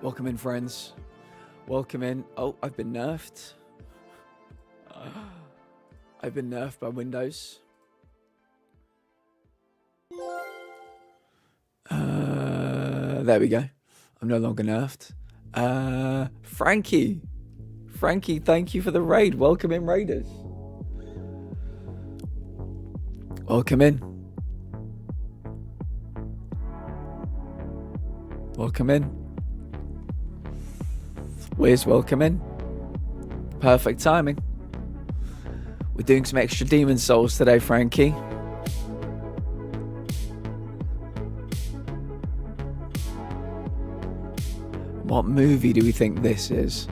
Welcome in, friends. Welcome in. Oh, I've been nerfed. I've been nerfed by Windows. There we go. I'm no longer nerfed. Frankie. Frankie, thank you for the raid. Welcome in, Raiders. Welcome in. Welcome in. Wiz, welcome in. Perfect timing. We're doing some extra Demon Souls today, Frankie. What movie do we think this is?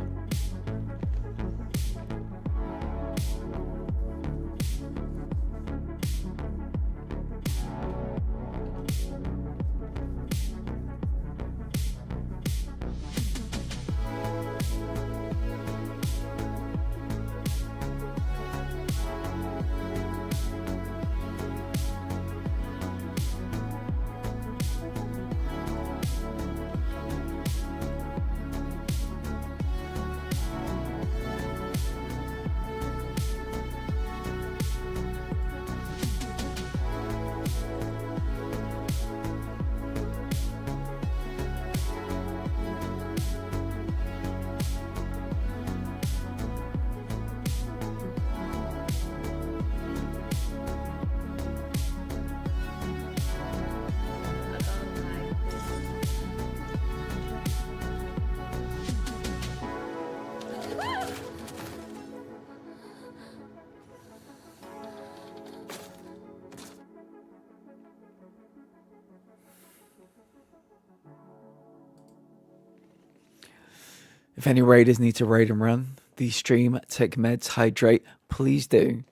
If any raiders need to raid and run, the stream, take meds, hydrate, please do.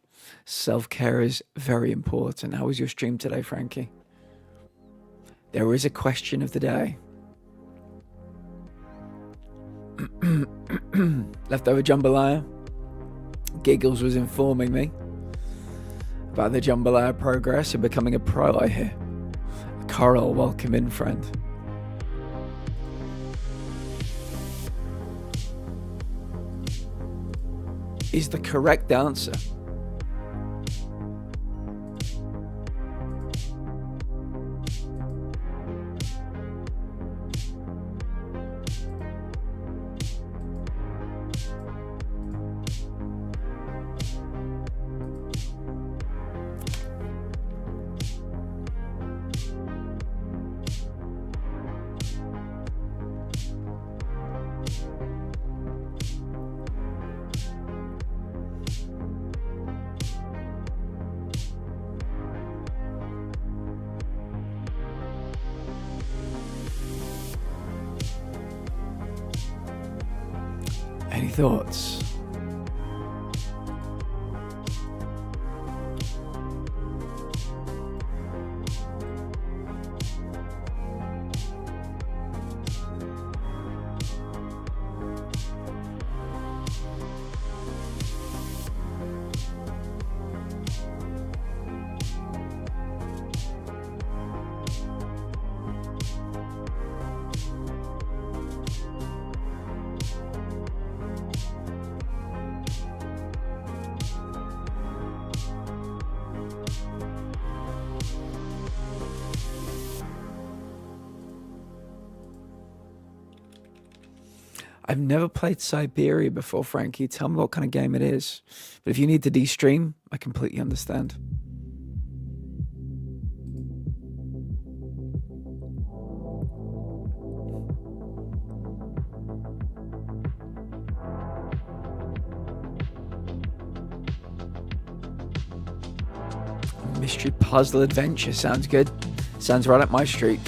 Self-care is very important. How was your stream today, Frankie? There is a question of the day. Leftover Jambalaya. Giggles was informing me about the Jambalaya progress of becoming a pro, I hear. Coral, welcome in, friend. Is the correct answer. Any thoughts? I've never played Siberia before, Frankie. Tell me what kind of game it is. But if you need to de-stream, I completely understand. Mystery puzzle adventure. Sounds good. Sounds right up my street.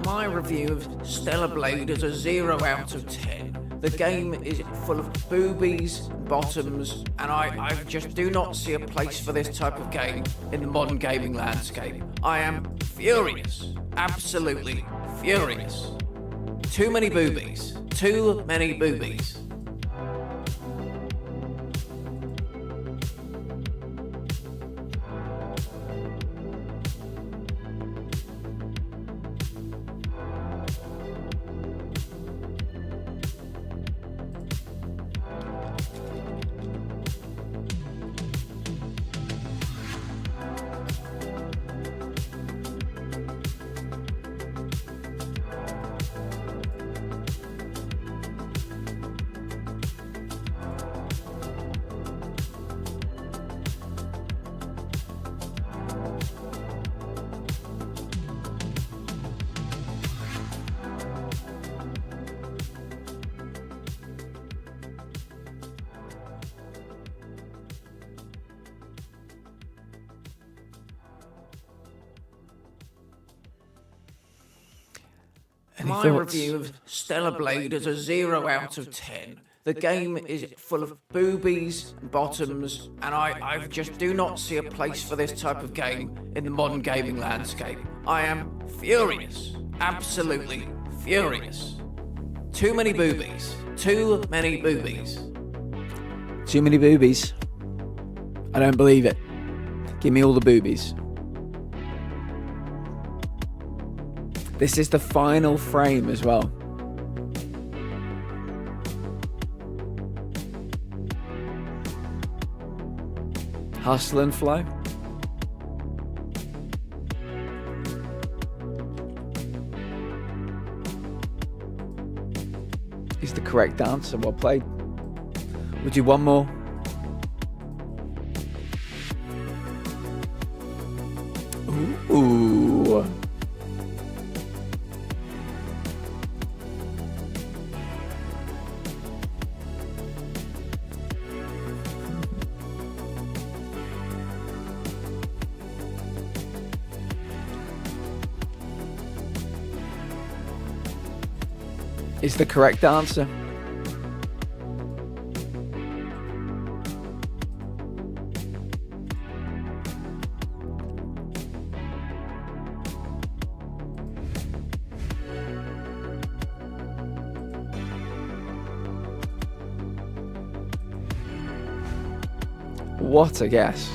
My review of Stellar Blade is a 0 out of 10. The game is full of boobies, bottoms, and I just do not see a place for this type of game in the modern gaming landscape. I am furious. Absolutely furious. Too many boobies. Too many boobies. My review of Stellar Blade is a 0 out of 10. The game is full of boobies, bottoms, and I just do not see a place for this type of game in the modern gaming landscape. I am furious. Absolutely furious. Too many boobies. Too many boobies. Too many boobies. I don't believe it. Give me all the boobies. This is the final frame as well. Hustle and flow. Is the correct answer. Well played. We'll do one more. Ooh. Is the correct answer. What a guess.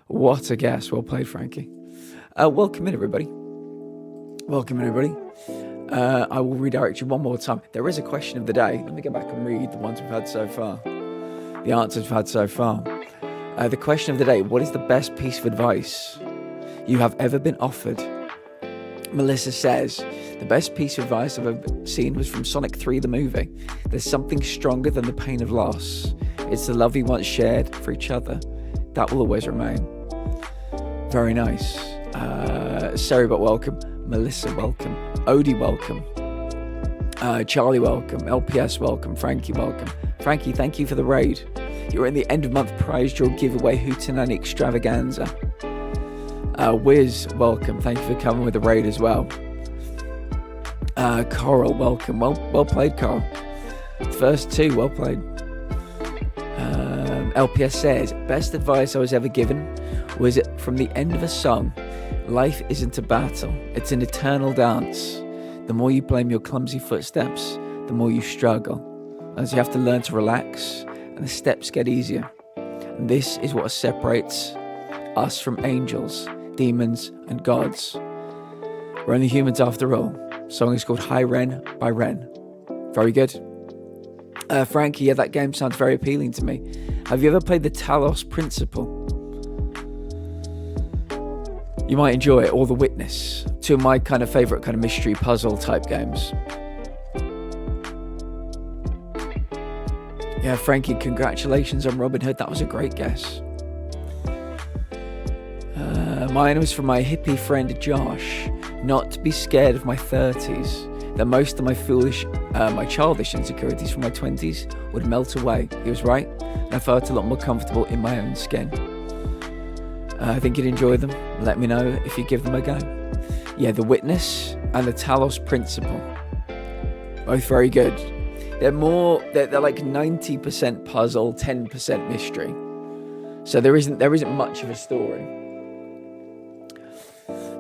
What a guess. Well played, Frankie. Welcome in, everybody. Welcome in, everybody. I will redirect you one more time. There is a question of the day. Let me go back and read the ones we've had so far. The answers we've had so far. The question of the day. What is the best piece of advice you have ever been offered? Melissa says, the best piece of advice I've ever seen was from Sonic 3, the movie. There's something stronger than the pain of loss. It's the love we once shared for each other. That will always remain. Very nice. Sorry, but welcome. Melissa, welcome. Odie, welcome. Charlie, welcome. LPS, welcome. Frankie, welcome. Frankie, thank you for the raid. You're in the end of month prize draw giveaway Hootenanny extravaganza. Wiz, welcome. Thank you for coming with the raid as well. Coral, welcome. Well played, Coral. First two, well played. LPS says, best advice I was ever given was from the end of a song. Life isn't a battle, it's an eternal dance. The more you blame your clumsy footsteps, the more you struggle. As you have to learn to relax, and the steps get easier. And this is what separates us from angels, demons, and gods. We're only humans after all. The song is called High Ren by Ren. Very good. Frankie, yeah, that game sounds very appealing to me. Have you ever played the Talos Principle? You might enjoy it, or The Witness. Two of my kind of favourite kind of mystery puzzle type games. Yeah, Frankie, congratulations on Robin Hood. That was a great guess. Mine was from my hippie friend Josh. Not to be scared of my 30s. That most of my childish insecurities from my 20s would melt away. He was right, and I felt a lot more comfortable in my own skin. I think you'd enjoy them. Let me know if you give them a go. Yeah, The Witness and The Talos Principle. Both very good. They're like 90% puzzle, 10% mystery. So there isn't much of a story.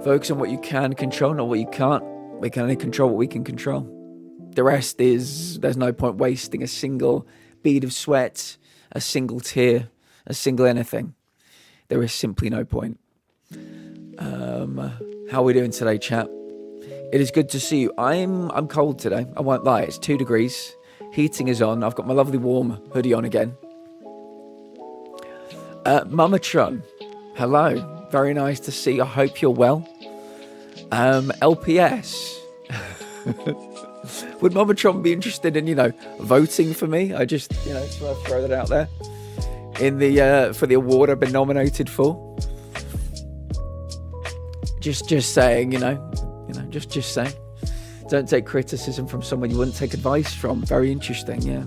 Focus on what you can control, not what you can't. We can only control what we can control. The rest is, there's no point wasting a single bead of sweat, a single tear, a single anything. There is simply no point. How are we doing today, chat? It is good to see you. I'm cold today. I won't lie. It's 2 degrees. Heating is on. I've got my lovely warm hoodie on again. Mama Tron, hello. Very nice to see you. I hope you're well. LPS. Would Mama Tron be interested in, voting for me? I just, throw that out there. In the for the award I've been nominated for. Just saying, just saying. Don't take criticism from someone you wouldn't take advice from. Very interesting, yeah.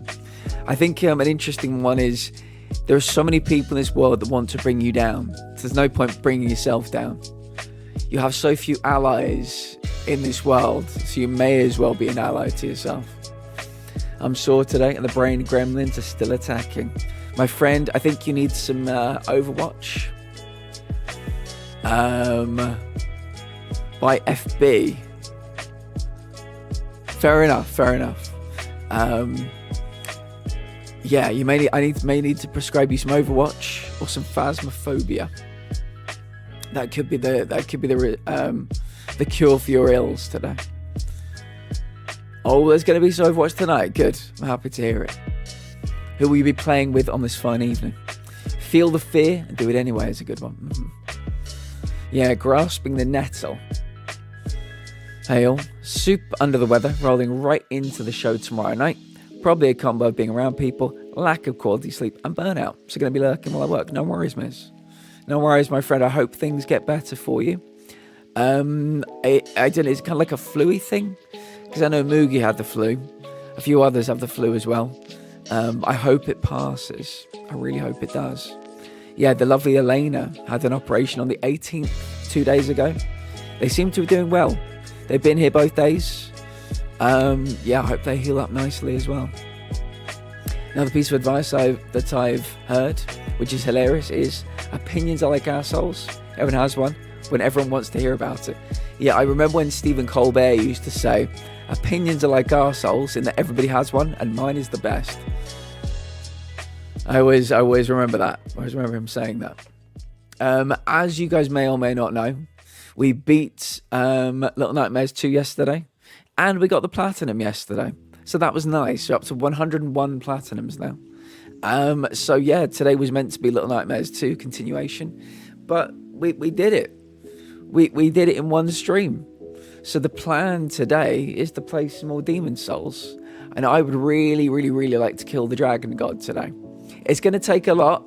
I think an interesting one is there are so many people in this world that want to bring you down. So there's no point bringing yourself down. You have so few allies in this world, so you may as well be an ally to yourself. I'm sore today, and the brain gremlins are still attacking. My friend, I think you need some Overwatch. By FB. Fair enough. Yeah, you may need to prescribe you some Overwatch or some Phasmophobia. That could be the cure for your ills today. Oh, there's going to be some Overwatch tonight. Good. I'm happy to hear it. Who will you be playing with on this fine evening? Feel the fear and do it anyway is a good one. Yeah, grasping the nettle. Hey all, super under the weather, rolling right into the show tomorrow night. Probably a combo of being around people, lack of quality sleep, and burnout. So going to be lurking while I work. No worries, miss. No worries, my friend. I hope things get better for you. I don't know, it's kind of like a flu-y thing. Because I know Moogie had the flu. A few others have the flu as well. I hope it passes. I really hope it does. Yeah, the lovely Elena had an operation on the 18th, 2 days ago. They seem to be doing well. They've been here both days. Yeah, I hope they heal up nicely as well. Another piece of advice that I've heard, which is hilarious, is opinions are like assholes. Everyone has one when everyone wants to hear about it. Yeah, I remember when Stephen Colbert used to say, opinions are like assholes in that everybody has one and mine is the best. I always remember that. I always remember him saying that. As you guys may or may not know, we beat Little Nightmares 2 yesterday, and we got the platinum yesterday. So that was nice. We're up to 101 platinums now. So yeah, today was meant to be Little Nightmares 2 continuation, but we did it. We did it in one stream. So the plan today is to play some more Demon Souls, and I would really, really, really like to kill the Dragon God today. It's going to take a lot.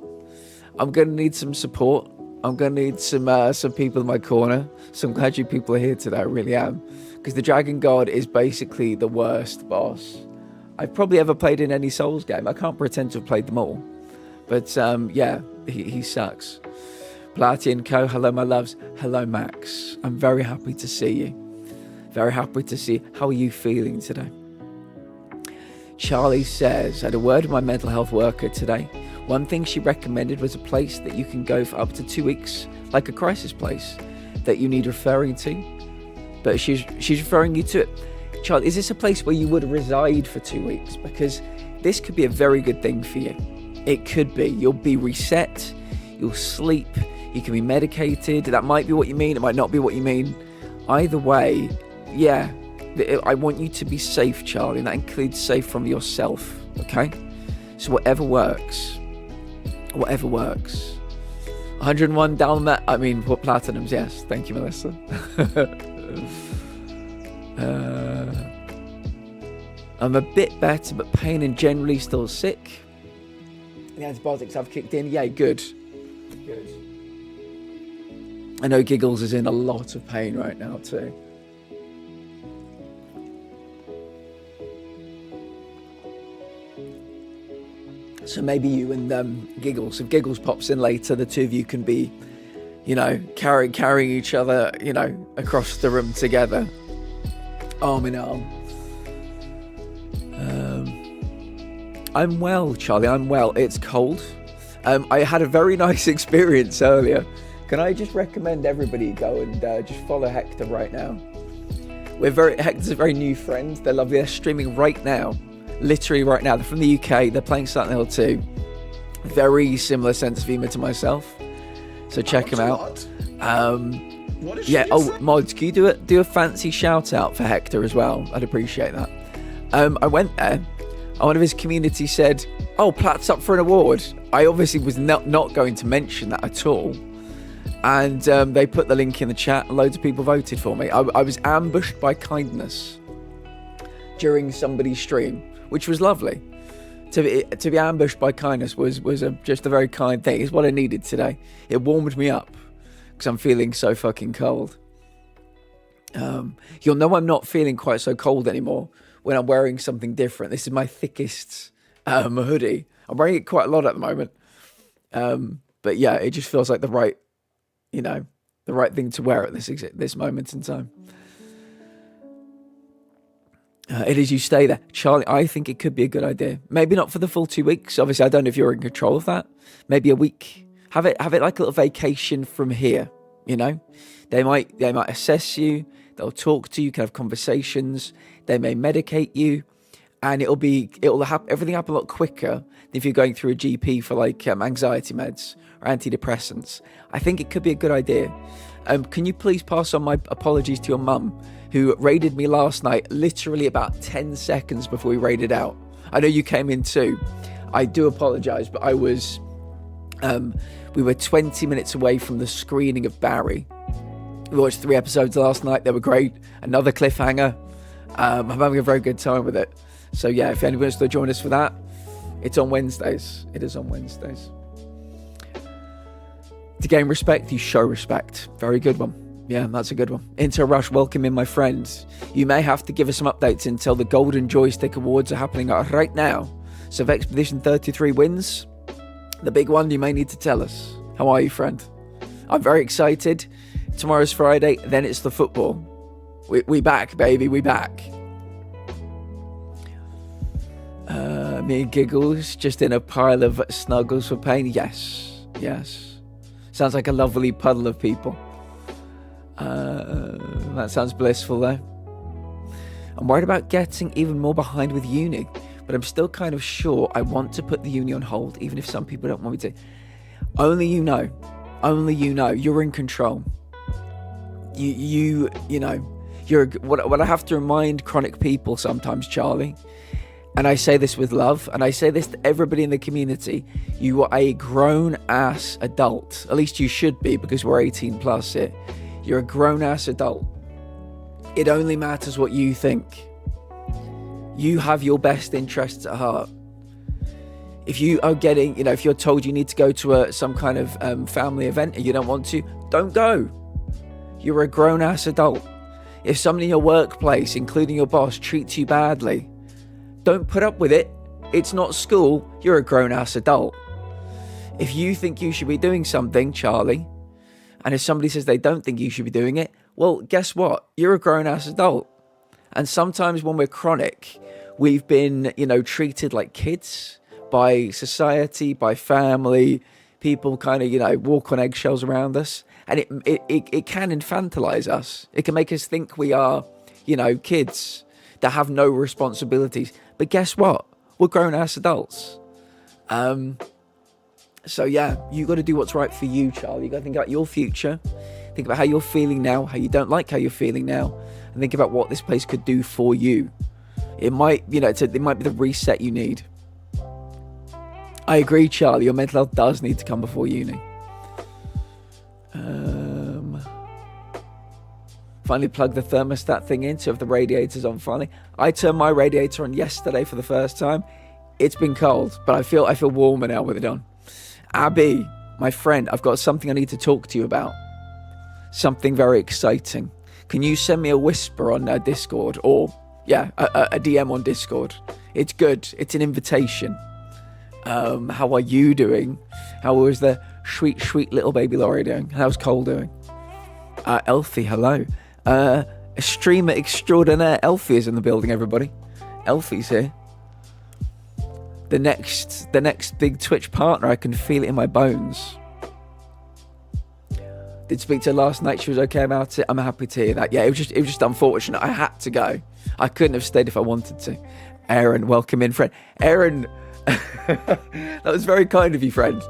I'm going to need some support. I'm going to need some people in my corner. So I'm glad you people are here today. I really am. Because the Dragon God is basically the worst boss I've probably ever played in any Souls game. I can't pretend to have played them all. But yeah, he sucks. Platy & Co. Hello, my loves. Hello, Max. I'm very happy to see you. Very happy to see you. How are you feeling today? Charlie says, I had a word with my mental health worker today. One thing she recommended was a place that you can go for up to 2 weeks, like a crisis place, that you need referring to. But she's referring you to it. Charlie, is this a place where you would reside for 2 weeks? Because this could be a very good thing for you. It could be. You'll be reset. You'll sleep. You can be medicated. That might be what you mean. It might not be what you mean. Either way, yeah, I want you to be safe, Charlie, and that includes safe from yourself, okay? So whatever works. Whatever works. 101 down that. I mean, what platinums? Yes. Thank you, Melissa. I'm a bit better, but pain and generally still sick. The antibiotics have kicked in. Yay, good. Good. I know Giggles is in a lot of pain right now too. So maybe you and Giggles, if Giggles pops in later, the two of you can be, carrying each other, across the room together, arm in arm. I'm well, Charlie. I'm well. It's cold. I had a very nice experience earlier. Can I just recommend everybody go and just follow Hector right now? Hector's a very new friend. They're lovely. They're streaming right now, literally right now. They're from the UK. They're playing Silent Hill 2. Very similar sense of humor to myself. So check them out. What is Mods, can you do a fancy shout out for Hector as well? I'd appreciate that. I went there, and one of his community said, "Oh, Platt's up for an award." I obviously was not going to mention that at all, and they put the link in the chat, and loads of people voted for me. I was ambushed by kindness during somebody's stream, which was lovely. To be ambushed by kindness was just a very kind thing. It's what I needed today. It warmed me up because I'm feeling so fucking cold. You'll know I'm not feeling quite so cold anymore when I'm wearing something different. This is my thickest hoodie. I'm wearing it quite a lot at the moment. But yeah, it just feels like the right thing to wear at this moment in time. It is you stay there. Charlie, I think it could be a good idea. Maybe not for the full 2 weeks. Obviously, I don't know if you're in control of that. Maybe a week. Have it like a little vacation from here, They might assess you. They'll talk to you, can have conversations. They may medicate you. And everything happen a lot quicker than if you're going through a GP for anxiety meds or antidepressants. I think it could be a good idea. Can you please pass on my apologies to your mum, who raided me last night, literally about 10 seconds before we raided out. I know you came in too. I do apologise, but we were 20 minutes away from the screening of Barry. We watched 3 episodes last night. They were great. Another cliffhanger. I'm having a very good time with it. So yeah, if anyone wants to join us for that, it's on Wednesdays. It is on Wednesdays. To gain respect, you show respect. Very good one. Yeah, that's a good one. Into Rush, welcome in, my friends. You may have to give us some updates until the Golden Joystick Awards are happening right now. So if Expedition 33 wins, the big one, you may need to tell us. How are you, friend? I'm very excited. Tomorrow's Friday, then it's the football. We back, baby, we back. Me and Giggles, just in a pile of snuggles for pain. Yes. Sounds like a lovely puddle of people. That sounds blissful though. I'm worried about getting even more behind with uni, but I'm still kind of sure I want to put the uni on hold, even if some people don't want me to. Only you know. You're in control. You know. What I have to remind chronic people sometimes, Charlie, and I say this with love, and I say this to everybody in the community, you are a grown-ass adult. At least you should be, because we're 18 plus here. You're a grown-ass adult. It only matters what you think. You have your best interests at heart. If you are getting, if you're told you need to go to some kind of family event and you don't want to, don't go. You're a grown-ass adult. If someone in your workplace, including your boss, treats you badly, don't put up with it. It's not school. You're a grown-ass adult. If you think you should be doing something, Charlie, and if somebody says they don't think you should be doing it, well, guess what? You're a grown-ass adult. And sometimes when we're chronic, we've been, treated like kids by society, by family. People kind of, walk on eggshells around us. And it can infantilize us. It can make us think we are, kids that have no responsibilities. But guess what? We're grown-ass adults. So yeah, you got to do what's right for you, Charlie. You got to think about your future. Think about how you're feeling now, how you don't like how you're feeling now, and think about what this place could do for you. It might, it might be the reset you need. I agree, Charlie. Your mental health does need to come before uni. Finally plug the thermostat thing in, so if the radiator's on finally. I turned my radiator on yesterday for the first time. It's been cold, but I feel warmer now with it on. Abby, my friend, I've got something I need to talk to you about. Something very exciting. Can you send me a whisper on Discord, or a DM on Discord? It's good. It's an invitation. How are you doing? How was the sweet little baby Laurie doing? How's Cole doing? Elfie, hello. A streamer extraordinaire, Elfie is in the building, everybody. Elfie's here. The next big Twitch partner, I can feel it in my bones. Did speak to her last night, she was okay about it. I'm happy to hear that. Yeah, it was just unfortunate. I had to go. I couldn't have stayed if I wanted to. Aaron, welcome in, friend. Aaron, that was very kind of you, friend.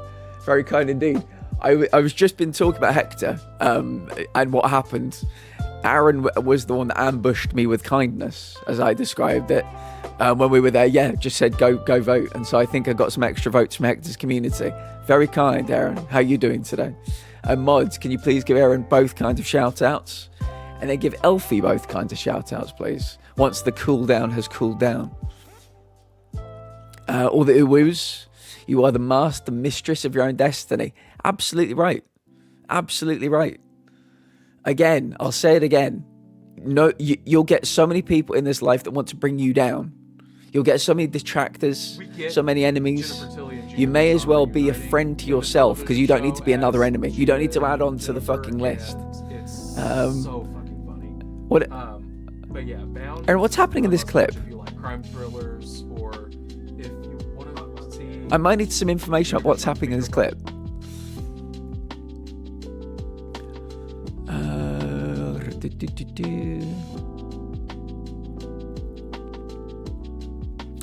Very kind indeed. I was just been talking about Hector and what happened. Aaron was the one that ambushed me with kindness, as I described it. When we were there, yeah, just said go vote. And so I think I got some extra votes from Hector's community. Very kind, Aaron. How are you doing today? And mods, can you please give Aaron both kinds of shout outs? And then give Elfie both kinds of shout outs, please. Once the cooldown has cooled down. All the uwoos, you are the master mistress of your own destiny. Absolutely right. Absolutely right. Again, I'll say it again. No, you'll get so many people in this life that want to bring you down. You'll get so many detractors, so many enemies. You may as well be a friend to yourself because you don't need to be another enemy. You don't need to add on to the fucking list. It's so fucking funny. What? But yeah, Aaron, what's happening in this clip? If you like crime thrillers, or if you want to see, I might need some information about what's happening in this clip.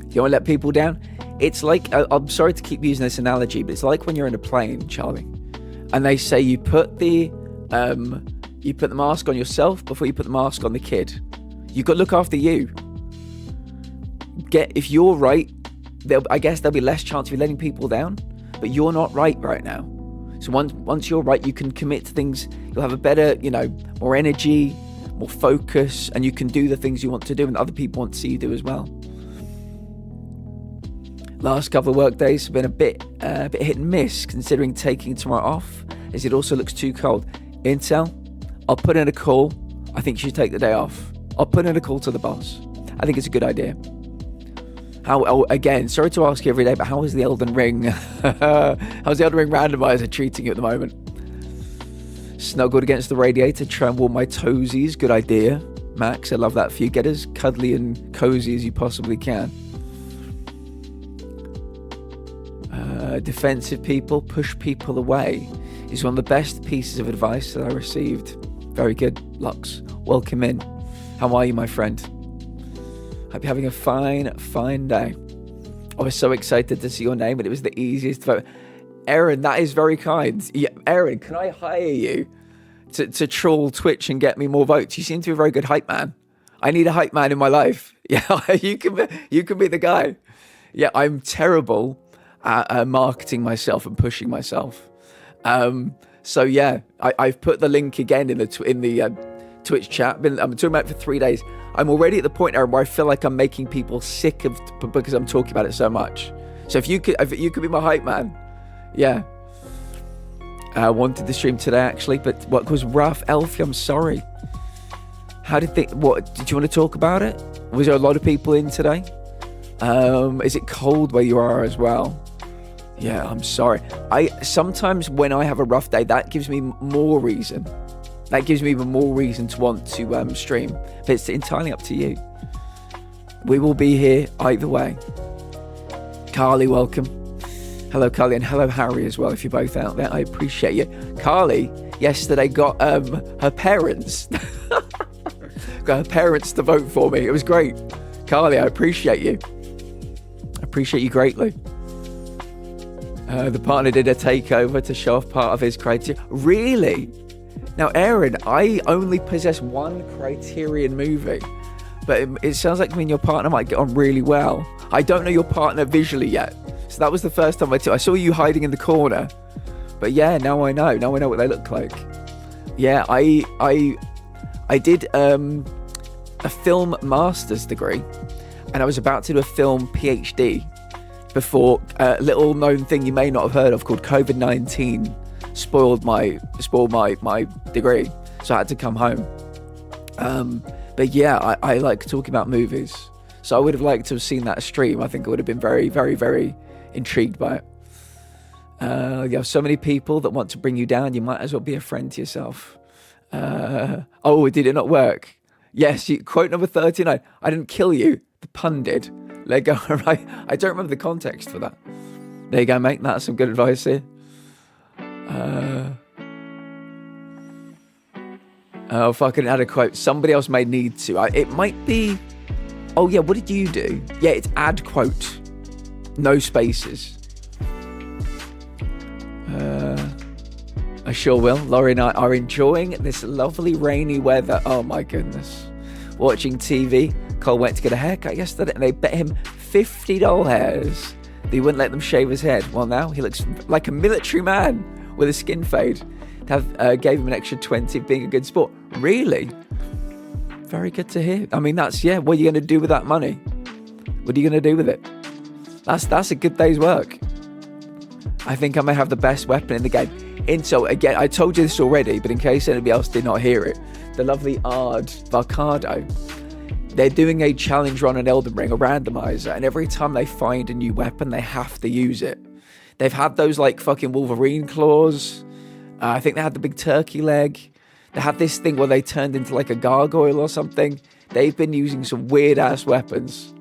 You want to let people down? It's like, I'm sorry to keep using this analogy, but it's like when you're in a plane, Charlie, and they say you put the mask on yourself before you put the mask on the kid. You've got to look after you. If you're right, I guess there'll be less chance of you letting people down, but you're not right now. So once you're right, you can commit to things. You'll have a better, more energy, more focus, and you can do the things you want to do and other people want to see you do as well. Last couple of work days have been a bit hit and miss, considering taking tomorrow off, as it also looks too cold. Intel, I'll put in a call. I think you should take the day off. I'll put in a call to the boss. I think it's a good idea. Again, sorry to ask you every day, but how is the Elden Ring? How's the Elden Ring randomizer treating you at the moment? Snuggled against the radiator, tremble my toesies. Good idea, Max. I love that for you. Get as cuddly and cozy as you possibly can. Defensive people, push people away is one of the best pieces of advice that I received. Very good, Lux. Welcome in. How are you, my friend? Hope you're having a fine day. I was so excited to see your name, and it was the easiest to vote. Aaron, that is very kind. Yeah, Aaron, can I hire you to troll Twitch and get me more votes? You seem to be a very good hype man. I need a hype man in my life. Yeah, you can be the guy. Yeah, I'm terrible at marketing myself and pushing myself. So yeah, I've put the link again in the Twitch chat. I'm talking about it for 3 days. I'm already at the point, Aaron, where I feel like I'm making people sick of because I'm talking about it so much. So if you could be my hype man, yeah. I wanted to stream today actually, but what was rough, Elfie? I'm sorry. What did you want to talk about it? Was there a lot of people in today? Is it cold where you are as well? Yeah, I'm sorry. Sometimes when I have a rough day, that gives me more reason. That gives me even more reason to want to stream. But it's entirely up to you. We will be here either way. Carly, welcome. Hello, Carly, and hello, Harry, as well, if you're both out there. I appreciate you. Carly, yesterday got her parents. Got her parents to vote for me. It was great. Carly, I appreciate you. I appreciate you greatly. The partner did a takeover to show off part of his criteria. Really? Now, Aaron, I only possess one Criterion movie, but it sounds like me and your partner might get on really well. I don't know your partner visually yet, so that was the first time I saw you hiding in the corner. But yeah, now I know. Now I know what they look like. Yeah, I did a film master's degree, and I was about to do a film PhD before a little known thing you may not have heard of called COVID-19 spoiled my degree, so I had to come home. But yeah, I like talking about movies, so I would have liked to have seen that stream. I think I would have been very, very, very intrigued by it. You have so many people that want to bring you down. You might as well be a friend to yourself. Oh, did it not work? Yes, quote number 39. I didn't kill you. The pun did. Let go. Right. I don't remember the context for that. There you go, mate. That's some good advice here. Oh, if I could add a quote. Somebody else may need to. It might be... Oh, yeah. What did you do? Yeah, it's add quote. No spaces. I sure will. Laurie and I are enjoying this lovely rainy weather. Oh my goodness. Watching TV. Cole went to get a haircut yesterday and they bet him $50 hairs that he wouldn't let them shave his head. Well, now he looks like a military man with a skin fade. Gave him an extra 20 of being a good sport. Really? Very good to hear. I mean, that's, yeah, what are you going to do with that money? What are you going to do with it? That's a good day's work. I think I may have the best weapon in the game. And so, again, I told you this already, but in case anybody else did not hear it, the lovely Ard Varcado, they're doing a challenge run on Elden Ring, a randomizer, and every time they find a new weapon, they have to use it. They've had those, like, fucking Wolverine claws. I think they had the big turkey leg. They had this thing where they turned into, like, a gargoyle or something. They've been using some weird-ass weapons.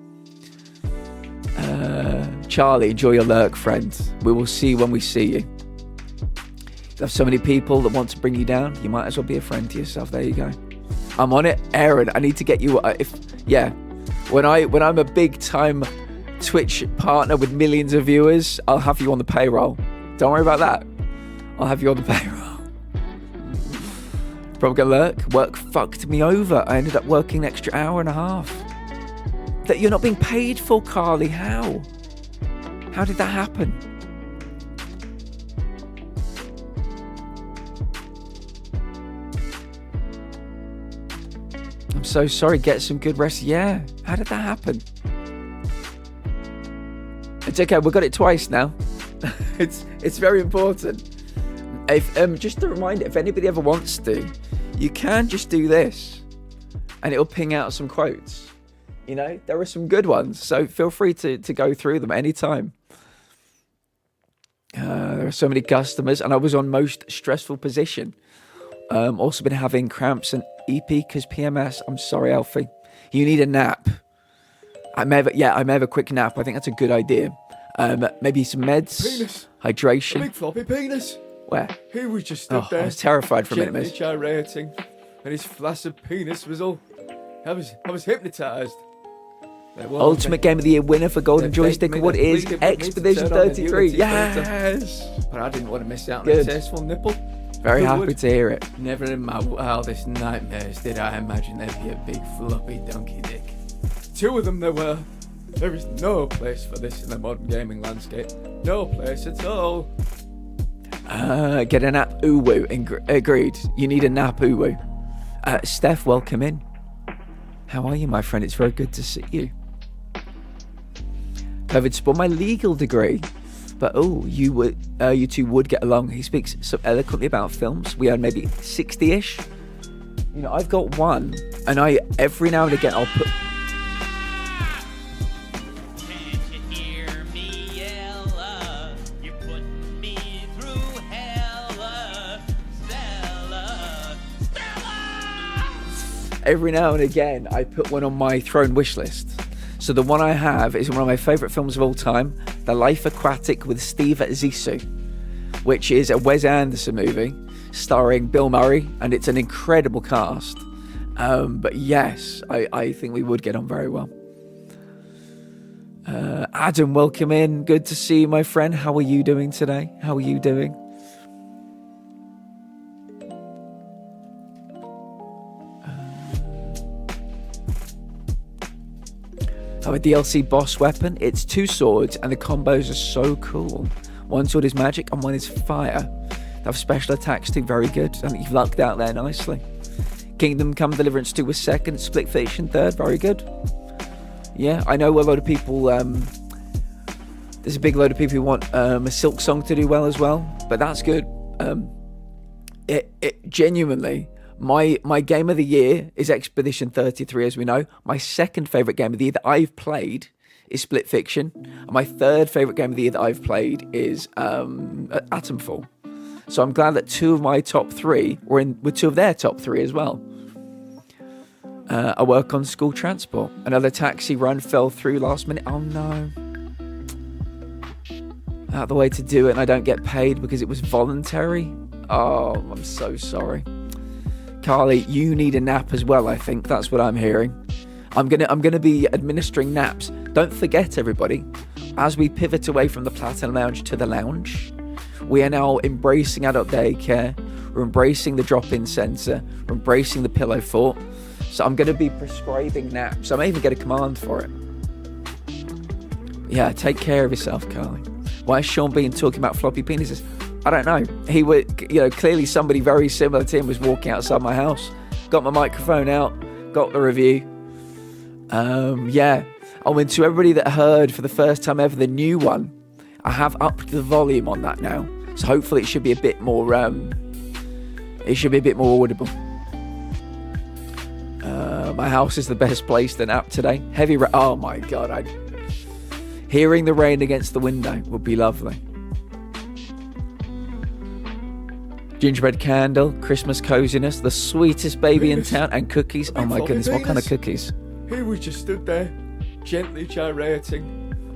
Charlie, enjoy your lurk, friend. We will see you when we see you. You have so many people that want to bring you down. You might as well be a friend to yourself. There you go. I'm on it, Aaron. I need to get you. When I'm a big time Twitch partner with millions of viewers, I'll have you on the payroll. Don't worry about that. I'll have you on the payroll. Probably gonna lurk. Work fucked me over. I ended up working an extra hour and a half. That you're not being paid for, Carly. How? How did that happen? I'm so sorry. Get some good rest. Yeah. How did that happen? It's okay. We got it twice now. It's very important. If just a reminder, if anybody ever wants to, you can just do this, and it'll ping out some quotes. You know, there are some good ones, so feel free to go through them anytime. There are so many customers, and I was on most stressful position. Also been having cramps and EP because PMS. I'm sorry, Alfie. You need a nap. I may have a quick nap. I think that's a good idea. Maybe some meds. Penis. Hydration. A big floppy penis. Where? He was just stood there. I was terrified for a minute, gently miss. gyrating, and his flaccid penis was all... I was hypnotised. Ultimate Game of the Year winner for Golden Joystick Award is Expedition 33. Yes! But I didn't want to miss out on Good. a tasteful nipple. Very Who happy would? to hear it. Never in my wildest nightmares did I imagine there'd be a big floppy donkey dick. Two of them there were. There is no place for this in the modern gaming landscape. No place at all. Get a nap, uwu. Agreed. You need a nap, uwu. Steph, welcome in. How are you, my friend? It's very good to see you. COVID spoiled my legal degree, but you two would get along. He speaks so eloquently about films. We had maybe 60-ish. You know, I've got one, and every now and again I'll put. Every now and again, I put one on my throne wish list. So the one I have is one of my favourite films of all time, The Life Aquatic with Steve Zissou, which is a Wes Anderson movie starring Bill Murray, and it's an incredible cast. But yes, I think we would get on very well. Adam, welcome in. Good to see you, my friend. How are you doing today? How are you doing? A DLC boss weapon. It's 2 swords and the combos are so cool. One sword is magic and one is fire. They have special attacks too. Very good. I think you've lucked out there nicely. Kingdom Come Deliverance 2 was second. Split Fiction third. Very good. Yeah, I know a lot of people... there's a big load of people who want a Silk Song to do well as well. But that's good. It genuinely... My game of the year is Expedition 33, as we know. My second favourite game of the year that I've played is Split Fiction. And my third favourite game of the year that I've played is Atomfall. So I'm glad that two of my top three were with two of their top three as well. I work on school transport. Another taxi run fell through last minute. Oh no. Out of the way to do it, and I don't get paid because it was voluntary. Oh, I'm so sorry. Carly, you need a nap as well, I think. That's what I'm hearing. I'm gonna be administering naps. Don't forget, everybody, as we pivot away from the Platinum Lounge to the lounge, we are now embracing adult daycare. We're embracing the drop-in centre. We're embracing the pillow fort. So I'm going to be prescribing naps. I may even get a command for it. Yeah, take care of yourself, Carly. Why is Sean Bean talking about floppy penises? I don't know. He would, clearly somebody very similar to him was walking outside my house. Got my microphone out. Got the review. Yeah. Oh, and to everybody that heard for the first time ever the new one, I have upped the volume on that now. So hopefully it should be a bit more, audible. My house is the best place to nap today. Heavy rain. Oh my God. Hearing the rain against the window would be lovely. Gingerbread candle, Christmas coziness, the sweetest baby in town, and cookies. Oh my goodness, what kind of cookies? He was just stood there, gently gyrating,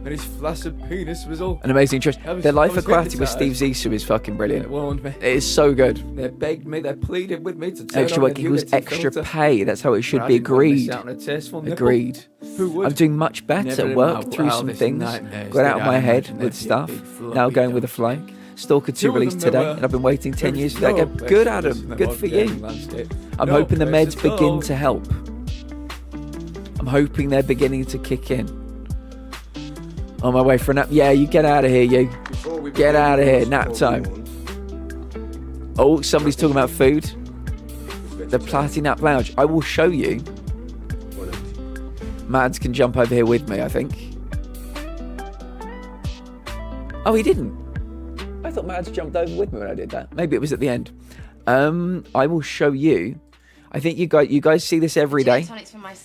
and his flaccid penis was all... An amazing choice. Their Life Aquatic with Steve Zissou is fucking brilliant. It warned me. It is so good. They begged me, they pleaded with me to turn extra on work the equals nudity extra filter. pay. That's how it should I be. didn't want to miss Agreed. out on a tasteful nipple. Agreed. Who would? I'm doing much better. Never in Worked my through some wildest things. nightmares Got out did of my I head imagine with there'd stuff. be a big Now floppy going with the donkey. flow. Stalker 2 Two of released them today, were- and I've been waiting 10 years for that No game. place Good, for Adam. this in the Good modern for gaming you. landscape. I'm No hoping the place meds at begin all. to help. I'm hoping they're beginning to kick in. On my way for a nap. Yeah, you get out of here, you. Get out of here. Nap time. Oh, somebody's talking about food. The Platinum Lounge. I will show you. Mads can jump over here with me, I think. Oh, he didn't. I thought Mads jumped over with me when I did that. Maybe it was at the end. I will show you. I think you guys see this every day.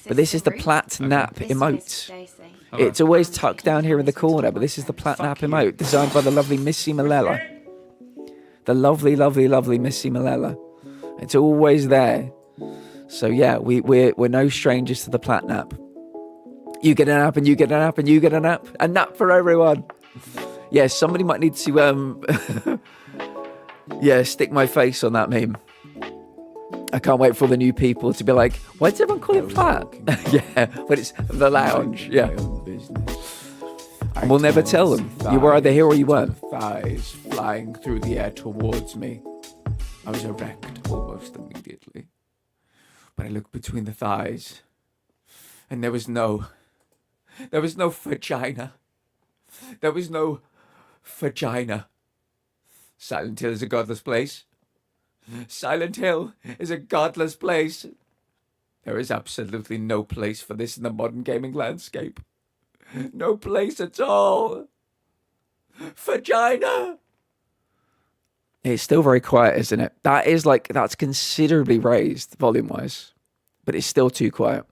But this is the Plat Nap emote. It's always tucked down here in the corner, but this is the Plat Nap emote, designed by the lovely Missy Malella. The lovely, lovely, lovely Missy Malella. It's always there. So yeah, we're no strangers to the Plat Nap. You get a nap, and you get a nap, and you get a nap. A nap for everyone. Yeah, somebody might need to stick my face on that meme. I can't wait for the new people to be like, why does everyone call it Plat? Yeah, but it's the lounge. Yeah. And we'll never tell them. You were either here or you weren't. Thighs flying through the air towards me. I was erect almost immediately. But I looked between the thighs, and there was no vagina. There was no vagina. Silent Hill is a godless place. Silent Hill is a godless place. There is absolutely no place for this in the modern gaming landscape. No place at all. Vagina. It's still very quiet, isn't it? That's considerably raised volume-wise, but it's still too quiet.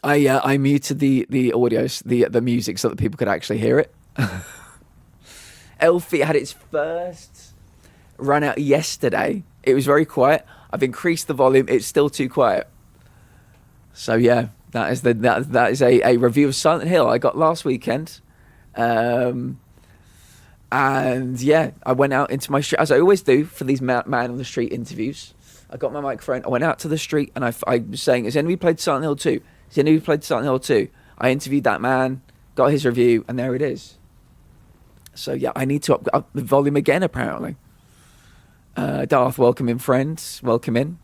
I muted the audios, the music, so that people could actually hear it. Elfie had its first run out yesterday. It was very quiet. I've increased the volume. It's still too quiet. So yeah, that is a review of Silent Hill I got last weekend. And yeah, I went out into my street, as I always do for these man on the street interviews. I got my microphone. I went out to the street, and I was saying, has anybody played Silent Hill 2? Has anybody played Silent Hill 2? I interviewed that man, got his review, and there it is. So yeah, I need to up the volume again, apparently. Darth, welcome in, friends. Welcome in.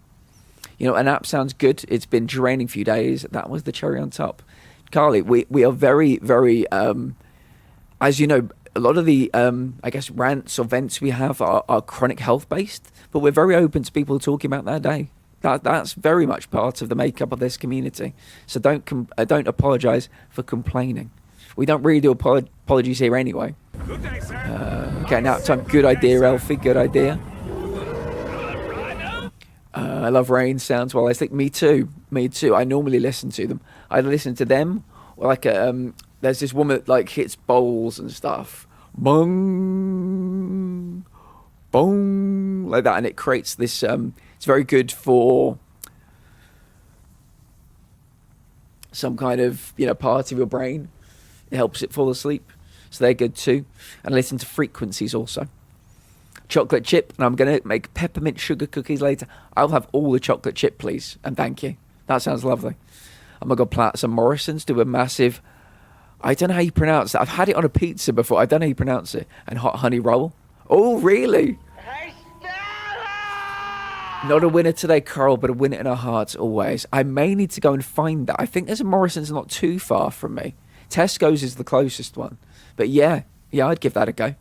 You know, an app sounds good. It's been draining for a few days. That was the cherry on top. Carly, we are very, very, as you know, a lot of the, I guess, rants or vents we have are chronic health-based, but we're very open to people talking about their day. That's very much part of the makeup of this community. So don't apologise for complaining. We don't really do apologies here anyway. Okay, now time. Good idea, Elfie. Good idea. I love rain sounds while I sleep. Me too. I normally listen to them. I listen to them or like there's this woman that like hits bowls and stuff, bong, bong, like that, and it creates this. It's very good for some kind of part of your brain. It helps it fall asleep, so they're good too. And I listen to frequencies also. Chocolate chip, and I'm going to make peppermint sugar cookies later. I'll have all the chocolate chip, please, and thank you. That sounds lovely. I'm going to go plant some Morrison's, do a massive, I don't know how you pronounce it. I've had it on a pizza before. I don't know how you pronounce it. And hot honey roll. Oh, really? Not a winner today, Carl, but a winner in our hearts always. I may need to go and find that. I think there's a Morrison's not too far from me. Tesco's is the closest one. But yeah, I'd give that a go.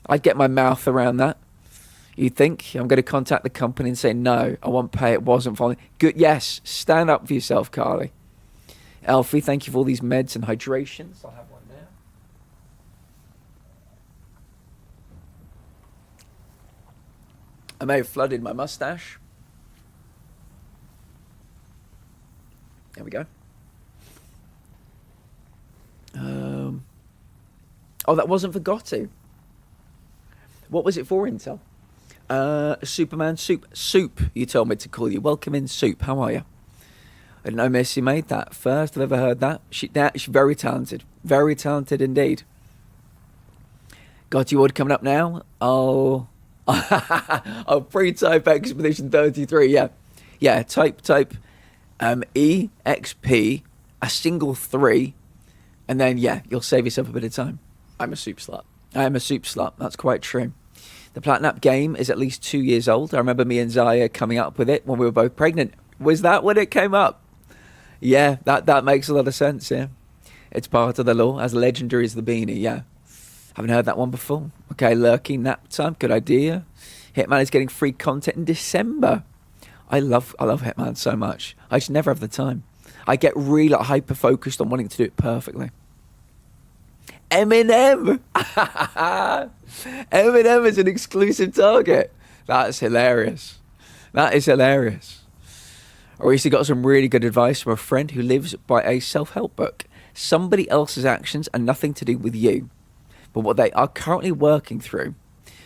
I'd get my mouth around that. You think I'm going to contact the company and say, no, I won't pay, it wasn't following. Good, yes, stand up for yourself, Carly. Alfie, thank you for all these meds and hydrations. I'll have one there. I may have flooded my mustache. There we go. Oh, that wasn't for Gotti. What was it for, Intel? Superman Soup. Soup, you told me to call you. Welcome in, Soup. How are you? I didn't know Missy made that. First I've ever heard that. She's very talented. Very talented indeed. Got you order coming up now? Oh, pre-type Expedition 33, yeah. Yeah, type EXP, a single 3, and then, yeah, you'll save yourself a bit of time. I'm a soup slut. I am a soup slut. That's quite true. The Platinum game is at least 2 years old. I remember me and Zaya coming up with it when we were both pregnant. Was that when it came up? Yeah, that makes a lot of sense, yeah. It's part of the law, as legendary as the beanie, yeah. Haven't heard that one before. Okay, Lurky, nap time, good idea. Hitman is getting free content in December. I love Hitman so much. I just never have the time. I get really hyper-focused on wanting to do it perfectly. Eminem! Eminem is an exclusive target. That's hilarious. That is hilarious. I recently got some really good advice from a friend who lives by a self-help book. Somebody else's actions are nothing to do with you, but what they are currently working through.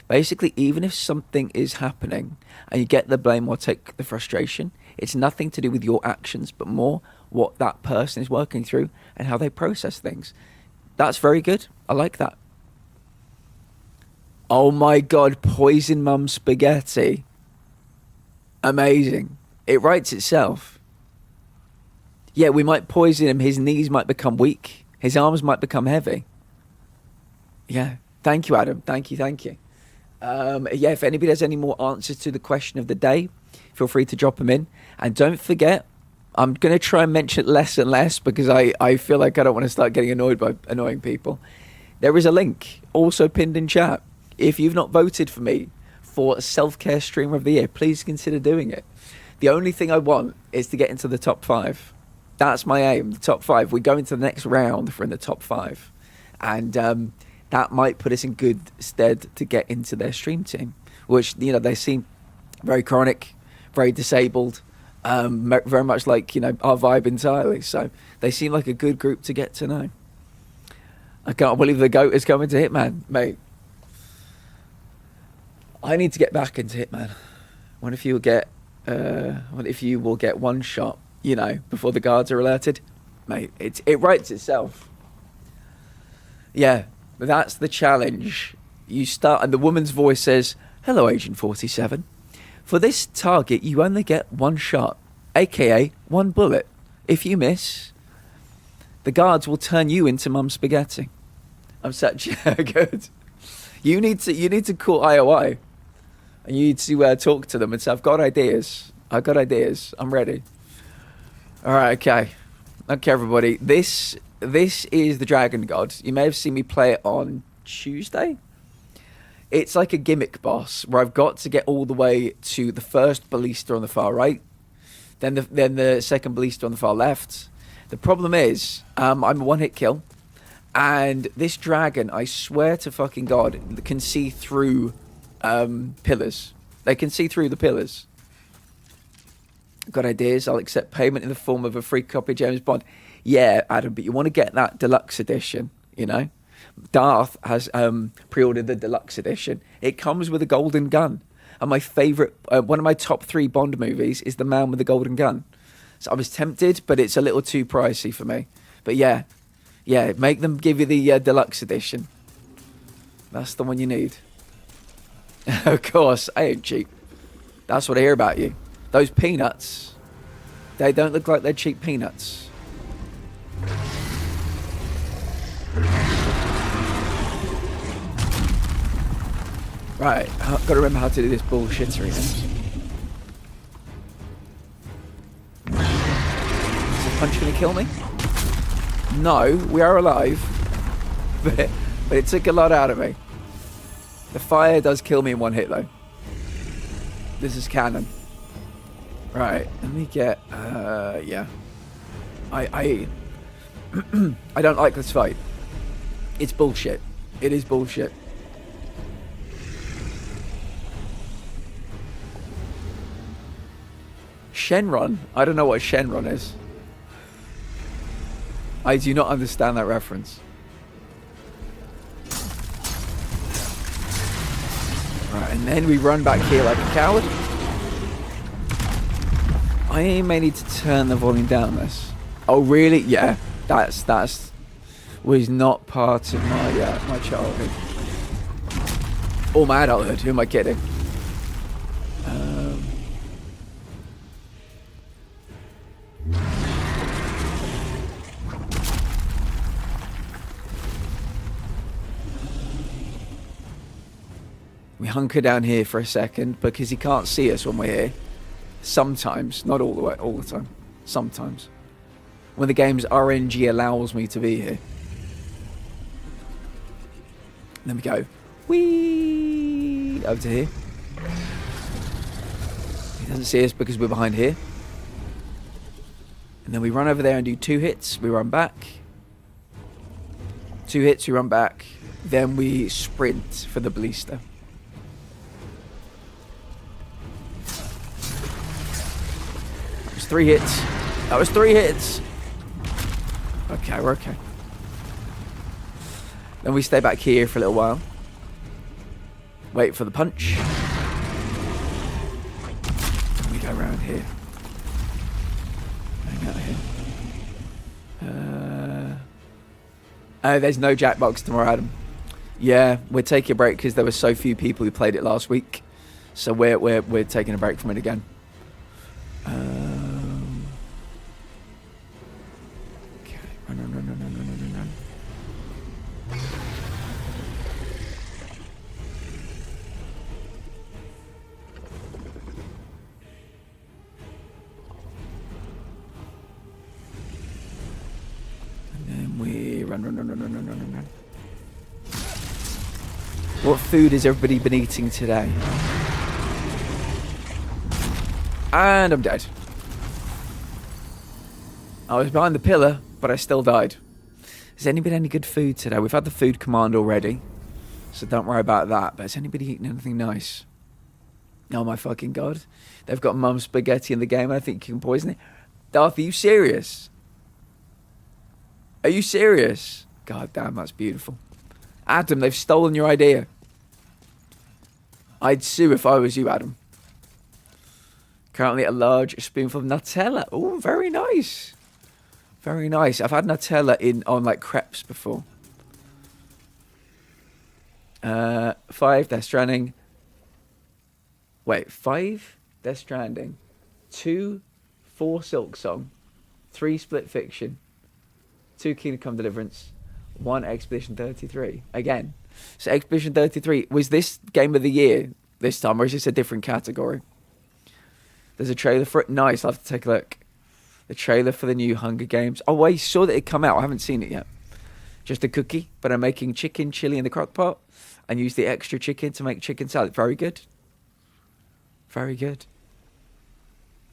Basically, even if something is happening and you get the blame or take the frustration, it's nothing to do with your actions, but more what that person is working through and how they process things. That's very good. I like that. Oh my God, Poison Mum Spaghetti. Amazing. It writes itself. Yeah, we might poison him. His knees might become weak. His arms might become heavy. Yeah. Thank you, Adam. Thank you. Yeah, if anybody has any more answers to the question of the day, feel free to drop them in. And don't forget, I'm going to try and mention it less and less because I feel like I don't want to start getting annoyed by annoying people. There is a link also pinned in chat. If you've not voted for me for Self-Care Streamer of the Year, please consider doing it. The only thing I want is to get into the top 5. That's my aim, the top 5. We go into the next round for in the top 5. And that might put us in good stead to get into their stream team, which, they seem very chronic, very disabled, very much like, our vibe entirely. So they seem like a good group to get to know. I can't believe the GOAT is coming to Hitman, mate. I need to get back into Hitman. What if you will get one shot, before the guards are alerted? Mate, it writes itself. Yeah, but that's the challenge. You start, and the woman's voice says, "Hello, Agent 47. For this target, you only get one shot, aka one bullet. If you miss, the guards will turn you into Mum Spaghetti." I'm such good. You need to call IOI, and you need to talk to them and say, "I've got ideas. I'm ready." All right, okay, everybody. This is the Dragon God. You may have seen me play it on Tuesday. It's like a gimmick boss where I've got to get all the way to the first ballista on the far right, then the second ballista on the far left. The problem is, I'm a one-hit kill, and this dragon, I swear to fucking God, can see through pillars. They can see through the pillars. Got ideas? I'll accept payment in the form of a free copy of James Bond. Yeah, Adam, but you want to get that deluxe edition, you know? Darth has pre-ordered the deluxe edition. It comes with a golden gun. And my favourite, one of my top 3 Bond movies is The Man with the Golden Gun. So I was tempted, but it's a little too pricey for me. But yeah, make them give you the deluxe edition. That's the one you need. Of course, I ain't cheap. That's what I hear about you. Those peanuts, they don't look like they're cheap peanuts. Right, I've got to remember how to do this bullshittery now. Is the punch going to kill me? No, we are alive. But it took a lot out of me. The fire does kill me in one hit, though. This is canon. Right, let me get... yeah. I don't like this fight. It's bullshit. It is bullshit. Shenron? I don't know what Shenron is. I do not understand that reference. Right, and then we run back here like a coward. I may need to turn the volume down this. Oh really? Yeah, that's was not part of my my childhood or my adulthood. Who am I kidding? We hunker down here for a second because he can't see us when we're here. Sometimes, not all the way, all the time. Sometimes. When the game's RNG allows me to be here. Then we go. Whee! Over to here. He doesn't see us because we're behind here. And then we run over there and do 2 hits. We run back. 2 hits, we run back. Then we sprint for the ballista. That was 3 hits. That was 3 hits. Okay, we're okay. Then we stay back here for a little while. Wait for the punch. We go around here. Hang out here. Oh, there's no Jackbox tomorrow, Adam. Yeah, we're taking a break because there were so few people who played it last week. So we're taking a break from it again. Okay, run. And then we run. What food has everybody been eating today? And I'm dead. I was behind the pillar, but I still died. Has anybody any good food today? We've had the food command already, so don't worry about that. But has anybody eaten anything nice? Oh my fucking god. They've got mum's spaghetti in the game, and I think you can poison it. Darth, are you serious? Are you serious? God damn, that's beautiful. Adam, they've stolen your idea. I'd sue if I was you, Adam. Currently a large spoonful of Nutella. Oh, very nice. Very nice. I've had Nutella on like crepes before. 5 Death Stranding. Wait, 5 Death Stranding. 2 4 Silk Song. 3 Split Fiction. 2 Kingdom Come Deliverance. 1 Expedition 33. Again. So Expedition 33, was this Game of the Year this time, or is this a different category? There's a trailer for it. Nice, I'll have to take a look. The trailer for the new Hunger Games. Oh, I saw that it come out. I haven't seen it yet. Just a cookie, but I'm making chicken chili in the crock pot and use the extra chicken to make chicken salad. Very good. Very good.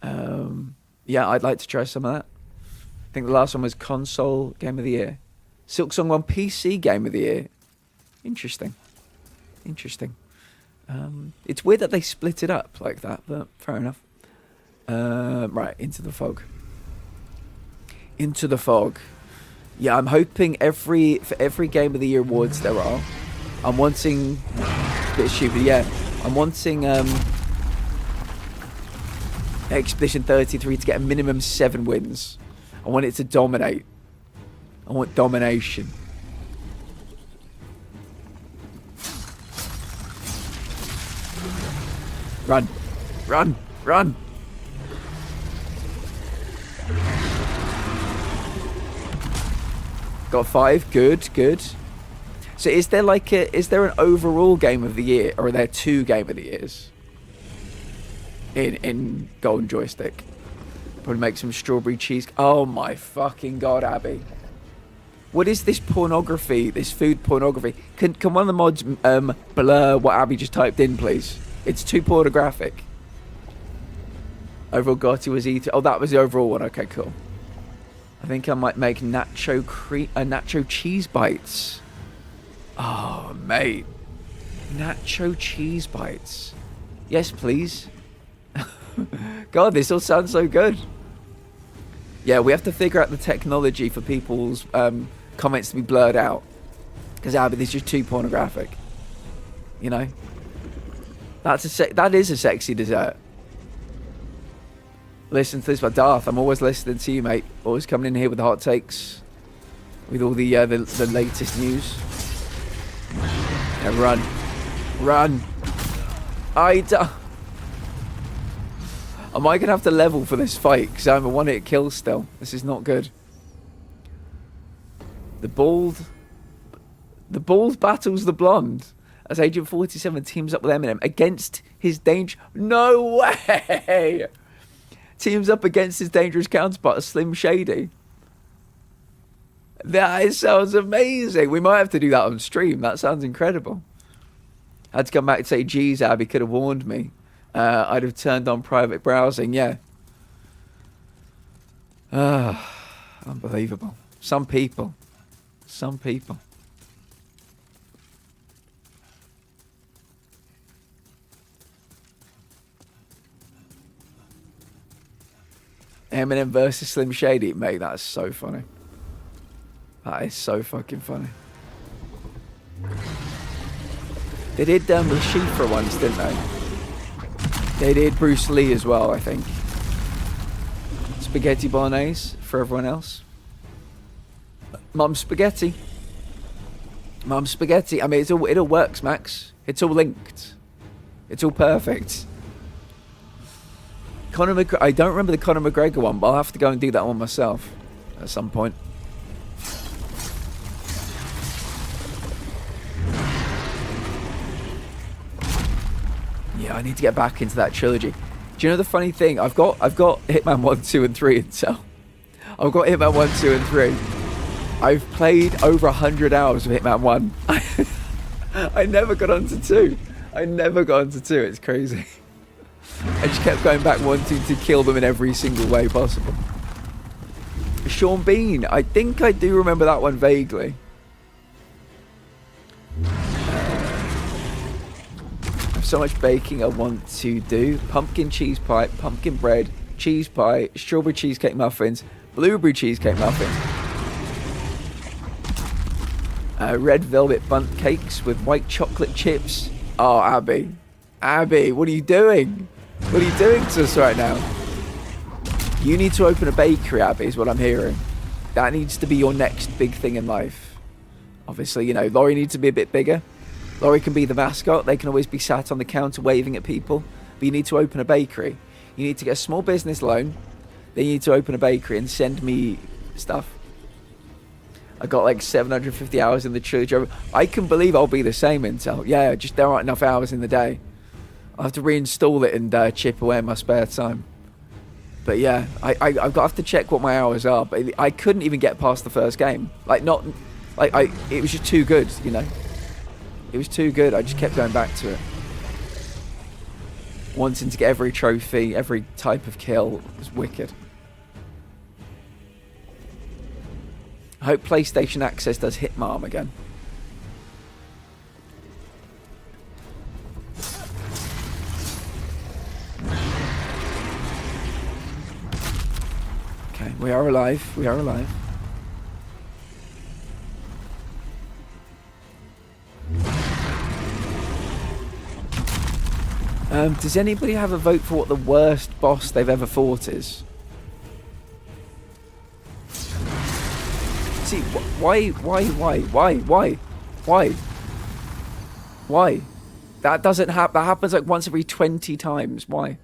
Yeah, I'd like to try some of that. I think the last one was console Game of the Year. Silk Song 1 PC Game of the Year. Interesting. It's weird that they split it up like that, but fair enough. Right, into the fog. Into the Fog. Yeah, I'm hoping for every Game of the Year awards there are, I'm wanting, a bit stupid, yeah, I'm wanting Expedition 33 to get a minimum 7 wins. I want it to dominate. I want domination. Run, run, run. Got 5. Good, good. So is there an overall Game of the Year, or are there 2 Game of the Years in Golden Joystick? Probably make some strawberry cheese. Oh my fucking god, Abby! What is this pornography? This food pornography? Can one of the mods blur what Abby just typed in, please? It's too pornographic. Overall Gotti was eaten. Oh, that was the overall one. Okay, cool. I think I might make nacho cheese bites. Oh, mate. Nacho cheese bites. Yes, please. God, this all sounds so good. Yeah, we have to figure out the technology for people's comments to be blurred out. Because Abby, this is just too pornographic. You know? That is a sexy dessert. Listen to this by Darth. I'm always listening to you, mate. Always coming in here with the hot takes. With all the latest news. Yeah, run. Run. Am I going to have to level for this fight? Because I'm a one-hit kill still. This is not good. The bald battles the blonde. As Agent 47 teams up with Eminem against his danger... No way! Teams up against his dangerous counterpart, Slim Shady. That sounds amazing. We might have to do that on stream. That sounds incredible. I had to come back and say, geez, Abby could have warned me. I'd have turned on private browsing, yeah. Unbelievable. Some people. Some people. Eminem versus Slim Shady. Mate, that's so funny. That is so fucking funny. They did Shifa once, didn't they? They did Bruce Lee as well, I think. Spaghetti bolognese for everyone else. Mum spaghetti. Mum spaghetti. I mean, it all works, Max. It's all linked. It's all perfect. I don't remember the Conor McGregor one, but I'll have to go and do that one myself at some point. Yeah, I need to get back into that trilogy. Do you know the funny thing? I've got Hitman 1, 2, and 3 Intel. I've got Hitman 1, 2, and 3. I've played over 100 hours of Hitman 1. I never got onto 2. I never got onto 2. It's crazy. I just kept going back wanting to kill them in every single way possible. Sean Bean. I think I do remember that one vaguely. I have so much baking I want to do. Pumpkin cheese pie, pumpkin bread, cheese pie, strawberry cheesecake muffins, blueberry cheesecake muffins. Red velvet bundt cakes with white chocolate chips. Oh, Abby. Abby, what are you doing? What are you doing to us right now? You need to open a bakery, Abby, is what I'm hearing. That needs to be your next big thing in life. Obviously, you know, Laurie needs to be a bit bigger. Laurie can be the mascot. They can always be sat on the counter waving at people. But you need to open a bakery. You need to get a small business loan. Then you need to open a bakery and send me stuff. I got like 750 hours in the church. I can believe I'll be the same, Intel. Yeah, just there aren't enough hours in the day. I'll have to reinstall it and chip away in my spare time. But yeah, I've got to have to check what my hours are. But I couldn't even get past the first game. It was just too good, you know. It was too good. I just kept going back to it. Wanting to get every trophy, every type of kill. It was wicked. I hope PlayStation Access does Hitman again. We are alive. We are alive. Does anybody have a vote for what the worst boss they've ever fought is? See, why? That doesn't happen. That happens like once every 20 times. Why?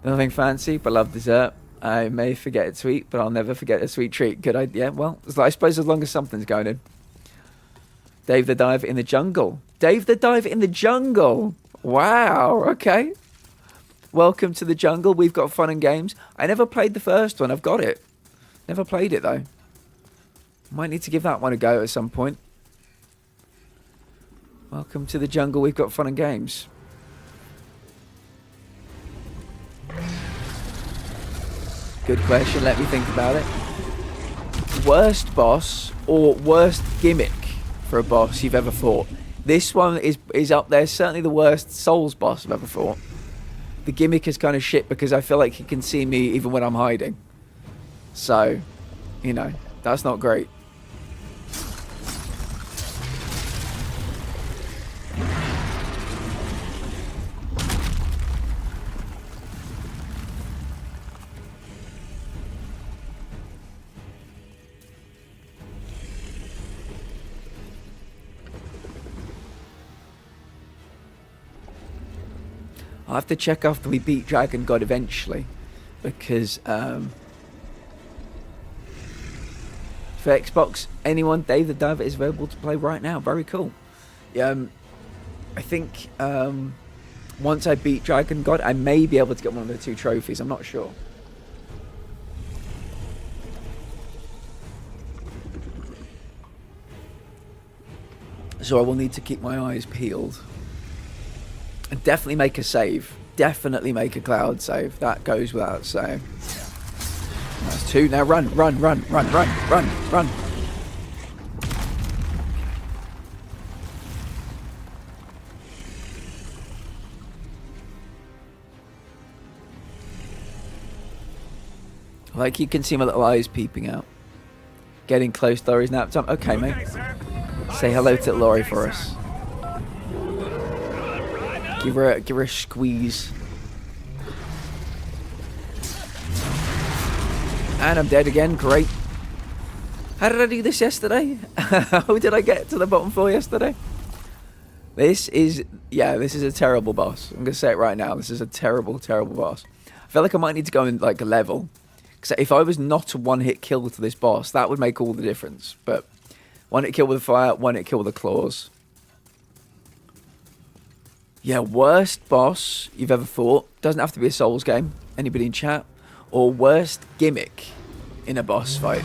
Nothing fancy, but love dessert. I may forget a sweet, but I'll never forget a sweet treat. Good idea. Well, I suppose as long as something's going in. Dave the Dive in the jungle. Dave the Dive in the jungle. Wow. Okay. Welcome to the jungle. We've got fun and games. I never played the first one. I've got it. Never played it though. Might need to give that one a go at some point. Welcome to the jungle. We've got fun and games. Good question. Let me think about it. Worst boss or worst gimmick for a boss you've ever fought? This one is up there. Certainly the worst Souls boss I've ever fought. The gimmick is kind of shit because I feel like he can see me even when I'm hiding. So, you know, that's not great. I'll have to check after we beat Dragon God eventually, because for Xbox, anyone, Dave the Diver is available to play right now. Very cool. I think once I beat Dragon God, I may be able to get one of the 2 trophies. I'm not sure. So I will need to keep my eyes peeled. And definitely make a save. Definitely make a cloud save. That goes without saying. That's 2. Now run. Like you can see my little eyes peeping out. Getting close, Laurie's nap time. Okay, mate. Say hello to Laurie for us. Give her a squeeze. And I'm dead again. Great. How did I do this yesterday? How did I get to the bottom 4 yesterday? This is a terrible boss. I'm gonna say it right now. This is a terrible, terrible boss. I feel like I might need to go in like a level. Because if I was not a one-hit kill to this boss, that would make all the difference. But one-hit kill with fire, one-hit kill with the claws. Yeah, worst boss you've ever fought. Doesn't have to be a Souls game. Anybody in chat? Or worst gimmick in a boss fight.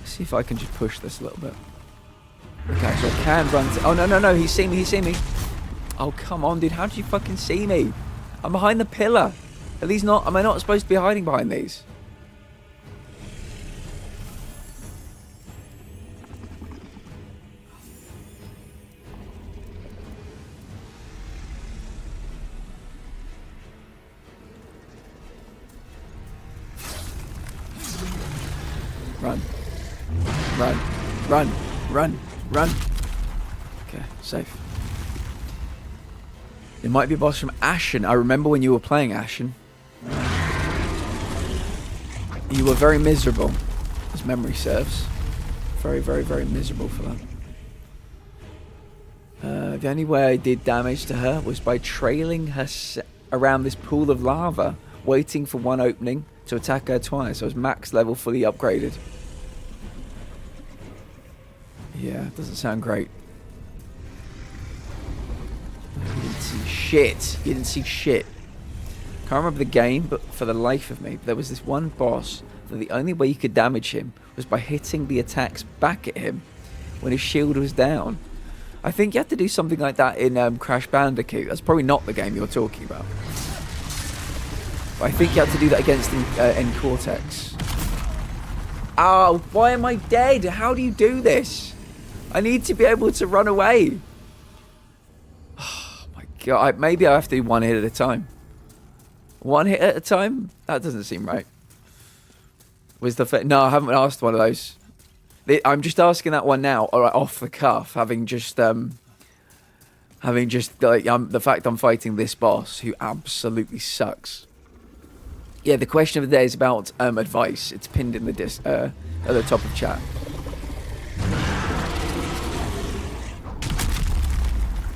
See if I can just push this a little bit. Okay, so I can run to... Oh, no, he's seen me. Oh, come on, dude. How did you fucking see me? I'm behind the pillar. Are these not... Am I not supposed to be hiding behind these? Run. Okay, safe. It might be a boss from Ashen. I remember when you were playing Ashen. You were very miserable, as memory serves. Very, very, very miserable for that. The only way I did damage to her was by trailing her around this pool of lava, waiting for one opening to attack her twice. I was max level, fully upgraded. Yeah, doesn't sound great. You didn't see shit. You didn't see shit. Can't remember the game, but for the life of me, there was this one boss that the only way you could damage him was by hitting the attacks back at him when his shield was down. I think you had to do something like that in Crash Bandicoot. That's probably not the game you're talking about. But I think you have to do that against in Cortex. Oh, why am I dead? How do you do this? I need to be able to run away. Oh my god. Maybe I have to do one hit at a time. One hit at a time? That doesn't seem right. No, I haven't asked one of those. I'm just asking that one now, all right, off the cuff, having just the fact I'm fighting this boss who absolutely sucks. Yeah, the question of the day is about advice. It's pinned in the at the top of chat.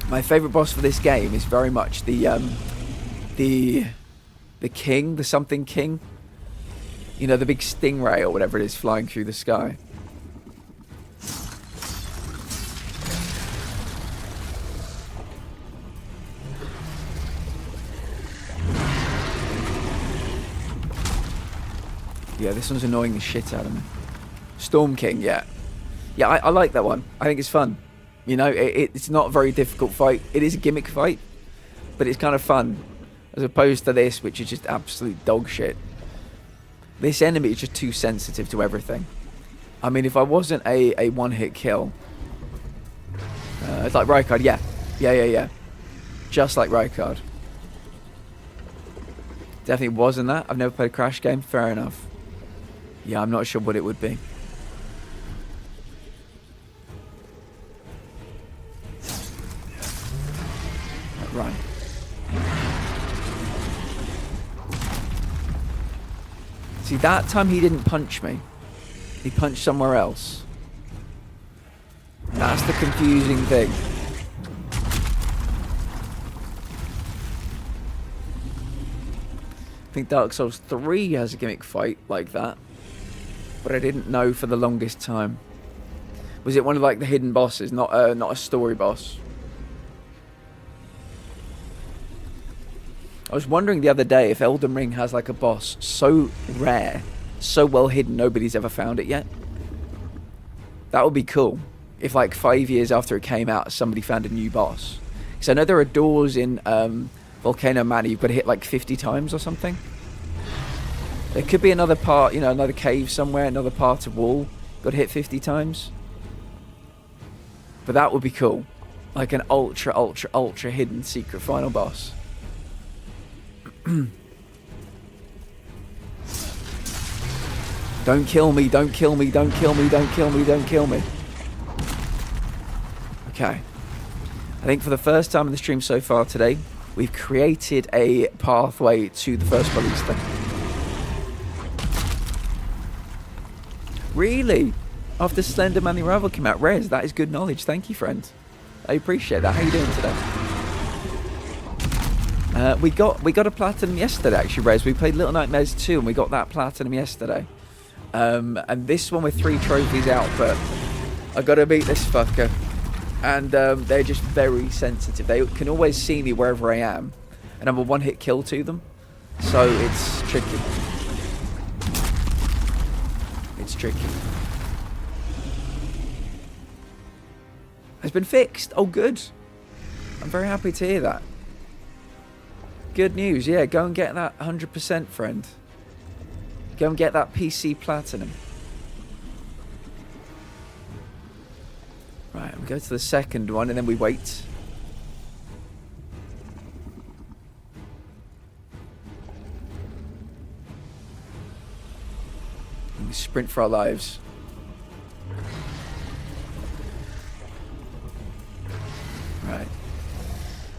My favourite boss for this game is very much the king, the something king. You know, the big stingray or whatever it is flying through the sky. Yeah, this one's annoying the shit out of me. Storm King, yeah. Yeah, I like that one. I think it's fun. You know, it's not a very difficult fight. It is a gimmick fight, but it's kind of fun. As opposed to this, which is just absolute dog shit. This enemy is just too sensitive to everything. I mean, if I wasn't a one-hit kill... it's like Rykard, yeah. Yeah. Just like Rykard. Definitely wasn't that. I've never played a Crash game. Fair enough. Yeah, I'm not sure what it would be. Right. See, that time he didn't punch me. He punched somewhere else. That's the confusing thing. I think Dark Souls 3 has a gimmick fight like that, but I didn't know for the longest time. Was it one of like the hidden bosses, not a story boss? I was wondering the other day if Elden Ring has like a boss so rare, so well hidden, nobody's ever found it yet. That would be cool. If like 5 years after it came out, somebody found a new boss. Because I know there are doors in Volcano Manor you've got to hit like 50 times or something. There could be another part, you know, another cave somewhere, another part of wall, got to hit 50 times. But that would be cool. Like an ultra hidden secret final boss. Don't kill me, don't kill me, don't kill me, don't kill me, don't kill me. Okay. I think for the first time in the stream so far today, we've created a pathway to the first ballista. Really? After Slenderman the Arrival came out, Rez, that is good knowledge. Thank you, friend. I appreciate that. How are you doing today? We got a platinum yesterday, actually, Rez. We played Little Nightmares 2 and we got that platinum yesterday. And this one with 3 trophies out, but I gotta beat this fucker. And they're just very sensitive. They can always see me wherever I am, and I'm a one-hit kill to them. So it's tricky. It's tricky. It's been fixed. Oh, good. I'm very happy to hear that. Good news. Yeah, go and get that 100%, friend. Go and get that PC Platinum. Right, we go to the second one and then we wait. And we sprint for our lives. Right.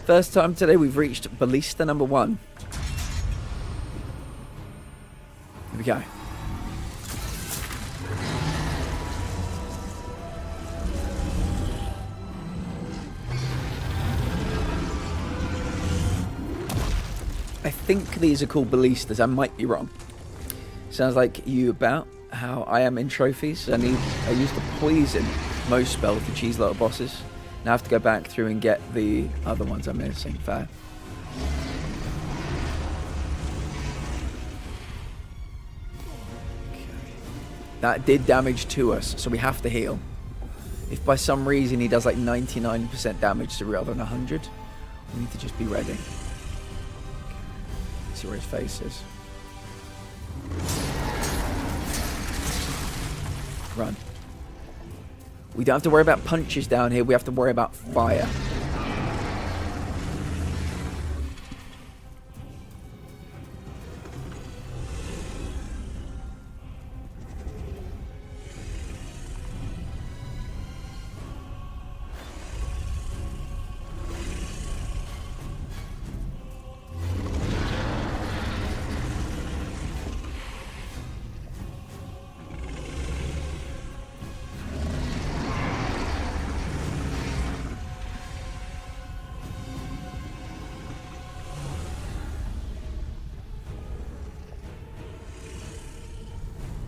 First time today we've reached Ballista number 1. Here we go. I think these are called ballistas. I might be wrong. Sounds like you about how I am in trophies. I used to poison most spells to cheese a lot of bosses. Now I have to go back through and get the other ones I'm missing. Fair. Okay. That did damage to us, so we have to heal. If by some reason he does like 99% damage to rather than 100, we need to just be ready. See where his face is. Run. We don't have to worry about punches down here. We have to worry about fire.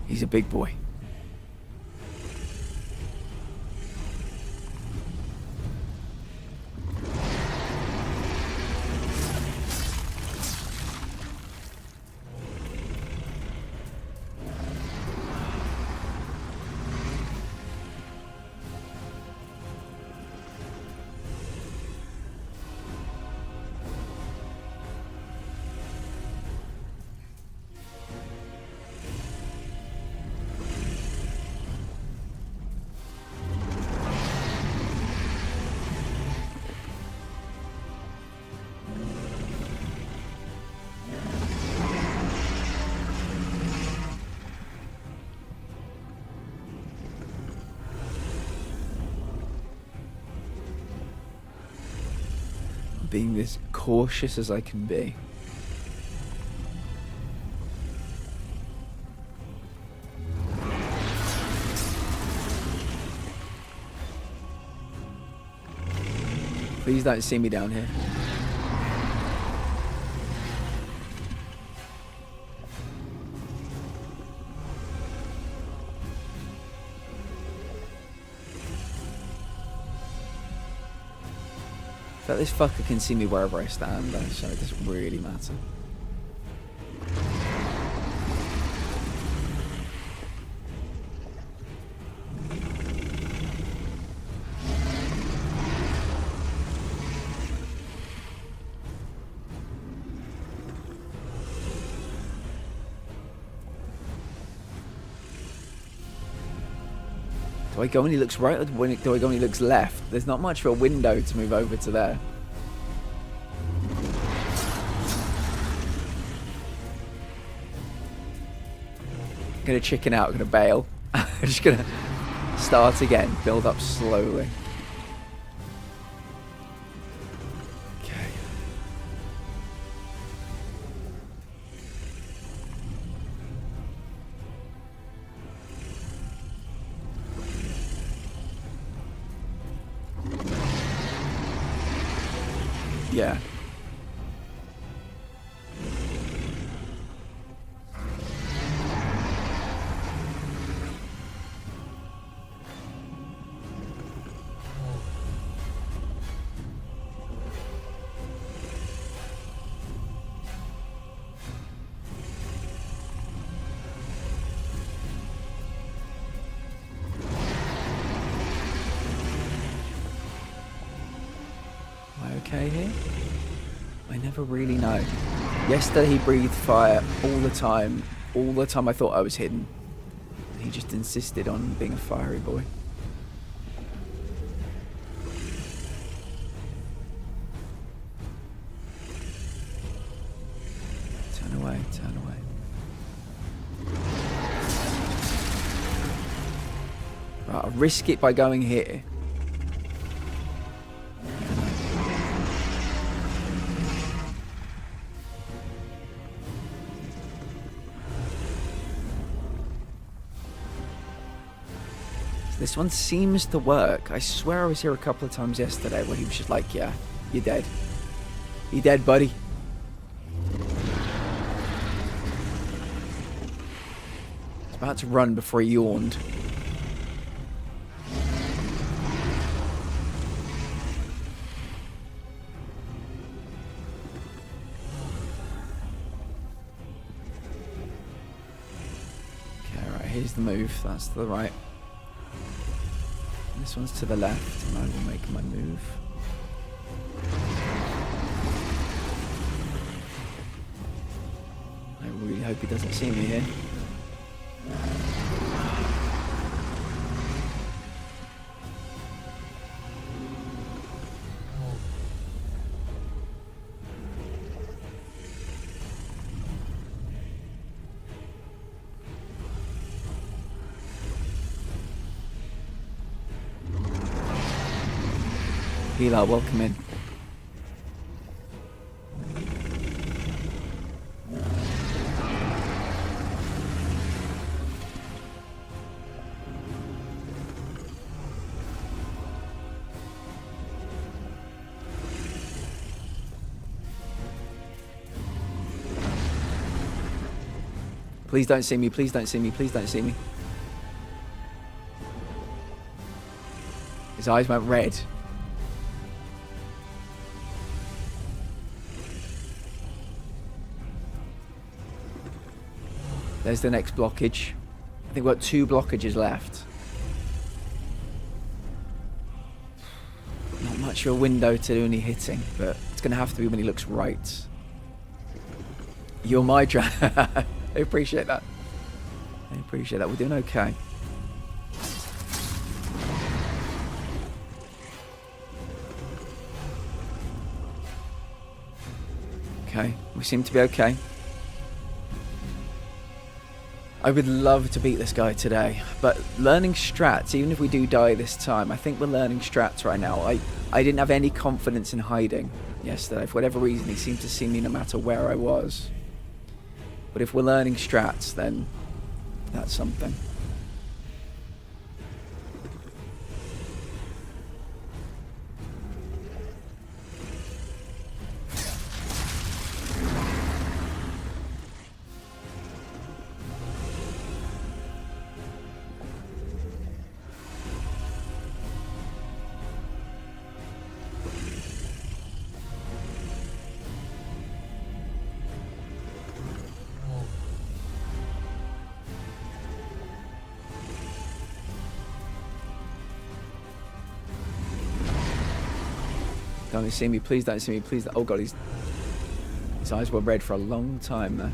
He's a big boy. Being as cautious as I can be. Please don't see me down here. But this fucker can see me wherever I stand though, so it doesn't really matter. Do I go when he looks right or do I go when he looks left? There's not much of a window to move over to there. I'm gonna chicken out, I'm gonna bail. I'm just gonna start again, build up slowly. Okay. Yeah. Okay here? I never really know. Yesterday he breathed fire all the time. All the time I thought I was hidden. He just insisted on being a fiery boy. Turn away, turn away. Right, I'll risk it by going here. This one seems to work. I swear I was here a couple of times yesterday where he was just like, yeah, you're dead. You're dead, buddy. I was about to run before he yawned. Okay, right, here's the move. That's to the right. This one's to the left, and I will make my move. I really hope he doesn't see me here. Pilar, welcome in. Please don't see me, please don't see me, please don't see me. His eyes went red. There's the next blockage. I think we've got 2 blockages left. Not much of a window to do any hitting, but it's going to have to be when he looks right. You're my I appreciate that. I appreciate that. We're doing okay. Okay, we seem to be okay. I would love to beat this guy today, but learning strats, even if we do die this time, I think we're learning strats right now. I didn't have any confidence in hiding yesterday. For whatever reason, he seemed to see me no matter where I was. But if we're learning strats, then that's something. Don't see me, please don't see me, please don't. Oh god, his eyes were red for a long time there.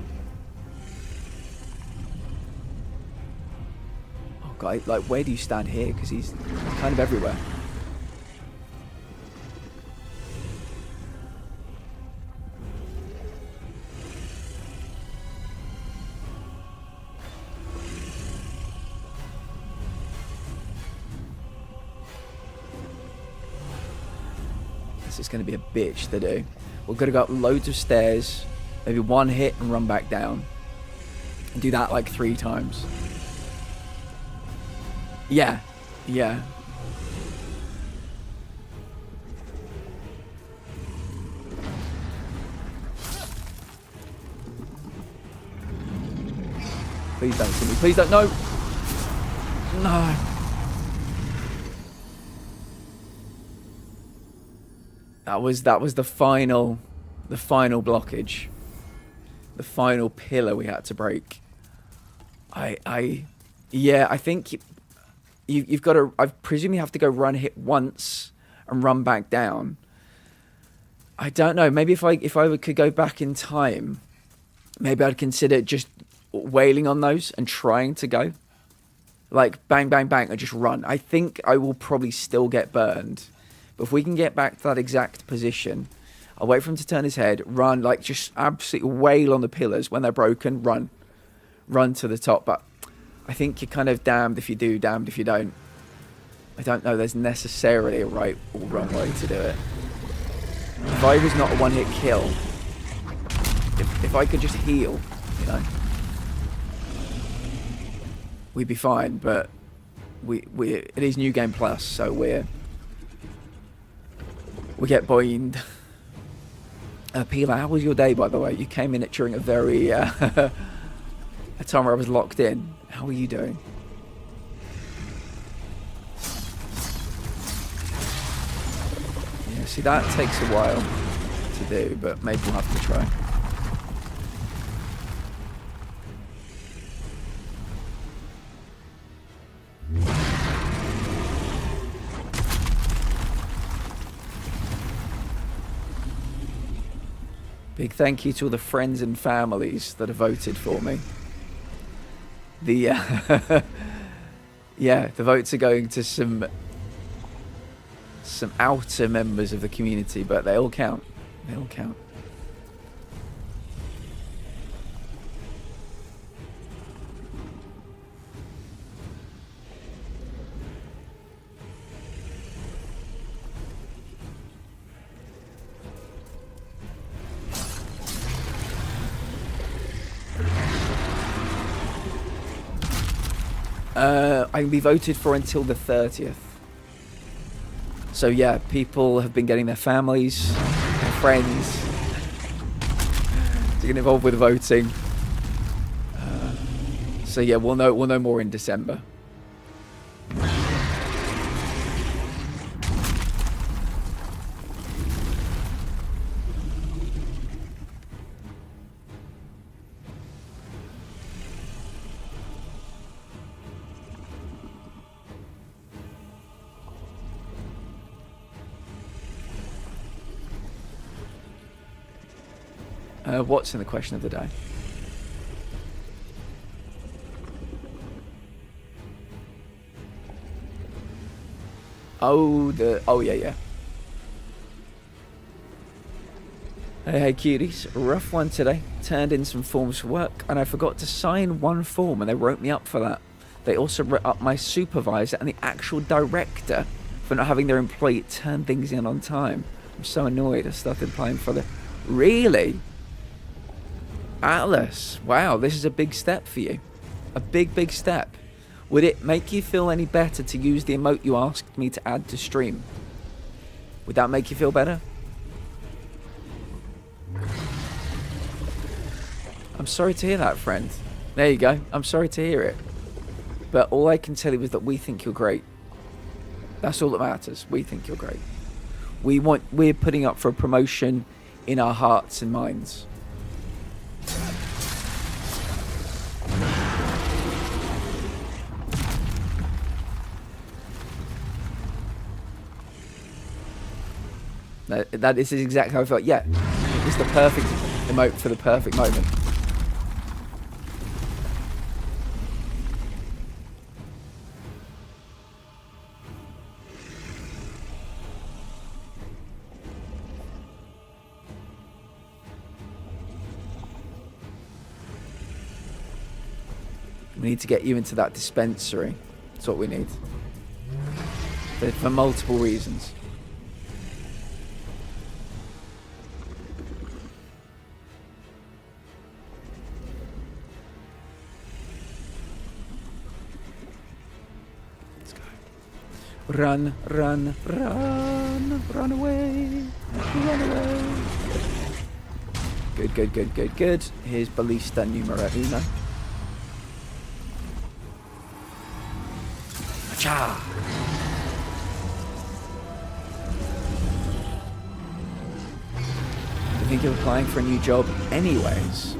Oh god, like where do you stand here? Because he's kind of everywhere. This is going to be a bitch to do. We're going to go up loads of stairs, maybe 1 hit and run back down. And do that like 3 times. Yeah. Yeah. Please don't see me. Please don't. No. No. That was the final blockage, the final pillar we had to break. Yeah, I think you've got to. I presume you have to go run hit once and run back down. I don't know. Maybe if I could go back in time, maybe I'd consider just wailing on those and trying to go, like bang bang bang, and just run. I think I will probably still get burned. But if we can get back to that exact position, I'll wait for him to turn his head, run, like just absolutely wail on the pillars. When they're broken, run to the top. But I think you're kind of damned if you do, damned if you don't. I don't know there's necessarily a right or wrong way to do it. If I was not a one-hit kill, if I could just heal, you know, we'd be fine. But it is New Game Plus, so we get boined. Pila, how was your day, by the way? You came in during a very a time where I was locked in. How are you doing? Yeah, see, that takes a while to do, but maybe we'll have to try. Big thank you to all the friends and families that have voted for me. The yeah, the votes are going to some outer members of the community, but they all count. They all count. I can be voted for until the 30th. So yeah, people have been getting their families, their friends to get involved with voting. So yeah, we'll know more in December. What's in the question of the day? Oh, yeah. Hey, cuties. Rough one today. Turned in some forms for work, and I forgot to sign one form, and they wrote me up for that. They also wrote up my supervisor and the actual director for not having their employee turn things in on time. I'm so annoyed. I started applying for the... Really? Atlas, wow, this is a big step for you. A big step. Would it make you feel any better to use the emote you asked me to add to stream? Would that make you feel better? I'm sorry to hear that, friend. There you go. I'm sorry to hear it. But all I can tell you is that we think you're great. That's all that matters. We think you're great. We're putting up for a promotion in our hearts and minds. This is exactly how I felt. Yeah, it's the perfect emote for the perfect moment. We need to get you into that dispensary. That's what we need. For multiple reasons. Let's go. Run, run, run, run away, run away. Good. Here's Ballista numero uno. Cha! I think you're applying for a new job anyways,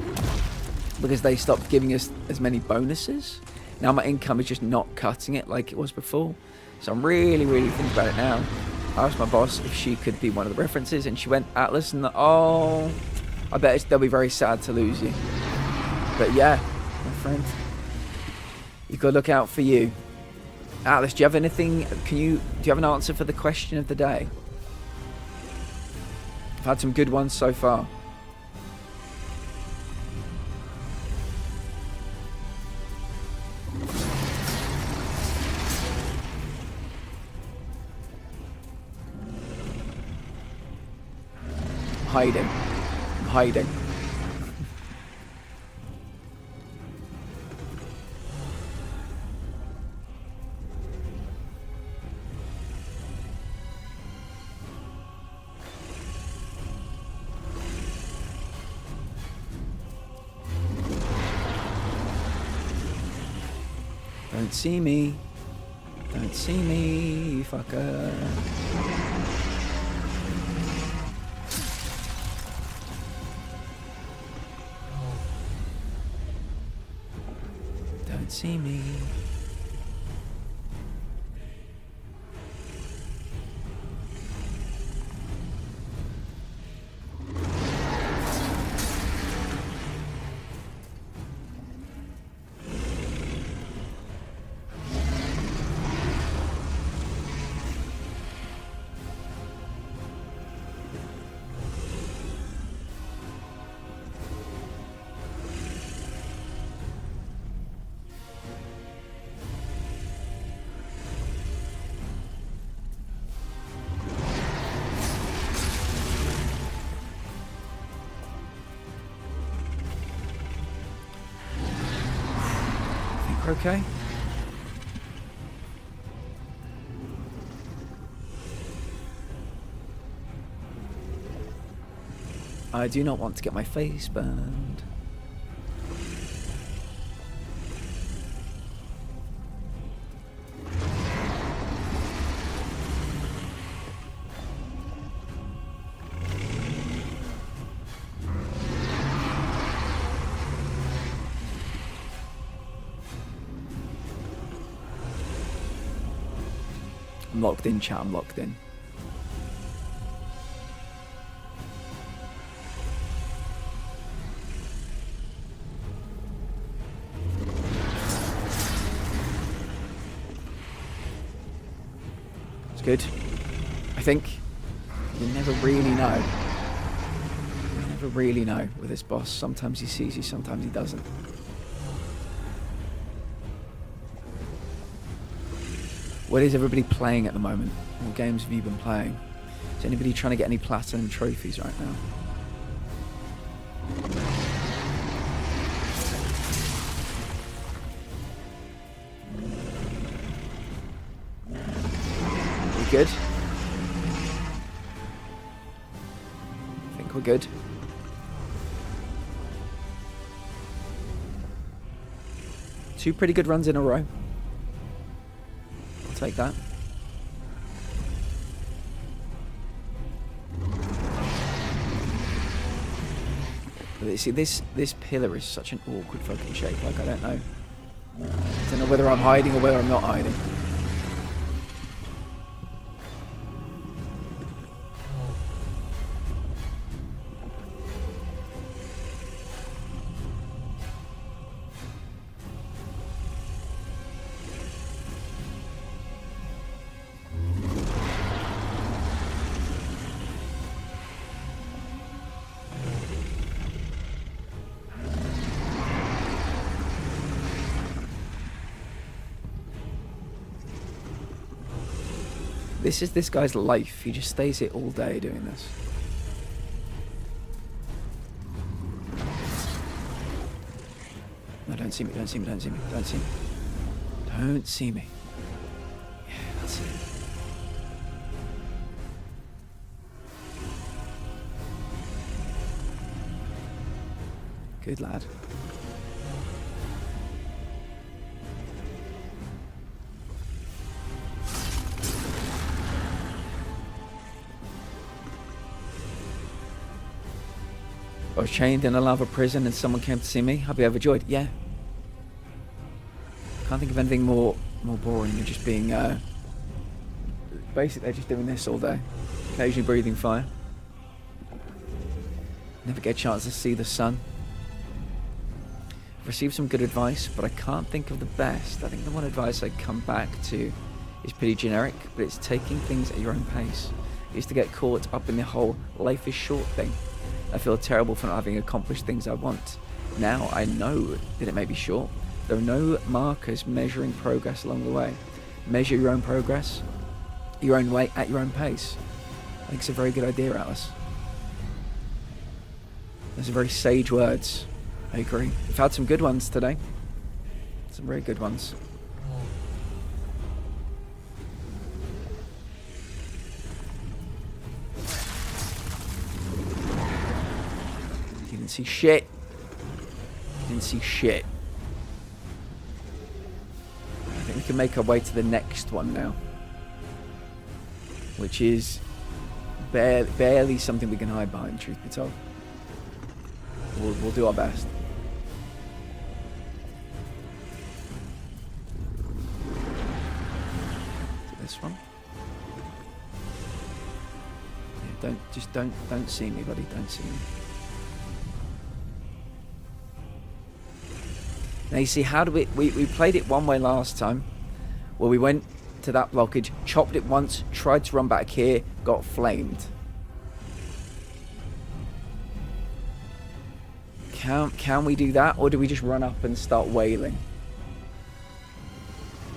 because they stopped giving us as many bonuses. Now my income is just not cutting it like it was before. So I'm really thinking about it now. I asked my boss if she could be one of the references, and she went, Atlas, and oh, I bet they'll be very sad to lose you. But yeah, my friend, you gotta look out for you. Atlas, do you have anything? Do you have an answer for the question of the day? I've had some good ones so far. I'm hiding. Don't see me, fucker. Don't see me. Okay. I do not want to get my face burned. I'm locked in, chat. I'm locked in. It's good. I think you never really know. You never really know with this boss. Sometimes he sees you, sometimes he doesn't. What is everybody playing at the moment? What games have you been playing? Is anybody trying to get any platinum trophies right now? We good? I think we're good. Two pretty good runs in a row. Take that. But see, this pillar is such an awkward fucking shape. Like, I don't know whether I'm hiding or whether I'm not hiding. This is this guy's life. He just stays here all day doing this. No, don't see me, don't see me, don't see me, don't see me. Don't see me. Yeah, that's it. Good lad. I was chained in a lava prison and someone came to see me. I'd be overjoyed. Yeah. Can't think of anything more boring than just being basically just doing this all day. Occasionally breathing fire. Never get a chance to see the sun. I've received some good advice, but I can't think of the best. I think the one advice I come back to is pretty generic, but it's taking things at your own pace. I used to get caught up in the whole life is short thing. I feel terrible for not having accomplished things I want. Now I know that it may be short. There are no markers measuring progress along the way. Measure your own progress, your own way, at your own pace. I think it's a very good idea, Alice. Those are very sage words. I agree. We've had some good ones today. Some very good ones. Didn't see shit. Didn't see shit. I think we can make our way to the next one now, which is barely something we can hide behind, truth be told. We'll do our best. To this one. Yeah, don't see me, buddy. Don't see me. Now you see, how do we played it one way last time, where we went to that blockage, chopped it once, tried to run back here, got flamed. Can we do that, or do we just run up and start wailing?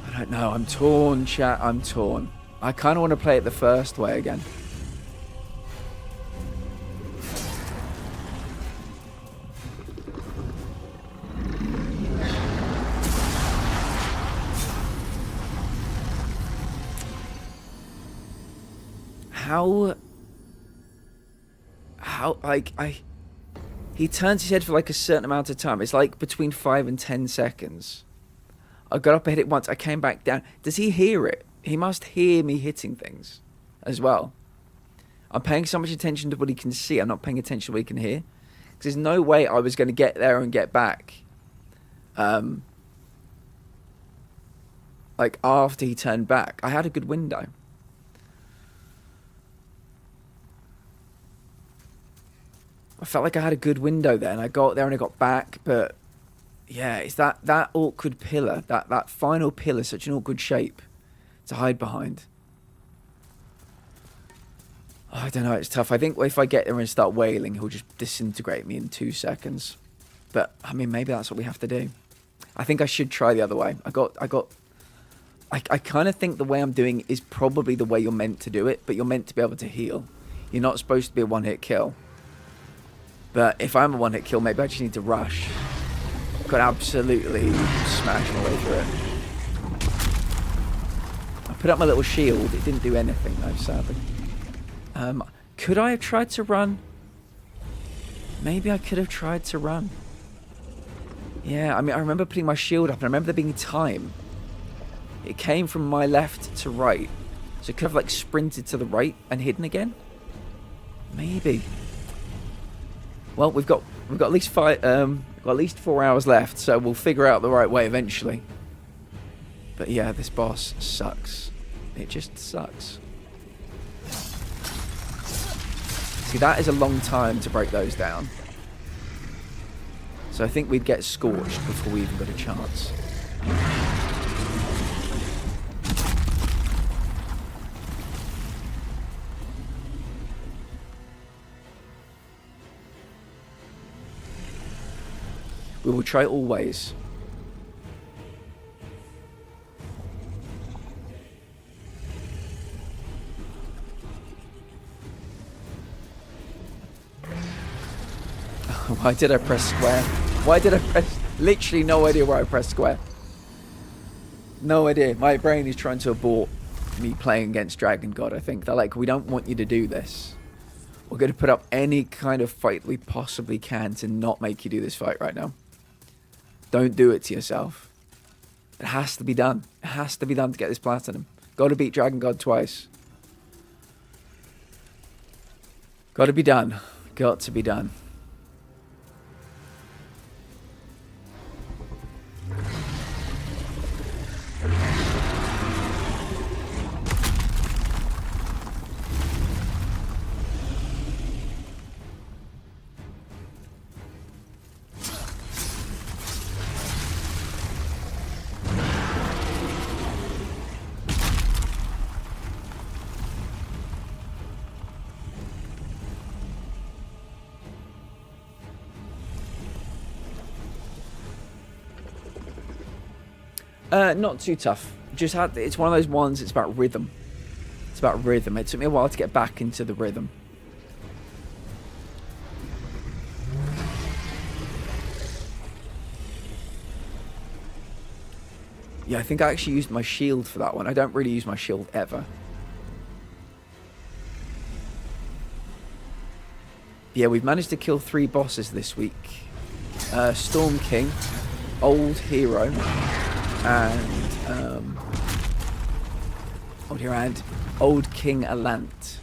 I don't know. I'm torn, chat. I'm torn. I kind of want to play it the first way again. How like He turns his head for like a certain amount of time. It's like between 5 and 10 seconds. I got up and hit it once. I came back down. Does he hear it? He must hear me hitting things as well. I'm paying so much attention to what he can see. I'm not paying attention to what he can hear. Because there's no way I was going to get there and get back. Like after he turned back. I had a good window. I felt like I had a good window there, and I got there and I got back, but yeah, it's that awkward pillar, that final pillar, such an awkward shape to hide behind. Oh, I don't know, it's tough. I think if I get there and start wailing, he'll just disintegrate me in 2 seconds. But I mean, maybe that's what we have to do. I think I should try the other way. I kind of think the way I'm doing is probably the way you're meant to do it, but you're meant to be able to heal. You're not supposed to be a one-hit kill. But if I'm a one-hit kill, maybe I just need to rush. Got absolutely smashed my way through it. I put up my little shield. It didn't do anything though, sadly. Could I have tried to run? Maybe I could have tried to run. Yeah, I mean, I remember putting my shield up, and I remember there being time. It came from my left to right. So it could have like sprinted to the right and hidden again? Maybe. Well, we've got at least 4 hours left, so we'll figure out the right way eventually. But yeah, this boss sucks. It just sucks. See, that is a long time to break those down. So I think we'd get scorched before we even got a chance. We will try always. Why did I press square? Why did I press... Literally no idea where I pressed square. No idea. My brain is trying to abort me playing against Dragon God, I think. They're like, we don't want you to do this. We're going to put up any kind of fight we possibly can to not make you do this fight right now. Don't do it to yourself. It has to be done. It has to be done to get this platinum. Got to beat Dragon God twice. Got to be done. Got to be done. Not too tough. It's one of those ones, it's about rhythm. It's about rhythm. It took me a while to get back into the rhythm. Yeah, I think I actually used my shield for that one. I don't really use my shield ever. Yeah, we've managed to kill 3 bosses this week. Storm King, Old Hero, and Old King Alant.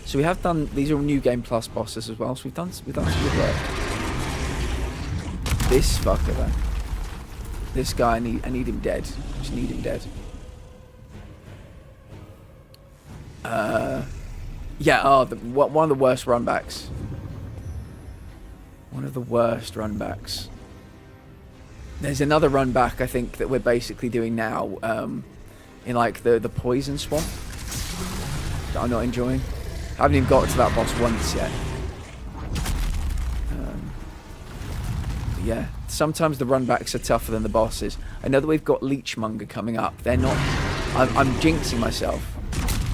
So we have done, these are New Game Plus bosses as well, so we've done some good work. This fucker though. This guy, I need him dead. I just need him dead. Yeah, one of the worst runbacks. One of the worst runbacks. There's another run back I think that we're basically doing now in like the poison swamp that I'm not enjoying. I haven't even got to that boss once yet. Yeah, sometimes the run backs are tougher than the bosses. I know that we've got Leechmonger coming up. They're not... I'm jinxing myself.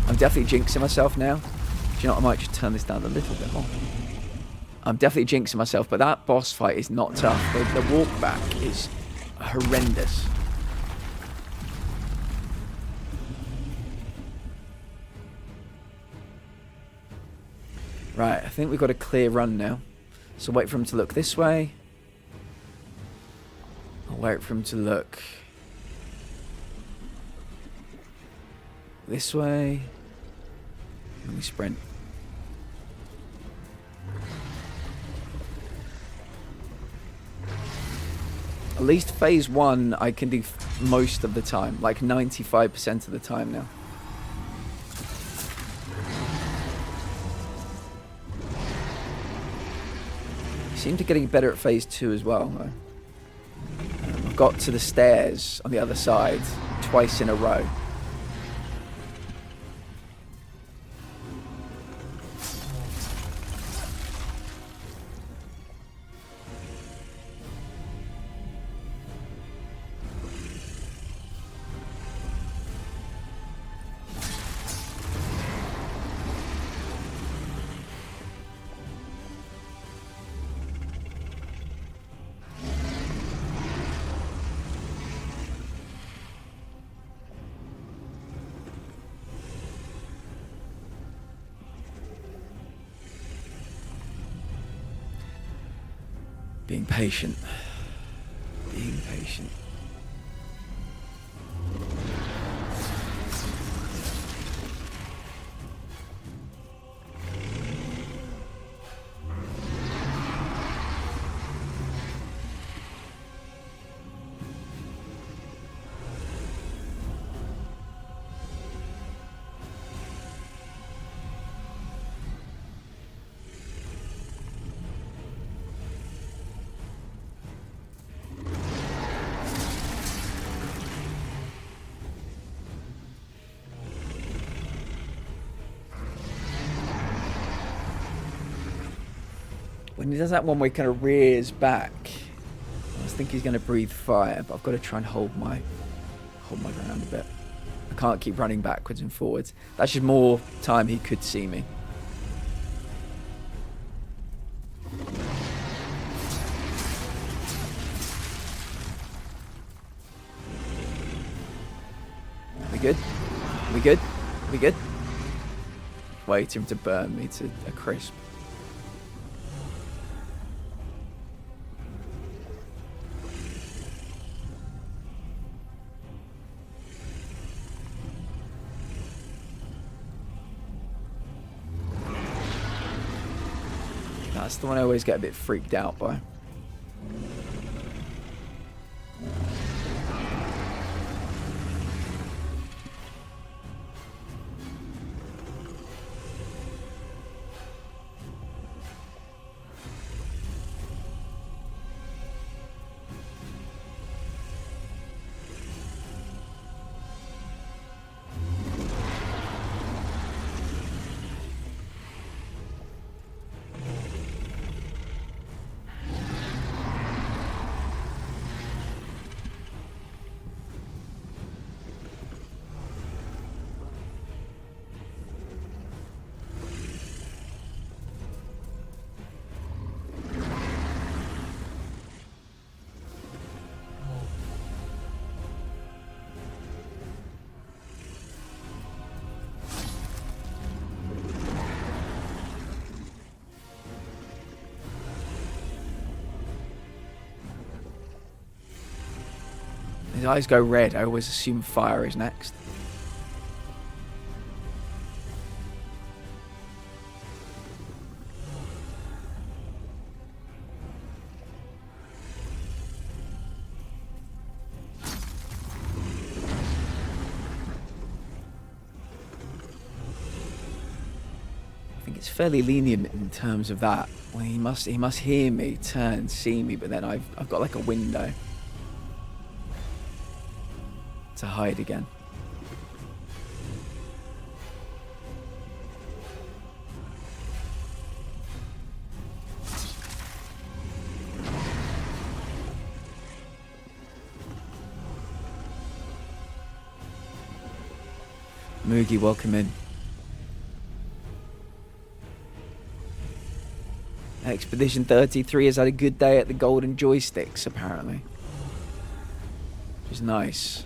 I'm definitely jinxing myself now. Do you know what? I might just turn this down a little bit more. I'm definitely jinxing myself, but that boss fight is not tough. The walk back is horrendous. Right, I think we've got a clear run now. So wait for him to look this way. I'll wait for him to look this way. And we sprint. At least phase 1 I can do most of the time, like 95% of the time now. Seem to be getting better at phase 2 as well, though. I've got to the stairs on the other side twice in a row. Being patient. Being patient. When he does that one where he kind of rears back, I think he's going to breathe fire, but I've got to try and hold my ground a bit. I can't keep running backwards and forwards. That's just more time he could see me. We good? We good? We good? Waiting to burn me to a crisp. That's the one I always get a bit freaked out by. His eyes go red. I always assume fire is next. I think it's fairly lenient in terms of that. Well, he must hear me, turn, see me, but then I've got like a window to hide again. Moogie, welcome in. Expedition 33 has had a good day at the Golden Joysticks, apparently. Which is nice.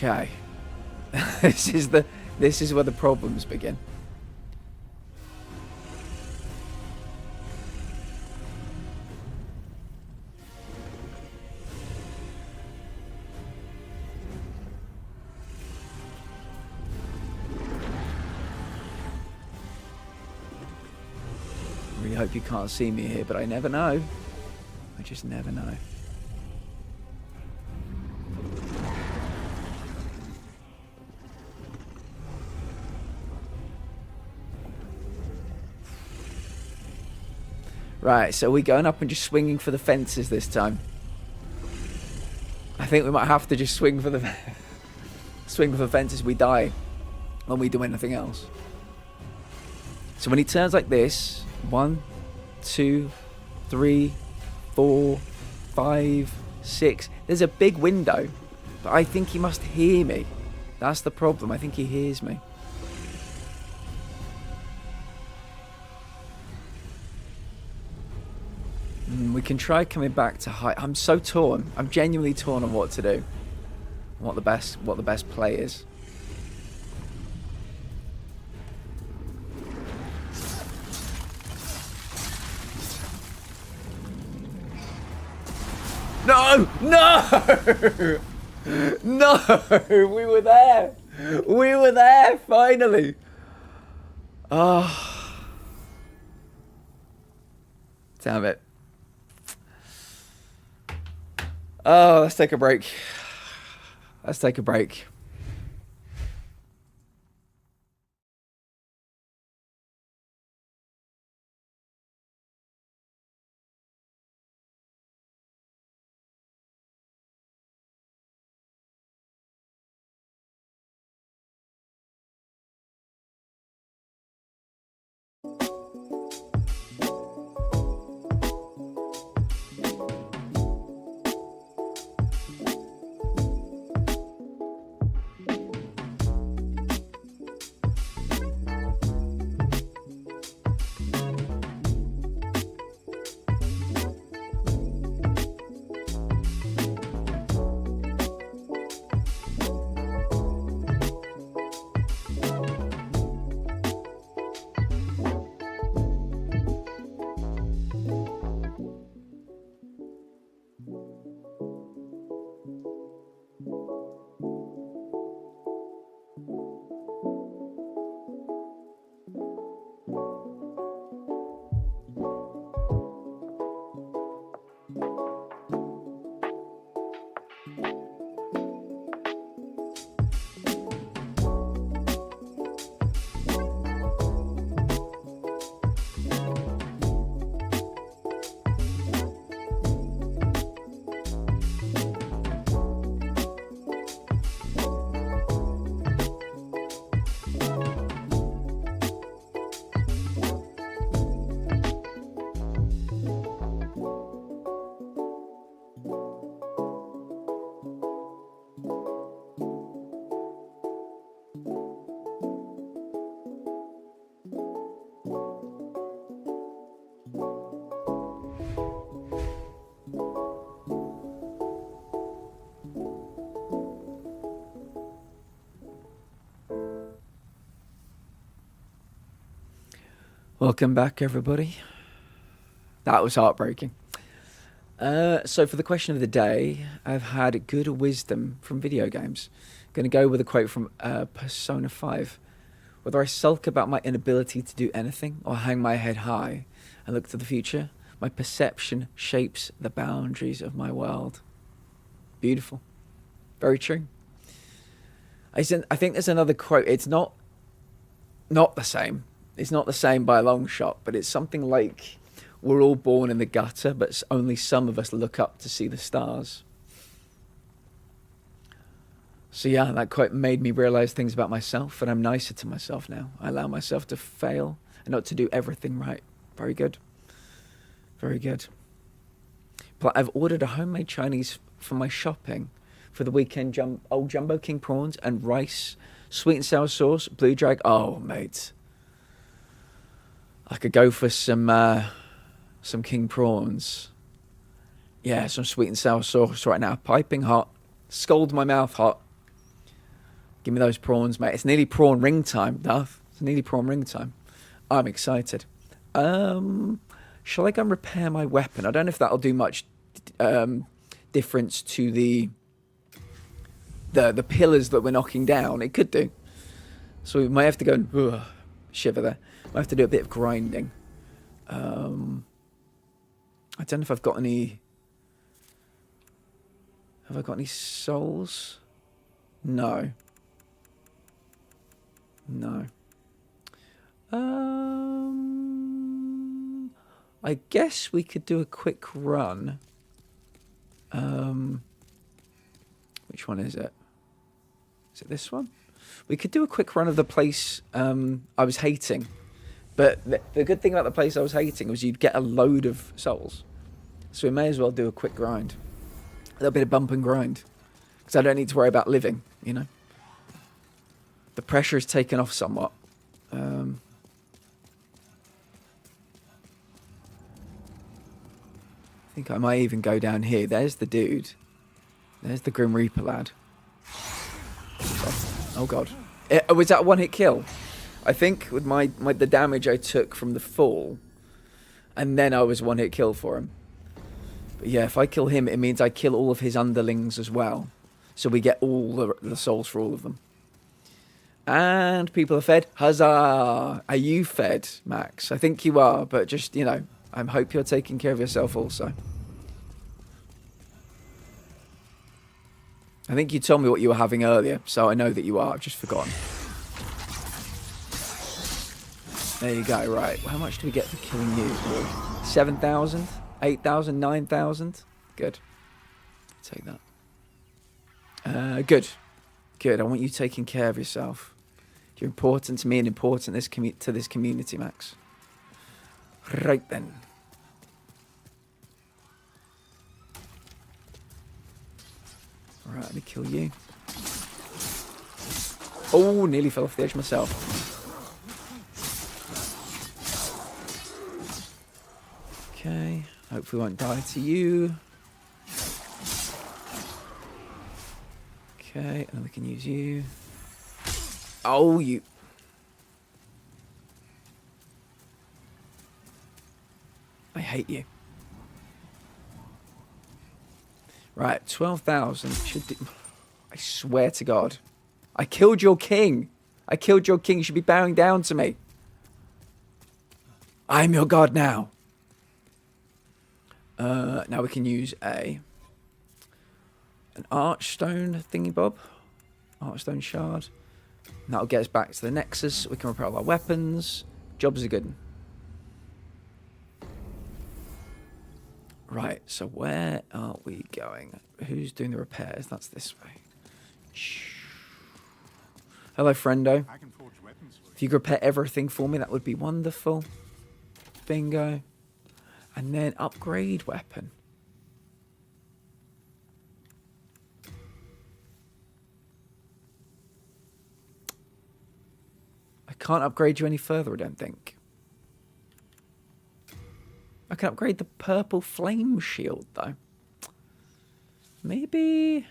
Okay. This is where the problems begin. Really hope you can't see me here, but I never know. I just never know. Right, so we're going up and just swinging for the fences this time. I think we might have to just swing for the fences. We die when we do anything else. So when he turns like this, 1, 2, 3, 4, 5, 6. There's a big window, but I think he must hear me. That's the problem. I think he hears me. We can try coming back to height. I'm so torn. I'm genuinely torn on what to do. What the best play is. No! No! No! We were there! We were there, finally! Oh. Damn it. Oh, let's take a break. Let's take a break. Welcome back, everybody. That was heartbreaking. So for the question of the day, I've had good wisdom from video games. Going to go with a quote from Persona 5. Whether I sulk about my inability to do anything or hang my head high and look to the future, my perception shapes the boundaries of my world. Beautiful. Very true. I think there's another quote. It's not the same. It's not the same by a long shot, but it's something like, we're all born in the gutter, but only some of us look up to see the stars. So yeah, that quote made me realize things about myself, and I'm nicer to myself now. I allow myself to fail and not to do everything right. Very good. Very good. But I've ordered a homemade Chinese for my shopping for the weekend. Old jumbo king prawns and rice, sweet and sour sauce, blue drag. Oh, mate. I could go for some king prawns. Yeah, some sweet and sour sauce right now. Piping hot. Scald my mouth hot. Give me those prawns, mate. It's nearly prawn ring time, Darth. It's nearly prawn ring time. I'm excited. Shall I go and repair my weapon? I don't know if that'll do much difference to the pillars that we're knocking down. It could do. So we might have to go and shiver there. Might have to do a bit of grinding. I don't know if I've got any... Have I got any souls? No. No. I guess we could do a quick run. Which one is it? Is it this one? We could do a quick run of the place I was hating. But the good thing about the place I was hating was you'd get a load of souls. So we may as well do a quick grind. A little bit of bump and grind. Because I don't need to worry about living, you know. The pressure is taken off somewhat. I think I might even go down here. There's the dude. There's the Grim Reaper lad. Oh god. Was that a one-hit kill? I think with the damage I took from the fall, and then I was one-hit kill for him. But yeah, if I kill him, it means I kill all of his underlings as well. So we get all the souls for all of them. And people are fed. Huzzah! Are you fed, Max? I think you are, but just, you know, I hope you're taking care of yourself also. I think you told me what you were having earlier, so I know that you are. I've just forgotten. There you go, right. How much do we get for killing you? 7,000? 8,000? 9,000? Good. Take that. Good. Good. I want you taking care of yourself. You're important to me and important to this community, Max. Right then. Alright, let me kill you. Oh, nearly fell off the edge myself. Okay. Hopefully won't die to you. Okay, and then we can use you. Oh, you... I hate you. Right, 12,000 should do... I swear to God. I killed your king. I killed your king. You should be bowing down to me. I'm your god now. Now we can use an archstone thingy bob. Archstone shard. And that'll get us back to the Nexus. We can repair all our weapons. Jobs are good. Right, so where are we going? Who's doing the repairs? That's this way. Hello, friendo. If you could repair everything for me, that would be wonderful. Bingo. And then upgrade weapon. I can't upgrade you any further, I don't think. I can upgrade the purple flame shield, though. Maybe...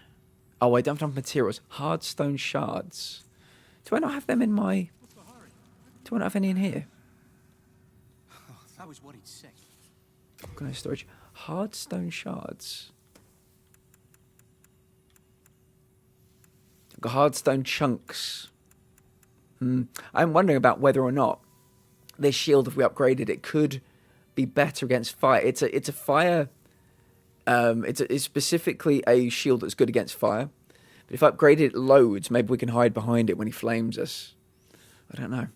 Oh, I don't have enough materials. Hardstone shards. Do I not have them in my... Do I not have any in here? That was what he'd say. Organized storage. Hardstone shards. I've got hardstone chunks. I'm wondering about whether or not this shield, if we upgraded it, could be better against fire. It's a fire. It's specifically a shield that's good against fire. But if I upgraded it loads, maybe we can hide behind it when he flames us. I don't know.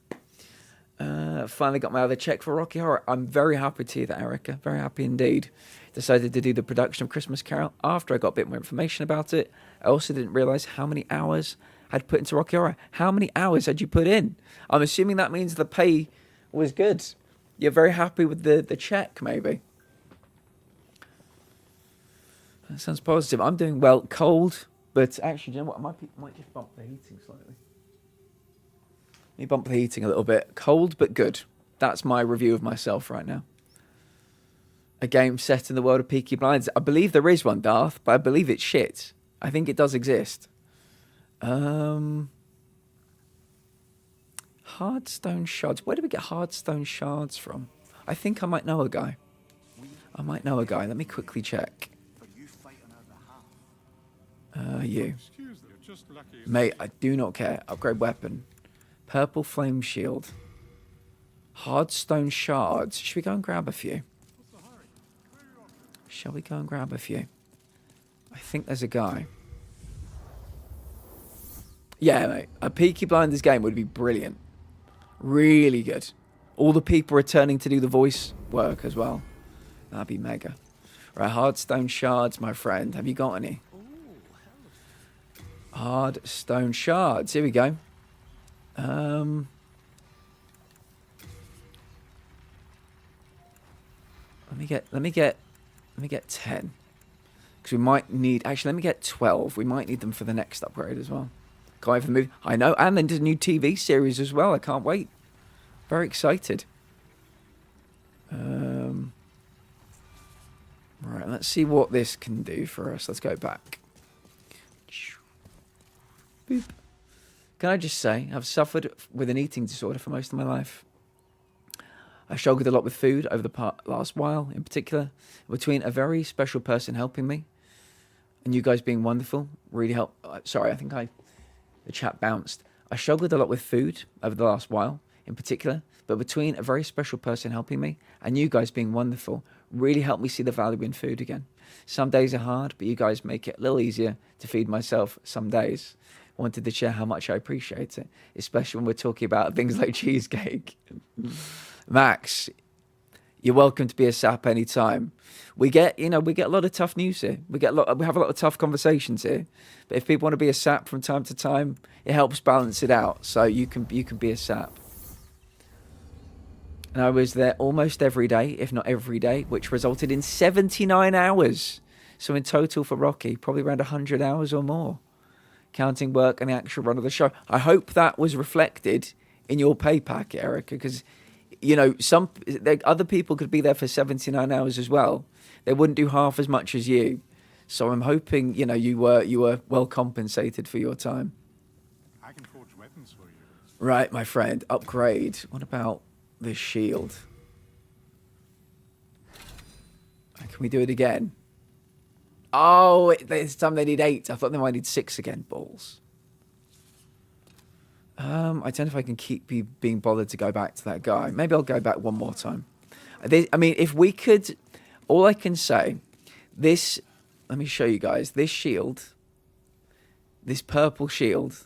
Finally got my other check for Rocky Horror. I'm very happy to hear that, Erica. Very happy indeed. Decided to do the production of Christmas Carol after I got a bit more information about it. I also didn't realise how many hours I'd put into Rocky Horror. How many hours had you put in? I'm assuming that means the pay was good. You're very happy with the check, maybe. That sounds positive. I'm doing well. Cold, but actually, do you know what? I might just bump the heating slightly. Let me bump the heating a little bit. Cold, but good. That's my review of myself right now. A game set in the world of Peaky Blinders. I believe there is one, Darth, but I believe it's shit. I think it does exist. Hardstone shards. Where do we get hardstone shards from? I think I might know a guy. Let me quickly check. You. Mate, I do not care. Upgrade weapon. Purple flame shield. Hardstone shards. Should we go and grab a few? Shall we go and grab a few? I think there's a guy. Yeah, mate. A Peaky Blinders game would be brilliant. Really good. All the people returning to do the voice work as well. That'd be mega. Right, hardstone shards, my friend. Have you got any? Hardstone shards. Here we go. Let me get 10. Because we might need... Actually, let me get 12. We might need them for the next upgrade as well. Can't wait for the movie. I know. And then there's a new TV series as well. I can't wait. Very excited. Right, let's see what this can do for us. Let's go back. Boop. Can I just say, I've suffered with an eating disorder for most of my life. I struggled a lot with food over the last while, in particular, between a very special person helping me and you guys being wonderful. Really helped. Sorry, I think the chat bounced. I struggled a lot with food over the last while, in particular, but between a very special person helping me and you guys being wonderful, really helped me see the value in food again. Some days are hard, but you guys make it a little easier to feed myself some days. Wanted to share how much I appreciate it, especially when we're talking about things like cheesecake. Max, you're welcome to be a sap anytime. We get a lot of tough news here. We have a lot of tough conversations here. But if people want to be a sap from time to time, it helps balance it out. So you can be a sap. And I was there almost every day, if not every day, which resulted in 79 hours. So in total for Rocky, probably around 100 hours or more, counting work and the actual run of the show. I hope that was reflected in your pay packet, Erica, because other people could be there for 79 hours as well. They wouldn't do half as much as you. So I'm hoping, you were well compensated for your time. I can forge weapons for you. Right, my friend. Upgrade. What about this shield? Can we do it again? Oh, this time they need 8. I thought they might need 6 again. Balls. I don't know if I can keep being bothered to go back to that guy. Maybe I'll go back one more time. If we could... All I can say... This... Let me show you guys. This shield... This purple shield...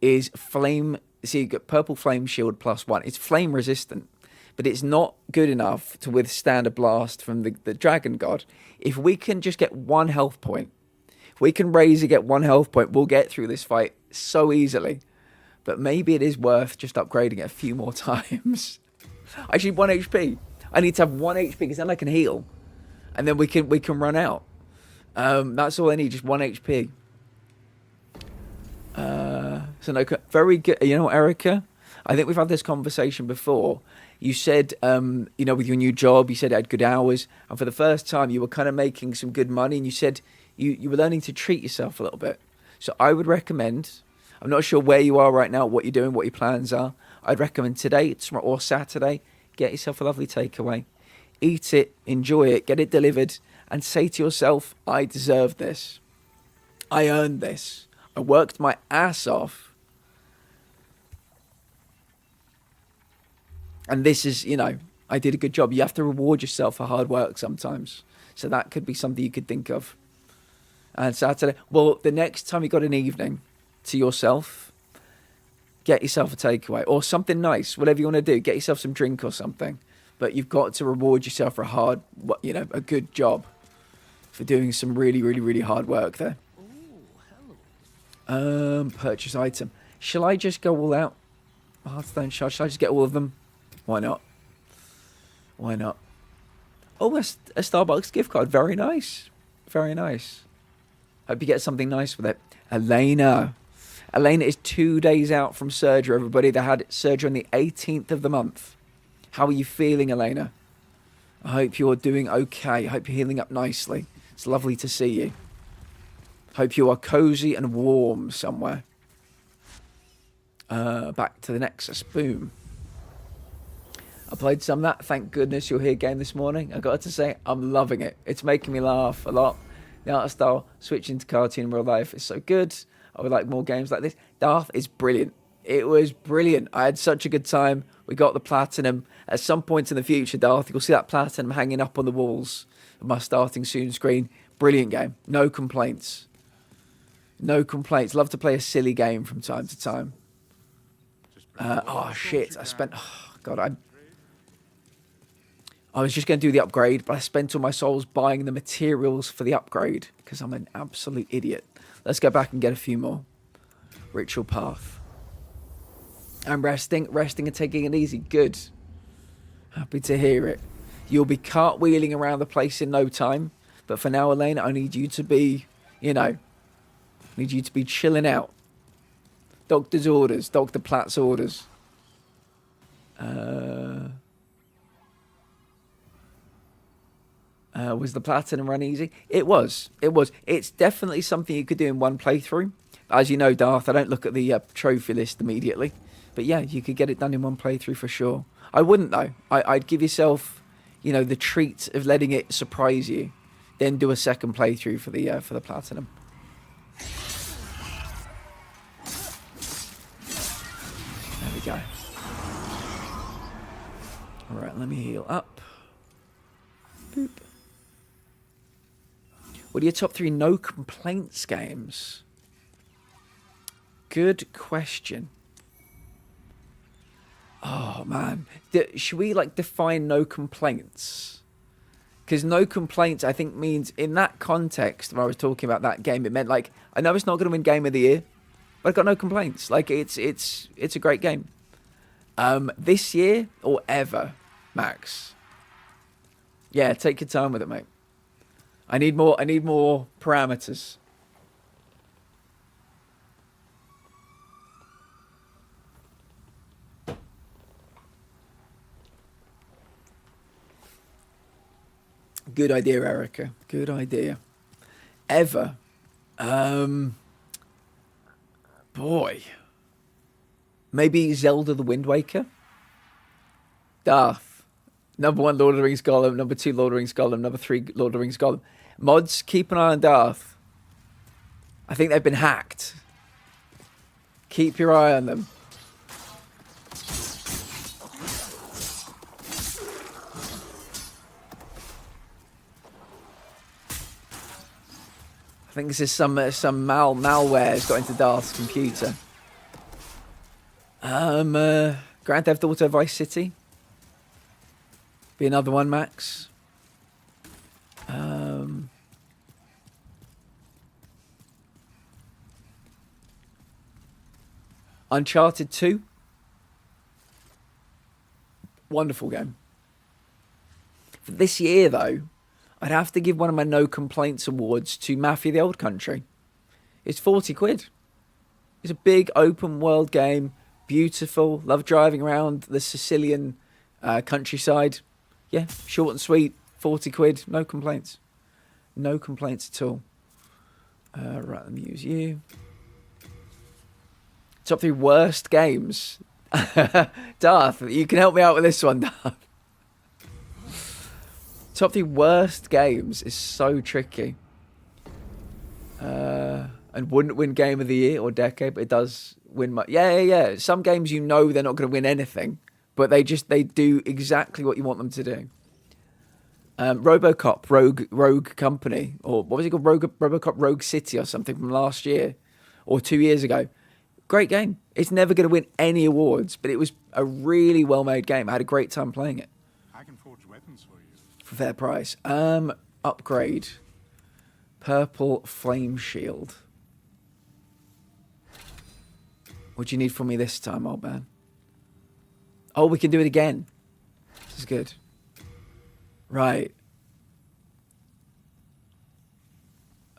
Is flame... See, you got purple flame shield +1. It's flame resistant. But it's not good enough to withstand a blast from the dragon god. If we can just get 1 health point... If we can raise and get 1 health point... We'll get through this fight so easily. But maybe it is worth just upgrading it a few more times. Actually, 1 HP. I need to have 1 HP because then I can heal. And then we can run out. That's all I need, just 1 HP. So no, very good. You know, Erica, I think we've had this conversation before. You said, with your new job, you said you had good hours. And for the first time, you were kind of making some good money. And you said you were learning to treat yourself a little bit. So I would recommend... I'm not sure where you are right now, what you're doing, what your plans are. I'd recommend today, tomorrow, or Saturday, get yourself a lovely takeaway. Eat it, enjoy it, get it delivered, and say to yourself, I deserve this. I earned this. I worked my ass off. And this is, I did a good job. You have to reward yourself for hard work sometimes. So that could be something you could think of. And Saturday, well, the next time you got an evening... to yourself, get yourself a takeaway or something nice, whatever you want to do. Get yourself some drink or something, but you've got to reward yourself for a good job for doing some really, really, really hard work there. Purchase item. Shall I just go all out? Hearthstone shard. Shall I just get all of them? Why not? Oh, a Starbucks gift card. Very nice. Very nice. Hope you get something nice with it. Elena is 2 days out from surgery, everybody. They had surgery on the 18th of the month. How are you feeling, Elena? I hope you're doing okay. I hope you're healing up nicely. It's lovely to see you. Hope you are cozy and warm somewhere. Back to the Nexus. Boom. I played some of that. Thank goodness you're here game this morning. I got to say, I'm loving it. It's making me laugh a lot. The art style, switching to cartoon in real life is so good. I would like more games like this. Darth is brilliant. It was brilliant. I had such a good time. We got the platinum. At some point in the future, Darth, you'll see that platinum hanging up on the walls of my starting soon screen. Brilliant game. No complaints. No complaints. Love to play a silly game from time to time. Oh, shit. I spent... Oh, God, I was just going to do the upgrade, but I spent all my souls buying the materials for the upgrade because I'm an absolute idiot. Let's go back and get a few more. Ritual path. I'm resting and taking it easy. Good. Happy to hear it. You'll be cartwheeling around the place in no time, but for now, Elaine, I need you to be, you know, need you to be chilling out. Doctor's orders, Dr. Platt's orders. Was the platinum run easy? It was. It's definitely something you could do in one playthrough. As you know, Darth, I don't look at the trophy list immediately. But yeah, you could get it done in one playthrough for sure. I wouldn't, though. I'd give yourself, you know, the treat of letting it surprise you. Then do a second playthrough for the platinum. There we go. All right, let me heal up. Boop. What are your top 3 no complaints games? Good question. Oh, man. Should we, like, define no complaints? Because no complaints, I think, means, in that context, when I was talking about that game, it meant, like, I know it's not going to win Game of the Year, but I've got no complaints. Like, it's a great game. This year or ever, Max? Yeah, take your time with it, mate. I need more parameters. Good idea, Erica. Good idea. Ever. Boy. Maybe Zelda the Wind Waker? Darth. Number 1, Lord of the Rings Gollum. Number 2, Lord of the Rings Gollum. Number 3, Lord of the Rings Gollum. Mods, keep an eye on Darth. I think they've been hacked. Keep your eye on them. I think this is some malware has got into Darth's computer. Grand Theft Auto Vice City. Be another one, Max. Uncharted 2. Wonderful game. For this year, though, I'd have to give one of my no complaints awards to Mafia the Old Country. It's 40 quid. It's a big open world game. Beautiful. Love driving around the Sicilian countryside. Yeah, short and sweet. 40 quid. No complaints. No complaints at all. Right, let me use you. Top 3 worst games. Darth, you can help me out with this one, Darth. Top 3 worst games is so tricky. And wouldn't win Game of the Year or Decade, but it does win. Yeah. Some games you know they're not going to win anything, but they do exactly what you want them to do. RoboCop, Rogue Company, or what was it called? RoboCop Rogue City or something from last year or 2 years ago. Great game. It's never going to win any awards, but it was a really well-made game. I had a great time playing it. I can forge weapons for you. For fair price. Upgrade. Purple Flame Shield. What do you need from me this time, old man? Oh, we can do it again. This is good. Right.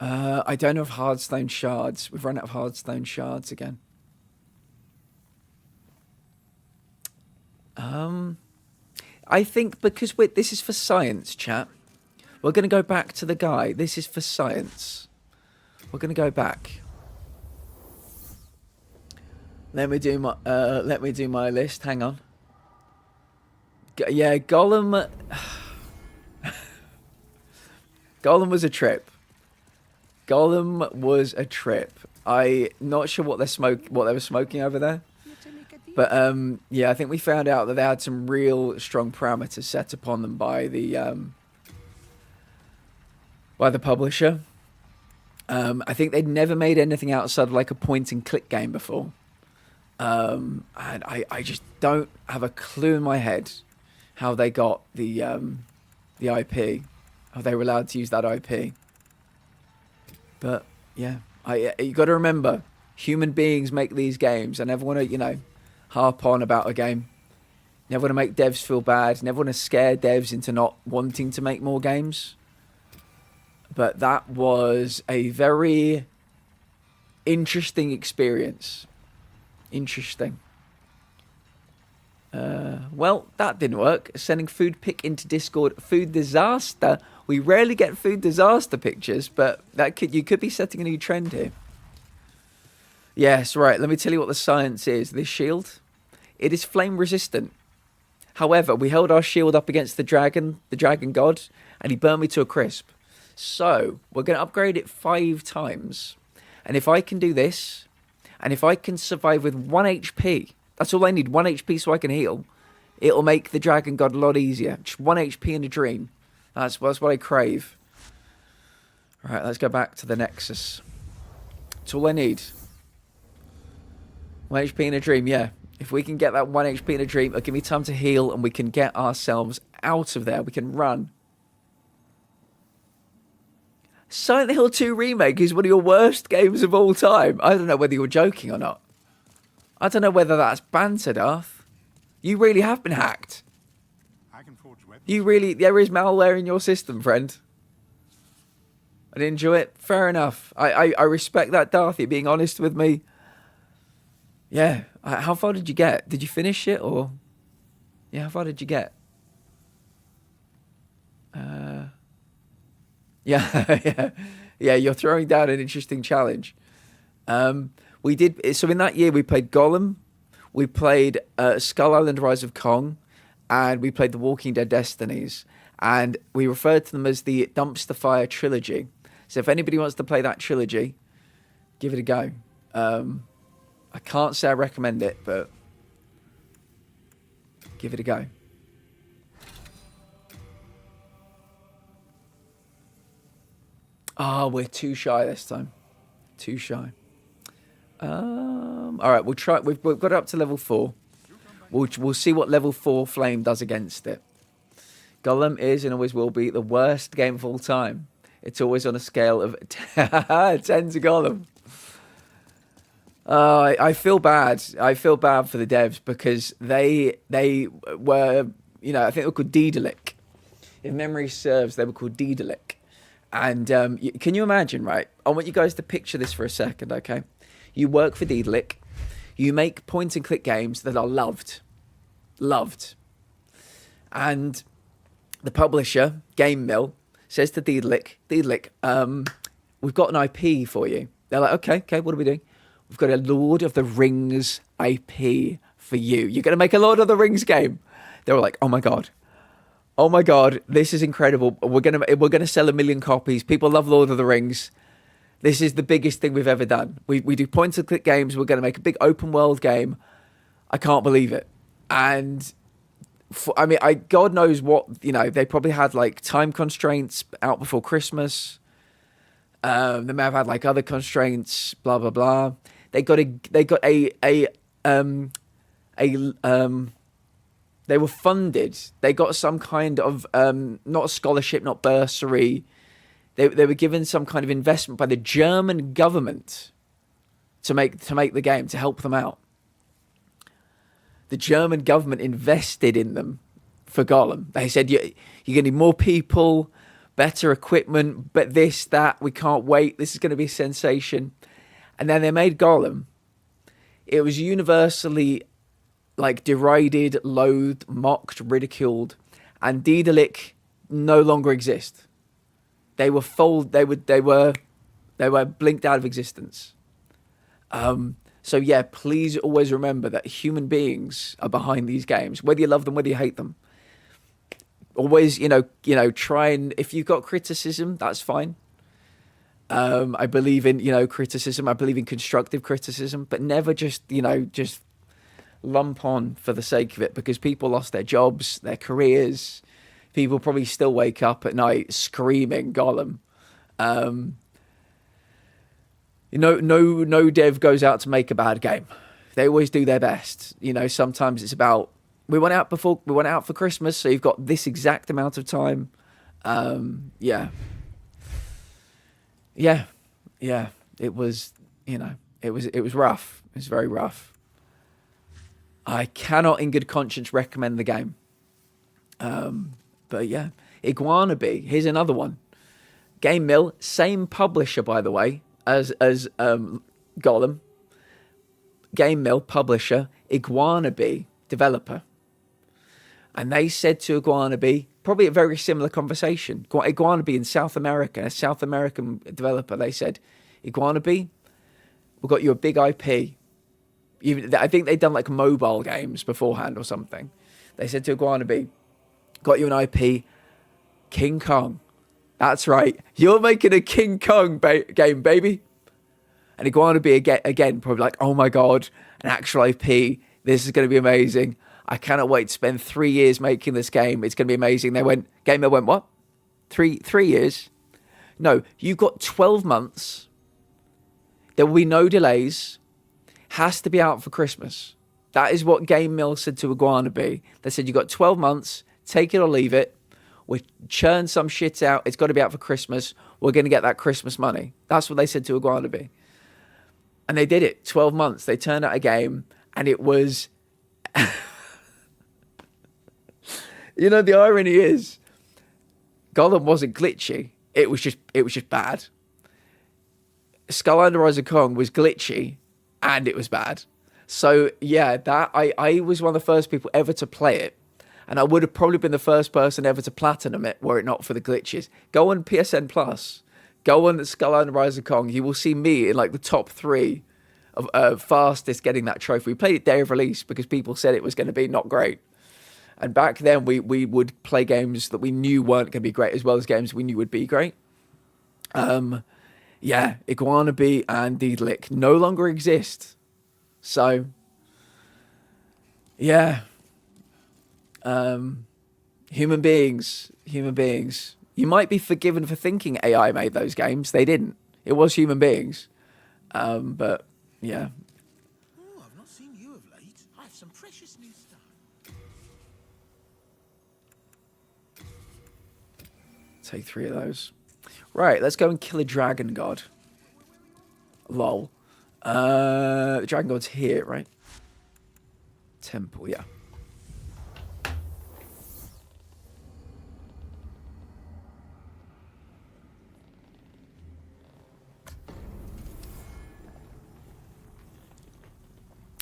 I don't have Hardstone Shards. We've run out of Hardstone Shards again. I think because this is for science, chat. We're going to go back to the guy. This is for science. We're going to go back. Let me do my list. Hang on. Yeah, Gollum. Gollum was a trip. Gollum was a trip. I not sure what they were smoking over there. But yeah, I think we found out that they had some real strong parameters set upon them by the publisher. I think they'd never made anything outside of like a point and click game before. And I just don't have a clue in my head how they got the IP, how they were allowed to use that IP. But yeah, you got to remember, human beings make these games. I never want to, harp on about a game. Never want to make devs feel bad. Never want to scare devs into not wanting to make more games. But that was a very interesting experience. Interesting. Well, that didn't work. Sending food pic into Discord. Food disaster. We rarely get food disaster pictures, but you could be setting a new trend here. Yes, right. Let me tell you what the science is. This shield, it is flame resistant. However, we held our shield up against the dragon god, and he burned me to a crisp. So we're going to upgrade it 5 times. And if I can do this, and if I can survive with 1 HP, that's all I need, 1 HP so I can heal, it'll make the dragon god a lot easier. Just 1 HP in a dream. That's what I crave. All right, let's go back to the Nexus. That's all I need. 1 HP in a dream, yeah. If we can get that 1 HP in a dream, it'll give me time to heal and we can get ourselves out of there. We can run. Silent Hill 2 Remake is one of your worst games of all time. I don't know whether you're joking or not. I don't know whether that's banter, Darth. You really have been hacked. I can forge weapons. There is malware in your system, friend. I didn't enjoy it. Fair enough. I respect that, Darth. You're being honest with me. Yeah. How far did you get? Did you finish it or? Yeah, how far did you get? Yeah, yeah. You're throwing down an interesting challenge. We did so in that year. We played Gollum, we played Skull Island: Rise of Kong, and we played The Walking Dead: Destinies. And we referred to them as the Dumpster Fire trilogy. So if anybody wants to play that trilogy, give it a go. I can't say I recommend it, but give it a go. Oh, we're too shy this time. Too shy. All right, we'll try. We've got it up to level 4. We'll see what level 4 flame does against it. Gollum is and always will be the worst game of all time. It's always on a scale of 10 to Gollum. I feel bad. I feel bad for the devs because they were, I think they were called Daedalic. If memory serves, they were called Daedalic. And can you imagine, right? I want you guys to picture this for a second, okay? You work for Daedalic. You make point-and-click games that are loved. Loved. And the publisher, Game Mill, says to Daedalic, we've got an IP for you. They're like, okay, what are we doing? We've got a Lord of the Rings IP for you. You're going to make a Lord of the Rings game. They were like, oh my God, this is incredible. We're gonna sell 1 million copies. People love Lord of the Rings. This is the biggest thing we've ever done. We do point and click games. We're gonna make a big open world game. I can't believe it. And God knows what, they probably had like time constraints out before Christmas. They may have had like other constraints, blah blah blah. They were funded. They got some kind of not a scholarship, not bursary. They were given some kind of investment by the German government to make the game, to help them out. The German government invested in them for Gollum. They said you're gonna need more people, better equipment, but this, that, we can't wait. This is gonna be a sensation. And then they made Gollum. It was universally derided, loathed, mocked, ridiculed, and Daedalic no longer exist. They were blinked out of existence. So yeah, please always remember that human beings are behind these games, whether you love them, whether you hate them. Always, try and, if you've got criticism, that's fine. I believe in, criticism. I believe in constructive criticism, but never just, just lump on for the sake of it, because people lost their jobs, their careers. People probably still wake up at night screaming Gollum. No dev goes out to make a bad game. They always do their best. Sometimes it's about, we went out for Christmas, so you've got this exact amount of time. Yeah. It was, it was rough. It was very rough. I cannot in good conscience recommend the game. But yeah, Iguana Bee, here's another one. Game Mill, same publisher, by the way, as Gollum. Game Mill, publisher, Iguana Bee, developer. And they said to Iguana Bee, probably a very similar conversation. Iguana Bee in South America, a South American developer, they said, Iguana Bee, we've got you a big IP. I think they'd done like mobile games beforehand or something. They said to Iguana Bee, got you an IP, King Kong. That's right. You're making a King Kong game, baby. And Iguana Bee again, probably like, oh my God, an actual IP. This is going to be amazing. I cannot wait to spend 3 years making this game. It's going to be amazing. Game Mill went, what? 3 years? No, you've got 12 months. There will be no delays. Has to be out for Christmas. That is what Game Mill said to Iguana Bee. They said, you've got 12 months. Take it or leave it. We churn some shit out. It's got to be out for Christmas. We're going to get that Christmas money. That's what they said to Iguana Bee. And they did it. 12 months. They turned out a game, and it was... the irony is, Gollum wasn't glitchy. It was just bad. Skull and Rise of Kong was glitchy, and it was bad. So yeah, that I was one of the first people ever to play it, and I would have probably been the first person ever to platinum it were it not for the glitches. Go on PSN Plus, go on Skull and Rise of Kong. You will see me in like the top 3 of fastest getting that trophy. We played it day of release because people said it was going to be not great. And back then, we would play games that we knew weren't going to be great, as well as games we knew would be great. Yeah, Iguana Bee and Deedlick no longer exist. So, yeah. Human beings. You might be forgiven for thinking AI made those games. They didn't. It was human beings. But, yeah. Oh, I've not seen you of late. I have some precious new stuff. Take 3 of those. Right, let's go and kill a dragon god. Lol. The dragon god's here, right? Temple, yeah.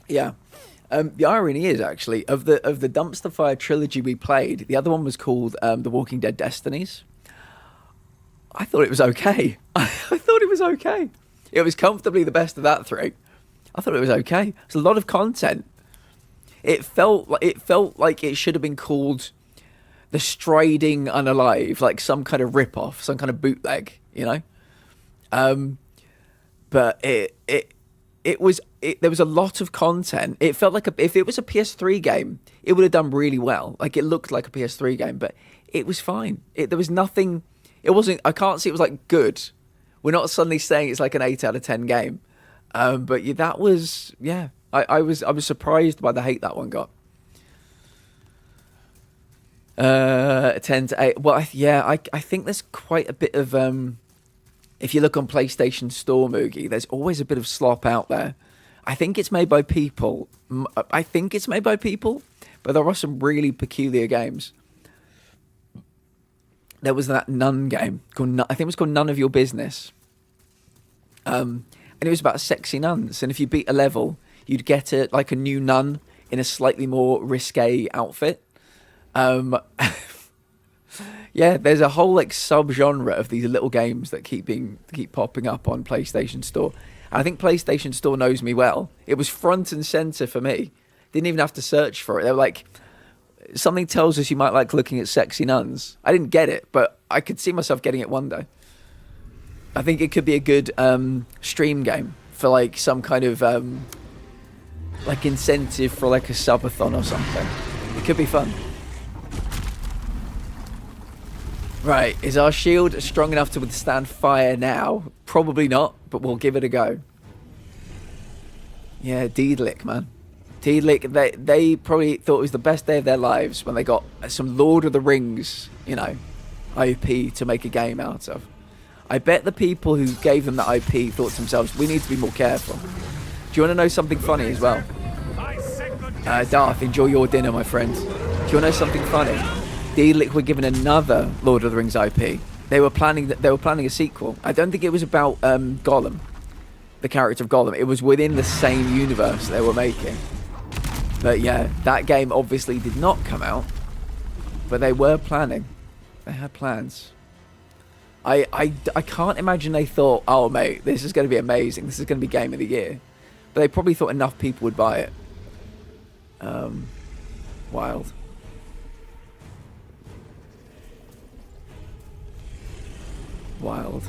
Yeah. The irony is, actually, of the Dumpster Fire trilogy we played, the other one was called The Walking Dead Destinies. I thought it was okay. I thought it was okay. It was comfortably the best of that 3. I thought it was okay. It's a lot of content. It felt like it should have been called The Striding Unalive, like some kind of rip-off, some kind of bootleg, But there was a lot of content. It felt like if it was a PS3 game, it would have done really well. Like, it looked like a PS3 game, but it was fine. There was nothing. It wasn't. I can't see it was like good. We're not suddenly saying it's like an 8 out of 10 game. But yeah, that was I was surprised by the hate that one got. 10 to 8. Well, I think there's quite a bit of if you look on PlayStation Store, Moogie, there's always a bit of slop out there. I think it's made by people. But there are some really peculiar games. There was that nun game called, I think it was called None of Your Business. And it was about sexy nuns. And if you beat a level, you'd get a new nun in a slightly more risque outfit. Yeah, Yeah, there's a whole like sub-genre of these little games that keep popping up on PlayStation Store. I think PlayStation Store knows me well. It was front and center for me. Didn't even have to search for it. They were like, something tells us you might like looking at sexy nuns. I didn't get it, but I could see myself getting it one day. I think it could be a good stream game for like some kind of like incentive for like a subathon or something. It could be fun. Right, is our shield strong enough to withstand fire now? Probably not, but we'll give it a go. Yeah, Deedlick, man. Deedlick, they probably thought it was the best day of their lives when they got some Lord of the Rings, you know, IP to make a game out of. I bet the people who gave them that IP thought to themselves, we need to be more careful. Do you want to know something funny as well? Darth, enjoy your dinner, my friend. Do you want to know something funny? Deedlick were given another Lord of the Rings IP. They were planning a sequel. I don't think it was about Gollum, the character of Gollum. It was within the same universe they were making. But yeah, that game obviously did not come out. But they were planning. They had plans. I can't imagine they thought, oh mate, this is going to be amazing. This is going to be Game of the Year. But they probably thought enough people would buy it. Wild. Wild.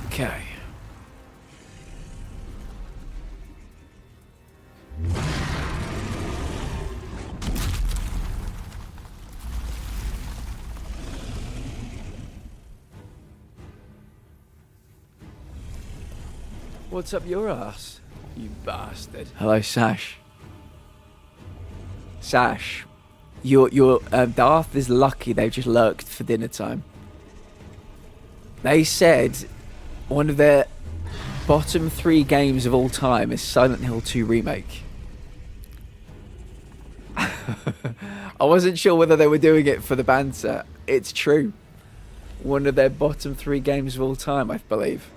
Okay. What's up your ass, you bastard? Hello, Sash. Sash, your Darth is lucky they've just lurked for dinner time. They said one of their bottom 3 games of all time is Silent Hill 2 Remake. I wasn't sure whether they were doing it for the banter. It's true. One of their bottom 3 games of all time, I believe.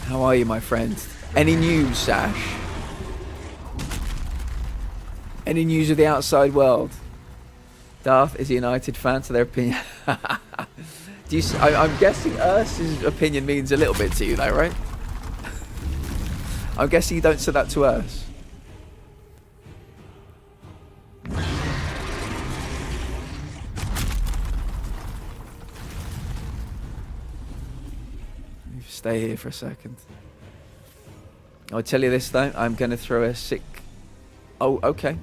How are you, my friend? Any news, Sash? Any news of the outside world? Darth is a United fan, to their opinion. Do you? I'm guessing Ursa's opinion means a little bit to you, though, right? I'm guessing you don't say that to Urs. Stay here for a second. I'll tell you this though, I'm gonna throw a sick... Oh, okay.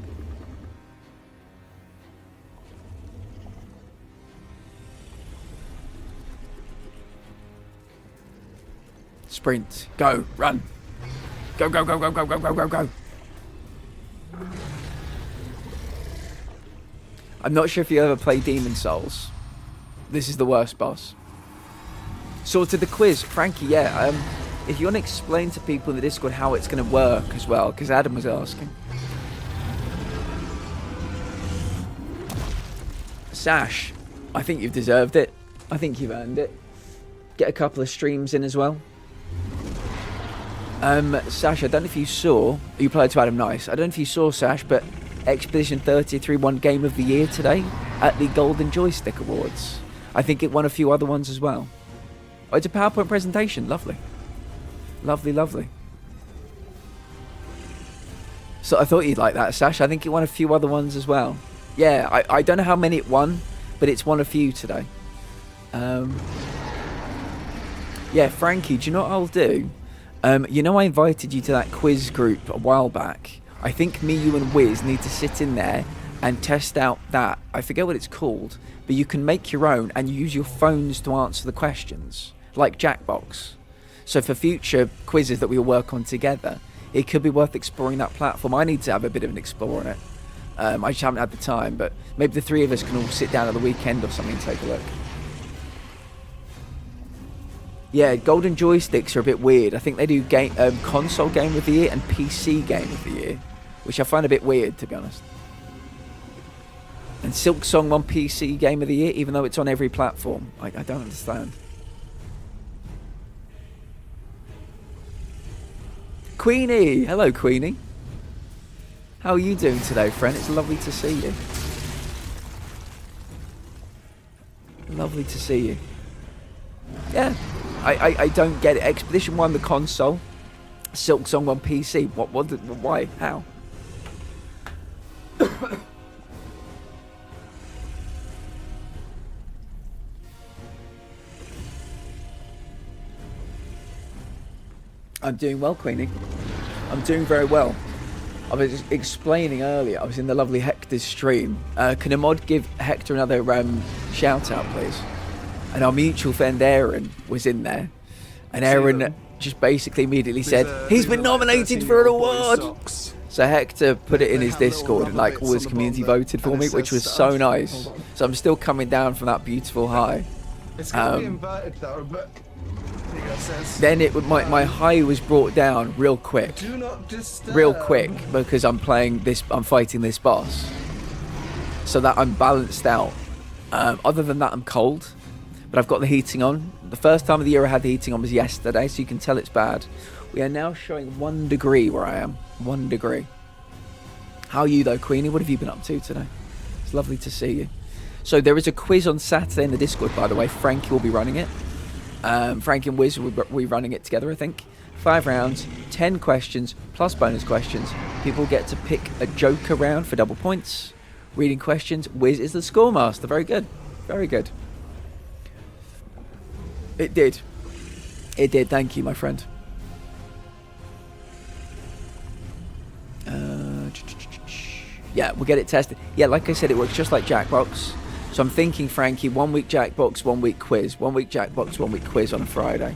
Sprint. Go. Run. Go, go, go, go, go, go, go, go, go. I'm not sure if you ever played Demon Souls. This is the worst boss. Sorted the quiz, Frankie. Yeah. If you want to explain to people in the Discord how it's going to work as well, because Adam was asking. Sash, I think you've deserved it. I think you've earned it. Get a couple of streams in as well. Sash, I don't know if you saw. You played to Adam Nice. I don't know if you saw, Sash, but Expedition 33 won Game of the Year today at the Golden Joystick Awards. I think it won a few other ones as well. Oh, it's a PowerPoint presentation. Lovely. Lovely, lovely. So I thought you'd like that, Sash. I think it won a few other ones as well. Yeah, I don't know how many it won, but it's won a few today. Yeah, Frankie, do you know what I'll do? You know I invited you to that quiz group a while back. I think me, you and Wiz need to sit in there and test out that. I forget what it's called, but you can make your own and use your phones to answer the questions, like Jackbox. So for future quizzes that we'll work on together, it could be worth exploring that platform. I need to have a bit of an explore on it. I just haven't had the time, but maybe the 3 of us can all sit down at the weekend or something and take a look. Yeah, golden joysticks are a bit weird. I think they do console game of the year and PC game of the year, which I find a bit weird, to be honest. And Silk Song won PC game of the year, even though it's on every platform. I don't understand. Queenie! Hello, Queenie. How are you doing today, friend? It's lovely to see you. Lovely to see you. Yeah, I don't get it. Expedition won the console. Silk Song on PC. Why? How? I'm doing well, Queenie. I'm doing very well. I was explaining earlier, I was in the lovely Hector's stream. Can a mod give Hector another shout out, please? And our mutual friend Aaron was in there. And Aaron just basically immediately said, he's been nominated for an award! So Hector put it in his Discord and like all his community voted for me, which was so nice. So I'm still coming down from that beautiful high. It's gonna be inverted though, but then my high was brought down real quick. do not disturb. Real quick, because I'm fighting this boss. So that I'm balanced out. Other than that, I'm cold. But I've got the heating on. The first time of the year I had the heating on was yesterday, so you can tell it's bad. We are now showing 1 degree where I am. 1 degree. How are you though, Queenie? What have you been up to today? It's lovely to see you. So there is a quiz on Saturday in the Discord, by the way. Frankie will be running it. Frankie and Wiz will be running it together, I think. 5 rounds, 10 questions, plus bonus questions. People get to pick a joker round for double points. Reading questions. Wiz is the score master. Very good. Very good. It did. It did. Thank you, my friend. Yeah, we'll get it tested. Yeah, like I said, it works just like Jackbox. So I'm thinking, Frankie, 1 week Jackbox, 1 week quiz. 1 week Jackbox, 1 week quiz on a Friday.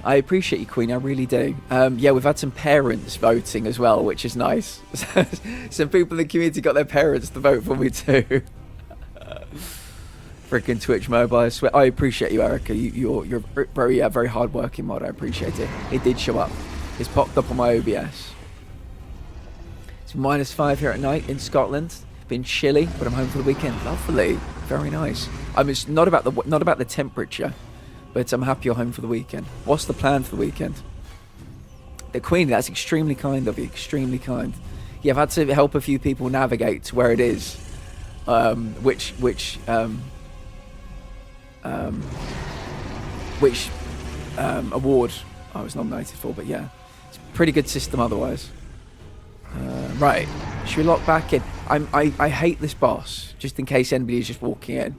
I appreciate you, Queen. I really do. Yeah, we've had some parents voting as well, which is nice. Some people in the community got their parents to vote for me too. Freaking Twitch Mobile. I swear. I appreciate you, Erica. You're very hard-working mod. I appreciate it. It did show up. It's popped up on my OBS. It's -5 here at night in Scotland. Been chilly, but I'm home for the weekend. Lovely. Very nice. It's not about the temperature, but I'm happy you're home for the weekend. What's the plan for the weekend? The Queen, that's extremely kind of you. Extremely kind. Yeah, I've had to help a few people navigate to where it is. Which award I was nominated for, but yeah, it's a pretty good system otherwise. Right, should we lock back in? I hate this boss, just in case anybody is just walking in.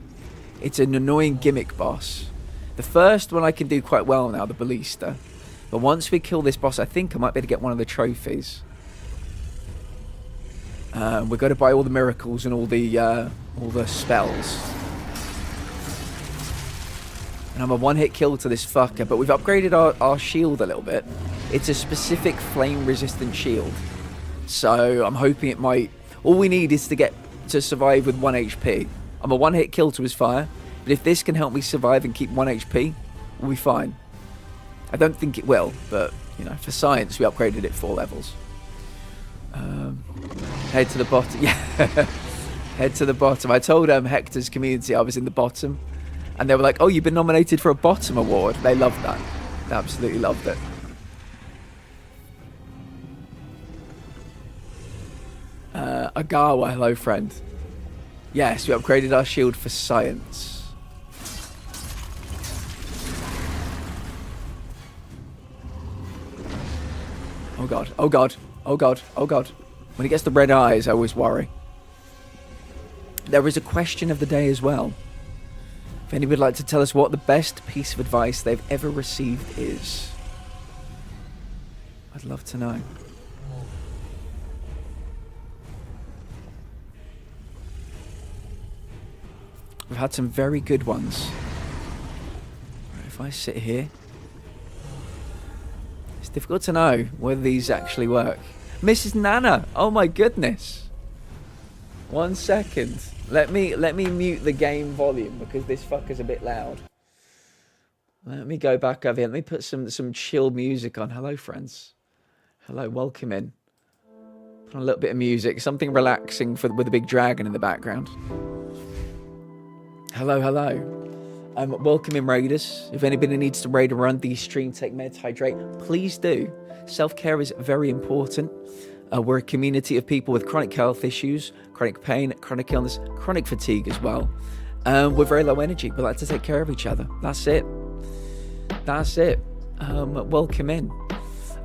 It's an annoying gimmick boss. The first one I can do quite well now, the Ballista. But once we kill this boss, I think I might be able to get one of the trophies. We've got to buy all the miracles and all the spells. And I'm a one-hit kill to this fucker, but we've upgraded our shield a little bit. It's a specific flame-resistant shield. So I'm hoping it might... All we need is to survive with 1 HP. I'm a one-hit kill to his fire, but if this can help me survive and keep 1 HP, we'll be fine. I don't think it will, but, you know, for science, we upgraded it 4 levels. Head to the bottom. Yeah, head to the bottom. I told Hector's community I was in the bottom, and they were like, "Oh, you've been nominated for a bottom award." They loved that. They absolutely loved it. Agawa, hello, friend. Yes, we upgraded our shield for science. Oh god! Oh god! Oh god! Oh god! When he gets the red eyes, I always worry. There is a question of the day as well. If anybody would like to tell us what the best piece of advice they've ever received is, I'd love to know. We've had some very good ones. If I sit here, it's difficult to know whether these actually work. Mrs. Nana, oh my goodness. 1 second. Let me mute the game volume because this fucker's a bit loud. Let me go back over here. Let me put some chill music on. Hello, friends. Hello, welcome in. Put on a little bit of music, something relaxing with a big dragon in the background. Hello, hello. Welcome in, raiders. If anybody needs to raid and run the stream, take meds, hydrate, please do. Self-care is very important. We're a community of people with chronic health issues, chronic pain, chronic illness, chronic fatigue as well. We're very low energy. We like to take care of each other. That's it. That's it. Welcome in.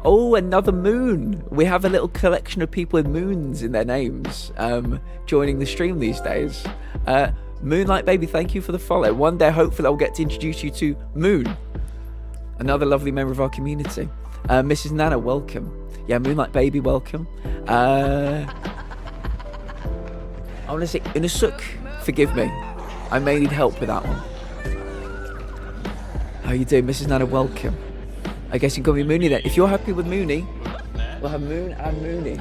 Oh, another moon. We have a little collection of people with moons in their names joining the stream these days. Moonlight Baby, thank you for the follow. One day, hopefully, I'll get to introduce you to Moon, another lovely member of our community. Mrs. Nana, welcome. Yeah, Moonlight Baby, welcome. I want to say Inusuk, forgive me. I may need help with that one. How you doing, Mrs. Nana? Welcome. I guess you're going to be Mooney then. If you're happy with Mooney, we'll have Moon and Mooney.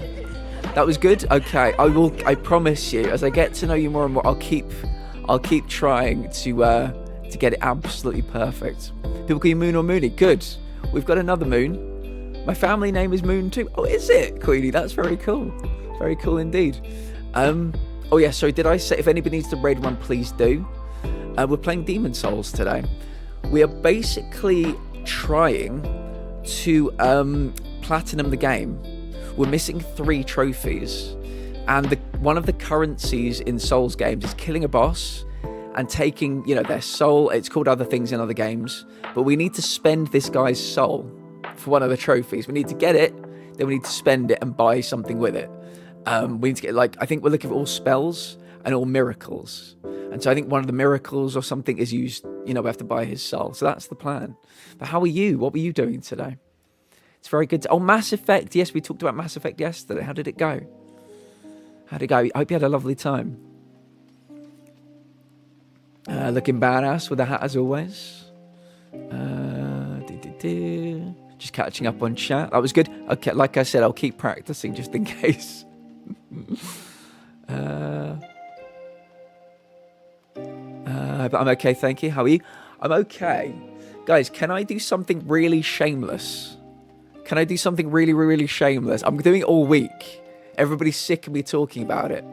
That was good? Okay, I promise you, as I get to know you more and more, I'll keep trying to get it absolutely perfect. People call you Moon or Mooney. Good. We've got another Moon. My family name is Moon too. Oh, is it, Queenie? That's very cool. Very cool indeed. Oh yeah, sorry, did I say if anybody needs to raid one, please do. We're playing Demon Souls today. We are basically trying to platinum the game. We're missing 3 trophies. And one of the currencies in Souls games is killing a boss and taking, their soul. It's called other things in other games. But we need to spend this guy's soul for one of the trophies. We need to get it, then we need to spend it and buy something with it. We need to get, I think we're looking for all spells and all miracles. And so I think one of the miracles or something is used, we have to buy his soul. So that's the plan. But how are you? What were you doing today? It's very good. Oh, Mass Effect. Yes, we talked about Mass Effect yesterday. How did it go? How'd it go? I hope you had a lovely time. Looking badass with a hat as always. Just catching up on chat. That was good. Okay, like I said, I'll keep practicing just in case. But I'm okay, thank you. How are you? I'm okay. Guys, can I do something really shameless? Can I do something really, really shameless? I'm doing it all week. Everybody's sick of me talking about it.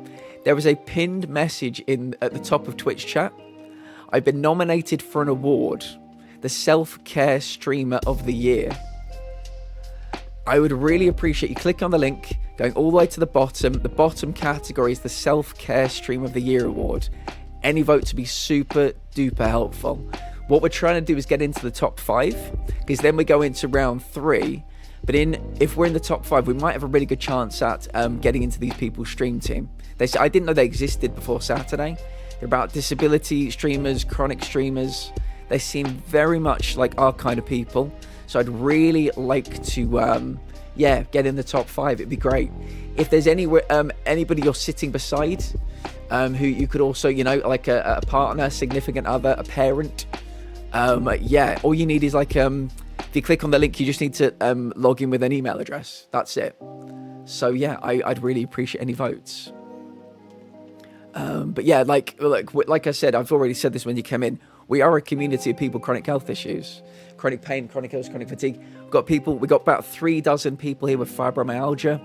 There was a pinned message at the top of Twitch chat. I've been nominated for an award, the Self-Care Streamer of the Year. I would really appreciate you click on the link, going all the way to the bottom. The bottom category is the Self-Care Streamer of the Year award. Any vote to be super duper helpful. What we're trying to do is get into the top 5, because then we go into round 3. But if we're in the top 5, we might have a really good chance at getting into these people's stream team. I didn't know they existed before Saturday. They're about disability streamers, chronic streamers. They seem very much like our kind of people. So I'd really like to, get in the top 5. It'd be great. If there's anybody you're sitting beside, who you could also, like a partner, significant other, a parent, all you need is if you click on the link, you just need to log in with an email address. That's it. So yeah, I'd really appreciate any votes. But yeah, like I said, I've already said this when you came in. We are a community of people with chronic health issues, chronic pain, chronic illness, chronic fatigue. We've got about 3 dozen people here with fibromyalgia,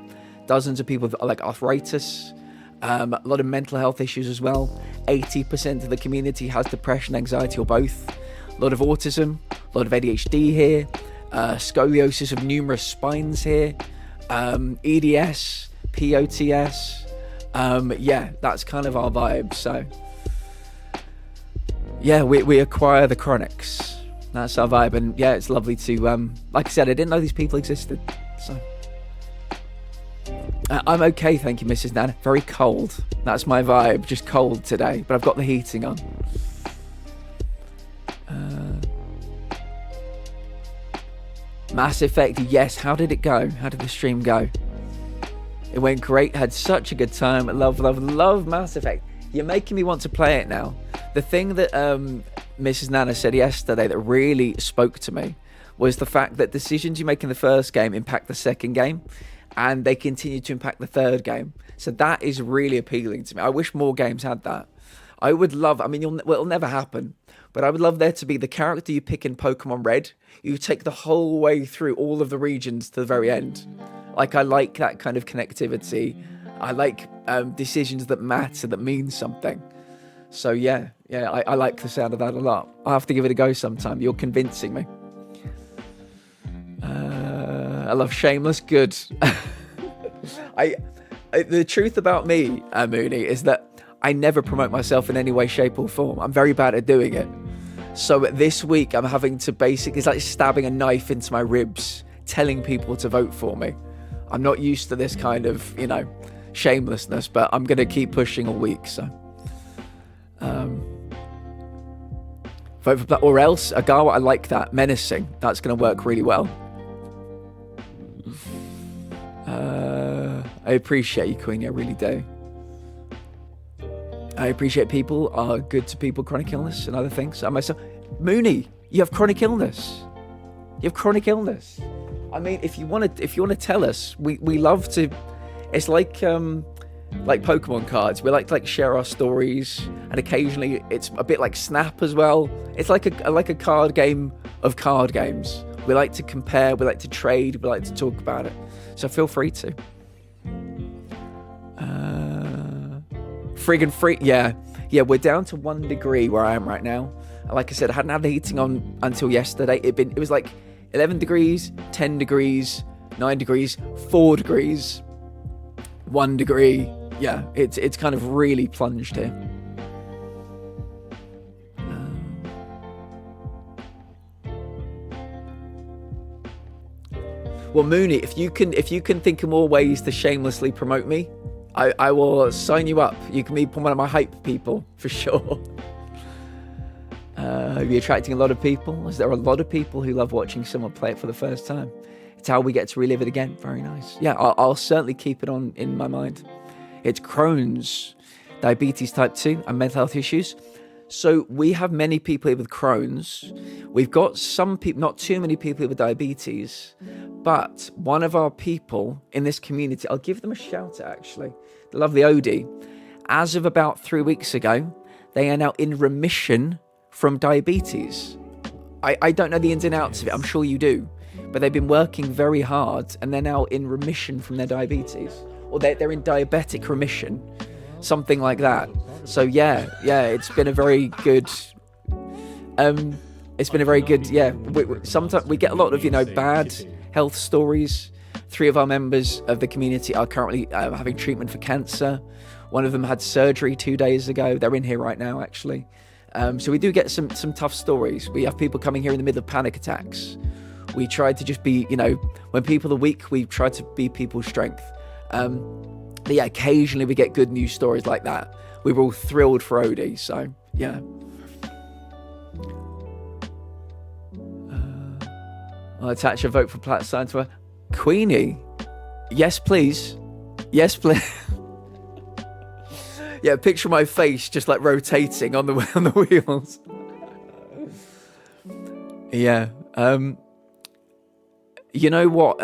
dozens of people with arthritis, a lot of mental health issues as well. 80% of the community has depression, anxiety, or both. A lot of autism, a lot of ADHD here, scoliosis of numerous spines here, EDS, POTS. That's kind of our vibe. So yeah, we acquire the chronics. That's our vibe. And yeah, it's lovely to, like I said, I didn't know these people existed. So I'm okay, thank you, Mrs. Nana. Very cold. That's my vibe, just cold today. But I've got the heating on. Mass Effect, yes. How did it go? How did the stream go? It went great. Had such a good time. Love Mass Effect. You're making me want to play it now. The thing that Mrs. Nana said yesterday that really spoke to me was the fact that decisions you make in the first game impact the second game. and they continue to impact the third game. So that is really appealing to me. I wish more games had that. I would love, I mean, it'll never happen, but I would love there to be the character you pick in Pokemon Red. You take the whole way through all of the regions to the very end. Like, I like that kind of connectivity. I like decisions that matter, that mean something. So yeah, I like the sound of that a lot. I'll have to give it a go sometime. You're convincing me. I love Shameless. Good. The truth about me, Mooney, is that I never promote myself in any way, shape or form. I'm very bad at doing it. So this week I'm having to basically, it's like stabbing a knife into my ribs, telling people to vote for me. I'm not used to this kind of, you know, shamelessness, but I'm going to keep pushing all week. So vote for or else Agawa. I like that. Menacing. That's going to work really well. I appreciate you, Queenie. I really do. I appreciate people are good to people, chronic illness and other things. And myself, Mooney, you have chronic illness. You have chronic illness. I mean, if you want to tell us, we love to. It's like Pokemon cards. We like to share our stories, and occasionally it's a bit like Snap as well. It's like a card game of card games. We like to compare. We like to trade. We like to talk about it. So feel free to. Friggin' free, yeah. We're down to 1 degree where I am right now. Like I said, I hadn't had the heating on until yesterday. It was like 11 degrees, 10 degrees, 9 degrees, 4 degrees, 1 degree. Yeah, it's kind of really plunged here. Well, Mooney, if you can think of more ways to shamelessly promote me, I will sign you up. You can be one of my hype people, for sure. Are you attracting a lot of people? Is there a lot of people who love watching someone play it for the first time? It's how we get to relive it again. Very nice. Yeah, I'll certainly keep it on in my mind. It's Crohn's, diabetes type 2, and mental health issues. So we have many people here with Crohn's. We've got some people, not too many people here with diabetes, but one of our people in this community, I'll give them a shout out actually, the lovely Odie. As of about 3 weeks ago, they are now in remission from diabetes. I don't know the ins and outs of it, I'm sure you do, but they've been working very hard and they're now in remission from their diabetes. Or they're in diabetic remission, something like that. So yeah, it's been a very good, sometimes we get a lot of, bad health stories. 3 of our members of the community are currently having treatment for cancer. One of them had surgery 2 days ago. They're in here right now, actually. So we do get some tough stories. We have people coming here in the middle of panic attacks. We try to just be, when people are weak, we try to be people's strength. But yeah, occasionally we get good news stories like that. We were all thrilled for Odie, so yeah. I'll attach a vote for Platt Sign to her. Queenie, yes please. Yes please. Yeah, picture my face just like rotating on the wheels. Yeah. You know what?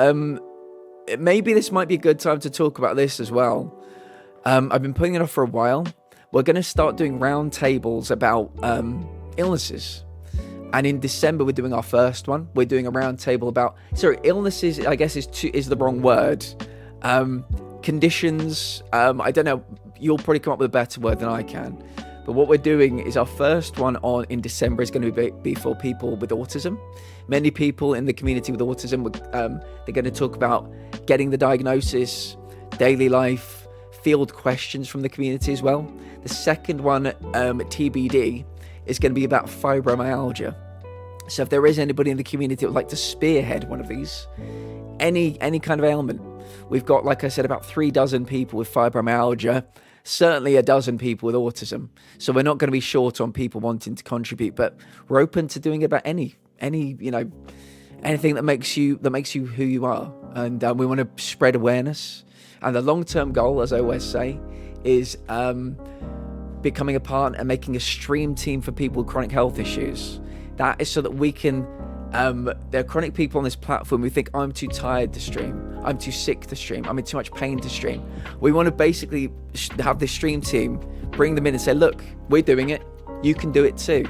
Maybe this might be a good time to talk about this as well. I've been putting it off for a while. We're going to start doing round tables about illnesses. And in December, we're doing our first one. We're doing a round table about... Sorry, illnesses, I guess, is the wrong word. Conditions, I don't know. You'll probably come up with a better word than I can. But what we're doing is our first one in December is going to be for people with autism. Many people in the community with autism, they're going to talk about getting the diagnosis, daily life, field questions from the community as well. The second one, TBD, is going to be about fibromyalgia. So if there is anybody in the community that would like to spearhead one of these, any kind of ailment, we've got, like I said, about 3 dozen people with fibromyalgia, certainly a dozen people with autism. So we're not going to be short on people wanting to contribute, but we're open to doing about anything that makes you who you are. And we want to spread awareness. And the long-term goal, as I always say, is becoming a part and making a stream team for people with chronic health issues. That is so that we can, there are chronic people on this platform who think, I'm too tired to stream. I'm too sick to stream. I'm in too much pain to stream. We want to basically have this stream team, bring them in and say, look, we're doing it. You can do it too.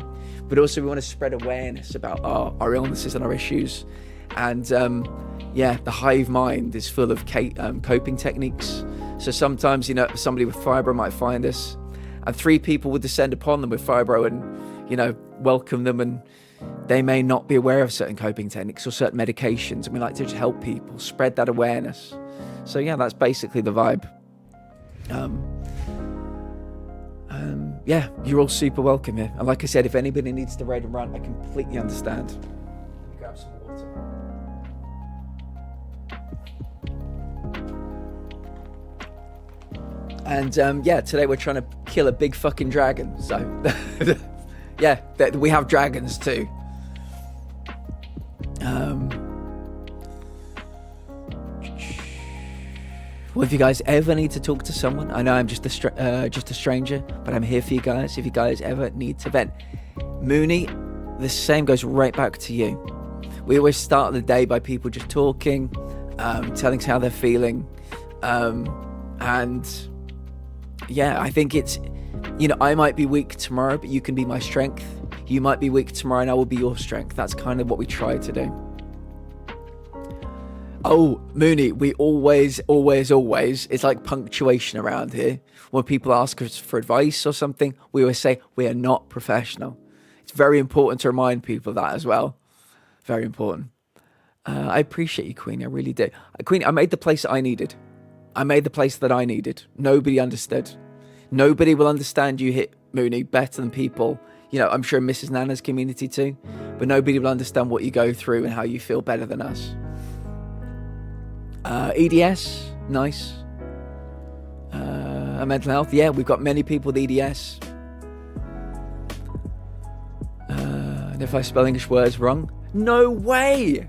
But also we want to spread awareness about our illnesses and our issues. And the hive mind is full of coping techniques. So sometimes, somebody with fibro might find us, and 3 people would descend upon them with fibro and, welcome them, and they may not be aware of certain coping techniques or certain medications, and we like to just help people spread that awareness. So yeah, that's basically the vibe. You're all super welcome here. And like I said, if anybody needs to raid and run, I completely understand. Let me grab some water. And today we're trying to kill a big fucking dragon. So yeah, we have dragons too. Well, if you guys ever need to talk to someone, I know I'm just a stranger, but I'm here for you guys. If you guys ever need to vent, Mooney, the same goes right back to you. We always start the day by people just talking, telling us how they're feeling, and yeah, I think it's, I might be weak tomorrow, but you can be my strength. You might be weak tomorrow, and I will be your strength. That's kind of what we try to do. Oh, Mooney, we always, it's like punctuation around here. When people ask us for advice or something, we always say, we are not professional. It's very important to remind people of that as well. Very important. I appreciate you, Queenie, I really do. Queenie, I made the place that I needed. Nobody understood. Nobody will understand you hit Mooney better than people. I'm sure Mrs. Nana's community too, but nobody will understand what you go through and how you feel better than us. EDS, nice. Mental health, yeah, we've got many people with EDS. And if I spell English words wrong, no way!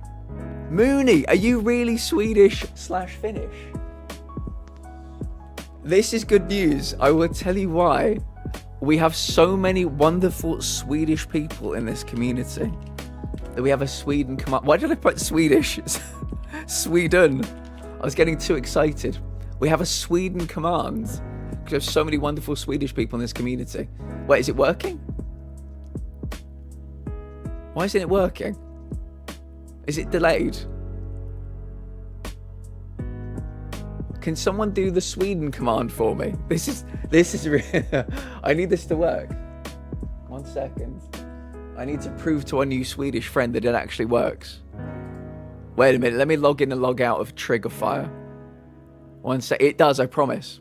Mooney, are you really Swedish/Finnish? This is good news. I will tell you why. We have so many wonderful Swedish people in this community that we have a Sweden command. Why did I put Swedish? Sweden. I was getting too excited. We have a Sweden command because there's so many wonderful Swedish people in this community. Wait, is it working? Why isn't it working? Is it delayed? Can someone do the Sweden command for me? This is really, I need this to work. 1 second. I need to prove to our new Swedish friend that it actually works. Wait a minute, let me log in and log out of Triggerfire. 1 sec, it does, I promise.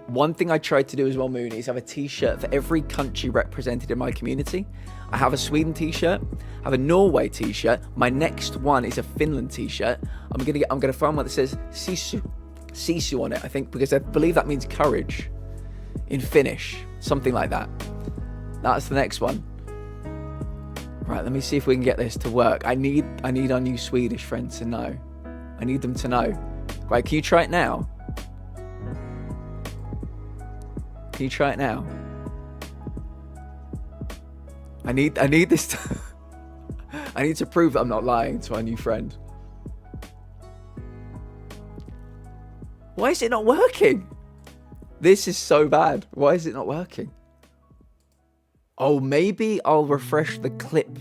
One thing I tried to do as well, Mooney, is have a t-shirt for every country represented in my community. I have a Sweden t-shirt, I have a Norway t-shirt. My next one is a Finland t-shirt. I'm gonna find one that says Sisu on it, I think, because I believe that means courage in Finnish, something like that. That's the next one. Right, let me see if we can get this to work. I need our new Swedish friends to know. I need them to know. Right, can you try it now? Can you try it now? I need this to I need to prove that I'm not lying to our new friend. Why is it not working? This is so bad. Why is it not working? Oh, maybe I'll refresh the clip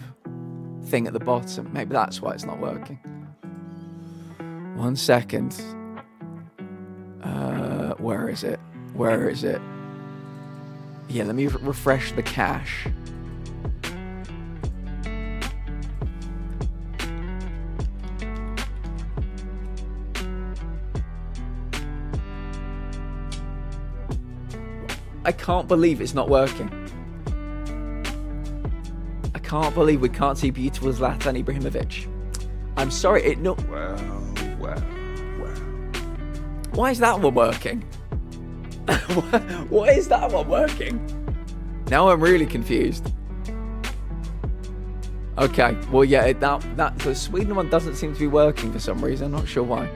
thing at the bottom. Maybe that's why it's not working. 1 second. Where is it? Where is it? Yeah, let me refresh the cache. I can't believe it's not working. I can't believe we can't see beautiful Zlatan Ibrahimovic. I'm sorry, it no. Well. Why is that one working? Why is that one working? Now I'm really confused. Okay, well yeah, that the Sweden one doesn't seem to be working for some reason. I'm not sure why.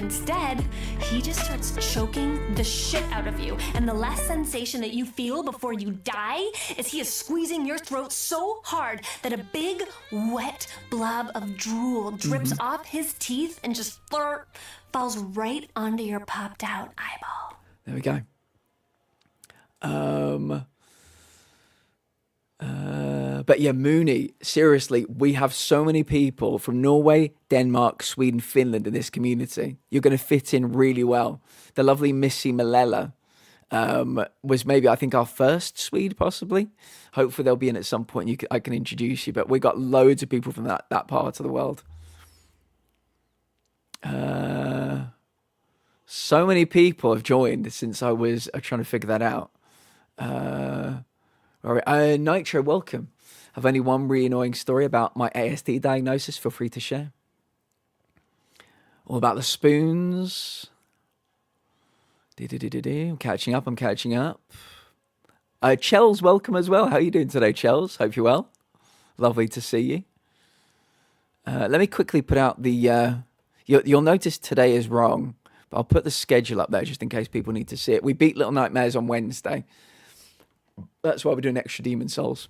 Instead, he just starts choking the shit out of you. And the last sensation that you feel before you die is he is squeezing your throat so hard that a big, wet blob of drool drips off his teeth and just falls right onto your popped out eyeball. There we go. But yeah, Mooney, seriously, we have so many people from Norway, Denmark, Sweden, Finland in this community. You're going to fit in really well. The lovely Missy Malella was maybe, I think, our first Swede, possibly. Hopefully they'll be in at some point. I can introduce you, but we got loads of people from that part of the world. So many people have joined since I was trying to figure that out. All right, Nitro, welcome. Have only one really annoying story about my ASD diagnosis. Feel free to share. All about the spoons. I'm catching up. Chels, welcome as well. How are you doing today, Chels? Hope you're well. Lovely to see you. Let me quickly put out the... You'll notice today is wrong, but I'll put the schedule up there just in case people need to see it. We beat Little Nightmares on Wednesday. That's why we're doing extra Demon Souls.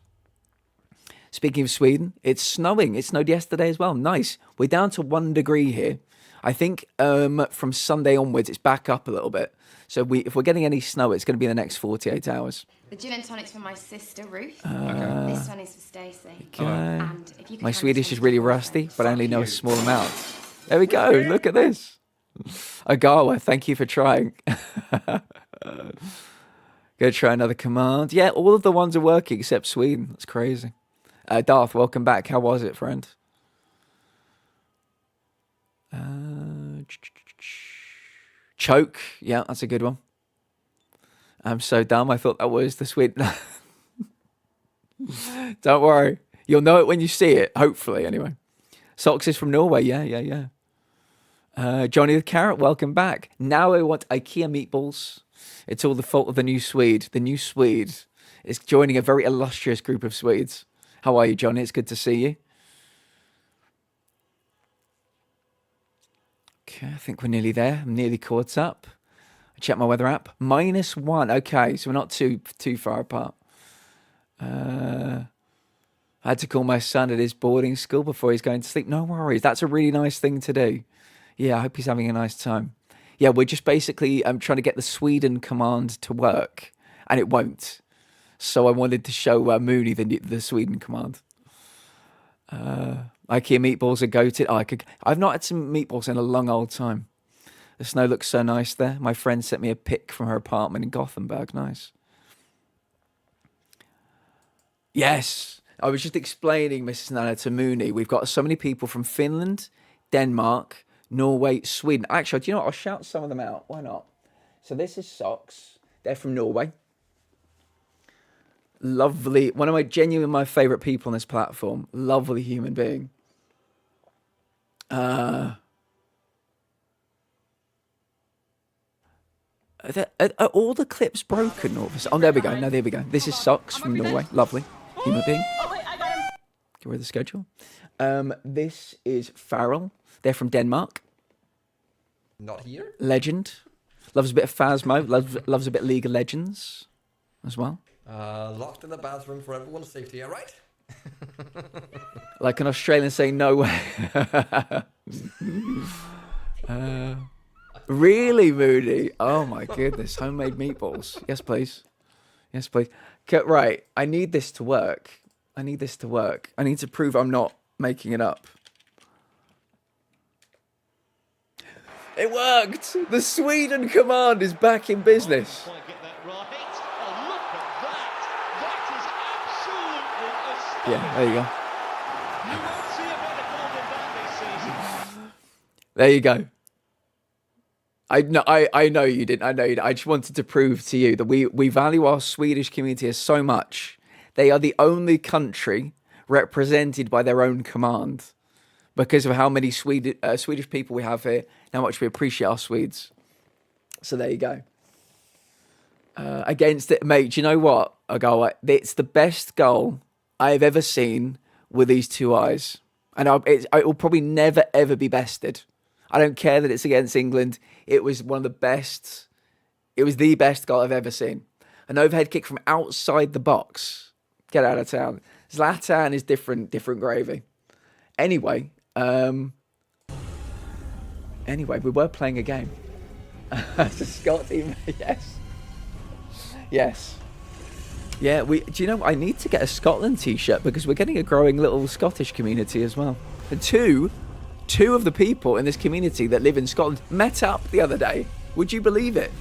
Speaking of Sweden, it's snowing. It snowed yesterday as well. Nice. We're down to 1 degree here. I think from Sunday onwards, it's back up a little bit. So if we're getting any snow, it's going to be in the next 48 hours. The gin and tonic's for my sister, Ruth. This one is for Stacey. And if you my Swedish is really rusty, but I only know a small amount. There we go. Look at this. Agawa, thank you for trying. Go try another command. Yeah, all of the ones are working except Sweden. That's crazy. Darth, welcome back. How was it, friend? Choke. Yeah, that's a good one. I'm so dumb. I thought that was the Sweden. Don't worry. You'll know it when you see it, hopefully, anyway. Socks is from Norway. Yeah. Johnny the Carrot, welcome back. Now I want IKEA meatballs. It's all the fault of the new Swede. The new Swede is joining a very illustrious group of Swedes. How are you, Johnny? It's good to see you. Okay, I think we're nearly there. I'm nearly caught up. I checked my weather app. -1. Okay, so we're not too far apart. I had to call my son at his boarding school before he's going to sleep. No worries. That's a really nice thing to do. Yeah, I hope he's having a nice time. Yeah, we're just basically trying to get the Sweden command to work, and it won't. So I wanted to show Mooney the Sweden command. IKEA meatballs are goated. I've not had some meatballs in a long old time. The snow looks so nice there. My friend sent me a pic from her apartment in Gothenburg. Nice. Yes, I was just explaining, Mrs. Nana, to Mooney. We've got so many people from Finland, Denmark, Norway, Sweden. Actually, do you know what? I'll shout some of them out. Why not? So this is Socks. They're from Norway. Lovely. One of my favourite people on this platform. Lovely human being. Are all the clips broken? Oh, there we go. No, there we go. This is Socks from Norway. Lovely human being. Get rid of the schedule. This is Farrell. They're from Denmark. Not here. Legend. Loves a bit of Phasmo. Loves a bit of League of Legends as well. Locked in the bathroom for everyone's safety, all right? Like an Australian saying no way. Really, Moody? Oh my goodness. Homemade meatballs. Yes, please. Yes, please. Right. I need this to work. I need to prove I'm not making it up. It worked! The Sweden command is back in business. Yeah, there you go. There you go. I know you didn't. I just wanted to prove to you that we value our Swedish community so much. They are the only country represented by their own command because of how many Swedish people we have here, how much we appreciate our Swedes. So there you go. Against it, mate, do you know what? It's the best goal I've ever seen with these two eyes. And it will probably never, ever be bested. I don't care that it's against England. It was one of the best. It was the best goal I've ever seen. An overhead kick from outside the box. Get out of town. Zlatan is different gravy. Anyway, we were playing a game. It's a Scott team. Yes. Yeah, do you know, I need to get a Scotland t-shirt because we're getting a growing little Scottish community as well. And two of the people in this community that live in Scotland met up the other day. Would you believe it?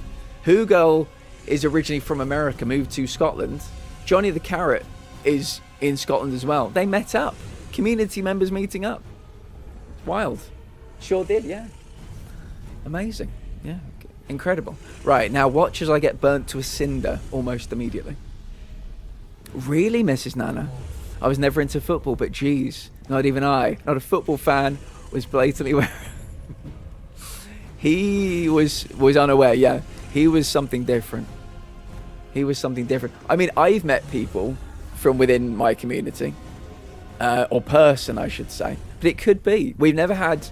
Hugel is originally from America, moved to Scotland. Johnny the Carrot is in Scotland as well. They met up. Community members meeting up. Wild. Sure did, yeah. Amazing. Yeah, incredible. Right, now watch as I get burnt to a cinder almost immediately. Really, Mrs. Nana? I was never into football, but geez, not even I, not a football fan, was blatantly wearing... He was unaware, yeah. He was something different. I mean, I've met people from within my community, or person, I should say. But it could be. We've never had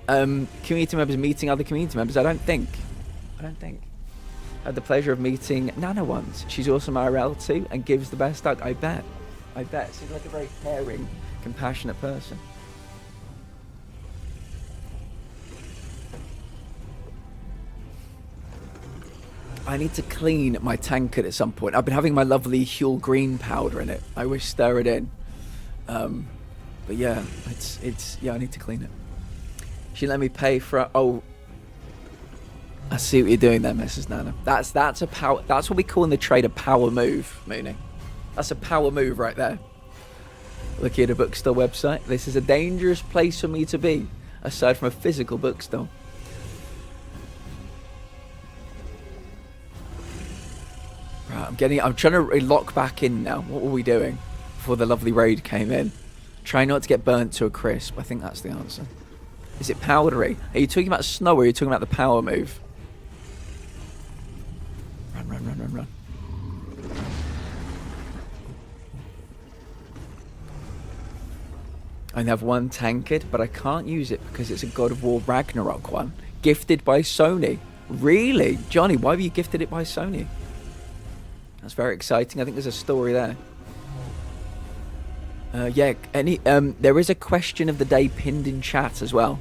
community members meeting other community members, I don't think. I had the pleasure of meeting Nana once. She's also my IRL and gives the best hug, I bet. She's like a very caring, compassionate person. I need to clean my tankard at some point. I've been having my lovely Huel green powder in it. I wish stir it in. But yeah, I need to clean it. She let me pay for I see what you're doing there, Mrs. Nana. That's what we call in the trade a power move, Mooney. That's a power move right there. Looking at a bookstore website. This is a dangerous place for me to be, aside from a physical bookstore. Right, I'm trying to lock back in now. What were we doing before the lovely raid came in? Try not to get burnt to a crisp. I think that's the answer. Is it powdery? Are you talking about snow or are you talking about the power move? Run. I have one tankard, but I can't use it because it's a God of War Ragnarok one. Gifted by Sony. Really? Johnny, why have you gifted it by Sony? That's very exciting. I think there's a story there. There is a question of the day pinned in chat as well.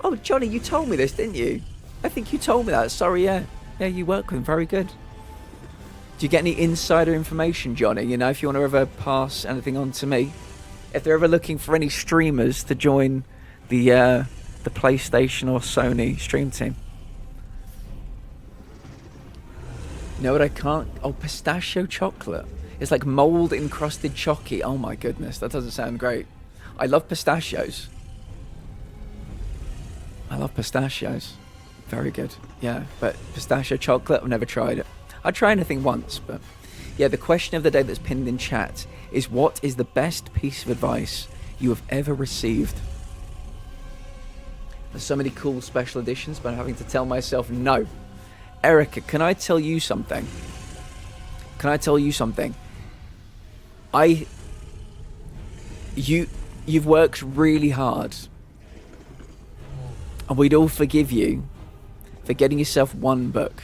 Oh, Johnny, you told me this, didn't you? I think you told me that. Sorry, yeah. Yeah, you work with him. Very good. Do you get any insider information, Johnny? You know, if you want to ever pass anything on to me. If they're ever looking for any streamers to join the PlayStation or Sony stream team. You know what I can't? Oh, pistachio chocolate. It's like mold encrusted chocky. Oh my goodness, that doesn't sound great. I love pistachios. Very good. Yeah, but pistachio chocolate, I've never tried it. I'd try anything once, but yeah, the question of the day that's pinned in chat is, what is the best piece of advice you have ever received? There's so many cool special editions, but I'm having to tell myself no. Erica, can I tell you something? You've worked really hard, and we'd all forgive you for getting yourself one book.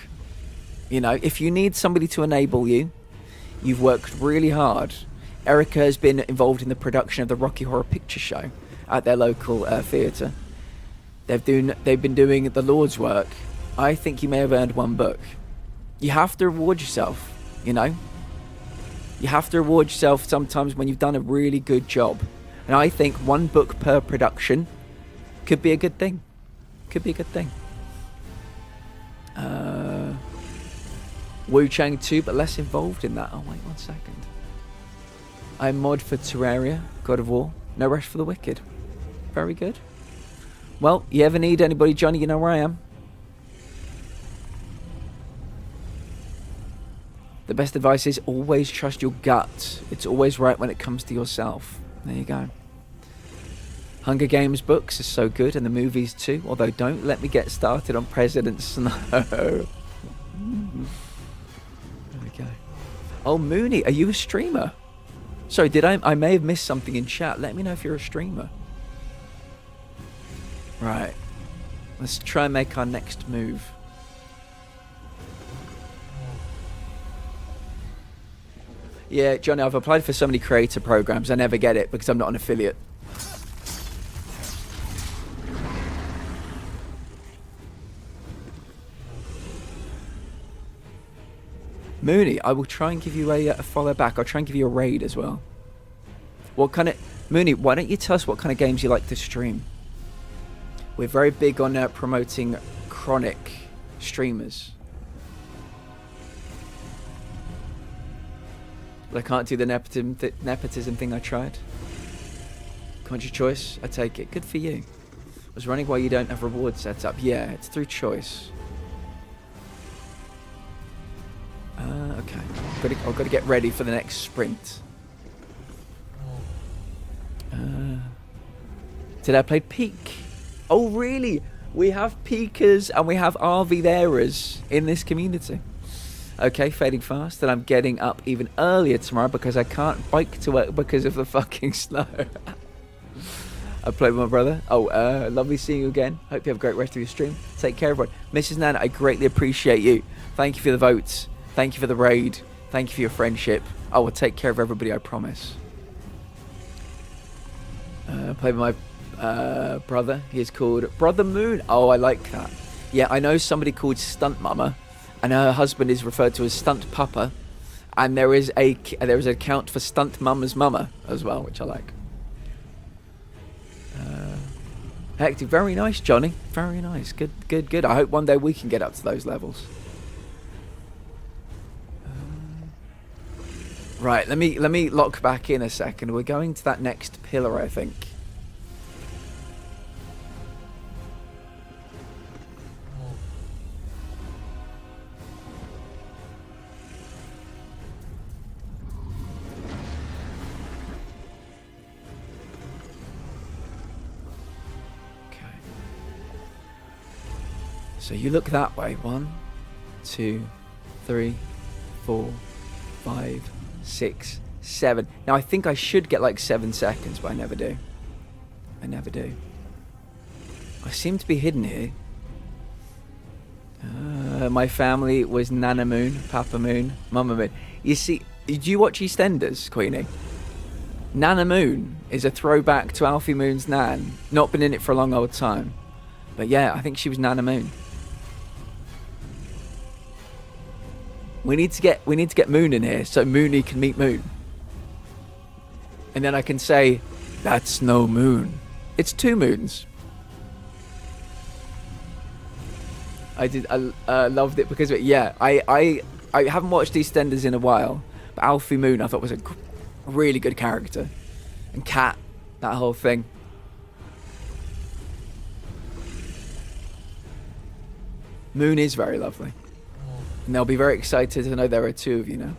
You know, if you need somebody to enable you, you've worked really hard. Erica has been involved in the production of the Rocky Horror Picture Show at their local theatre. They've been doing the Lord's work. I think you may have earned one book. You have to reward yourself, you know? You have to reward yourself sometimes when you've done a really good job. And I think one book per production could be a good thing. Wu Chang too, but less involved in that. Oh, wait 1 second. I'm mod for Terraria, God of War. No Rest for the Wicked. Very good. Well, you ever need anybody, Johnny, you know where I am. The best advice is always trust your gut. It's always right when it comes to yourself. There you go. Hunger Games books are so good, and the movies too, although don't let me get started on President Snow. There we go. Oh, Mooney, are you a streamer? Sorry, I may have missed something in chat. Let me know if you're a streamer. Right. Let's try and make our next move. Yeah, Johnny, I've applied for so many creator programs. I never get it because I'm not an affiliate. Mooney, I will try and give you a follow back. I'll try and give you a raid as well. What kind of... Mooney, why don't you tell us what kind of games you like to stream? We're very big on promoting chronic streamers. But I can't do the nepotism thing I tried. Conscious choice, I take it. Good for you. I was running while you don't have rewards set up. Yeah, it's through choice. Okay. I've got to get ready for the next sprint. Today I played Peak. Oh, really? We have Peakers and we have RV therers in this community. Okay, fading fast. And I'm getting up even earlier tomorrow because I can't bike to work because of the fucking snow. I played with my brother. Oh, lovely seeing you again. Hope you have a great rest of your stream. Take care, everyone. Mrs. Nana, I greatly appreciate you. Thank you for the votes. Thank you for the raid. Thank you for your friendship. I will take care of everybody, I promise. Played with my brother. He is called Brother Moon. Oh, I like that. Yeah, I know somebody called Stunt Mama, and her husband is referred to as Stunt Papa. And there is an account for Stunt Mama's mama as well, which I like. Hectic, very nice, Johnny. Very nice. Good, good, good. I hope one day we can get up to those levels. Right, let me lock back in a second. We're going to that next pillar, I think. So you look that way. 1, 2, 3, 4, 5, 6, 7. Now I think I should get like 7 seconds, but I never do. I never do. I seem to be hidden here. My family was Nana Moon, Papa Moon, Mama Moon. You see, do you watch EastEnders, Queenie? Nana Moon is a throwback to Alfie Moon's Nan. Not been in it for a long old time. But yeah, I think she was Nana Moon. We need to get Moon in here so Mooney can meet Moon. And then I can say, that's no moon. It's 2 moons. I loved it because of it. Yeah, I haven't watched EastEnders in a while, but Alfie Moon I thought was a really good character. And Cat, that whole thing. Moon is very lovely. And they'll be very excited to know there are 2 of you now.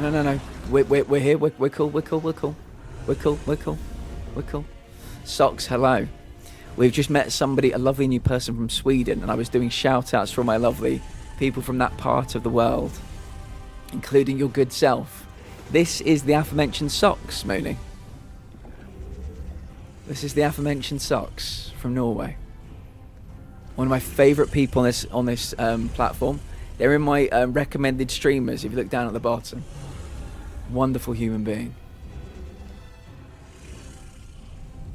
No. We're here. We're cool. We're cool. Socks, hello. We've just met somebody, a lovely new person from Sweden, and I was doing shout outs for all my lovely people from that part of the world, including your good self. This is the aforementioned Socks, Mooney. This is the aforementioned Socks from Norway. One of my favourite people on this platform. They're in my recommended streamers, if you look down at the bottom. Wonderful human being.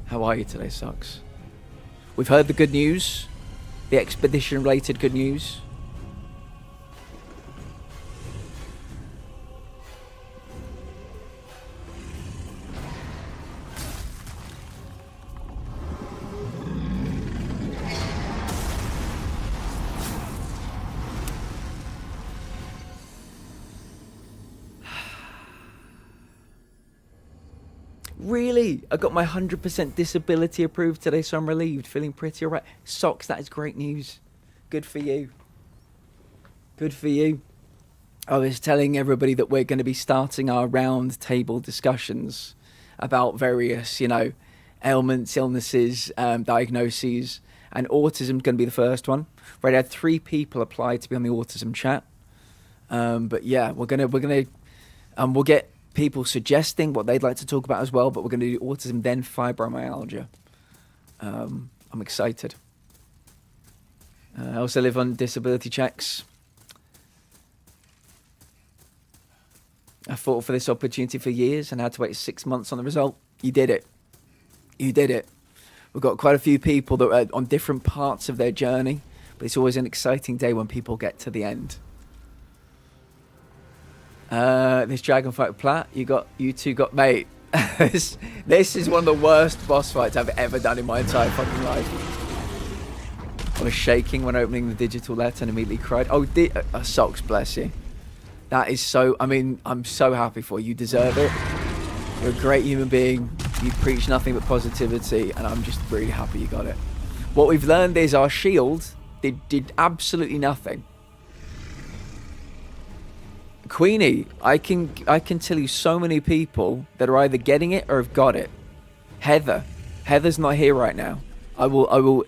How are you today, Socks? We've heard the good news. The expedition-related good news. Really? I got my 100% disability approved today, so I'm relieved. Feeling pretty alright. Socks, that is great news. Good for you. Good for you. I was telling everybody that we're going to be starting our round table discussions about various, ailments, illnesses, diagnoses, and autism's going to be the first one. Right, I had 3 people apply to be on the autism chat. But yeah, we'll get people suggesting what they'd like to talk about as well. But we're going to do autism, then fibromyalgia. I'm excited. I also live on disability checks. I fought for this opportunity for years and had to wait 6 months on the result. You did it. You did it. We've got quite a few people that are on different parts of their journey, but it's always an exciting day when people get to the end. This Dragonfight Plat, you two got, mate. This is one of the worst boss fights I've ever done in my entire fucking life. I was shaking when opening the digital letter and immediately cried. Oh, socks, bless you. That is so, I mean, I'm so happy for you. You deserve it. You're a great human being. You preach nothing but positivity, and I'm just really happy you got it. What we've learned is our shield did absolutely nothing. Queenie, I can tell you so many people that are either getting it or have got it. Heather's not here right now. I will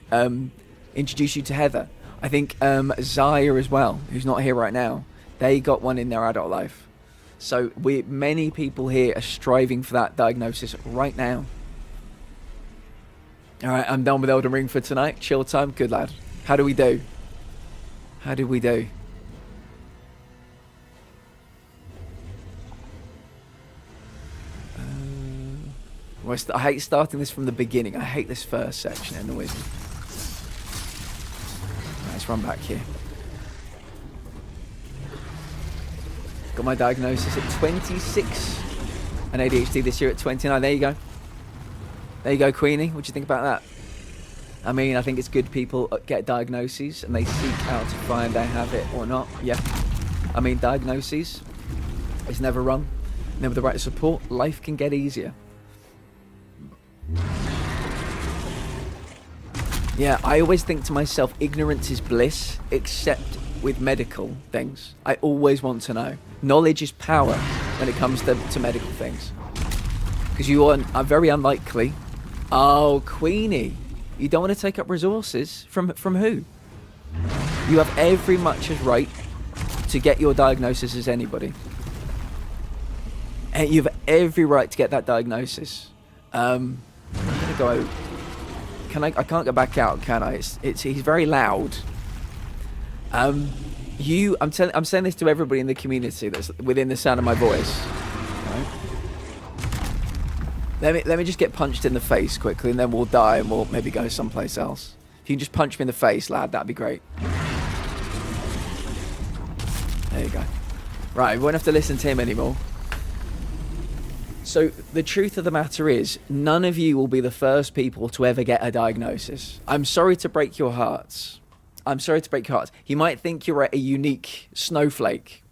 introduce you to Heather. I think Zaya as well, who's not here right now. They got one in their adult life. So many people here are striving for that diagnosis right now. All right, I'm done with Elden Ring for tonight. Chill time. Good lad. How do we do? How did we do? I hate starting this from the beginning. I hate this first section. It annoys me. Right, let's run back here. Got my diagnosis at 26 and ADHD this year at 29. There you go. There you go, Queenie. What do you think about that? I mean, I think it's good people get diagnoses and they seek out to find they have it or not. Yeah. I mean, diagnoses is never wrong. And then with the right support, life can get easier. Yeah, I always think to myself, ignorance is bliss, except with medical things. I always want to know. Knowledge is power when it comes to medical things. Because you are very unlikely. Oh, Queenie, you don't want to take up resources from who? You have every much as right to get your diagnosis as anybody. And you have every right to get that diagnosis. I'm gonna go. I can't go back out, can I? He's very loud. I'm saying this to everybody in the community that's within the sound of my voice. Right? Let me just get punched in the face quickly, and then we'll die, and we'll maybe go someplace else. If you can just punch me in the face, lad, that'd be great. There you go. Right, we won't have to listen to him anymore. So the truth of the matter is, none of you will be the first people to ever get a diagnosis. I'm sorry to break your hearts. I'm sorry to break your hearts. You might think you're a unique snowflake.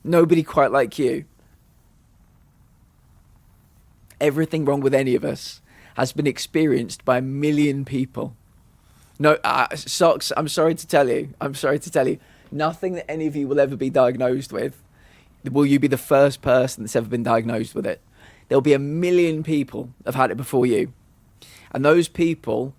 Nobody quite like you. Everything wrong with any of us has been experienced by a million people. No, Socks, I'm sorry to tell you. Nothing that any of you will ever be diagnosed with, will you be the first person that's ever been diagnosed with it. There'll be a million people that have had it before you. And those people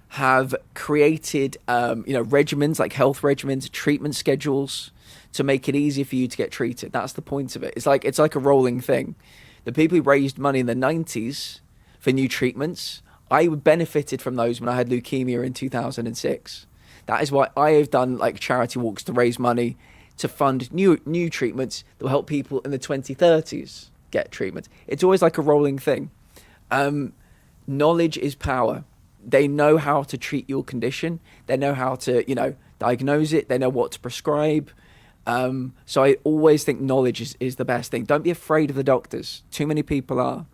have created, regimens, like health regimens, treatment schedules to make it easier for you to get treated. That's the point of it. It's like a rolling thing. The people who raised money in the 90s for new treatments, I benefited from those when I had leukemia in 2006. That is why I have done like charity walks to raise money to fund new treatments that will help people in the 2030s get treatment. It's always like a rolling thing. Knowledge is power. They know how to treat your condition. They know how to, diagnose it. They know what to prescribe. So I always think knowledge is the best thing. Don't be afraid of the doctors. Too many people are.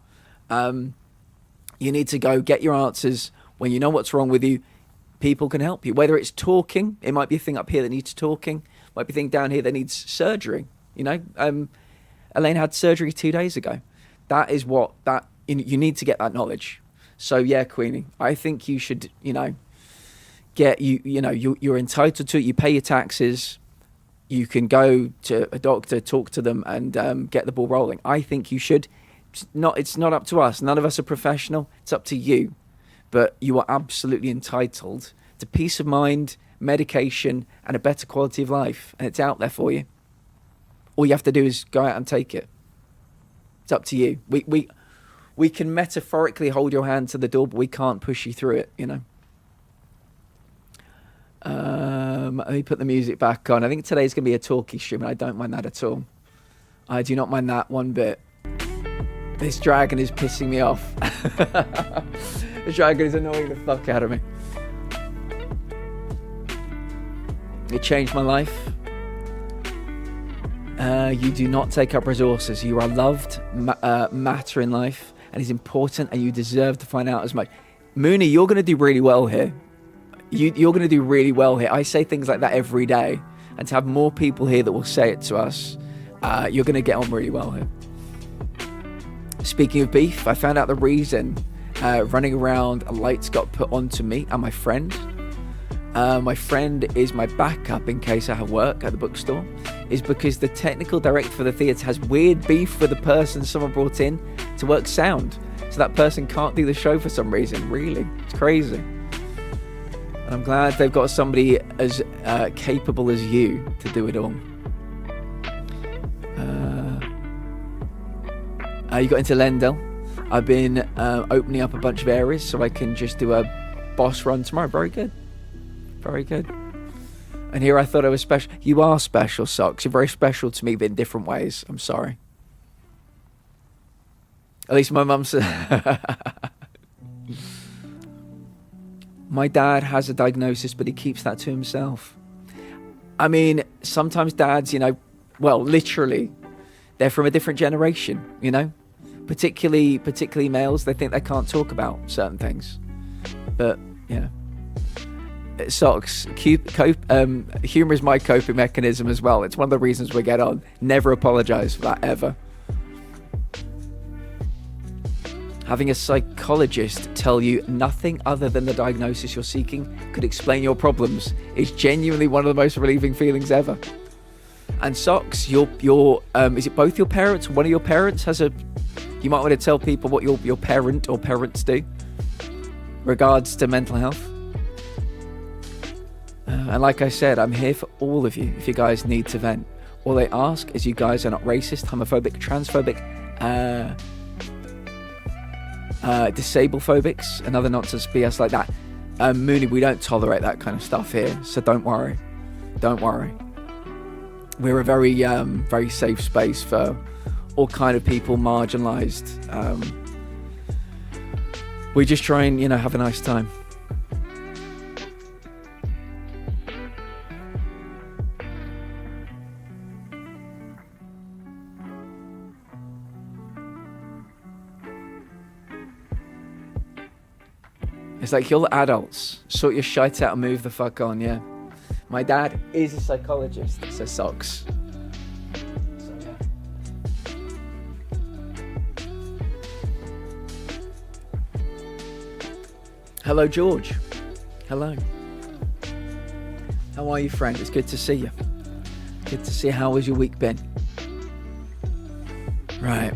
You need to go get your answers. When you know what's wrong with you, people can help you. Whether it's talking, it might be a thing up here that needs talking. Might be a thing down here that needs surgery. Elaine had surgery 2 days ago. That is you need to get that knowledge. So yeah, Queenie, I think you should, you're entitled to it. You pay your taxes. You can go to a doctor, talk to them, and get the ball rolling. I think you should. It's not up to us. None of us are professional. It's up to you. But you are absolutely entitled to peace of mind, medication, and a better quality of life. And it's out there for you. All you have to do is go out and take it. It's up to you. We can metaphorically hold your hand to the door, but we can't push you through it, you know. Let me put the music back on. I think today's going to be a talkie stream, and I don't mind that at all. I do not mind that one bit. This dragon is pissing me off. This dragon is annoying the fuck out of me. It changed my life. You do not take up resources. You are loved matter in life, and is important, and you deserve to find out as much. Mooney, you're going to do really well here. You're going to do really well here. I say things like that every day, and to have more people here that will say it to us, you're going to get on really well here. Speaking of beef, I found out the reason running around lights got put onto me and my friend. My friend is my backup in case I have work at the bookstore, is because the technical director for the theatre has weird beef with the person someone brought in to work sound. So that person can't do the show for some reason. Really, it's crazy. And I'm glad they've got somebody as capable as you to do it all. You got into Lendell. I've been opening up a bunch of areas so I can just do a boss run tomorrow. Very good. Very good. And here I thought I was special. You are special, Socks. You're very special to me, but in different ways. I'm sorry. At least my mum said... My dad has a diagnosis, but he keeps that to himself. I mean, sometimes dads, you know, well, literally, they're from a different generation, you know? Particularly males, they think they can't talk about certain things. But, yeah. Socks, humour is my coping mechanism as well. It's one of the reasons we get on. Never apologise for that, ever. Having a psychologist tell you nothing other than the diagnosis you're seeking could explain your problems is genuinely one of the most relieving feelings ever. And Socks, your is it both your parents? One of your parents has a... You might want to tell people what your parent or parents do regards to mental health. And like I said, I'm here for all of you if you guys need to vent. All I ask is you guys are not racist, homophobic, transphobic, disabled phobics and other nonsense BS like that. Mooney, we don't tolerate that kind of stuff here, so don't worry. Don't worry. We're a very very safe space for all kind of people, marginalised. We just try and, you know, have a nice time. It's like, you're adults. Sort your shite out and move the fuck on, yeah. My dad is a psychologist, says Socks. So, yeah. Hello, George. Hello. How are you, friend? It's good to see you. Good to see you. How has your week been? Right.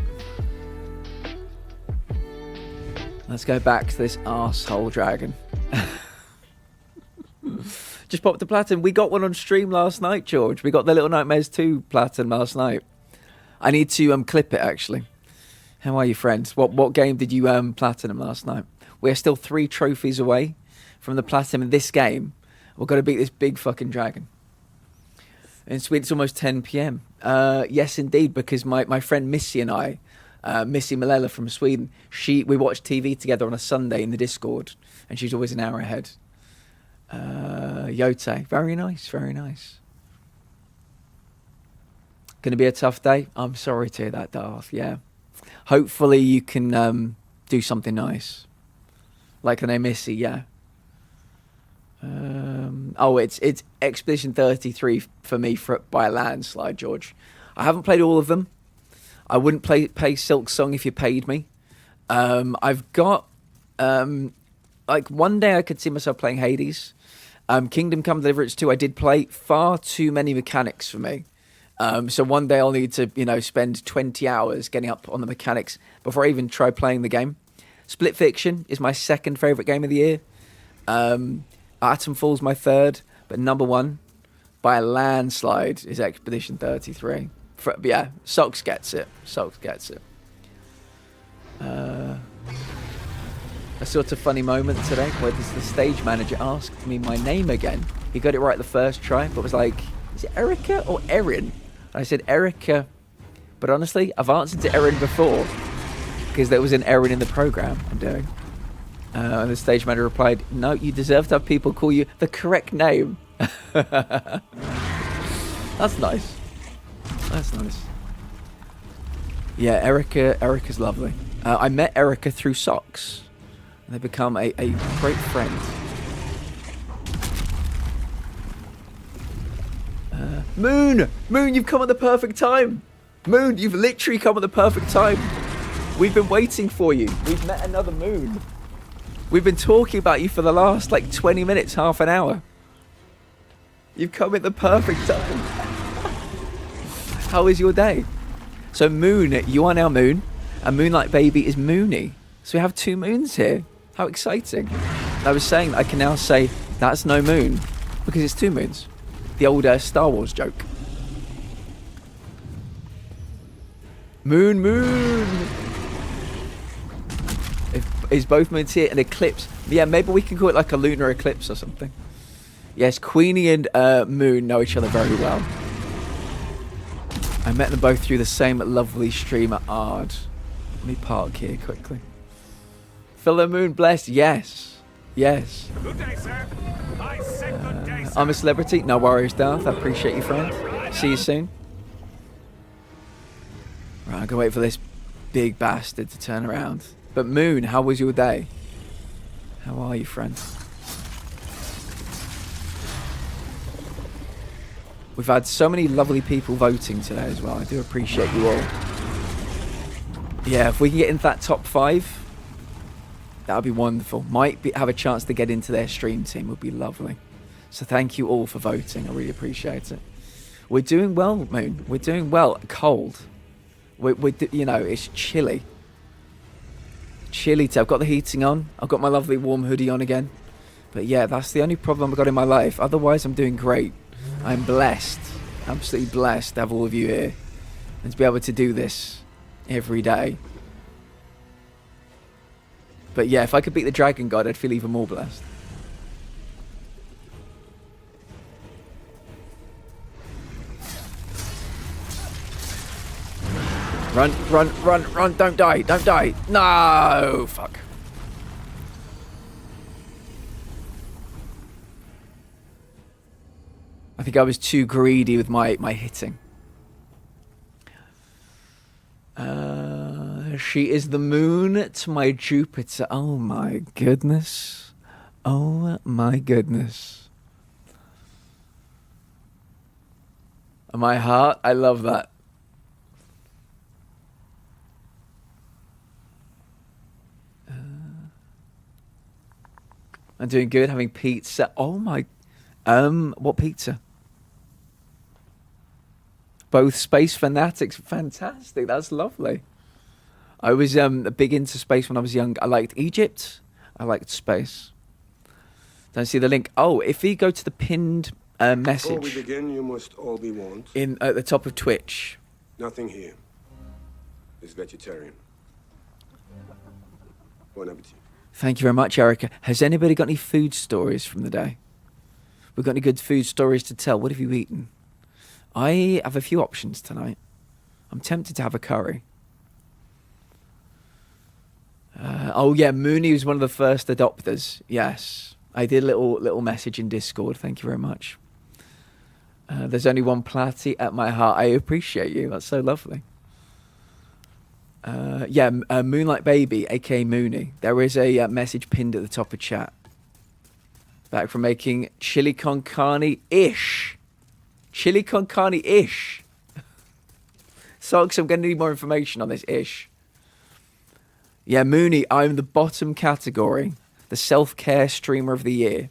Let's go back to this arsehole dragon. Just popped the platinum. We got one on stream last night, George. We got the Little Nightmares 2 platinum last night. I need to clip it, actually. How are you, friends? What game did you platinum last night? We're still 3 trophies away from the platinum in this game. We've got to beat this big fucking dragon. In Sweden, it's almost 10 p.m. Yes, indeed, because my friend Missy and I... Missy Malella from Sweden, we watched TV together on a Sunday in the Discord, and she's always an hour ahead. Yote, very nice, very nice. Gonna be a tough day. I'm sorry to hear that, Darth. Yeah, hopefully you can do something nice, like I know Missy. Yeah. It's Expedition 33 for me by a landslide, George. I haven't played all of them. I wouldn't pay Silk Song if you paid me. I've got... like, one day I could see myself playing Hades. Kingdom Come Deliverance 2, I did play. Far too many mechanics for me. So one day I'll need to, you know, spend 20 hours getting up on the mechanics before I even try playing the game. Split Fiction is my second favourite game of the year. Atom Fall's my third, but number one by a landslide is Expedition 33. Yeah, Socks gets it. Socks gets it. A sort of funny moment today where the stage manager asked me my name again. He got it right the first try, but was like, is it Erica or Erin? And I said Erica, but honestly, I've answered to Erin before because there was an Erin in the program I'm doing. And the stage manager replied, no, you deserve to have people call you the correct name. That's nice. That's nice. Yeah, Erica's lovely. I met Erica through Socks. And they become a great friend. Moon, you've come at the perfect time. Moon, you've literally come at the perfect time. We've been waiting for you. We've met another Moon. We've been talking about you for the last like 20 minutes, half an hour. You've come at the perfect time. How is your day? So Moon, you are now Moon, and Moonlight Baby is Moony. So we have two Moons here. How exciting. I was saying I can now say that's no Moon because it's two Moons. The old Star Wars joke. Moon. Is both moons here? An eclipse. Yeah, maybe we can call it like a lunar eclipse or something. Yes, Queenie and Moon know each other very well. I met them both through the same lovely stream at Ard. Let me park here quickly. Fellow Moon blessed. Yes. Good day, sir. I said good day, sir. I'm a celebrity. No worries, Darth. I appreciate you, friend. See you soon. Right, I'm going to wait for this big bastard to turn around. But Moon, how was your day? How are you, friend? We've had so many lovely people voting today as well. I do appreciate you all. Yeah, if we can get into that top 5, that would be wonderful. Have a chance to get into their stream team. Would be lovely. So thank you all for voting. I really appreciate it. We're doing well, Moon. We're doing well. Cold. You know, it's chilly. I've got the heating on. I've got my lovely warm hoodie on again. But yeah, that's the only problem I've got in my life. Otherwise, I'm doing great. I'm blessed. Absolutely blessed to have all of you here. And to be able to do this every day. But yeah, if I could beat the Dragon God, I'd feel even more blessed. Run, don't die. No, fuck. I think I was too greedy with my hitting. She is the moon to my Jupiter. Oh my goodness. Oh my goodness. My heart, I love that. I'm doing good, having pizza. Oh my, what pizza? Both space fanatics, fantastic. That's lovely. I was big into space when I was young. I liked Egypt. I liked space. Don't see the link. Oh, if you go to the pinned message. Before we begin, you must all be warned. At the top of Twitch. Nothing here is vegetarian. Bon appetit. Thank you very much, Erica. Has anybody got any food stories from the day? We've got any good food stories to tell? What have you eaten? I have a few options tonight. I'm tempted to have a curry. Oh yeah, Mooney was one of the first adopters. Yes, I did a little message in Discord. Thank you very much. There's only one Platty at my heart. I appreciate you. That's so lovely. Moonlight Baby, aka Mooney. There is a message pinned at the top of chat. Back from making chili con carne-ish. Chili con carne-ish. Socks, I'm going to need more information on this ish. Yeah, Mooney, I'm the bottom category. The self-care streamer of the year.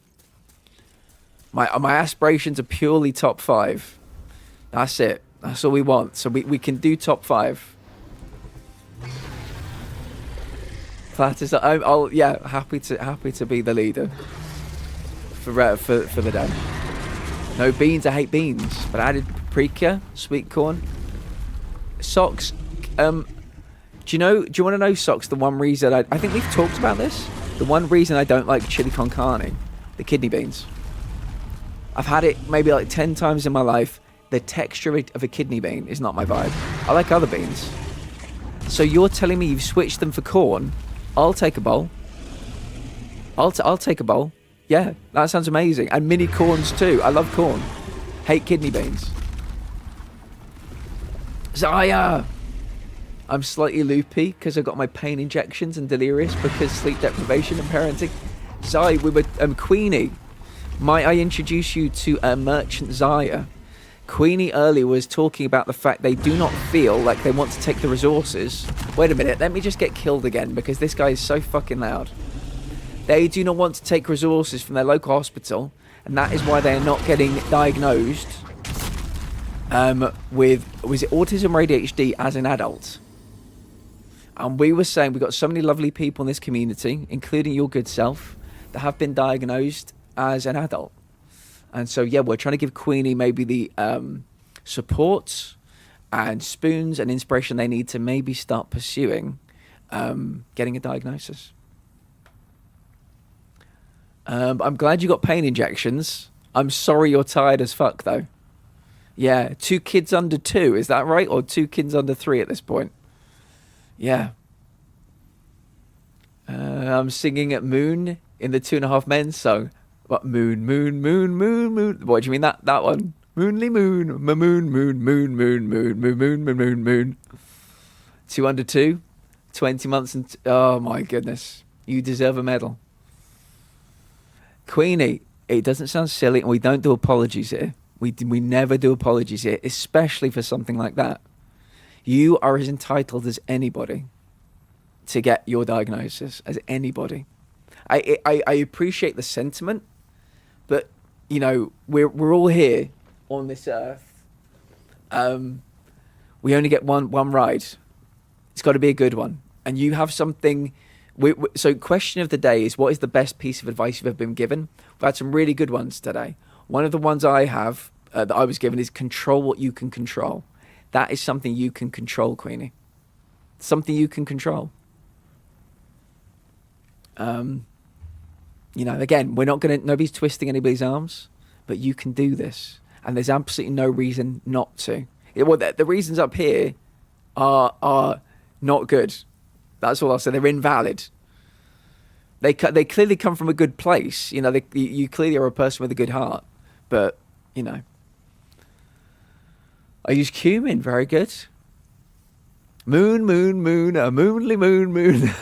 My aspirations are purely top 5. That's it. That's all we want. So we can do top 5. Flat is happy to be the leader. for the day. No beans. I hate beans. But I added paprika, sweet corn, socks. Do you want to know, Socks? The one reason I think we've talked about this. The one reason I don't like chili con carne, the kidney beans. I've had it maybe like 10 times in my life. The texture of a kidney bean is not my vibe. I like other beans. So you're telling me you've switched them for corn? I'll take a bowl. I'll take a bowl. Yeah, that sounds amazing. And mini corns too. I love corn. Hate kidney beans. Zaya! I'm slightly loopy because I got my pain injections and delirious because sleep deprivation and parenting. Zaya, we were Queenie. Might I introduce you to Merchant Zaya? Queenie earlier was talking about the fact they do not feel like they want to take the resources. Wait a minute, let me just get killed again because this guy is so fucking loud. They do not want to take resources from their local hospital, and that is why they are not getting diagnosed with, was it autism or ADHD as an adult? And we were saying we've got so many lovely people in this community, including your good self, that have been diagnosed as an adult. And so, yeah, we're trying to give Queenie maybe the support and spoons and inspiration they need to maybe start pursuing getting a diagnosis. I'm glad you got pain injections. I'm sorry you're tired as fuck, though. Yeah, 2 kids under 2, is that right? Or 2 kids under 3 at this point? Yeah. I'm singing at Moon in the 2.5 Men song. What, moon, moon, moon, moon, moon? What do you mean that one? Moonly moon, moon, moon, moon, moon, moon, moon, moon, moon, moon, moon. 2 under 2, 20 months and... Oh, my goodness. You deserve a medal. Queenie, it doesn't sound silly, and we don't do apologies here. We never do apologies here, especially for something like that. You are as entitled as anybody to get your diagnosis, as anybody. I appreciate the sentiment, but, you know, we're all here on this earth. We only get one ride. It's got to be a good one. And you have something... So question of the day is, what is the best piece of advice you've ever been given? We've had some really good ones today. One of the ones I have, that I was given, is control what you can control. That is something you can control, Queenie. Something you can control. You know, again, nobody's twisting anybody's arms, but you can do this. And there's absolutely no reason not to. Well, the reasons up here are not good. That's all I'll say. They're invalid. They clearly come from a good place. You know, you clearly are a person with a good heart. But, you know. I use cumin. Very good. Moon, moon, moon, a moonly moon, moon.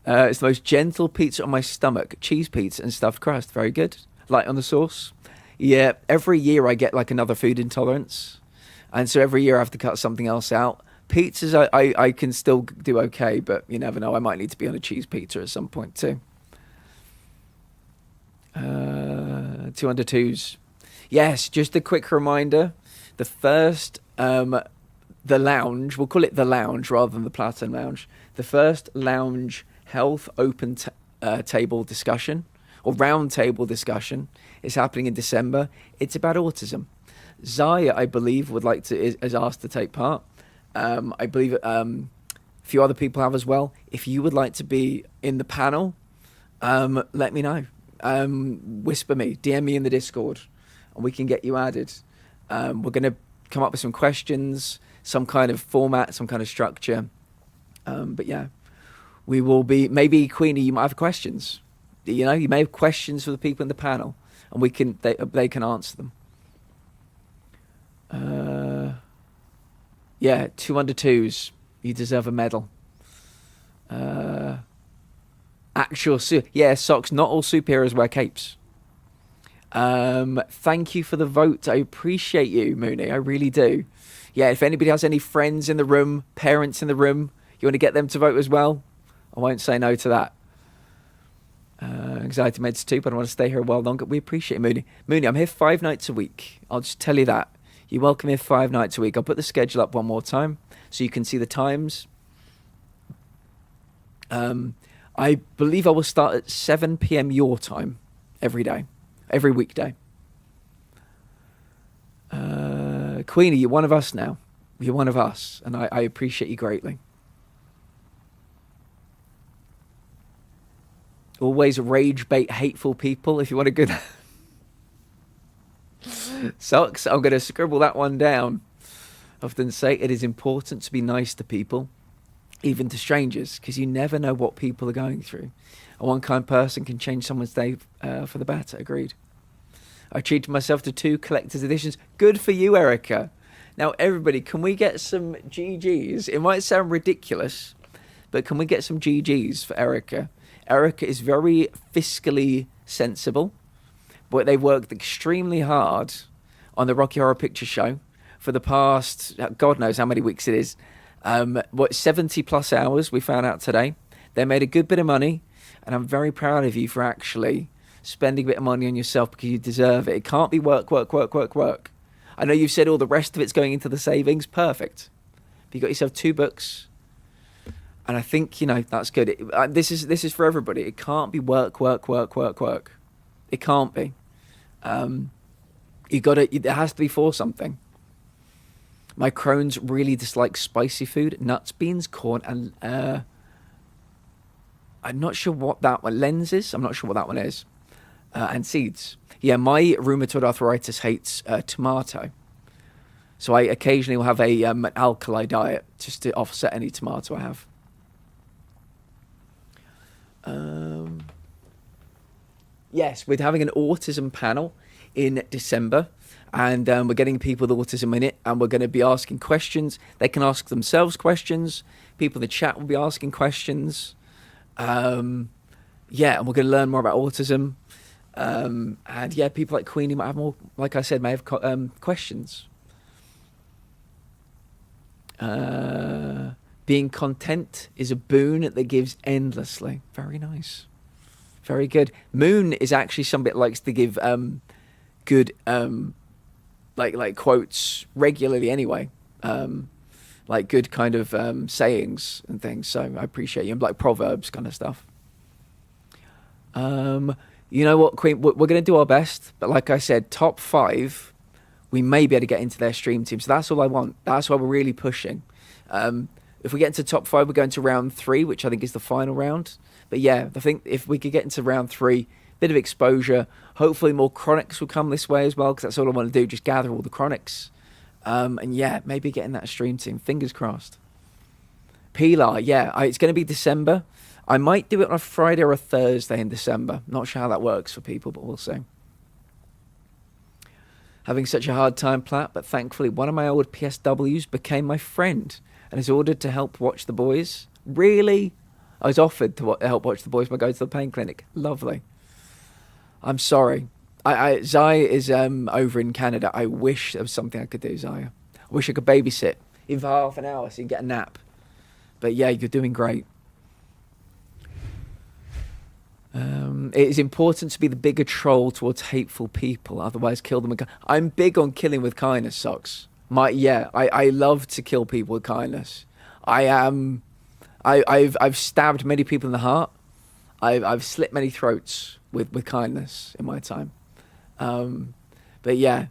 It's the most gentle pizza on my stomach. Cheese pizza and stuffed crust. Very good. Light on the sauce. Yeah, every year I get like another food intolerance. And so every year I have to cut something else out. Pizzas, I can still do okay, but you never know. I might need to be on a cheese pizza at some point too. 2 under 2s. Yes, just a quick reminder. The first, the lounge, we'll call it the lounge rather than the Platinum Lounge. The first lounge health open table discussion, or round table discussion, is happening in December. It's about autism. Zaya, I believe, is asked to take part. I believe a few other people have as well. If you would like to be in the panel, let me know. Whisper me, DM me in the Discord, and we can get you added. We're going to come up with some questions, some kind of format, some kind of structure. But yeah, we will be, maybe Queenie, you might have questions. You know, you may have questions for the people in the panel, and they can answer them. Yeah, 2 under 2s. You deserve a medal. Yeah, Socks. Not all superheroes wear capes. Thank you for the vote. I appreciate you, Mooney. I really do. Yeah, if anybody has any friends in the room, parents in the room, you want to get them to vote as well, I won't say no to that. Anxiety meds too, but I want to stay here a while longer. We appreciate it, Mooney. Mooney, I'm here 5 nights a week. I'll just tell you that. You're welcome here 5 nights a week. I'll put the schedule up one more time so you can see the times. I believe I will start at 7 p.m. your time every day, every weekday. Queenie, you're one of us now. You're one of us, and I appreciate you greatly. Always rage bait hateful people if you want to go there. Sucks. I'm going to scribble that one down. I often say it is important to be nice to people, even to strangers, because you never know what people are going through. A one kind person can change someone's day for the better. Agreed. I treated myself to 2 collector's editions. Good for you, Erica. Now, everybody, can we get some GGs? It might sound ridiculous, but can we get some GGs for Erica? Erica is very fiscally sensible, but they worked extremely hard on the Rocky Horror Picture Show for the past, God knows how many weeks it is. 70 plus hours we found out today. They made a good bit of money, and I'm very proud of you for actually spending a bit of money on yourself because you deserve it. It can't be work. I know you've said all the rest of it's going into the savings. Perfect. But you got yourself 2 books, and I think, you know, that's good. This is for everybody. It can't be work. It can't be. It has to be for something. My Crohn's really dislike spicy food, nuts, beans, corn, and I'm not sure what that one, lenses. I'm not sure what that one is. And seeds. Yeah, my rheumatoid arthritis hates tomato. So I occasionally will have an alkali diet just to offset any tomato I have. Yes, we're having an autism panel in December. And we're getting people with autism in it. And we're going to be asking questions. They can ask themselves questions. People in the chat will be asking questions. Yeah, and we're going to learn more about autism. And yeah, people like Queenie might have more, like I said, may have questions. Being content is a boon that gives endlessly. Very nice. Very good. Moon is actually somebody that likes to give good like quotes regularly anyway. Like good kind of sayings and things. So I appreciate you. Like proverbs kind of stuff. You know what, Queen? We're going to do our best. But like I said, top 5, we may be able to get into their stream team. So that's all I want. That's why we're really pushing. If we get into top 5, we're going to round 3, which I think is the final round. But yeah, I think if we could get into round 3, bit of exposure. Hopefully more chronics will come this way as well, because that's all I want to do. Just gather all the chronics. And yeah, maybe get in that stream team. Fingers crossed. Pilar, yeah, it's going to be December. I might do it on a Friday or a Thursday in December. Not sure how that works for people, but we'll see. Having such a hard time, Platt, but thankfully one of my old PSWs became my friend and is ordered to help watch the boys. Really? I was offered to help watch the boys by going to the pain clinic. Lovely. I'm sorry. Zaya is over in Canada. I wish there was something I could do, Zaya. I wish I could babysit, even for half an hour so you can get a nap. But yeah, you're doing great. It is important to be the bigger troll towards hateful people, otherwise kill them. I'm big on killing with kindness, Socks. I love to kill people with kindness. I've stabbed many people in the heart. I've slit many throats with kindness in my time. But yeah.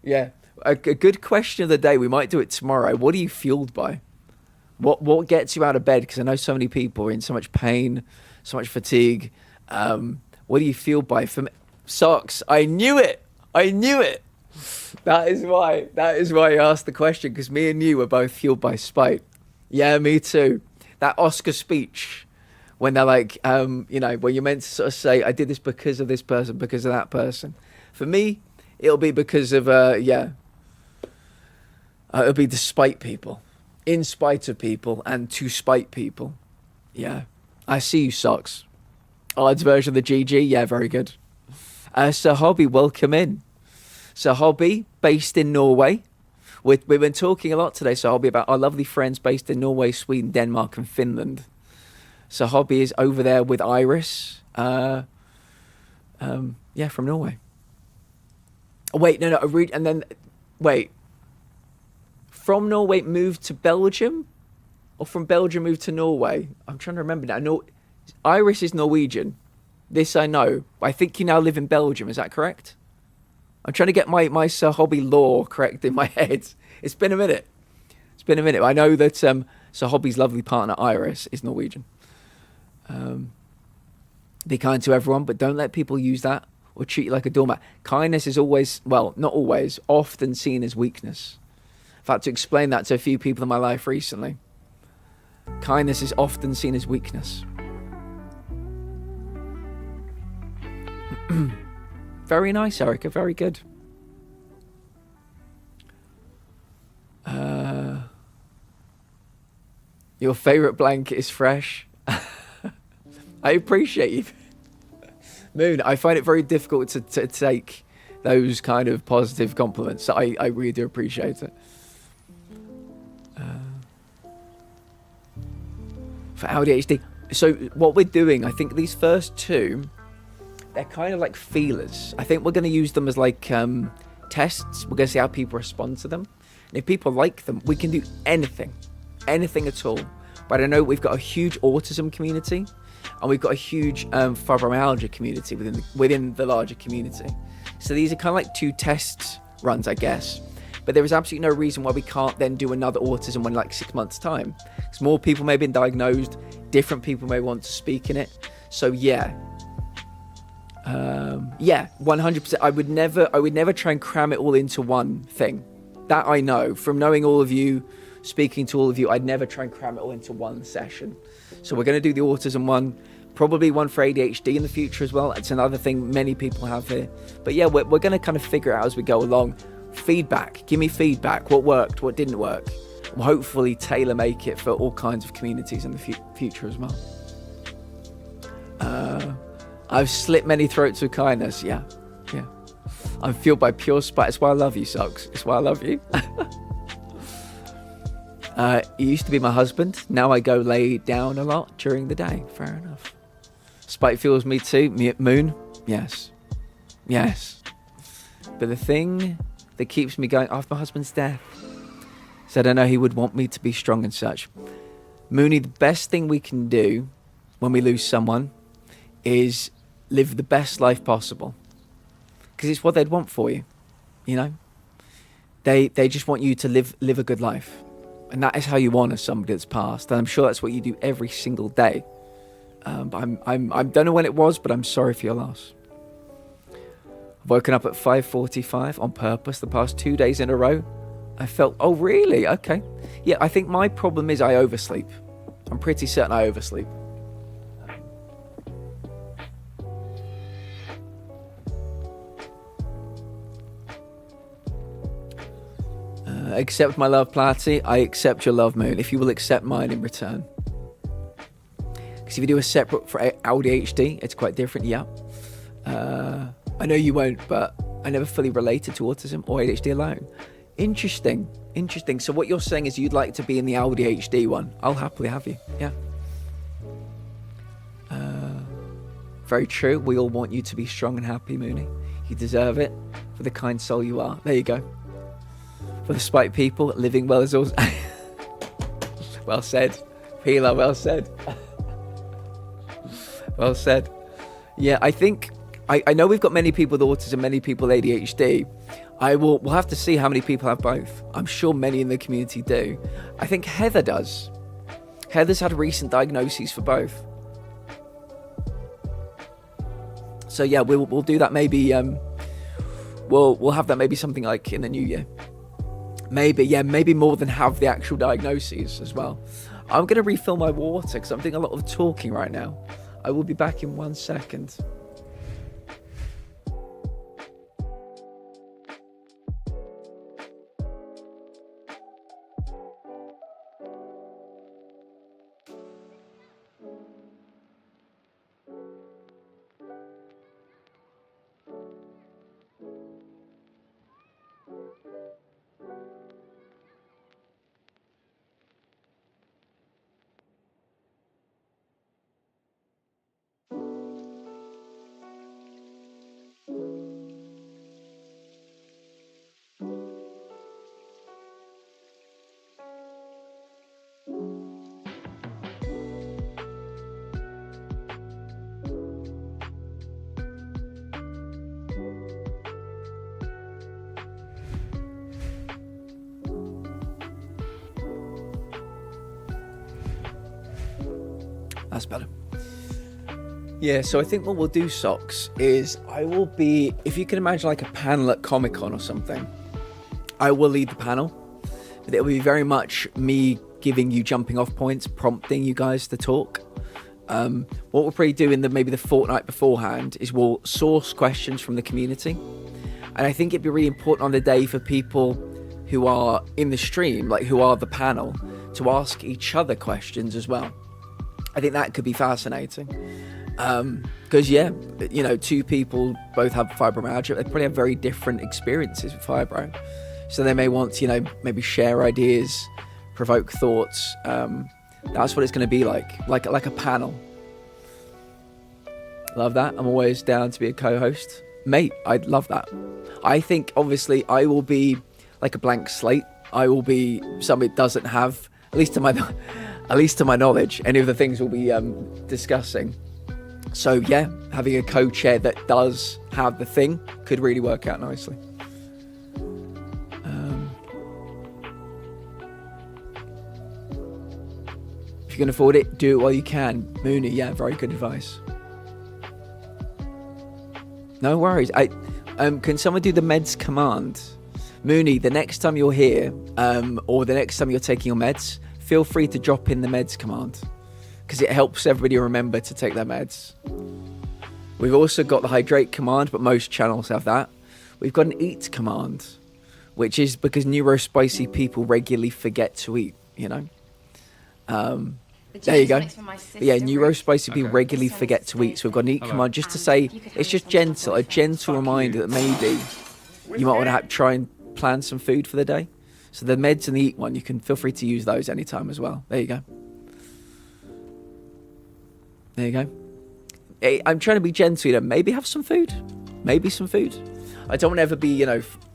Yeah. A good question of the day. We might do it tomorrow. What are you fueled by? What gets you out of bed? Because I know so many people are in so much pain, so much fatigue. What do you feel by? From Socks, I knew it. That is why I asked the question, because me and you were both fueled by spite. Yeah, me too. That Oscar speech, when they're like, when you're meant to sort of say, I did this because of this person, because of that person. For me, it'll be because of, it'll be despite people. In spite of people and to spite people. Yeah. I see you, Socks. Odds version of the GG. Yeah, very good. Sir Hobby, welcome in. Sir Hobby, based in Norway. We've been talking a lot today, Sir Hobby, about our lovely friends based in Norway, Sweden, Denmark, and Finland. Sir Hobby is over there with Iris. From Norway. Oh, wait, no. Wait. From Norway, moved to Belgium? or from Belgium moved to Norway. I'm trying to remember now. No, Iris is Norwegian. This I know. I think you now live in Belgium. Is that correct? I'm trying to get my Sir Hobby lore correct in my head. It's been a minute. It's been a minute. I know that Sir Hobby's lovely partner Iris is Norwegian. Be kind to everyone, but don't let people use that or treat you like a doormat. Kindness is always, well, not always, often seen as weakness. I've had to explain that to a few people in my life recently. Kindness is often seen as weakness. Very nice, Erica. Very good. Your favourite blanket is fresh. I appreciate you. Moon, I find it very difficult to take those kind of positive compliments. So I really do appreciate it. For ADHD. So what we're doing, I think these first two, they're kind of like feelers. I think we're going to use them as like tests. We're going to see how people respond to them. And if people like them, we can do anything at all. But I know we've got a huge autism community, and we've got a huge fibromyalgia community within the larger community. So these are kind of like two test runs, I guess. But there is absolutely no reason why we can't then do another autism one in like 6 months' time. Because more people may have been diagnosed, different people may want to speak in it. So yeah. Yeah, 100%. I would never try and cram it all into one thing. That I know. From knowing all of you, speaking to all of you, I'd never try and cram it all into one session. So we're going to do the autism one, probably one for ADHD in the future as well. It's another thing many people have here. But yeah, we're going to kind of figure it out as we go along. Feedback. Give me feedback. What worked? What didn't work? We'll hopefully tailor make it for all kinds of communities in the future as well. I've slit many throats with kindness. Yeah. I'm fueled by pure spite. It's why I love you, Socks. It's why I love you. He used to be my husband. Now I go lay down a lot during the day. Fair enough. Spite fuels me too. Moon? Yes. But the thing that keeps me going after my husband's death said I know he would want me to be strong and such. Mooney, the best thing we can do when we lose someone is live the best life possible. Because it's what they'd want for you, you know? They just want you to live a good life. And that is how you honour somebody that's passed. And I'm sure that's what you do every single day. But I don't know when it was, but I'm sorry for your loss. I've woken up at 5:45 on purpose the past 2 days in a row. I felt, oh really? Okay. Yeah, I think my problem is I oversleep. I'm pretty certain I oversleep. Accept my love, Platty. I accept your love, Moon, if you will accept mine in return. Because if you do a separate for ADHD, it's quite different, yeah. I know you won't, but I never fully related to autism or ADHD alone. Interesting. So what you're saying is you'd like to be in the ADHD one. I'll happily have you, yeah. Very true. We all want you to be strong and happy, Mooney. You deserve it for the kind soul you are. There you go. For the spite people, living well is also... Well said. Pila, well said. Well said. Yeah, I think... I know we've got many people with autism, many people with ADHD. We'll have to see how many people have both. I'm sure many in the community do. I think Heather does. Heather's had recent diagnoses for both. So yeah, we'll do that maybe... We'll have that maybe something like in the new year. Maybe more than have the actual diagnoses as well. I'm going to refill my water because I'm doing a lot of talking right now. I will be back in 1 second. That's better. Yeah, so I think what we'll do, Socks, is I will be, if you can imagine like a panel at Comic-Con or something, I will lead the panel, but it'll be very much me giving you jumping off points, prompting you guys to talk. What we'll probably do in maybe the fortnight beforehand is we'll source questions from the community. And I think it'd be really important on the day for people who are in the stream, like who are the panel, to ask each other questions as well. I think that could be fascinating. Because two people both have fibromyalgia. They probably have very different experiences with fibro. So they may want to, maybe share ideas, provoke thoughts. That's what it's going to be like a panel. Love that. I'm always down to be a co-host. Mate, I'd love that. I think, obviously, I will be like a blank slate. I will be somebody that doesn't have, at least to my knowledge, any of the things we'll be discussing. So, yeah, having a co-chair that does have the thing could really work out nicely. If you can afford it, do it while you can. Mooney, yeah, very good advice. No worries. Can someone do the meds command? Mooney, the next time you're here, or the next time you're taking your meds, feel free to drop in the meds command, because it helps everybody remember to take their meds. We've also got the hydrate command, but most channels have that. We've got an eat command, which is because neurospicy people regularly forget to eat, There you go. But yeah, neurospicy people regularly forget to eat, so we've got an eat command just to say, it's just gentle, a gentle reminder that maybe you might want to try and plan some food for the day. So the meds and the eat one, you can feel free to use those anytime as well. There you go. There you go. Hey, I'm trying to be gentle, maybe have some food. Maybe some food. I don't want to ever be,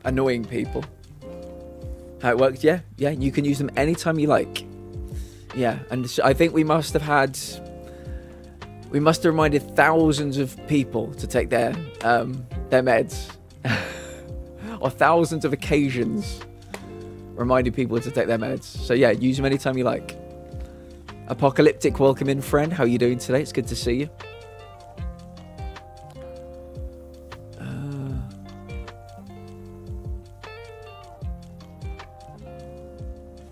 annoying people. How it works, yeah, you can use them anytime you like. Yeah, and I think we must have reminded thousands of people to take their meds. Or thousands of occasions reminding people to take their meds. So yeah, use them anytime you like. Apocalyptic, welcome in, friend. How are you doing today? It's good to see you.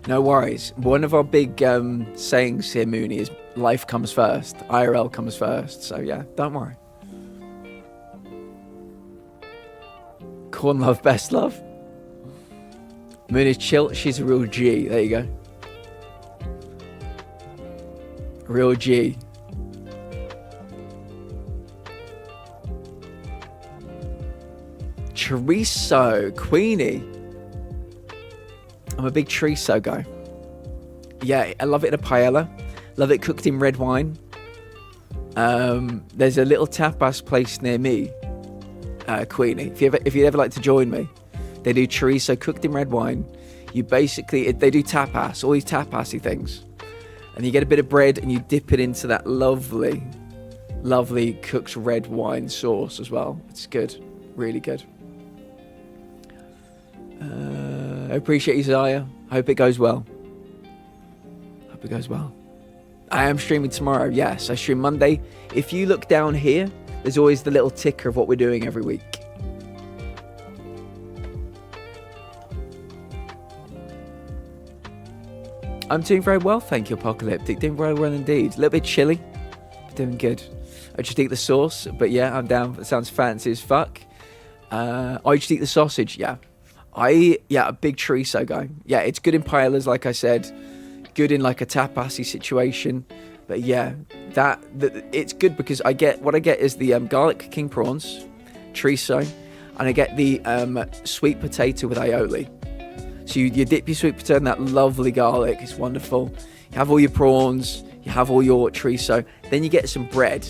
No worries. One of our big sayings here, Mooney, is life comes first. IRL comes first. So yeah, don't worry. Corn love, best love. Mooney's chill. She's a real G. There you go. Real G. Chorizo. Queenie. I'm a big chorizo guy. Yeah, I love it in a paella. Love it cooked in red wine. There's a little tapas place near me, Queenie. If you'd ever like to join me, they do chorizo cooked in red wine. You basically, they do tapas, all these tapasy things. And you get a bit of bread and you dip it into that lovely, lovely cooked red wine sauce as well. It's good. Really good. I appreciate you, Zaya. Hope it goes well. Hope it goes well. I am streaming tomorrow. Yes, I stream Monday. If you look down here, there's always the little ticker of what we're doing every week. I'm doing very well, thank you, Apocalyptic. Doing very well indeed. A little bit chilly. Doing good. I just eat the sauce, but yeah, I'm down. It sounds fancy as fuck. I just eat the sausage, yeah. A big chorizo guy. Yeah, it's good in paellas, like I said. Good in like a tapasy situation. But yeah, it's good because I get is the garlic king prawns, chorizo, and I get the sweet potato with aioli. So you dip your sweet potato in that lovely garlic. It's wonderful. You have all your prawns, you have all your chorizo, then you get some bread,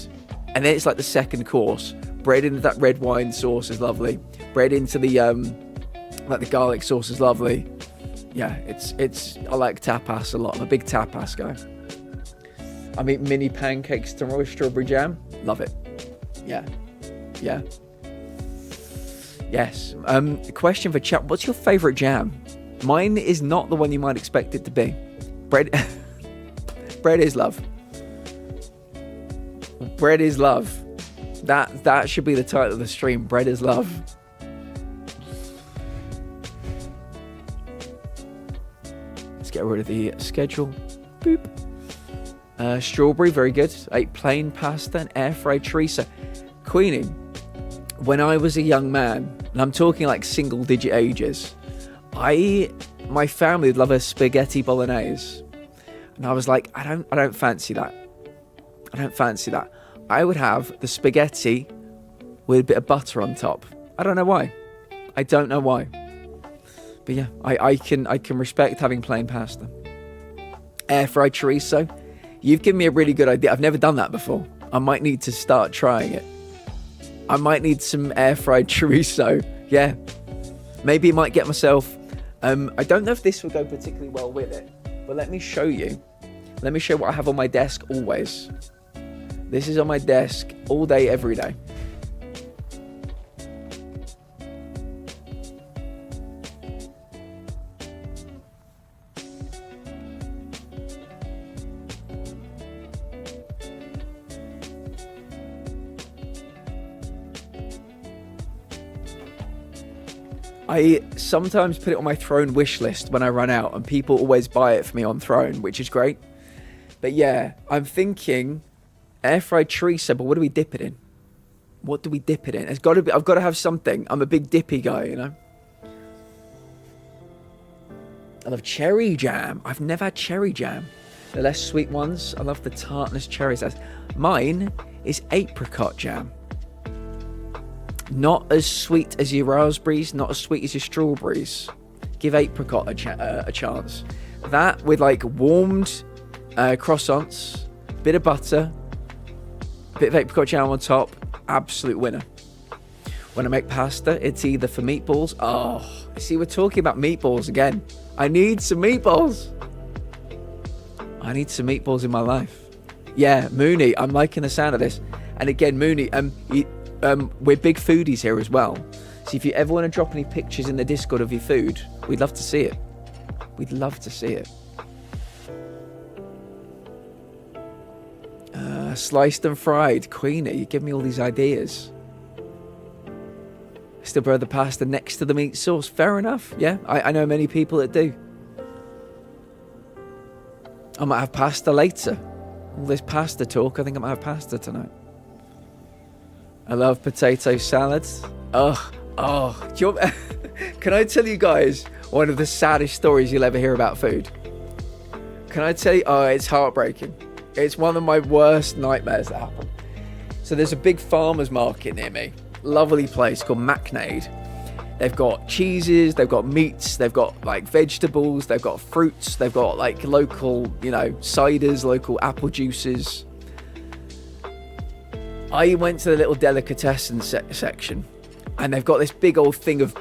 and then it's like the second course. Bread into that red wine sauce is lovely. Bread into the the garlic sauce is lovely. Yeah, it's I like tapas a lot. I'm a big tapas guy. I eat mini pancakes tomorrow with strawberry jam. Love it. Yeah. Yes. Question for chat. What's your favourite jam? Mine is not the one you might expect it to be. Bread is love. Bread is love. That should be the title of the stream. Bread is love. Let's get rid of the schedule. Boop. Strawberry, very good. Ate plain pasta and air fried chorizo. Queenie, when I was a young man, and I'm talking like single digit ages, my family would love a spaghetti bolognese. And I was like, I don't fancy that. I don't fancy that. I would have the spaghetti with a bit of butter on top. I don't know why. I don't know why. But yeah, I can respect having plain pasta. Air fried chorizo. You've given me a really good idea. I've never done that before. I might need to start trying it. I might need some air fried chorizo. Yeah. Maybe I might get myself... I don't know if this would go particularly well with it, but let me show you. Let me show you what I have on my desk always. This is on my desk all day, every day. I sometimes put it on my Throne wish list when I run out, and people always buy it for me on Throne, which is great. But yeah, I'm thinking air fried chorizo, but what do we dip it in? What do we dip it in? It's got to be. I've got to have something. I'm a big dippy guy, you know. I love cherry jam. I've never had cherry jam. The less sweet ones. I love the tartness cherries. Mine is apricot jam. Not as sweet as your raspberries, not as sweet as your strawberries. Give apricot a chance. That with like warmed croissants, bit of butter, bit of apricot jam on top, absolute winner. When I make pasta, it's either for meatballs. Oh, see, we're talking about meatballs again. I need some meatballs. I need some meatballs in my life. Yeah, Mooney, I'm liking the sound of this. And again, Mooney, we're big foodies here as well. So if you ever want to drop any pictures in the Discord of your food, we'd love to see it. We'd love to see it. Sliced and fried. Queenie, you give me all these ideas. Still prefer the pasta next to the meat sauce. Fair enough. Yeah, I know many people that do. I might have pasta later. All this pasta talk, I think I might have pasta tonight. I love potato salads. Oh. Can I tell you guys one of the saddest stories you'll ever hear about food? Can I tell you? Oh, it's heartbreaking. It's one of my worst nightmares that happened. So there's a big farmer's market near me. Lovely place called Macnade. They've got cheeses, they've got meats, they've got like vegetables, they've got fruits, they've got like local, ciders, local apple juices. I went to the little delicatessen section, and they've got this big old thing of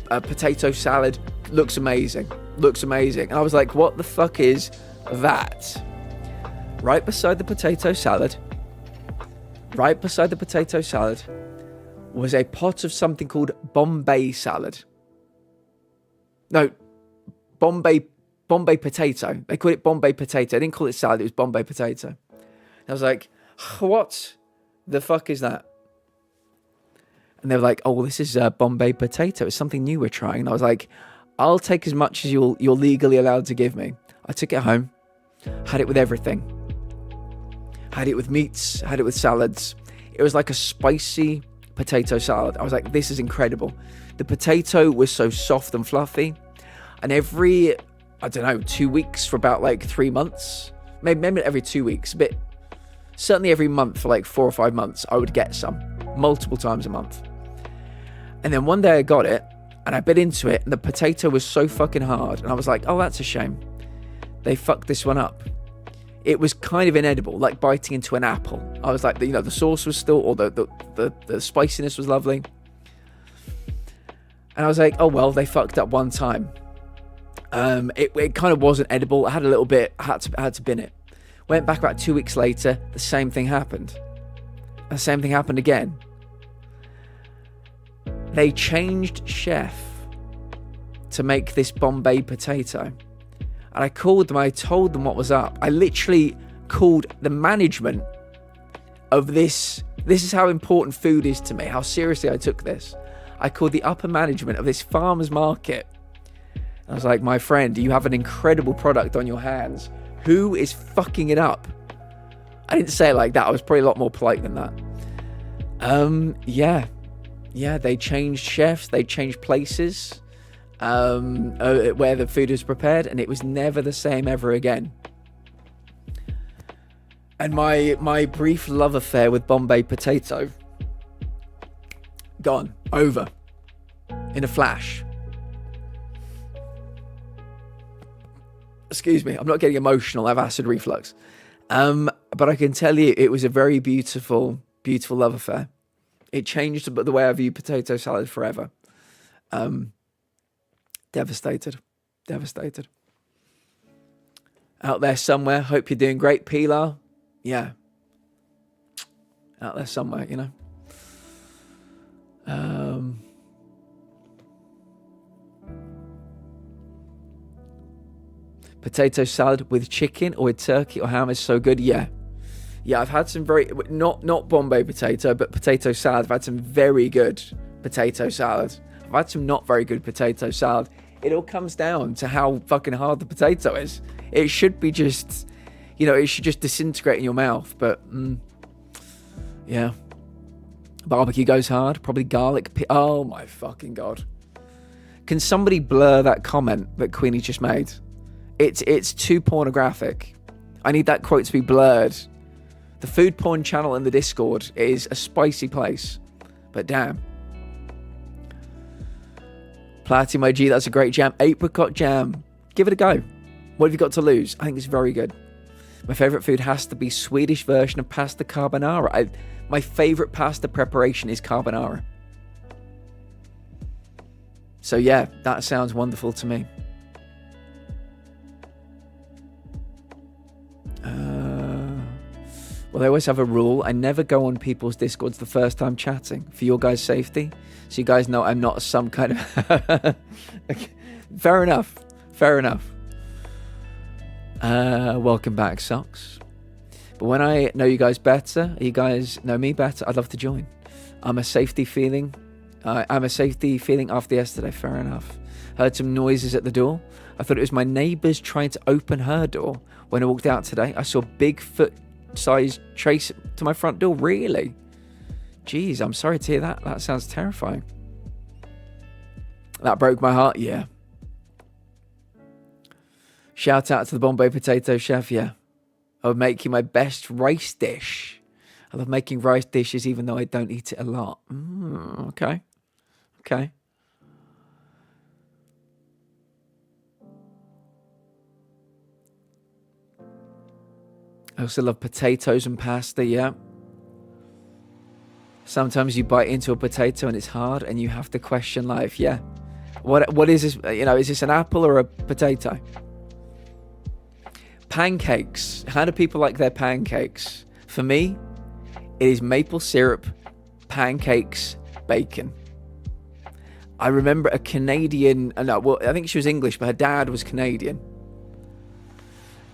potato salad. Looks amazing. And I was like, what the fuck is that? Right beside the potato salad was a pot of something called Bombay salad. No, Bombay potato. They called it Bombay potato. I didn't call it salad, it was Bombay potato. I was like, what the fuck is that? And they were like, oh, this is Bombay potato. It's something new we're trying. And I was like, I'll take as much as you're legally allowed to give me. I took it home, had it with everything. Had it with meats, had it with salads. It was like a spicy potato salad. I was like, this is incredible. The potato was so soft and fluffy. And every, 2 weeks for about like 3 months, maybe every 2 weeks, but certainly every month for like 4 or 5 months, I would get some multiple times a month. And then one day I got it and I bit into it and the potato was so fucking hard. And I was like, oh, that's a shame. They fucked this one up. It was kind of inedible, like biting into an apple. I was like, the sauce was still, or the spiciness was lovely. And I was like, oh, well, they fucked up one time. It kind of wasn't edible. I had a little bit, I had to bin it. Went back about 2 weeks later, the same thing happened. The same thing happened again. They changed chef to make this Bombay potato. And I called them, I told them what was up. I literally called the management of this. This is how important food is to me, how seriously I took this. I called the upper management of this farmer's market. I was like, my friend, you have an incredible product on your hands. Who is fucking it up? I didn't say it like that. I was probably a lot more polite than that. Yeah, they changed chefs, they changed places where the food was prepared, and it was never the same ever again. And my brief love affair with Bombay potato, gone, over, in a flash. Excuse me, I'm not getting emotional, I have acid reflux. But I can tell you it was a very beautiful, beautiful love affair. It changed the way I view potato salad forever. Devastated. Out there somewhere, hope you're doing great, Pilar. Yeah. Out there somewhere, you know. Potato salad with chicken or with turkey or ham is so good. Yeah, I've had some very, not Bombay potato, but potato salad. I've had some very good potato salad. I've had some not very good potato salad. It all comes down to how fucking hard the potato is. It should be just, you know, it should just disintegrate in your mouth. But yeah, barbecue goes hard. Probably garlic. Oh my fucking god! Can somebody blur that comment that Queenie just made? It's too pornographic. I need that quote to be blurred. The food porn channel in the Discord is a spicy place. But damn. Platinum IG, that's a great jam. Apricot jam. Give it a go. What have you got to lose? I think it's very good. My favourite food has to be Swedish version of pasta carbonara. My favourite pasta preparation is carbonara. So yeah, that sounds wonderful to me. Well, I always have a rule. I never go on people's Discords the first time chatting for your guys' safety. So you guys know I'm not some kind of... Fair enough. Welcome back, Socks. But when I know you guys better, you guys know me better, I'd love to join. I'm a safety feeling after yesterday. Fair enough. Heard some noises at the door. I thought it was my neighbours trying to open her door. When I walked out today, I saw Bigfoot-sized trace to my front door. Really? Jeez, I'm sorry to hear that. That sounds terrifying. That broke my heart. Yeah. Shout out to the Bombay potato chef. Yeah. I would make you my best rice dish. I love making rice dishes even though I don't eat it a lot. Okay. I also love potatoes and pasta, yeah. Sometimes you bite into a potato and it's hard and you have to question life, yeah. What is this, you know, is this an apple or a potato? Pancakes. How do people like their pancakes? For me, it is maple syrup, pancakes, bacon. I remember a Canadian, I think she was English, but her dad was Canadian.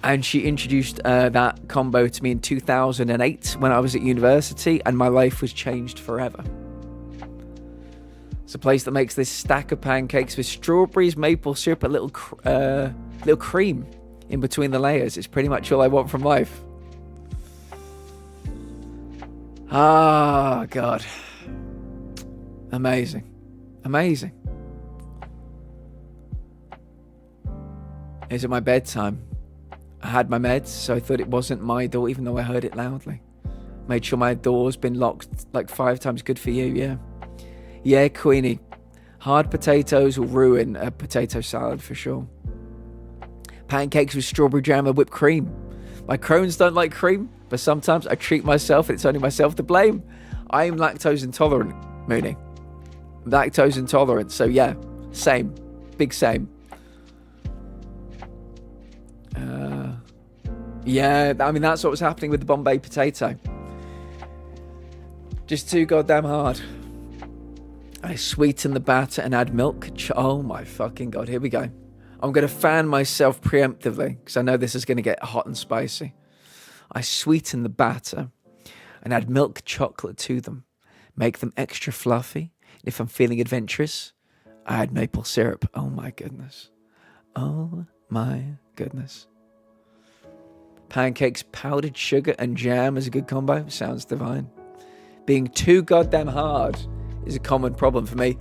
And she introduced that combo to me in 2008 when I was at university, and my life was changed forever. It's a place that makes this stack of pancakes with strawberries, maple syrup, a little cream in between the layers. It's pretty much all I want from life. Ah, God. Amazing. Is it my bedtime? I had my meds, so I thought it wasn't my door, even though I heard it loudly. Made sure my door's been locked like 5 times. Good for you, yeah. Yeah, Queenie. Hard potatoes will ruin a potato salad for sure. Pancakes with strawberry jam and whipped cream. My Crohn's don't like cream, but sometimes I treat myself and it's only myself to blame. I am lactose intolerant, Mooney. Lactose intolerant, so yeah, same. Big same. Yeah, I mean, that's what was happening with the Bombay potato. Just too goddamn hard. I sweeten the batter and add milk. Oh my fucking God, here we go. I'm going to fan myself preemptively because I know this is going to get hot and spicy. I sweeten the batter. and add milk chocolate to them. Make them extra fluffy. If I'm feeling adventurous, I add maple syrup. Oh my goodness. Oh my goodness. Pancakes, powdered sugar, and jam is a good combo. Sounds divine. Being too goddamn hard is a common problem for me.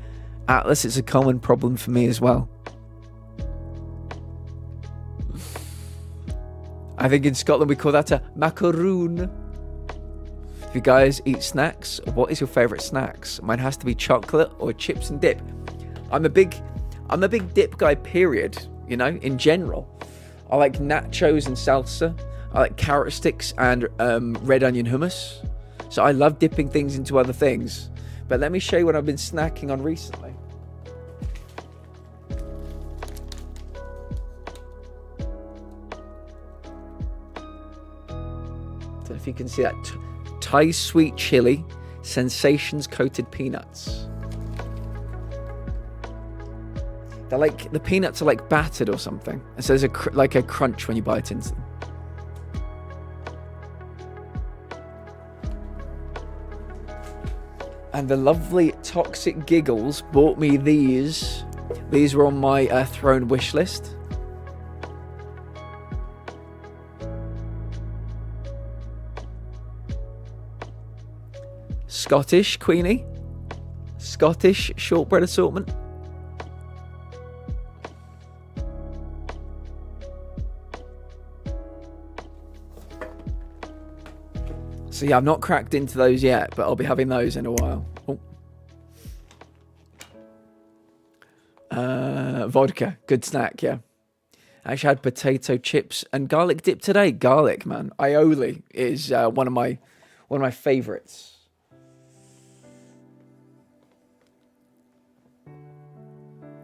Atlas, it's a common problem for me as well. I think in Scotland we call that a macaroon. If you guys eat snacks, what is your favourite snacks? Mine has to be chocolate or chips and dip. I'm a big dip guy, period. You know, in general. I like nachos and salsa. I like carrot sticks and red onion hummus. So I love dipping things into other things. But let me show you what I've been snacking on recently. Don't know if you can see that. Thai sweet chili, sensations coated peanuts. They're like, the peanuts are like battered or something. And so there's like a crunch when you bite into them. And the lovely Toxic Giggles bought me these. These were on my Throne wish list. Scottish Queenie. Scottish shortbread assortment. So yeah, I've not cracked into those yet, but I'll be having those in a while. Oh. Vodka, good snack, yeah. I actually had potato chips and garlic dip today. Garlic, man. Aioli is one of my favorites.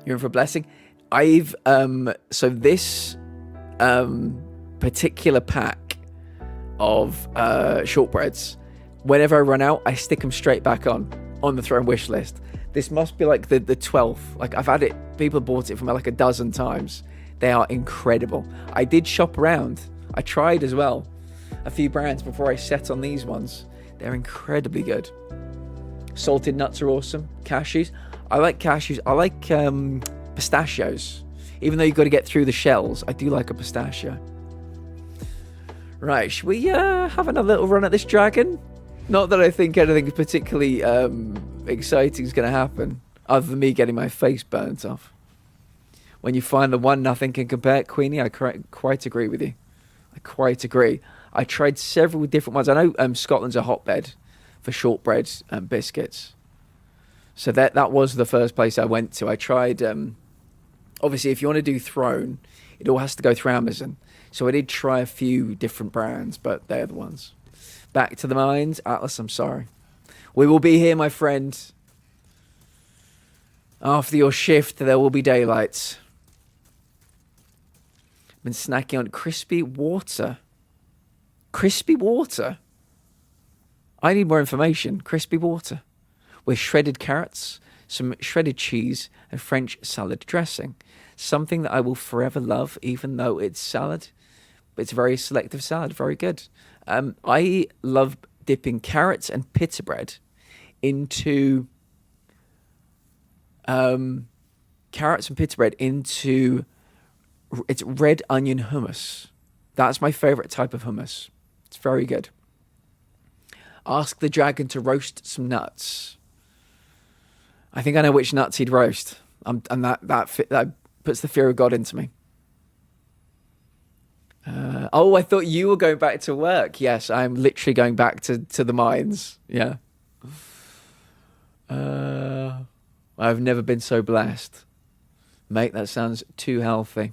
You're in for a blessing. I've so this particular pack of shortbreads, whenever I run out, I stick them straight back on the Throne wish list. This must be like the 12th. Like, I've had it, people bought it from me like a dozen times. They are incredible. I did shop around. I tried as well a few brands before I set on these ones. They're incredibly good. Salted nuts are awesome. Cashews. I like cashews. I like pistachios. Even though you've got to get through the shells, I do like a pistachio. Right, should we have another little run at this dragon? Not that I think anything particularly exciting is going to happen, other than me getting my face burnt off. When you find the one nothing can compare, Queenie, I quite agree with you. I quite agree. I tried several different ones. I know Scotland's a hotbed for shortbread and biscuits. So that was the first place I went to. I tried, obviously, if you want to do Throne, it all has to go through Amazon. So I did try a few different brands, but they're the ones. Back to the mines. Atlas, I'm sorry. We will be here, my friend. After your shift, there will be daylight. Been snacking on crispy water. Crispy water? I need more information. Crispy water. With shredded carrots, some shredded cheese, and French salad dressing. Something that I will forever love, even though it's salad. But it's a very selective salad. Very good. I love dipping carrots and pita bread into... it's red onion hummus. That's my favourite type of hummus. It's very good. Ask the dragon to roast some nuts. I think I know which nuts he'd roast. And that puts the fear of God into me. I thought you were going back to work. Yes, I'm literally going back to the mines. Yeah. I've never been so blessed. Mate, that sounds too healthy.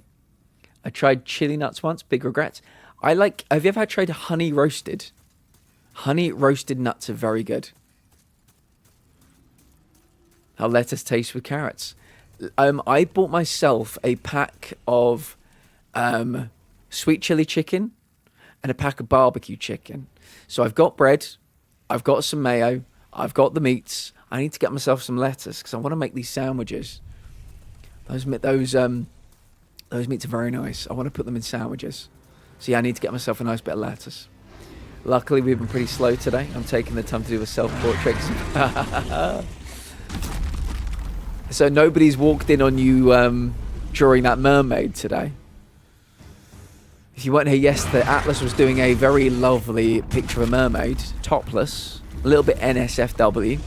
I tried chili nuts once, big regrets. Have you ever tried honey roasted? Honey roasted nuts are very good. How lettuce tastes with carrots. I bought myself a pack of sweet chili chicken and a pack of barbecue chicken. So I've got bread, I've got some mayo, I've got the meats. I need to get myself some lettuce because I want to make these sandwiches. Those meats are very nice. I want to put them in sandwiches. So yeah, I need to get myself a nice bit of lettuce. Luckily, we've been pretty slow today. I'm taking the time to do a self-portrait. So nobody's walked in on you drawing that mermaid today. If you weren't here yesterday, Atlas was doing a very lovely picture of a mermaid, topless, a little bit NSFW.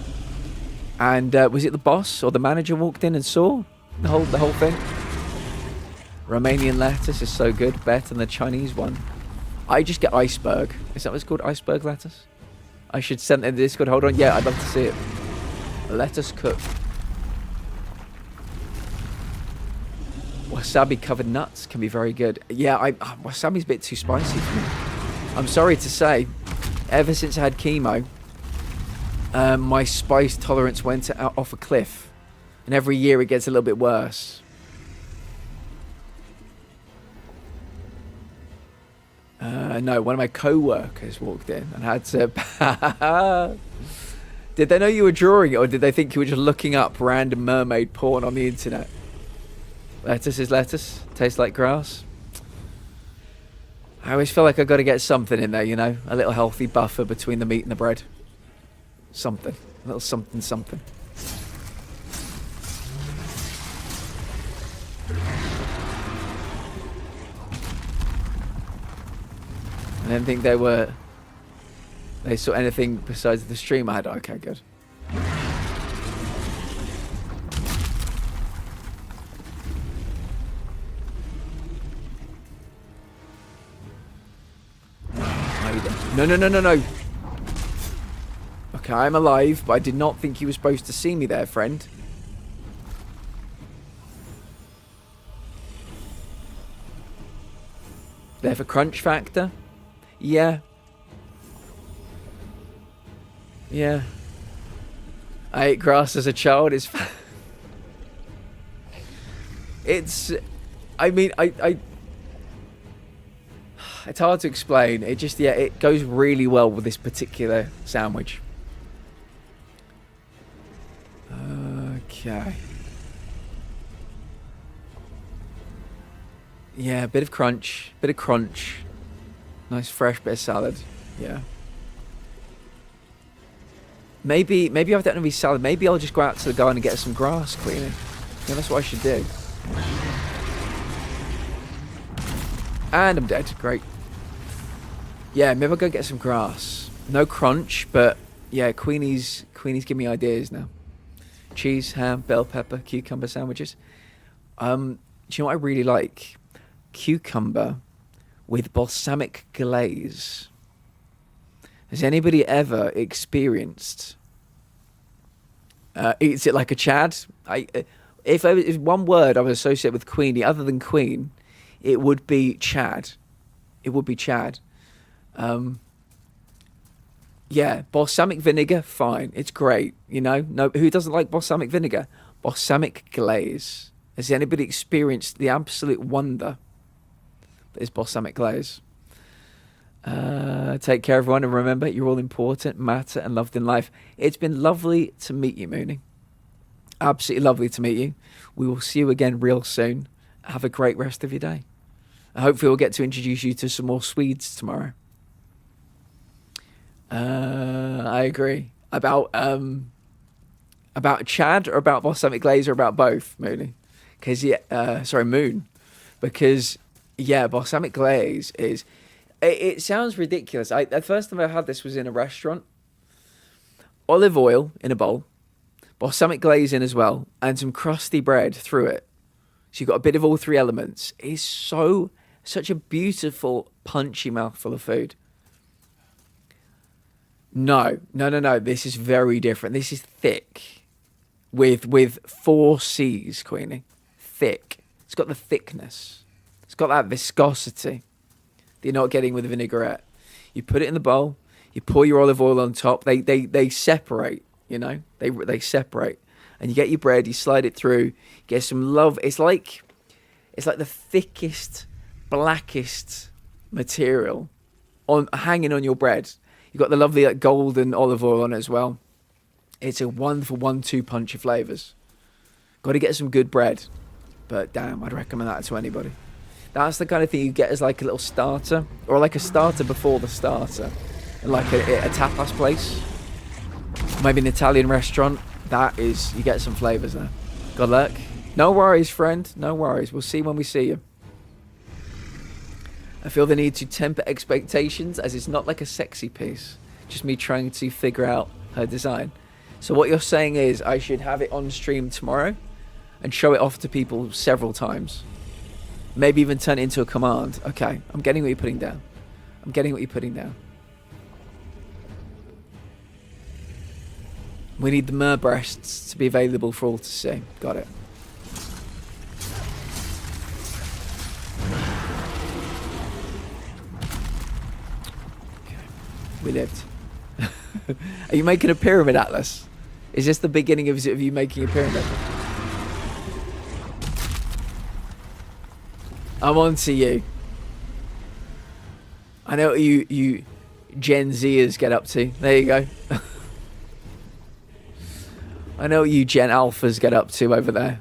And was it the boss or the manager walked in and saw the whole thing? Romanian lettuce is so good, better than the Chinese one. I just get iceberg. Is that what it's called? Iceberg lettuce? I should send it in the Discord. Hold on. Yeah, I'd love to see it. Lettuce cooked. Wasabi covered nuts can be very good. Yeah, wasabi's a bit too spicy for me. I'm sorry to say, ever since I had chemo, my spice tolerance went off a cliff. And every year it gets a little bit worse. No, one of my co-workers walked in and had to... Did they know you were drawing it, or did they think you were just looking up random mermaid porn on the internet? Lettuce is lettuce. Tastes like grass. I always feel like I've got to get something in there, you know? A little healthy buffer between the meat and the bread. Something. A little something, something. I didn't think they saw anything besides the stream I had. Okay, good. No. Okay, I'm alive, but I did not think you were supposed to see me there, friend. There for crunch factor? Yeah. Yeah. I ate grass as a child. It's I mean, it's hard to explain. It just, yeah, it goes really well with this particular sandwich. Okay. Yeah, bit of crunch. Nice fresh bit of salad. Yeah. Maybe I don't have any salad. Maybe I'll just go out to the garden and get some grass, Queenie. Yeah, that's what I should do. And I'm dead. Great. Yeah, maybe I'll go get some grass. No crunch, but yeah, Queenie's giving me ideas now. Cheese, ham, bell pepper, cucumber sandwiches. Do you know what I really like? Cucumber with balsamic glaze. Has anybody ever experienced eats it like a Chad? If one word I would associate with Queenie other than Queen, it would be Chad. It would be Chad. Yeah, balsamic vinegar, fine. It's great, you know. No, who doesn't like balsamic vinegar? Balsamic glaze. Has anybody experienced the absolute wonder that is balsamic glaze? Take care, everyone, and remember, you're all important, matter, and loved in life. It's been lovely to meet you, Mooney. Absolutely lovely to meet you. We will see you again real soon. Have a great rest of your day. Hopefully we'll get to introduce you to some more Swedes tomorrow. I agree. About Chad, or about balsamic glaze, or about both, Mooney? Because Moon. Because yeah, balsamic glaze is. It sounds ridiculous. The first time I had this was in a restaurant. Olive oil in a bowl, balsamic glaze in as well, and some crusty bread through it. So you've got a bit of all three elements. It's such a beautiful, punchy mouthful of food. No. This is very different. This is thick, with 4 C's, Queenie. Thick. It's got the thickness. It's got that viscosity that you're not getting with a vinaigrette. You put it in the bowl. You pour your olive oil on top. They separate. You know, they separate. And you get your bread. You slide it through. Get some love. It's like the thickest, blackest material hanging on your bread. You've got the lovely golden olive oil on it as well. It's a wonderful 1-2 punch of flavours. Got to get some good bread. But damn, I'd recommend that to anybody. That's the kind of thing you get as like a little starter, or like a starter before the starter. like a tapas place, maybe an Italian restaurant. That is, you get some flavors there. Good luck. No worries, friend. No worries. We'll see when we see you. I feel the need to temper expectations as it's not like a sexy piece. Just me trying to figure out her design. So what you're saying is I should have it on stream tomorrow and show it off to people several times. Maybe even turn it into a command. Okay, I'm getting what you're putting down. I'm getting what you're putting down. We need the mer breasts to be available for all to see. Got it. Okay. We lived. Are you making a pyramid, Atlas? Is this the beginning of you making a pyramid? I'm on to you. I know what you Gen Zers get up to. There you go. I know what you Gen Alphas get up to over there.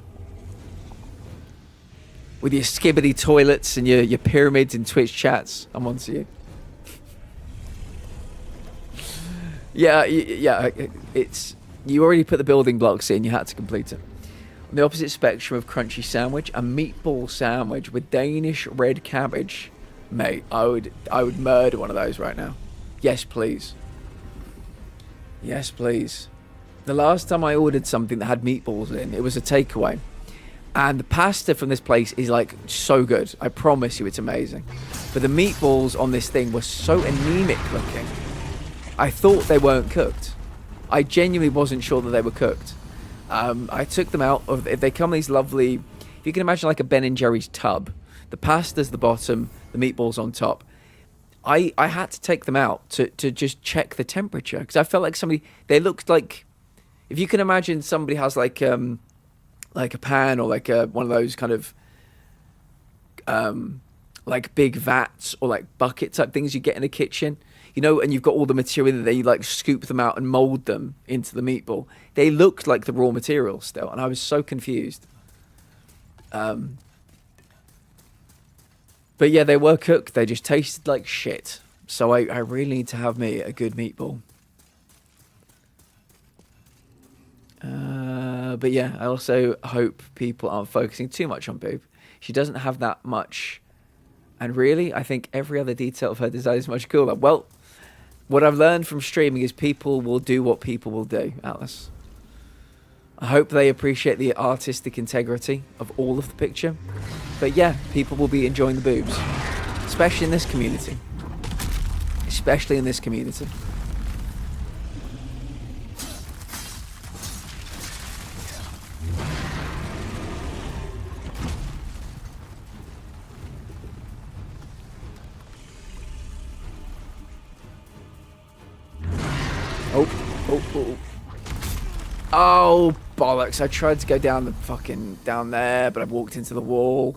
With your skibbity toilets and your pyramids and Twitch chats. I'm on to you. Yeah, it's... You already put the building blocks in. You had to complete it. On the opposite spectrum of crunchy sandwich, a meatball sandwich with Danish red cabbage. Mate, I would murder one of those right now. Yes, please. Yes, please. The last time I ordered something that had meatballs in, it was a takeaway. And the pasta from this place is like so good. I promise you it's amazing. But the meatballs on this thing were so anemic looking. I thought they weren't cooked. I genuinely wasn't sure that they were cooked. I took them out of... They come in these lovely... If you can imagine like a Ben & Jerry's tub. The pasta's the bottom, the meatballs on top. I had to take them out to just check the temperature. Because I felt like somebody... They looked like... If you can imagine somebody has like a pan or like one of those kind of like big vats or like bucket type things you get in a kitchen, you know, and you've got all the material that they like scoop them out and mold them into the meatball. They looked like the raw material still, and I was so confused. But yeah, they were cooked. They just tasted like shit. So I really need to have me a good meatball. But yeah, I also hope people aren't focusing too much on Boob. She doesn't have that much. And really, I think every other detail of her design is much cooler. Well, what I've learned from streaming is people will do what people will do, Atlas. I hope they appreciate the artistic integrity of all of the picture. But yeah, people will be enjoying the boobs. Especially in this community. Especially in this community. Oh, bollocks. I tried to go down there, but I walked into the wall.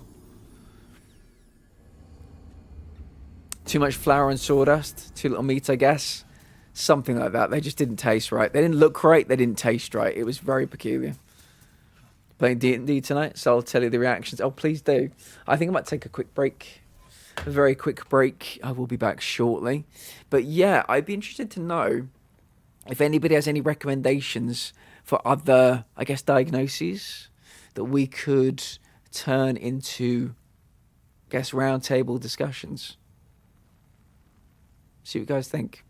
Too much flour and sawdust. Too little meat, I guess. Something like that. They just didn't taste right. They didn't look right. They didn't taste right. It was very peculiar. Playing D&D tonight, so I'll tell you the reactions. Oh, please do. I think I might take a quick break. A very quick break. I will be back shortly. But yeah, I'd be interested to know if anybody has any recommendations for other, I guess, diagnoses that we could turn into, I guess, roundtable discussions. See what you guys think.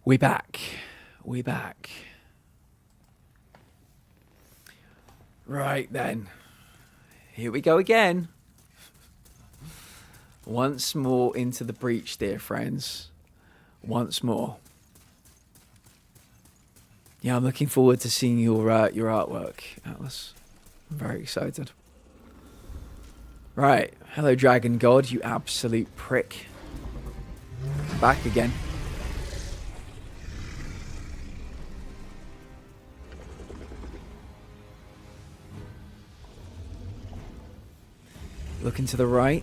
We back. We back. Right then. Here we go again. Once more into the breach, dear friends. Once more. Yeah, I'm looking forward to seeing your artwork, Atlas. I'm very excited. Right. Hello, Dragon God, you absolute prick. Back again. Looking to the right.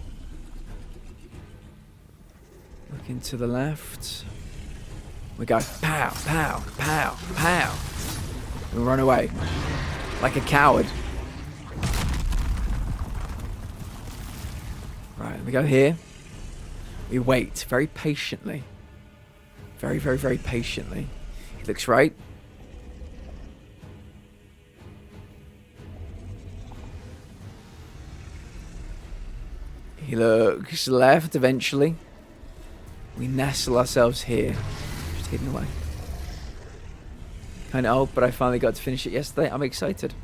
Looking to the left. We go pow, pow, pow, pow. We run away. Like a coward. Right, we go here. We wait very patiently. Very, very, very patiently. He looks right. He looks left eventually. We nestle ourselves here. Just hidden away. Kind of old, but I finally got to finish it yesterday. I'm excited.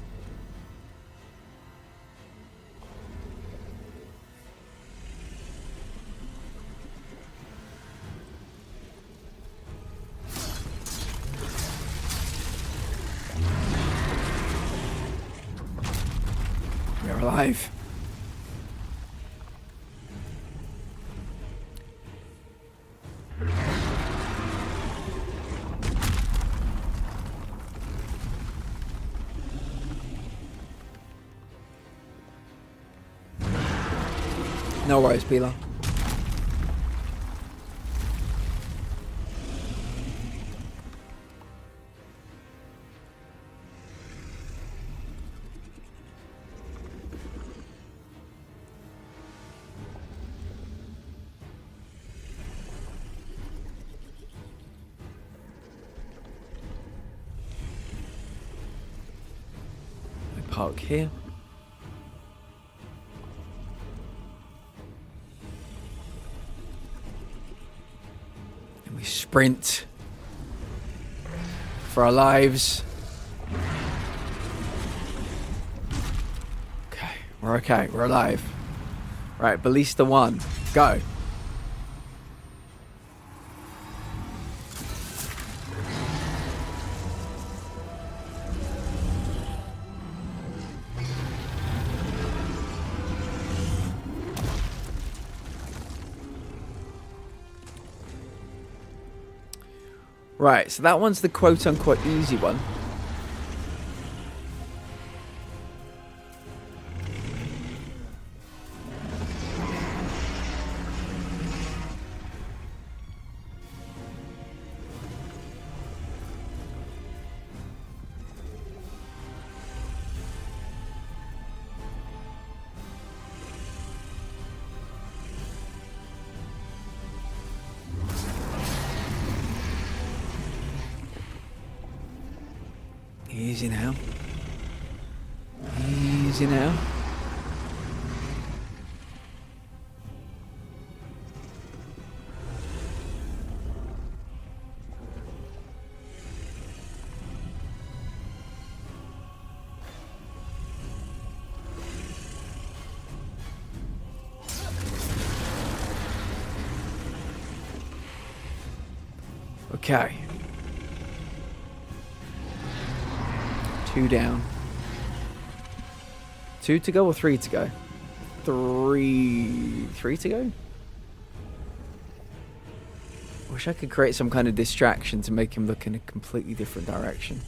We're alive. No worries, Bila. I park here. Sprint for our lives. Okay, we're okay. We're alive. Right, Ballista 1, go. Right, so that one's the quote-unquote easy one. Easy now. Easy now. Okay. 2 down. 2 to go or 3 to go? 3 to go? Wish I could create some kind of distraction to make him look in a completely different direction.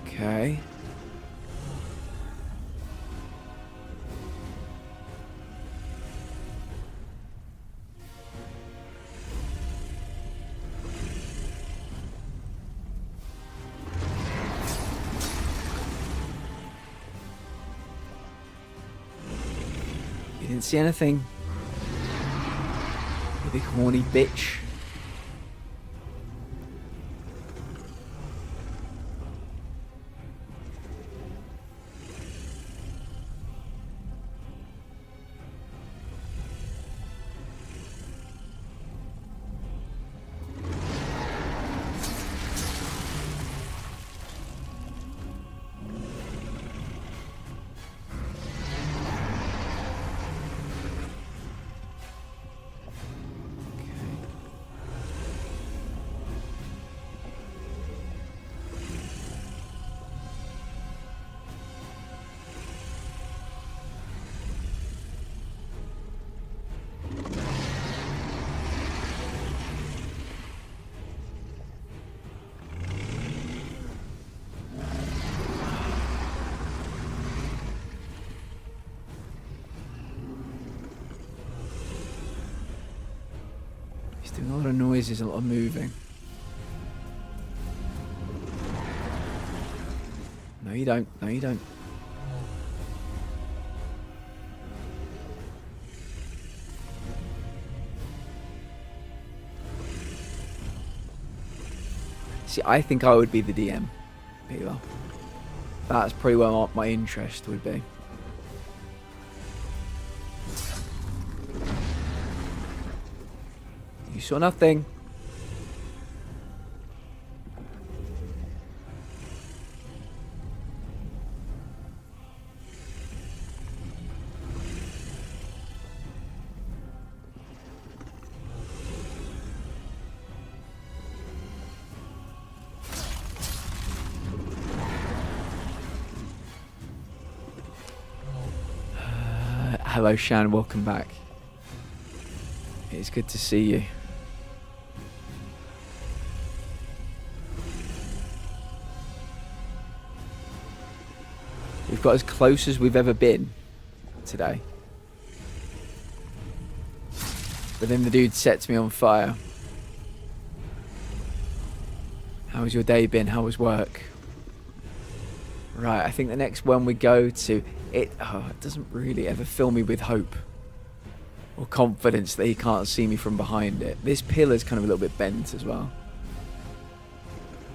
Okay. You didn't see anything. You big horny bitch. doing a lot of noises, a lot of moving. No, you don't. No, you don't. See, I think I would be the DM, Peter. That's probably where my interest would be. You saw nothing. Hello, Shan. Welcome back. It's good to see you. We've got as close as we've ever been today. But then the dude sets me on fire. How's your day been? How was work? Right, I think the next one we go to, it doesn't really ever fill me with hope or confidence that he can't see me from behind it. This pillar's kind of a little bit bent as well.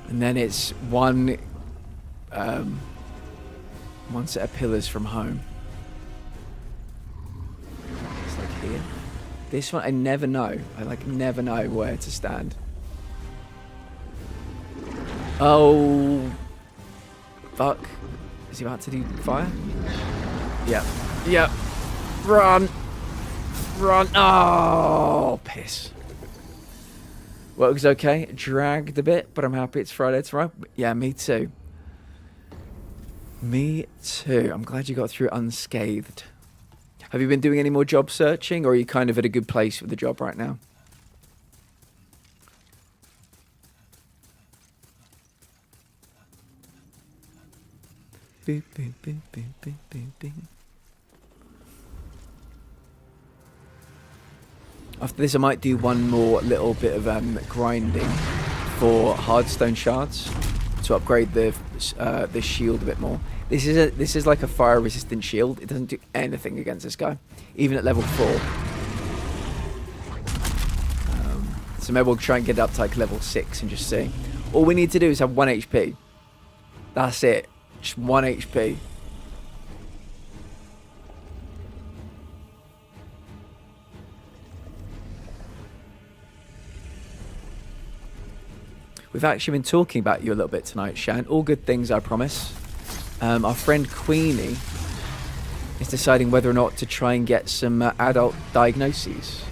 And then it's one set of pillars from home. It's like here. This one, I never know. I never know where to stand. Oh, fuck. Is he about to do fire? Yeah. Yeah. Run. Run. Oh, piss. Work's okay. Dragged a bit, but I'm happy it's Friday tomorrow. Yeah, me too. Me too. I'm glad you got through unscathed. Have you been doing any more job searching, or are you kind of at a good place with the job right now? Beep, beep, beep, beep, beep, beep, beep. After this, I might do one more little bit of grinding for hardstone shards to upgrade the shield a bit more. This is like a fire resistant shield. It doesn't do anything against this guy, even at level 4. So maybe we'll try and get it up to like level 6 and just see. All we need to do is have 1 HP. That's it. Just 1 HP. We've actually been talking about you a little bit tonight, Shan. All good things, I promise. Our friend Queenie is deciding whether or not to try and get some adult diagnoses.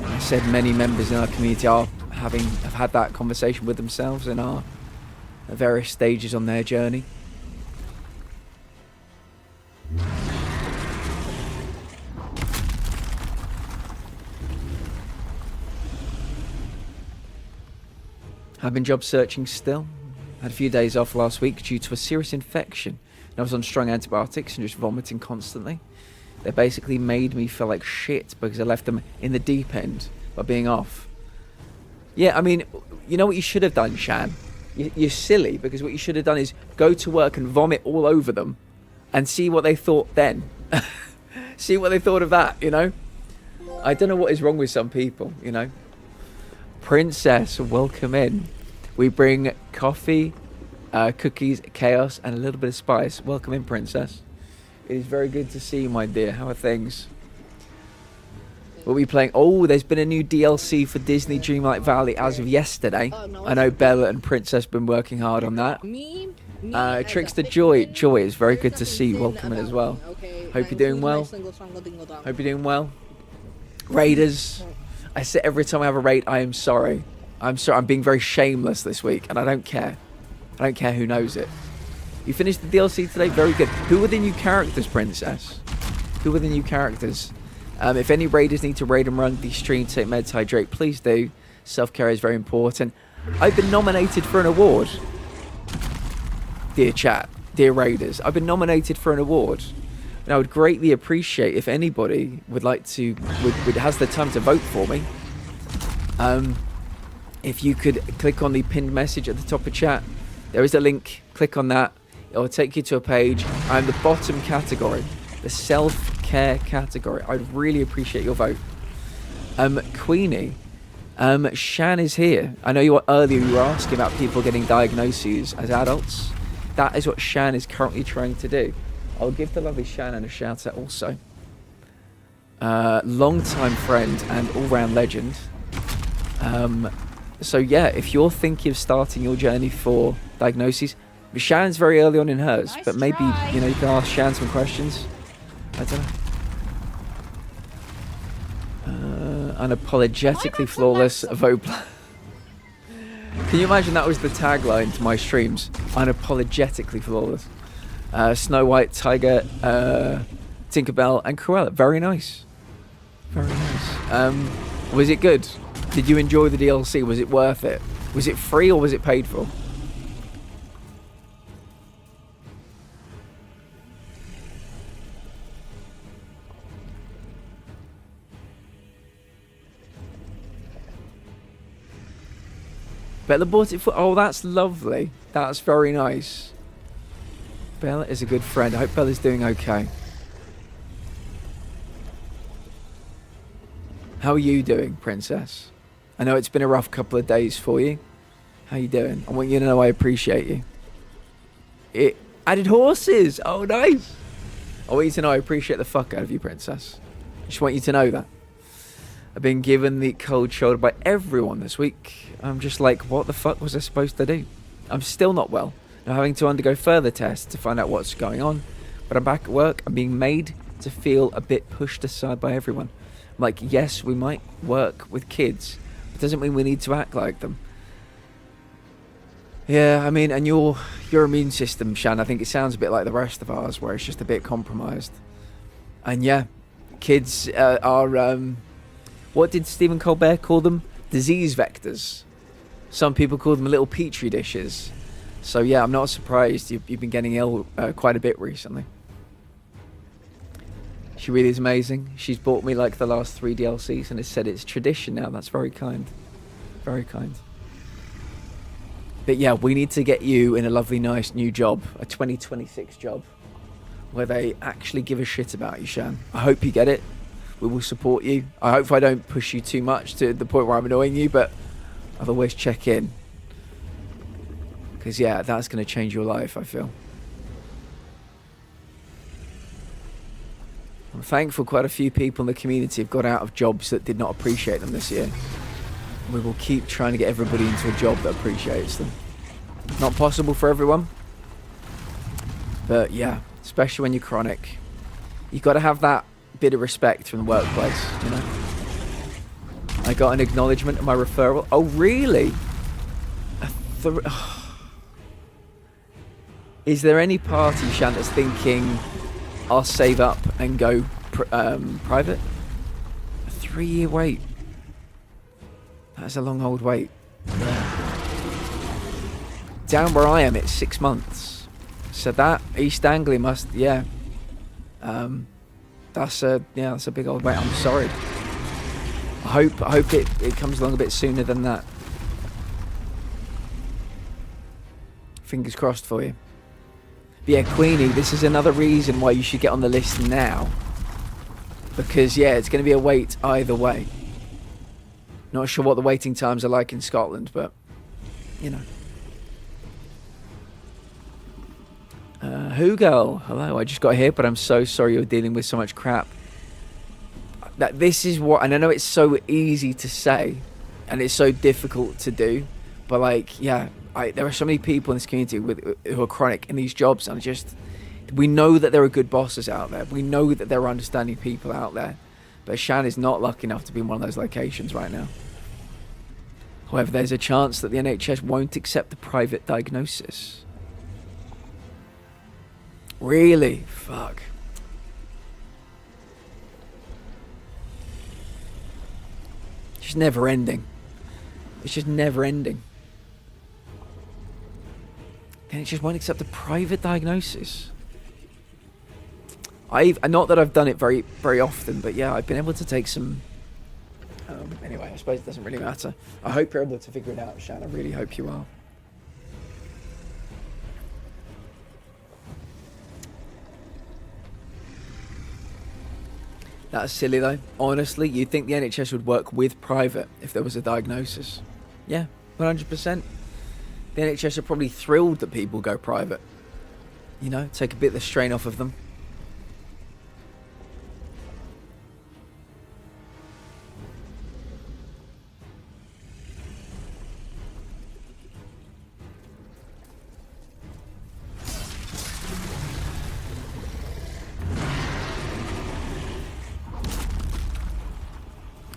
I said many members in our community have had that conversation with themselves and are at various stages on their journey. I've been job searching still. Had a few days off last week due to a serious infection. And I was on strong antibiotics and just vomiting constantly. They basically made me feel like shit because I left them in the deep end by being off. Yeah, I mean, you know what you should have done, Shan? You're silly, because what you should have done is go to work and vomit all over them and see what they thought then. See what they thought of that, you know? I don't know what is wrong with some people, you know? Princess, welcome in. We bring coffee, cookies, chaos, and a little bit of spice. Welcome in, Princess. It is very good to see you, my dear. How are things? What are we playing? Oh, there's been a new DLC for Disney Dreamlight Valley as of yesterday. I know Bella and Princess have been working hard on that. Trickster Joy. Joy, it's very good to see you. Welcome in as well. Hope you're doing well. Hope you're doing well. Raiders. I say every time I have a raid, I am sorry. I'm sorry. I'm being very shameless this week, and I don't care. I don't care who knows it. You finished the DLC today? Very good. Who are the new characters, Princess? Who are the new characters? If any raiders need to raid and run the stream, take meds, hydrate, please do. Self-care is very important. I've been nominated for an award. Dear chat, dear raiders, I've been nominated for an award. And I would greatly appreciate if anybody would like to, has the time to vote for me. If you could click on the pinned message at the top of chat, there is a link. Click on that. It will take you to a page. I'm the bottom category, the self-care category. I'd really appreciate your vote. Queenie, Shan is here. I know earlier you were asking about people getting diagnoses as adults. That is what Shan is currently trying to do. I'll give the lovely Shannon a shout out also. Long-time friend and all-round legend. So yeah, if you're thinking of starting your journey for diagnoses, Shannon's very early on in hers, but maybe you can ask Shan some questions. I don't know. Unapologetically flawless vote. Can you imagine that was the tagline to my streams? Unapologetically flawless. Snow White, Tiger, Tinkerbell, and Cruella. Very nice. Very nice. Was it good? Did you enjoy the DLC? Was it worth it? Was it free or was it paid for? Bella bought it for... Oh, that's lovely. That's very nice. Bella is a good friend. I hope Bella's doing okay. How are you doing, Princess? I know it's been a rough couple of days for you. How you doing? I want you to know I appreciate you. It added horses. Oh, nice. I want you to know I appreciate the fuck out of you, Princess. I just want you to know that. I've been given the cold shoulder by everyone this week. I'm just like, what the fuck was I supposed to do? I'm still not well. I'm having to undergo further tests to find out what's going on. But I'm back at work. I'm being made to feel a bit pushed aside by everyone. I'm like, yes, we might work with kids. But doesn't mean we need to act like them. Yeah, I mean, and your immune system, Shan, I think it sounds a bit like the rest of ours, where it's just a bit compromised. And yeah, kids are... what did Stephen Colbert call them? Disease vectors. Some people call them little petri dishes. So yeah, I'm not surprised you've been getting ill quite a bit recently. She really is amazing. She's bought me like the last 3 DLCs and has said it's tradition now. That's very kind. Very kind. But yeah, we need to get you in a lovely, nice new job. A 2026 job. Where they actually give a shit about you, Shan. I hope you get it. We will support you. I hope I don't push you too much to the point where I'm annoying you, but I'll always check in. Because, yeah, that's going to change your life, I feel. I'm thankful quite a few people in the community have got out of jobs that did not appreciate them this year. We will keep trying to get everybody into a job that appreciates them. Not possible for everyone. But, yeah, especially when you're chronic. You've got to have that bit of respect from the workplace, you know. I got an acknowledgement of my referral. Oh, really? Is there any party, Shan, that's thinking I'll save up and go private? A 3-year wait. That's a long old wait. Down where I am, it's 6 months. So that East Anglia must, yeah. That's a big old wait. I'm sorry. I hope it comes along a bit sooner than that. Fingers crossed for you. But yeah, Queenie, this is another reason why you should get on the list now. Because yeah, it's going to be a wait either way. Not sure what the waiting times are like in Scotland, but you know. Who girl? Hello, I just got here, but I'm so sorry you're dealing with so much crap. This is what, and I know it's so easy to say, and it's so difficult to do, but like, yeah, there are so many people in this community who are chronic in these jobs, and we know that there are good bosses out there. We know that there are understanding people out there, but Shan is not lucky enough to be in one of those locations right now. However, there's a chance that the NHS won't accept the private diagnosis. Really? Fuck. It's just never ending. It's just never ending. And it just won't accept a private diagnosis. Not that I've done it very, very often, but yeah, I've been able to take some Anyway, I suppose it doesn't really matter. I hope you're able to figure it out, Shan. I really hope you are. That's silly though. Honestly, you'd think the NHS would work with private if there was a diagnosis. Yeah, 100%. The NHS are probably thrilled that people go private. You know, take a bit of the strain off of them.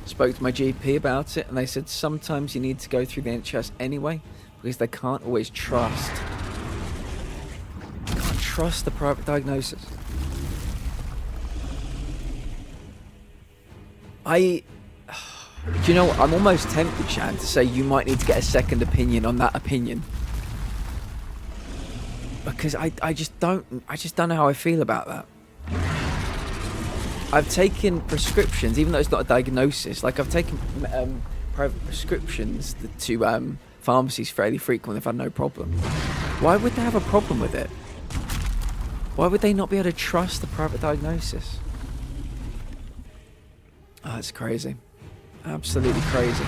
Spoke to my GP about it, and they said sometimes you need to go through the NHS anyway because they can't always trust the private diagnosis. Do you know what? I'm almost tempted, Shan, to say you might need to get a second opinion on that opinion, because I just don't know how I feel about that. I've taken prescriptions, even though it's not a diagnosis. Like, I've taken private prescriptions to pharmacies fairly frequently. I've had no problem. Why would they have a problem with it? Why would they not be able to trust the private diagnosis? Oh, it's crazy. Absolutely crazy.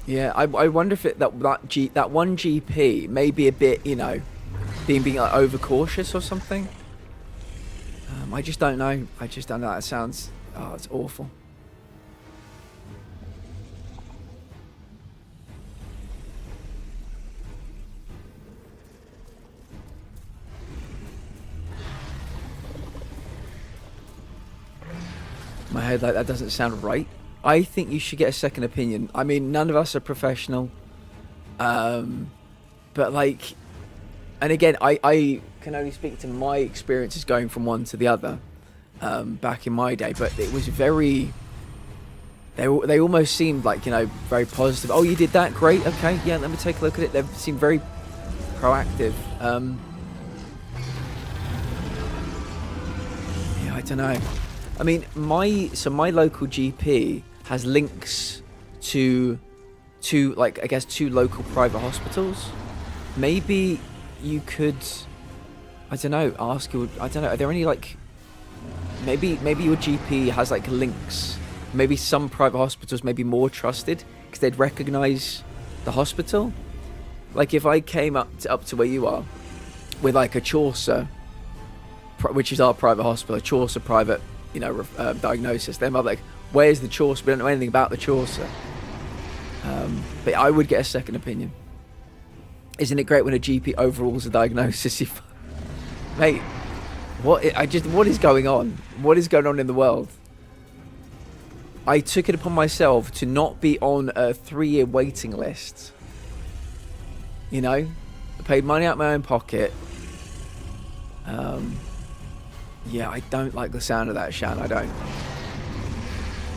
Yeah, I wonder if that one GP may be a bit, you know, being like, overcautious or something. I just don't know. I just don't know. It sounds, oh, it's awful. My head, like, that doesn't sound right. I think you should get a second opinion. I mean, none of us are professional. But like, and again, I can only speak to my experiences going from one to the other back in my day. But it was very, they almost seemed like, you know, very positive. Oh, you did that? Great. Okay. Yeah, let me take a look at it. They seemed very proactive. Yeah, I don't know. I mean, my local GP has links to like, I guess, 2 local private hospitals. Maybe you could, I don't know, ask your, I don't know, are there any, like, maybe your GP has like links. Maybe some private hospitals may be more trusted because they'd recognise the hospital. Like, if I came up to where you are with like a Chaucer, which is our private hospital, a Chaucer private, you know, diagnosis, then I'm like, where's the Chaucer? We don't know anything about the Chaucer. But I would get a second opinion. Isn't it great when a GP overrules a diagnosis? Mate, what is going on? What is going on in the world? I took it upon myself to not be on a 3-year waiting list. You know, I paid money out of my own pocket. Yeah, I don't like the sound of that, Shan. I don't.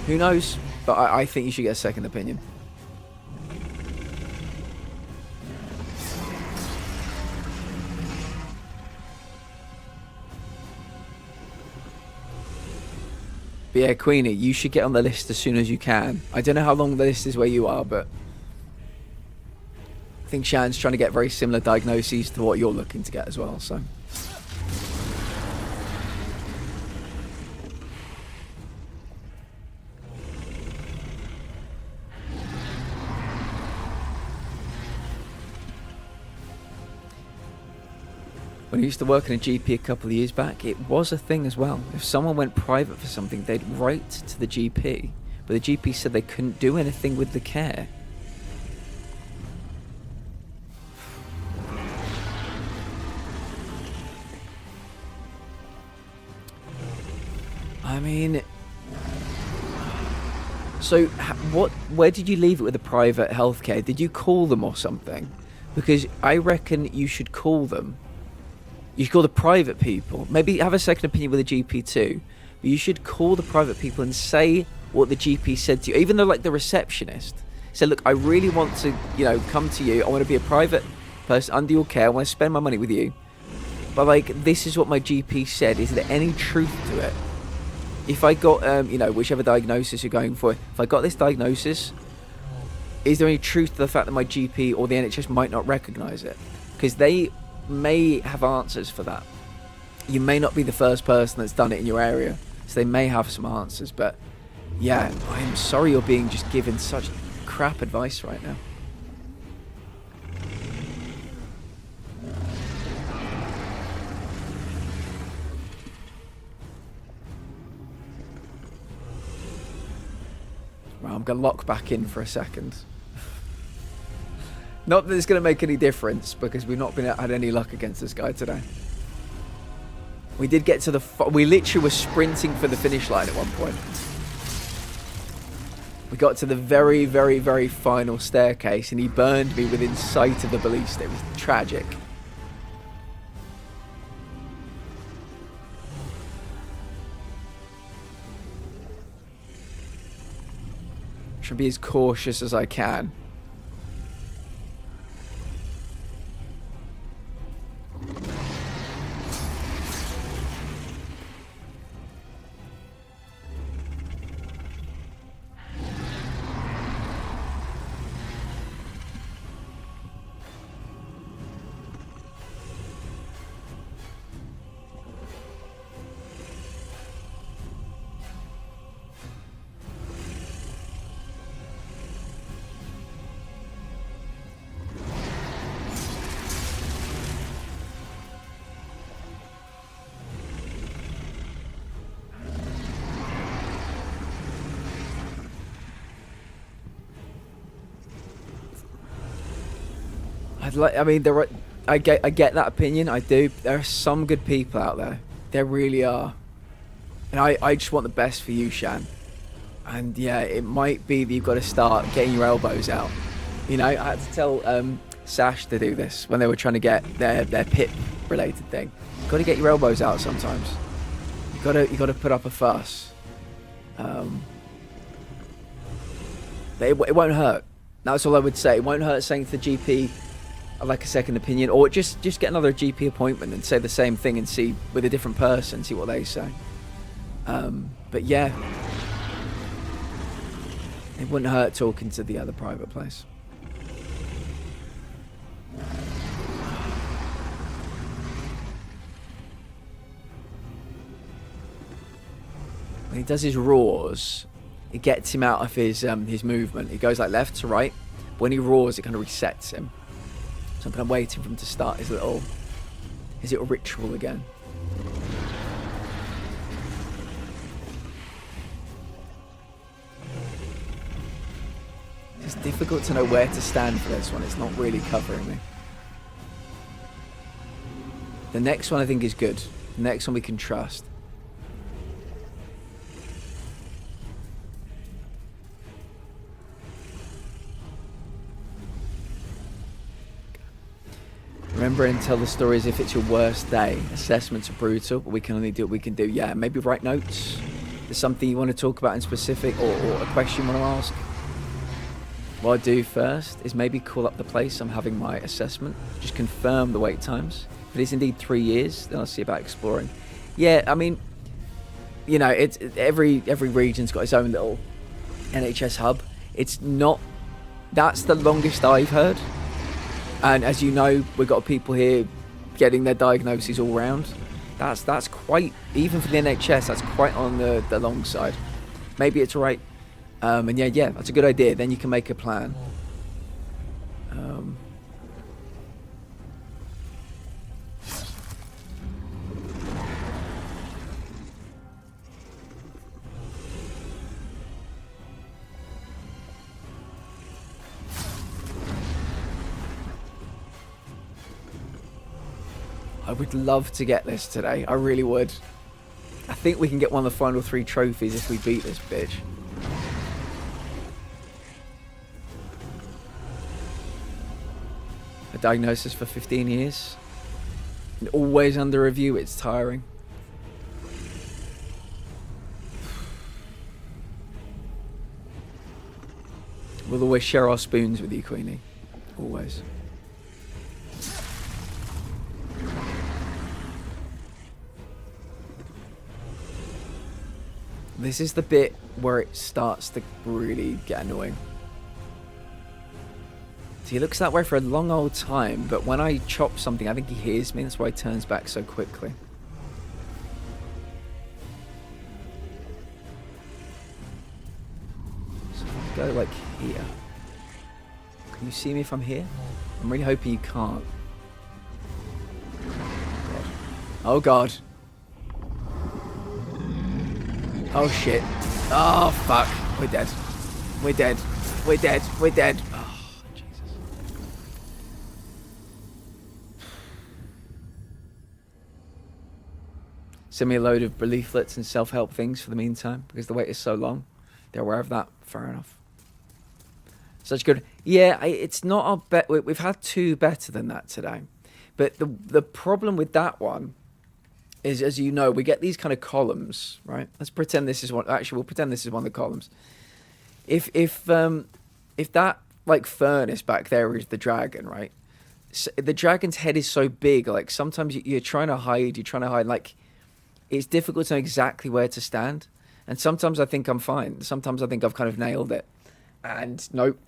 Who knows? But I think you should get a second opinion. But yeah, Queenie, you should get on the list as soon as you can. I don't know how long the list is where you are, but I think Shan's trying to get very similar diagnoses to what you're looking to get as well, so. When I used to work in a GP a couple of years back, it was a thing as well. If someone went private for something, they'd write to the GP, but the GP said they couldn't do anything with the care. I mean, so where did you leave it with the private healthcare? Did you call them or something? Because I reckon you should call them. You should call the private people. Maybe have a second opinion with a GP too. But you should call the private people and say what the GP said to you, even though like the receptionist said, look, I really want to, you know, come to you. I want to be a private person under your care. I want to spend my money with you. But like, this is what my GP said. Is there any truth to it? If I got, you know, whichever diagnosis you're going for, if I got this diagnosis, is there any truth to the fact that my GP or the NHS might not recognise it? Because they may have answers for that. You may not be the first person that's done it in your area, so they may have some answers. But yeah, I'm sorry you're being just given such crap advice right now. Well, I'm going to lock back in for a second. Not that it's going to make any difference, because we've not had any luck against this guy today. We did get to the... We literally were sprinting for the finish line at one point. We got to the very, very, very final staircase, and he burned me within sight of the ballista. It was tragic. Try to be as cautious as I can. I mean, I get that opinion. I do. There are some good people out there. There really are. And I just want the best for you, Shan. And yeah, it might be that you've got to start getting your elbows out. You know, I had to tell Sash to do this when they were trying to get their PIP related thing. You've got to get your elbows out sometimes. You got to put up a fuss. It won't hurt. That's all I would say. It won't hurt saying to the GP, I'd like a second opinion, or just get another GP appointment and say the same thing and see with a different person, see what they say. But yeah, it wouldn't hurt talking to the other private place. When he does his roars, it gets him out of his movement. He goes like left to right. When he roars, it kind of resets him. So I'm kind of waiting for him to start his little ritual again. It's difficult to know where to stand for this one. It's not really covering me. The next one I think is good. The next one we can trust. Remember and tell the story as if it's your worst day. Assessments are brutal, but we can only do what we can do. Yeah, maybe write notes. There's something you want to talk about in specific, or a question you want to ask. What I do first is maybe call up the place I'm having my assessment. Just confirm the wait times. If it is indeed 3 years, then I'll see about exploring. Yeah, I mean, you know, it's every region's got its own little NHS hub. It's not... That's the longest I've heard. And as you know, we've got people here getting their diagnoses all round. That's quite, even for the NHS, that's quite on the long side. Maybe it's right. And yeah, that's a good idea. Then you can make a plan. I would love to get this today. I really would. I think we can get one of the final 3 trophies if we beat this bitch. A diagnosis for 15 years. And always under review. It's tiring. We'll always share our spoons with you, Queenie. Always. This is the bit where it starts to really get annoying. So he looks that way for a long old time, but when I chop something, I think he hears me. That's why he turns back so quickly. So if I go like here. Can you see me if I'm here? I'm really hoping you can't. Oh god. Oh shit. Oh fuck. We're dead. We're dead. We're dead. We're dead. Oh, Jesus. Send me a load of leaflets and self-help things for the meantime, because the wait is so long. They're aware of that. Fair enough. Such good. Yeah, it's not our bet. We've had two better than that today. But the problem with that one is, as you know, we get these kind of columns, right? Let's pretend this is one. Actually, we'll pretend this is one of the columns. If that like furnace back there is the dragon, right? So the dragon's head is so big. Like sometimes you're trying to hide. You're trying to hide. Like it's difficult to know exactly where to stand. And sometimes I think I'm fine. Sometimes I think I've kind of nailed it. And nope,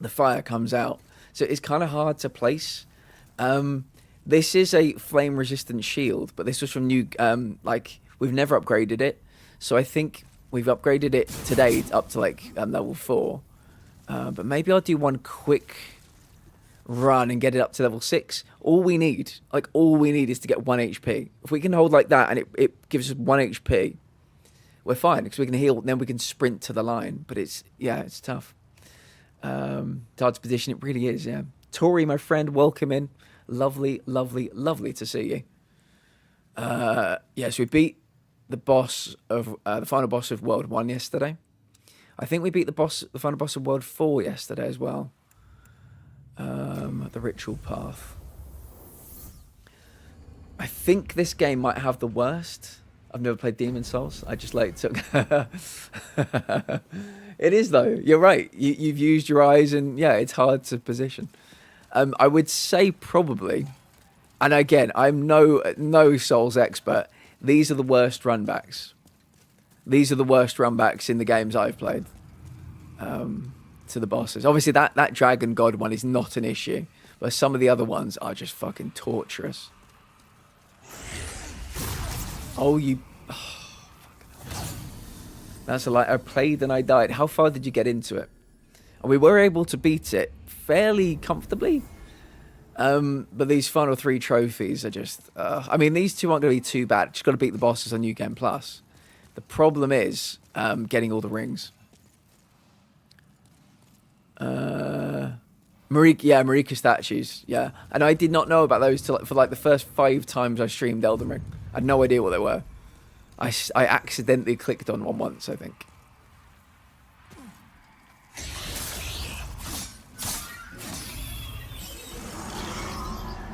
the fire comes out. So it's kind of hard to place. This is a flame-resistant shield, but this was from new, like, we've never upgraded it. So I think we've upgraded it today up to, like, level 4. But maybe I'll do one quick run and get it up to level 6. All we need is to get 1 HP. If we can hold like that and it gives us 1 HP, we're fine, because we can heal, then we can sprint to the line. But it's tough. Hard to position, it really is, yeah. Tori, my friend, welcome in. Lovely, lovely, lovely to see you. Yes, we beat the boss of the final boss of World 1 yesterday. I think we beat the final boss of World 4 yesterday as well. The ritual path. I think this game might have the worst. I've never played Demon Souls. I just like took. It is though. You're right. You've used your eyes, and yeah, it's hard to position. I would say probably, and again, I'm no Souls expert. These are the worst runbacks. These are the worst runbacks in the games I've played. To the bosses. Obviously, that Dragon God one is not an issue, but some of the other ones are just fucking torturous. Oh, you. Oh, that's a lie. I played and I died. How far did you get into it? And we were able to beat it fairly comfortably. But these final 3 trophies are just... I mean, these 2 aren't going to be too bad. Just got to beat the bosses on New Game Plus. The problem is getting all the rings. Marika statues, yeah. And I did not know about those for like the first 5 times I streamed Elden Ring. I had no idea what they were. I accidentally clicked on one once, I think.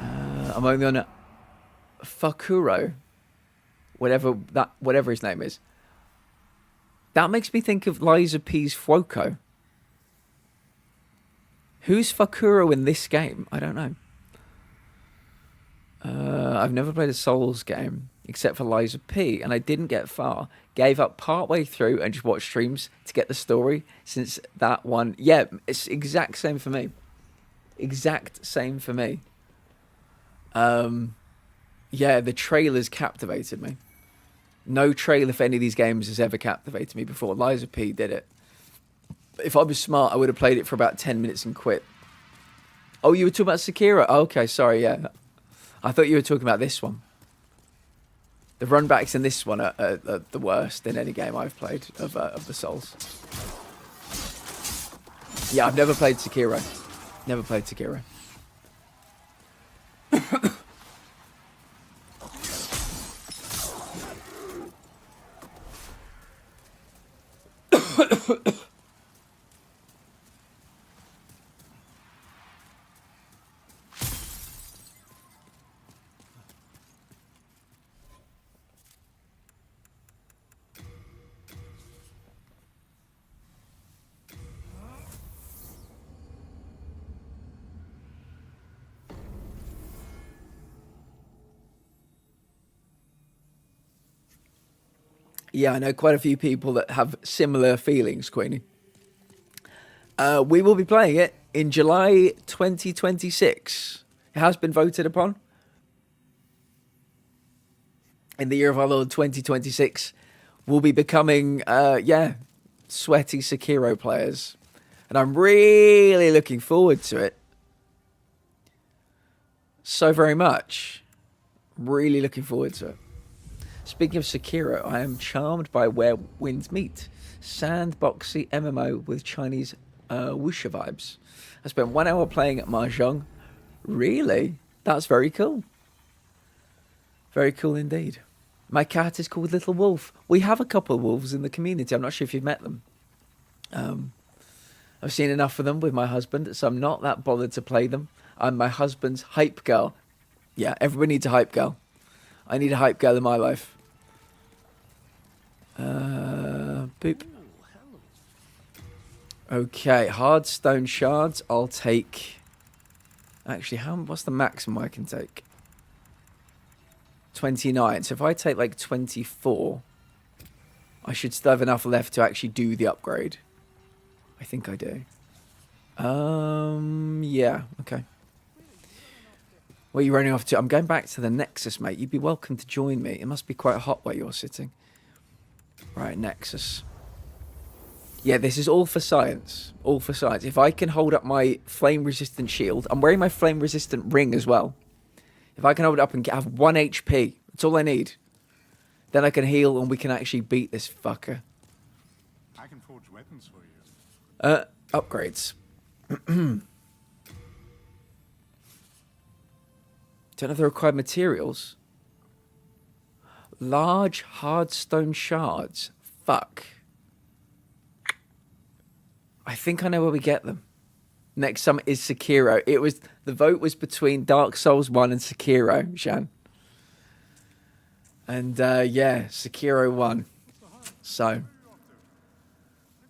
I'm only on a Fakuro, whatever his name is. That makes me think of Liza P's Fuoko. Who's Fakuro in this game? I don't know. I've never played a Souls game except for Liza P, and I didn't get far. Gave up partway through and just watched streams to get the story. Since that one, yeah, it's exact same for me. Exact same for me. Yeah, the trailers captivated me. No trailer for any of these games has ever captivated me before. Liza P did it. If I was smart, I would have played it for about 10 minutes and quit. Oh, you were talking about Sekiro? Oh, okay, sorry, yeah. I thought you were talking about this one. The runbacks in this one are the worst in any game I've played of the Souls. Yeah, I've never played Sekiro. Never played Sekiro. Yeah, I know quite a few people that have similar feelings, Queenie. We will be playing it in July 2026. It has been voted upon. In the year of our Lord 2026, we'll be becoming, sweaty Sekiro players. And I'm really looking forward to it. So very much. Really looking forward to it. Speaking of Sekiro, I am charmed by Where Winds Meet. Sandboxy MMO with Chinese wuxia vibes. I spent 1 hour playing at Mahjong. Really? That's very cool. Very cool indeed. My cat is called Little Wolf. We have a couple of wolves in the community. I'm not sure if you've met them. I've seen enough of them with my husband, so I'm not that bothered to play them. I'm my husband's hype girl. Yeah, everybody needs a hype girl. I need a hype girl in my life. Boop. Okay, hard stone shards. I'll take... Actually, what's the maximum I can take? 29. So if I take like 24, I should still have enough left to actually do the upgrade. I think I do. Yeah, okay. Where are you running off to? I'm going back to the Nexus, mate. You'd be welcome to join me. It must be quite hot where you're sitting. Right, Nexus. Yeah, this is all for science. All for science. If I can hold up my flame-resistant shield... I'm wearing my flame-resistant ring as well. If I can hold it up and have 1 HP, that's all I need. Then I can heal and we can actually beat this fucker. I can forge weapons for you. Upgrades. Don't have the required materials. Large hard stone shards. Fuck. I think I know where we get them. Next summit is Sekiro. The vote was between Dark Souls 1 and Sekiro, Shan. And Sekiro won. So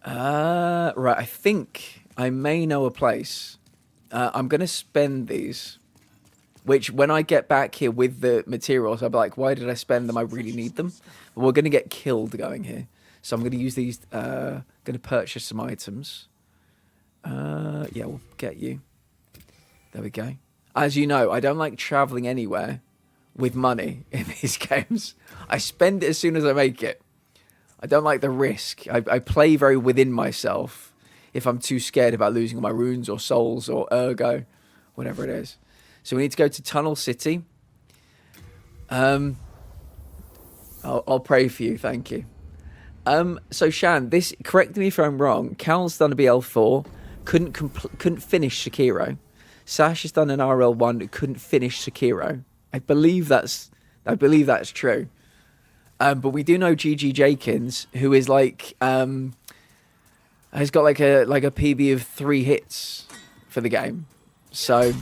right, I think I may know a place. I'm gonna spend these. Which, when I get back here with the materials, I'll be like, why did I spend them? I really need them. But we're going to get killed going here. So I'm going to use these, going to purchase some items. Yeah, we'll get you. There we go. As you know, I don't like traveling anywhere with money in these games. I spend it as soon as I make it. I don't like the risk. I play very within myself if I'm too scared about losing all my runes or souls or ergo, whatever it is. So we need to go to Tunnel City. I'll pray for you, thank you. So Shan, correct me if I'm wrong. Cal's done a BL4, couldn't finish Sekiro. Sash has done an RL1, couldn't finish Sekiro. I believe that's true. But we do know GG Jakins, who is like has got like a PB of 3 hits for the game. So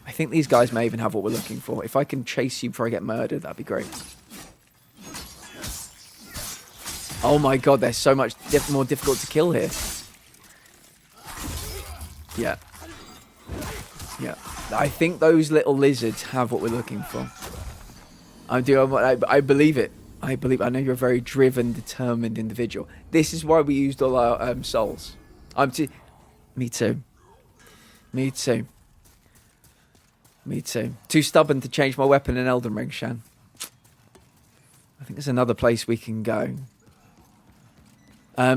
I think these guys may even have what we're looking for. If I can chase you before I get murdered, that'd be great. Oh my god, they're so much more difficult to kill here. Yeah. Yeah. I think those little lizards have what we're looking for. I believe it. I know you're a very driven, determined individual. This is why we used all our souls. Me too. Me too. Me too. Too stubborn to change my weapon in Elden Ring, Shan. I think there's another place we can go.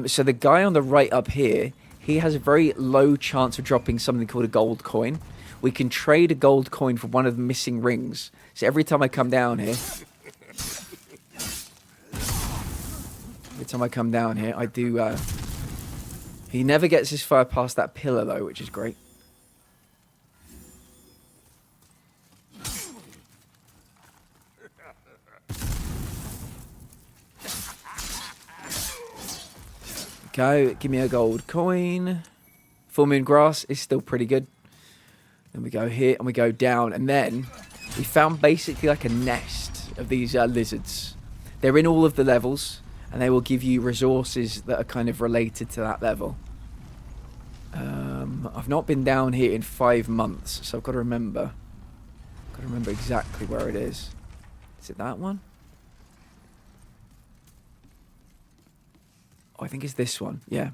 So the guy on the right up here, he has a very low chance of dropping something called a gold coin. We can trade a gold coin for one of the missing rings. So every time I come down here... I do... He never gets his fire past that pillar, though, which is great. Go, give me a gold coin. Full moon grass is still pretty good. Then we go here and we go down, and then we found basically like a nest of these lizards. They're in all of the levels, and they will give you resources that are kind of related to that level. I've not been down here in 5 months, so I've got to remember. Exactly where it is. Is it that one? I think it's this one. Yeah.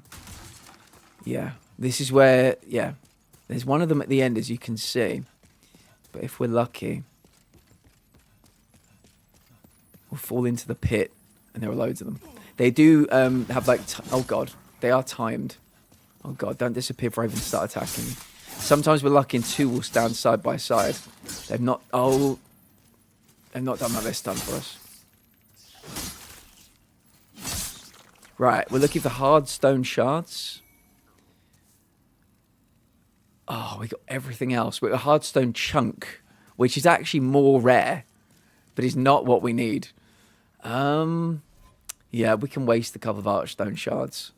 Yeah. This is where, yeah. There's one of them at the end, as you can see. But if we're lucky, we'll fall into the pit. And there are loads of them. They do have like, oh God, they are timed. Oh God, don't disappear before I even start attacking you. Sometimes we're lucky and two will stand side by side. They've not, they've not done that this time for us. Right, we're looking for hard stone shards. Oh, we got everything else. We got a hard stone chunk, which is actually more rare, but is not what we need. Yeah, we can waste a couple of archstone shards.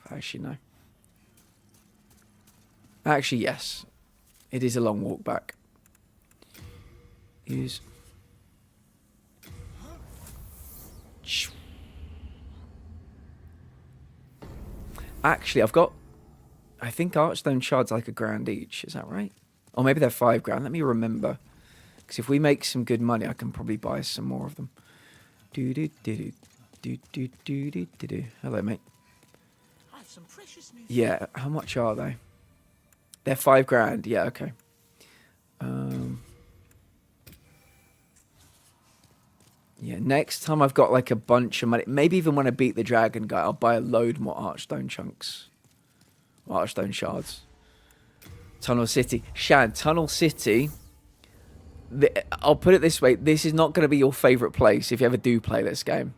Actually, no. Actually, yes. It is a long walk back. Use. Actually, I've got... I think archstone shards are like £1,000 each. Is that right? Or maybe they're £5,000. Let me remember. Because if we make some good money, I can probably buy some more of them. Hello, mate. I have some precious new. Yeah, how much are they? They're £5,000. Yeah, okay. Yeah, next time I've got like a bunch of money, maybe even when I beat the dragon guy, I'll buy a load more archstone chunks. Archstone shards. Tunnel City. Shan, Tunnel City... I'll put it this way. This is not going to be your favourite place if you ever do play this game.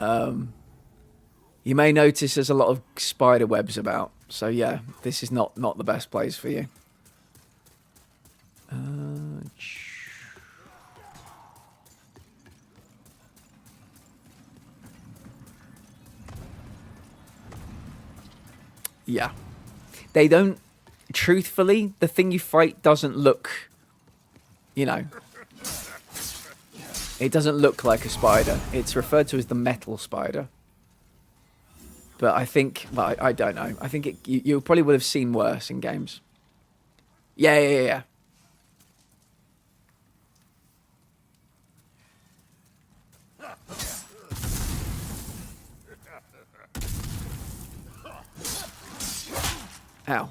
You may notice there's a lot of spider webs about. So yeah, this is not the best place for you. Yeah. They don't... Truthfully, the thing you fight doesn't look... You know... It doesn't look like a spider. It's referred to as the metal spider. But I think... Well, I don't know. I think you probably would have seen worse in games. Yeah. Ow.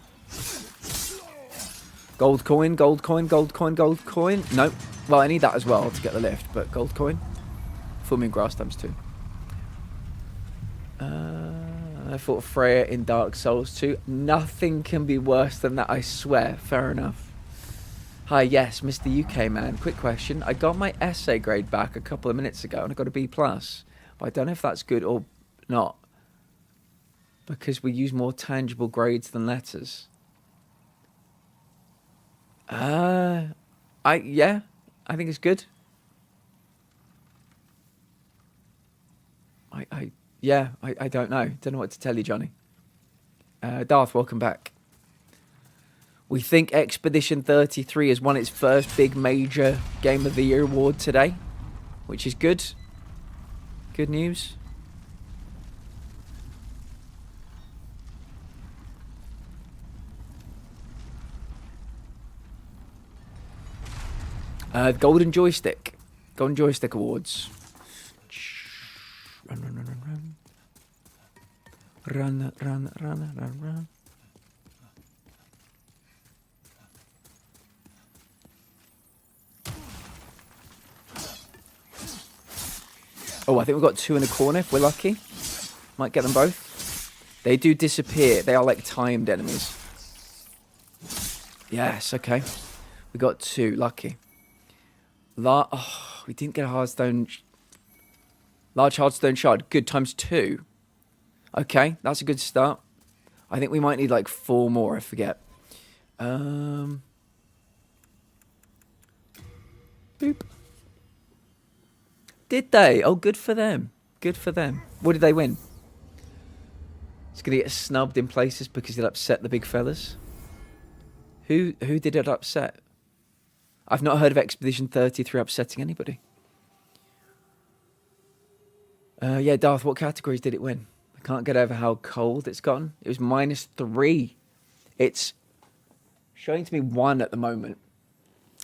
Gold coin, gold coin, gold coin, gold coin. No. Well, I need that as well to get the lift, but gold coin. Full moon grass times 2. I fought Freya in Dark Souls 2. Nothing can be worse than that, I swear. Fair enough. Hi, yes, Mr. UK man. Quick question. I got my essay grade back a couple of minutes ago and I got a B+. But I don't know if that's good or not. Because we use more tangible grades than letters. Yeah, I think it's good. I don't know. Don't know what to tell you, Johnny. Darth, welcome back. We think Expedition 33 has won its first big major Game of the Year award today, which is good. Good news. Golden Joystick. Golden Joystick Awards. Run. Run. Oh, I think we've got 2 in a corner if we're lucky. Might get them both. They do disappear. They are like timed enemies. Yes, okay. We got 2. Lucky. We didn't get a hardstone. Large hardstone shard. Good, times 2. Okay, that's a good start. I think we might need like 4 more, I forget. Boop. Did they? Oh, good for them. Good for them. What did they win? It's going to get snubbed in places because it upset the big fellas. Who did it upset? I've not heard of Expedition 33 upsetting anybody. Yeah, Darth, what categories did it win? I can't get over how cold it's gotten. It was -3. It's showing to me 1 at the moment.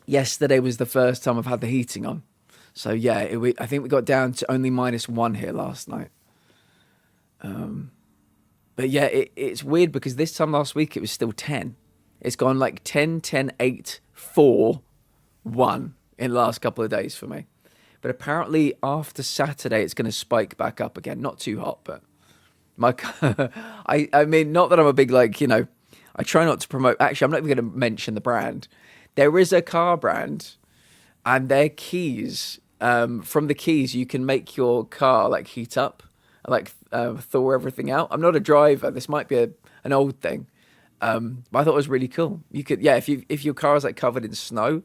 Yesterday was the first time I've had the heating on. So yeah, I think we got down to only -1 here last night. But yeah, it's weird because this time last week it was still 10. It's gone like 10, 10, 8, 4, 1 in the last couple of days for me. But apparently after Saturday it's going to spike back up again. Not too hot, but my I mean, not that I'm a big, like, you know, I try not to promote. Actually, I'm not even going to mention the brand. There is a car brand, and their keys, from the keys you can make your car like heat up, like thaw everything out. I'm not a driver. This might be an old thing, but I thought it was really cool. You could, yeah, if your car is like covered in snow,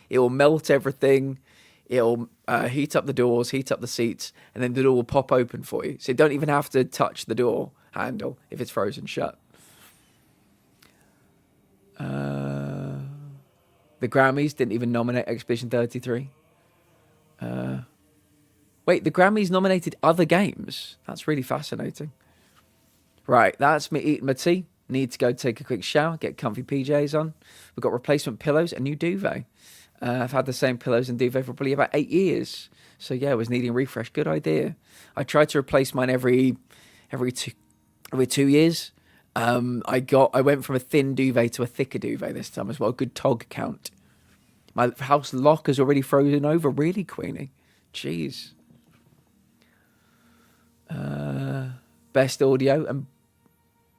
it will melt everything. It'll heat up the doors, heat up the seats, and then the door will pop open for you. So you don't even have to touch the door handle if it's frozen shut. The Grammys didn't even nominate Expedition 33. Wait, the Grammys nominated other games? That's really fascinating. Right, that's me eating my tea. Need to go take a quick shower, get comfy PJs on. We've got replacement pillows, a new duvet. I've had the same pillows and duvet for probably about 8 years. So yeah, I was needing a refresh. Good idea. I tried to replace mine every 2 years. I went from a thin duvet to a thicker duvet this time as well. Good TOG count. My house lock is already frozen over. Really, Queenie? Jeez. Best audio, and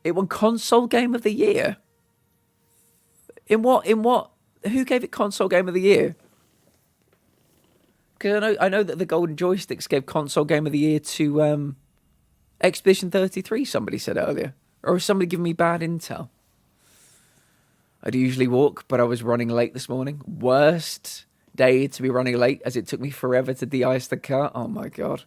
it won console game of the year. In what? Who gave it console game of the year? Because I know that the Golden Joysticks gave console game of the year to Expedition 33. Somebody said earlier, or is somebody giving me bad intel? I'd usually walk, but I was running late this morning. Worst day to be running late, as it took me forever to de-ice the car. Oh my god!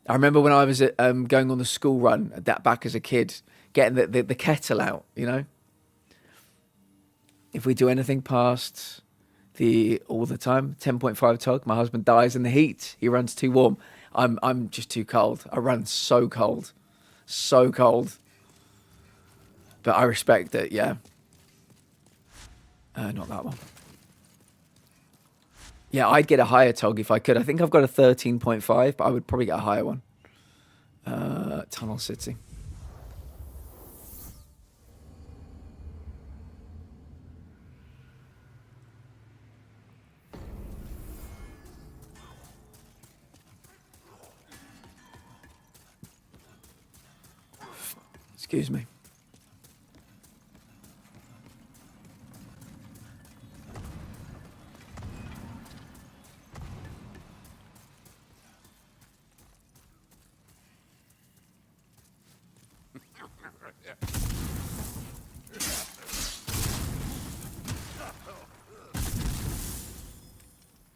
I remember when I was going on the school run back as a kid, getting the kettle out. You know, if we do anything past all the time 10.5 tug, my husband dies in the heat. He runs too warm. I'm just too cold. I run so cold, so cold. But I respect it. Yeah. Not that one. Yeah, I'd get a higher tog if I could. I think I've got a 13.5, but I would probably get a higher one. Tunnel City. Excuse me.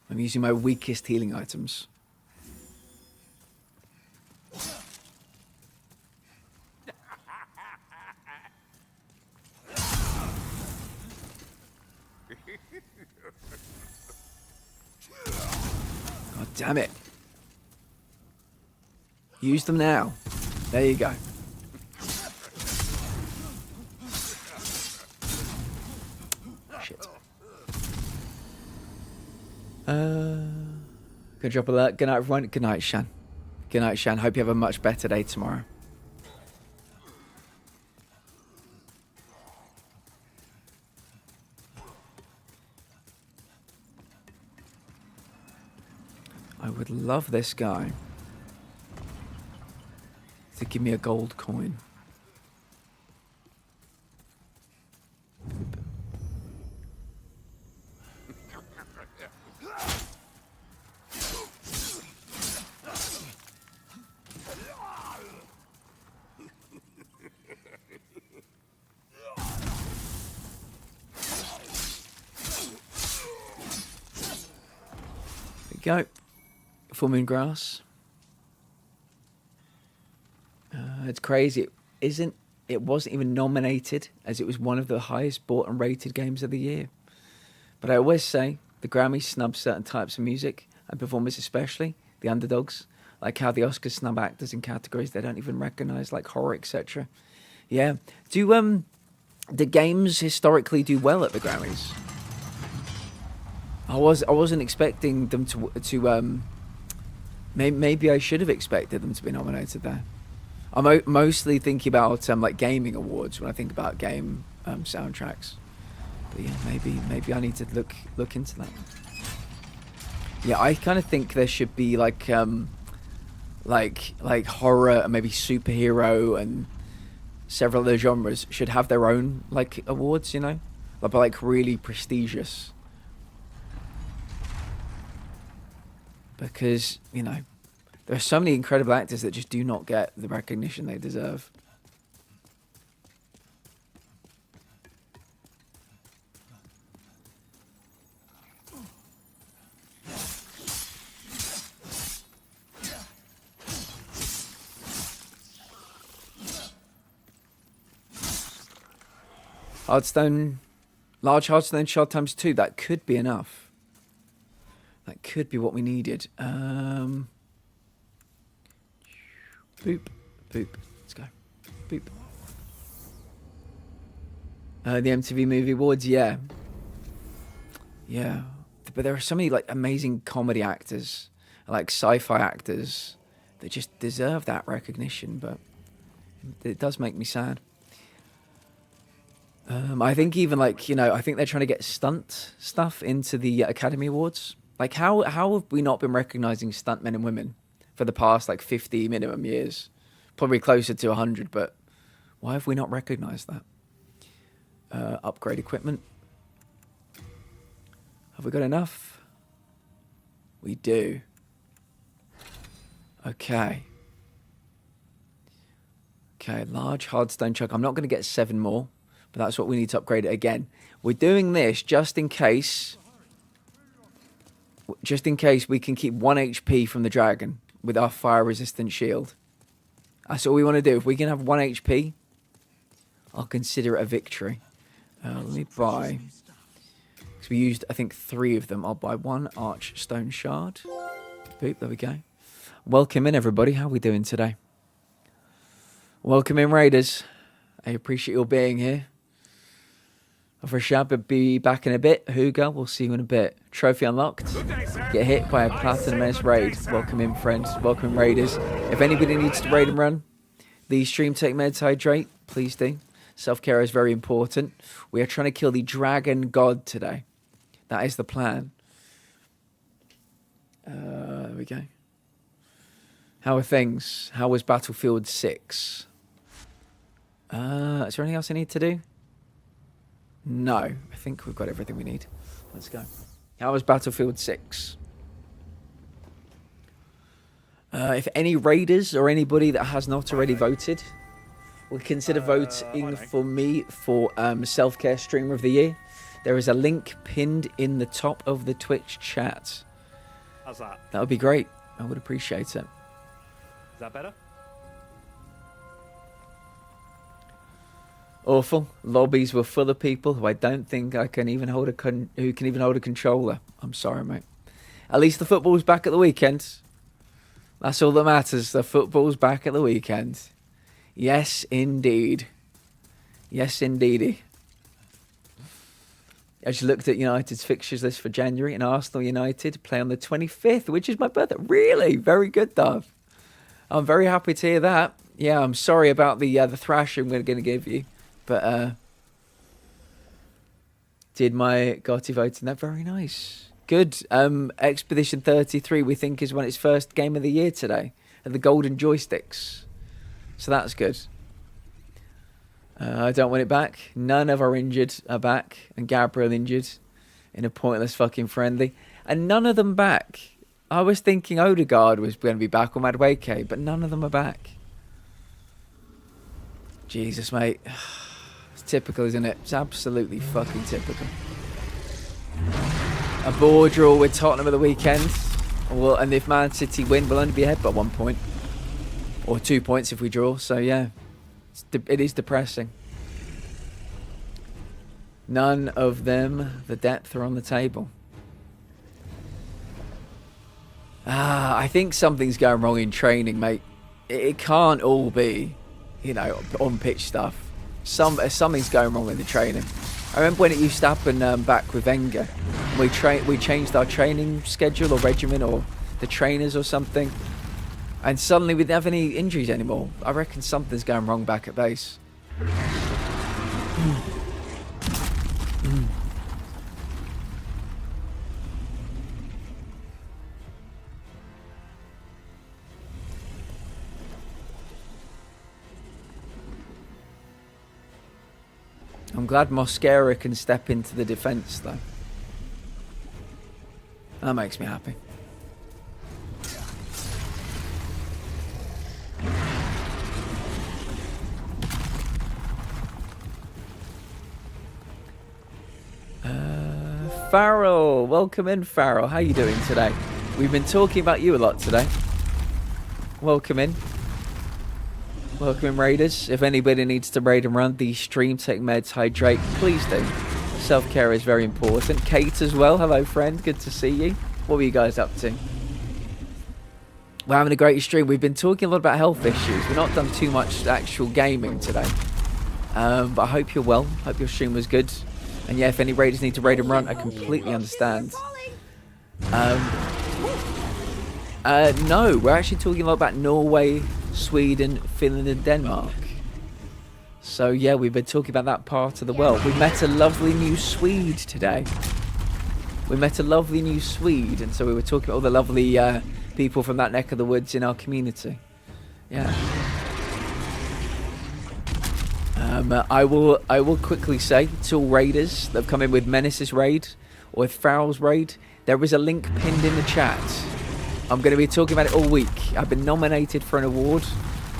I'm using my weakest healing items. God damn it. Use them now. There you go. Shit. Good job alert. Good night, everyone. Good night, Shan. Good night, Shan. Hope you have a much better day tomorrow. I would love this guy to give me a gold coin. There we go. Full moon grass. It's crazy. It wasn't even nominated, as it was one of the highest bought and rated games of the year. But I always say the Grammys snub certain types of music and performers, especially the underdogs, like how the Oscars snub actors in categories they don't even recognize, like horror, etc. Yeah. Do games historically do well at the Grammys? I wasn't expecting them to maybe I should have expected them to be nominated there. I'm mostly thinking about like gaming awards when I think about game soundtracks. But yeah, maybe I need to look into that. Yeah, I kind of think there should be like horror and maybe superhero and several other genres should have their own like awards, you know, but like really prestigious. Because, you know, there are so many incredible actors that just do not get the recognition they deserve. Large hardstone shard times 2. That could be enough. That could be what we needed. Boop. Boop. Let's go. Boop. The MTV Movie Awards, yeah. Yeah. But there are so many like amazing comedy actors, like sci-fi actors that just deserve that recognition, but it does make me sad. I think even like, you know, I think they're trying to get stunt stuff into the Academy Awards. Like, how have we not been recognizing stuntmen and women for the past, like, 50 minimum years? Probably closer to 100, but why have we not recognized that? Upgrade equipment. Have we got enough? We do. Okay. Okay, large hardstone chuck. I'm not going to get 7 more, but that's what we need to upgrade it again. We're doing this just in case... Just in case we can keep 1 HP from the dragon with our fire-resistant shield. That's all we want to do. If we can have 1 HP, I'll consider it a victory. Let me buy... Because we used, I think, 3 of them. I'll buy 1 archstone shard. Boop, there we go. Welcome in, everybody. How are we doing today? Welcome in, Raiders. I appreciate your being here. For Shab, be back in a bit. Hugo, we'll see you in a bit. Trophy unlocked. Get hit by a Platinum Menace raid. Welcome in, friends. Welcome in, Raiders. If anybody needs to raid and run the Stream Tech Meds Hydrate, please do. Self-care is very important. We are trying to kill the Dragon God today. That is the plan. There we go. How are things? How was Battlefield 6? Is there anything else I need to do? No, I think we've got everything we need. Let's go. How was Battlefield 6? If any raiders or anybody that has not already voted will consider voting for me for Self-Care Streamer of the Year, there is a link pinned in the top of the Twitch chat. How's that? That would be great. I would appreciate it. Is that better? Awful. Lobbies were full of people who I don't think I can even hold who can even hold a controller. I'm sorry, mate. At least the football's back at the weekend. That's all that matters. The football's back at the weekend. Yes, indeed. Yes, indeedy. I just looked at United's fixtures list for January, and Arsenal United play on the 25th, which is my birthday. Really? Very good, Dove. I'm very happy to hear that. Yeah, I'm sorry about the thrashing we're going to give you. But, did my Gotti vote in that? Very nice. Good. Expedition 33, we think, is won its first game of the year today. At the Golden Joysticks. So that's good. I don't want it back. None of our injured are back. And Gabriel injured in a pointless fucking friendly. And none of them back. I was thinking Odegaard was going to be back or Madueke, but none of them are back. Jesus, mate. Typical, isn't it? It's absolutely fucking typical. A bore draw with Tottenham at the weekend. Well, and if Man City win, we'll only be ahead by 1 point. Or 2 points if we draw. So, yeah. It is depressing. None of them, the depth, are on the table. I think something's going wrong in training, mate. It can't all be, on-pitch stuff. Something's going wrong in the training. I remember when it used to happen back with Wenger. We changed our training schedule or regimen or the trainers or something, and suddenly we didn't have any injuries anymore. I reckon something's going wrong back at base. I'm glad Mosquera can step into the defense though. That makes me happy. Farrell, welcome in, Farrell. How you doing today? We've been talking about you a lot today. Welcome in. Welcome in, Raiders. If anybody needs to raid and run the stream, take meds, hydrate, please do. Self-care is very important. Kate as well. Hello, friend. Good to see you. What were you guys up to? We're having a great stream. We've been talking a lot about health issues. We've not done too much actual gaming today. But I hope you're well. Hope your stream was good. And yeah, if any raiders need to raid and run, I completely understand. No, we're actually talking a lot about Norway, Sweden, Finland and Denmark. So yeah, we've been talking about that part of the world. We met a lovely new Swede today. We met a lovely new Swede, and so we were talking about all the lovely people from that neck of the woods in our community. Yeah. I will quickly say to all raiders that have come in with Menace's raid or with Farrell's raid, there is a link pinned in the chat. I'm going to be talking about it all week. I've been nominated for an award,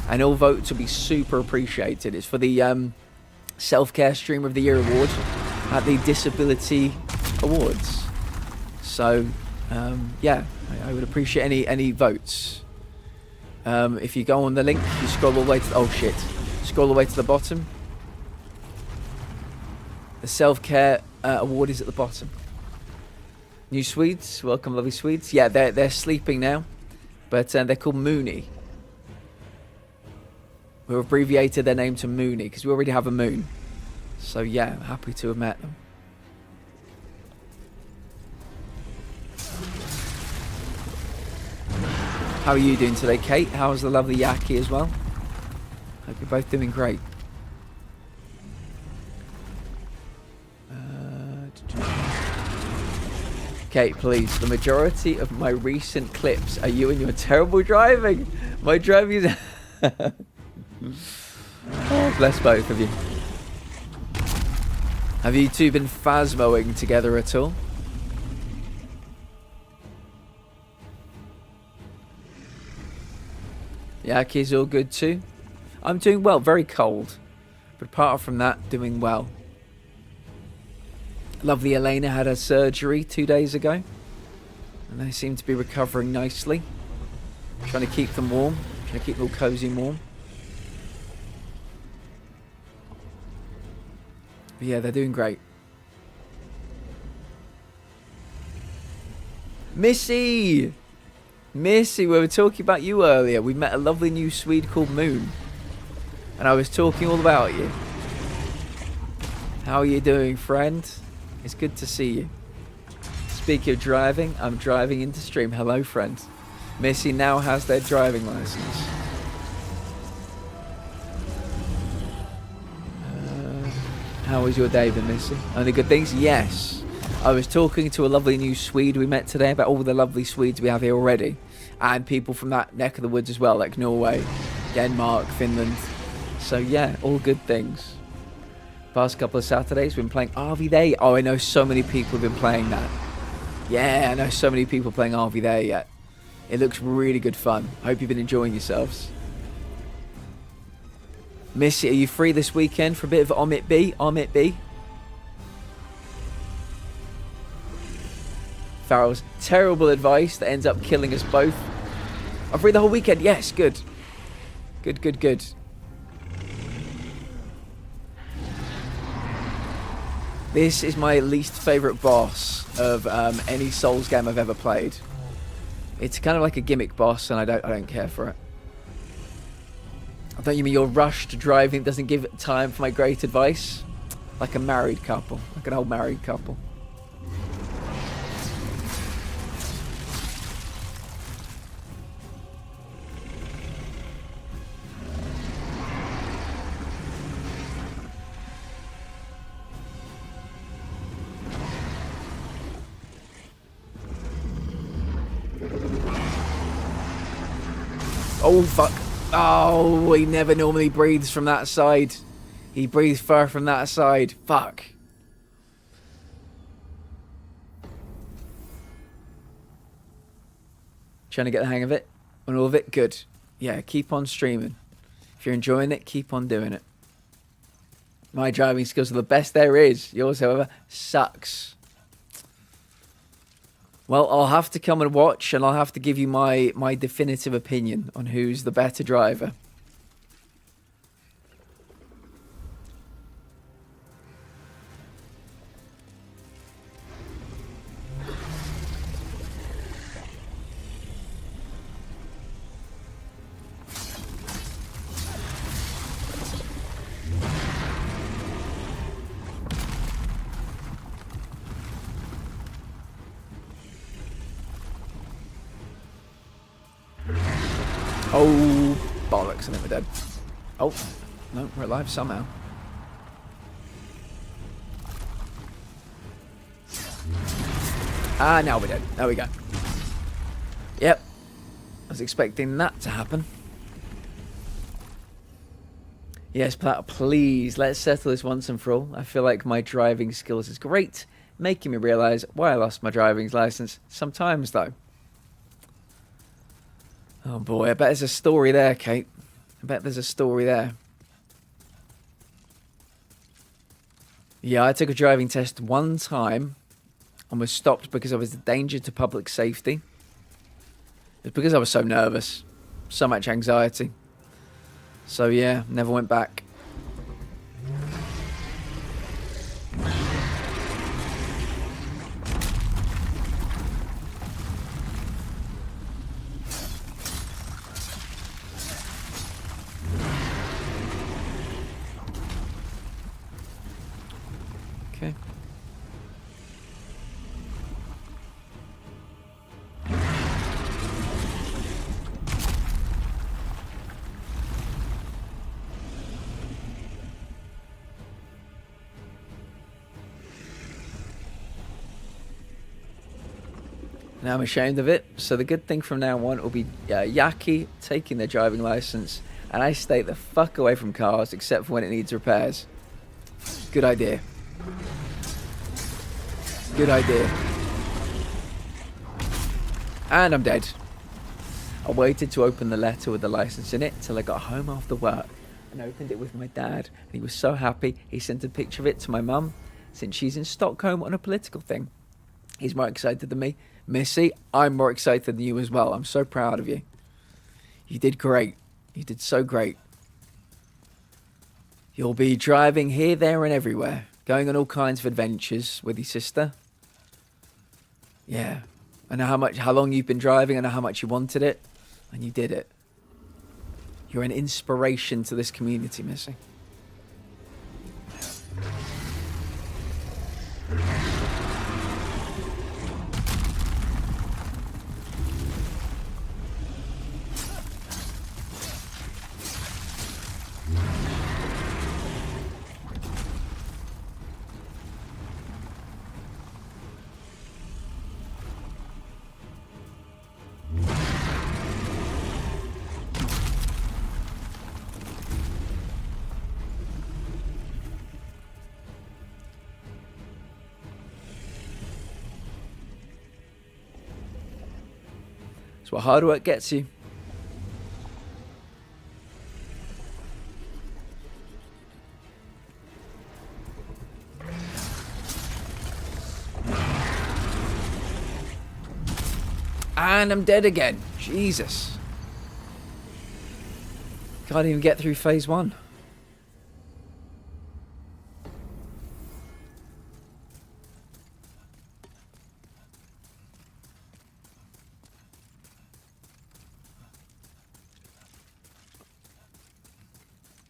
and all votes will be super appreciated. It's for the Self-Care Streamer of the Year award at the Disability Awards. So, yeah, I would appreciate any votes. If you go on the link, you scroll all the way to oh shit, scroll all the way to the bottom. The Self-Care award is at the bottom. New Swedes, welcome, lovely Swedes. Yeah, they're sleeping now, but they're called Mooney. We've abbreviated their name to Mooney because we already have a moon. So yeah, I'm happy to have met them. How are you doing today, Kate? How's the lovely Yaki as well? Hope you're both doing great. Kate, please. The majority of my recent clips are you and your terrible driving. My driving is... Oh, bless both of you. Have you two been phasmoing together at all? Yaki's all good too. I'm doing well, very cold. But apart from that, doing well. Lovely Elena had her surgery 2 days ago. And they seem to be recovering nicely. Trying to keep them warm. Trying to keep them all cozy and warm. But yeah, they're doing great. Missy! Missy, we were talking about you earlier. We met a lovely new Swede called Moon. And I was talking all about you. How are you doing, friend? It's good to see you. Speaking of driving, I'm driving into stream. Hello, friend. Missy now has their driving license. How was your day been, Missy? Only good things? Yes. I was talking to a lovely new Swede we met today about all the lovely Swedes we have here already. And people from that neck of the woods as well, like Norway, Denmark, Finland. So yeah, all good things. Past couple of Saturdays, been playing RV Day. Oh, I know so many people have been playing that. Yeah, I know so many people playing RV Day yet. It looks really good fun. I hope you've been enjoying yourselves. Missy, are you free this weekend for a bit of Omit B? Omit B? Farrell's terrible advice that ends up killing us both. I'm free the whole weekend. Yes, good. Good, good, good. This is my least favourite boss of any Souls game I've ever played. It's kind of like a gimmick boss, and I don't care for it. I thought you mean your rushed driving doesn't give time for my great advice? Like a married couple, like an old married couple. Oh, fuck. Oh, he never normally breathes from that side. He breathes far from that side. Fuck. Trying to get the hang of it. And all of it. Good. Yeah, keep on streaming. If you're enjoying it, keep on doing it. My driving skills are the best there is. Yours, however, sucks. Well, I'll have to come and watch, and I'll have to give you my definitive opinion on who's the better driver. Oh, bollocks, I think we're dead. Oh, no, we're alive somehow. Ah, now we're dead. There we go. Yep. I was expecting that to happen. Yes, please, let's settle this once and for all. I feel like my driving skills is great, making me realise why I lost my driving licence sometimes, though. Oh boy, I bet there's a story there, Kate. I bet there's a story there. Yeah, I took a driving test one time and was stopped because I was a danger to public safety. It's because I was so nervous. So much anxiety. So yeah, never went back. Okay. Now I'm ashamed of it, so the good thing from now on will be Yaki taking their driving license, and I stay the fuck away from cars except for when it needs repairs. Good idea. Good idea. And I'm dead. I waited to open the letter with the license in it till I got home after work and opened it with my dad, and he was so happy he sent a picture of it to my mum since she's in Stockholm on a political thing. He's more excited than me. Missy, I'm more excited than you as well. I'm so proud of you. You did great. You did so great. You'll be driving here, there and everywhere. Going on all kinds of adventures with your sister. Yeah. I know how long you've been driving. I know how much you wanted it. And you did it. You're an inspiration to this community, Missy. That's what hard work gets you. And I'm dead again. Jesus. Can't even get through phase 1.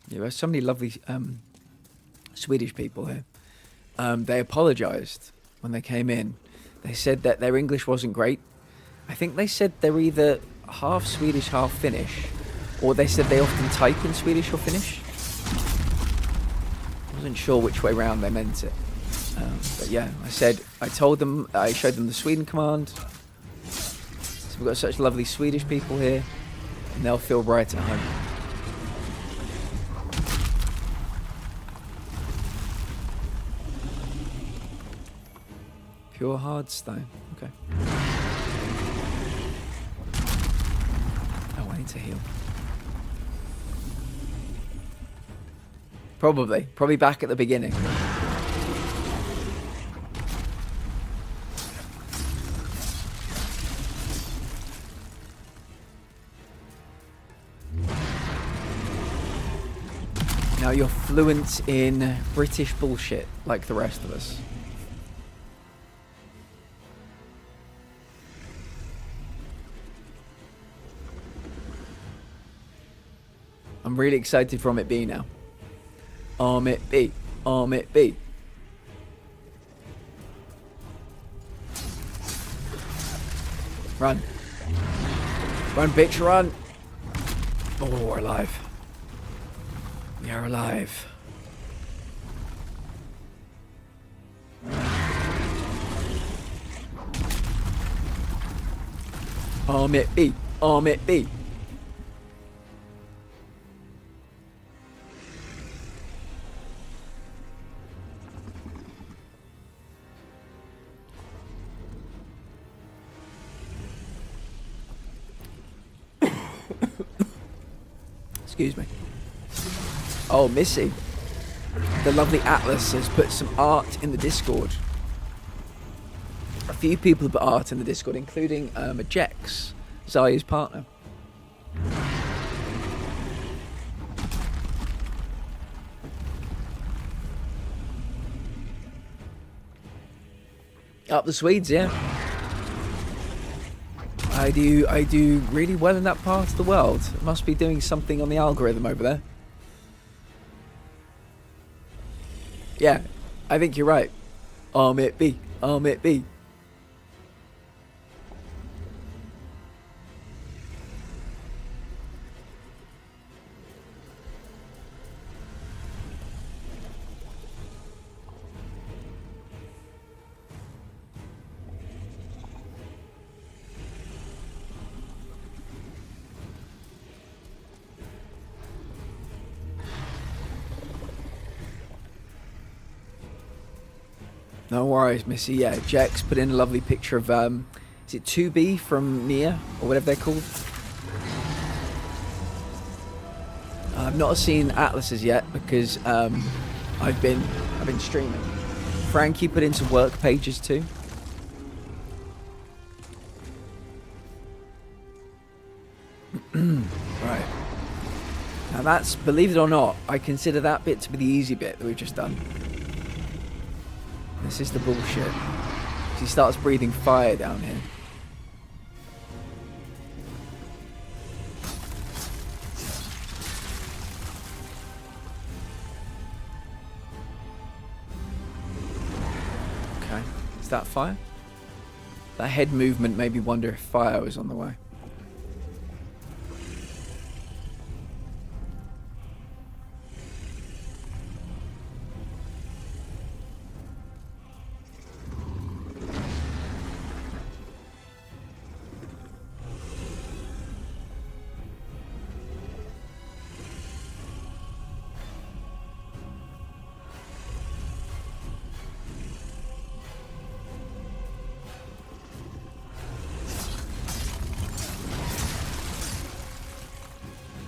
Yeah, there's so many lovely Swedish people here. They apologised when they came in. They said that their English wasn't great. I think they said they're either half Swedish, half Finnish, or they said they often type in Swedish or Finnish. I wasn't sure which way round they meant it. But yeah, I showed them the Sweden command. So we've got such lovely Swedish people here. And they'll feel right at home. Pure hardstone. Okay. Oh, I need to heal. Probably back at the beginning. Now you're fluent in British bullshit like the rest of us. I'm really excited from it B now. It B. It B. Run. Run, bitch, run. Oh, we're alive. We are alive. It B. It B. Excuse me. Oh, Missy. The lovely Atlas has put some art in the Discord. A few people have put art in the Discord, including Jex, Zaya's partner. Up the Swedes, yeah. I do really well in that part of the world. It must be doing something on the algorithm over there. Yeah, I think you're right. It B. It B. No worries, Missy. Yeah, Jack's put in a lovely picture of, is it 2B from Nia, or whatever they're called? I've not seen Atlas's yet because I've been streaming. Frankie put in some work pages too. Right. Now that's, believe it or not, I consider that bit to be the easy bit that we've just done. This is the bullshit. He starts breathing fire down here. Okay, is that fire? That head movement made me wonder if fire was on the way.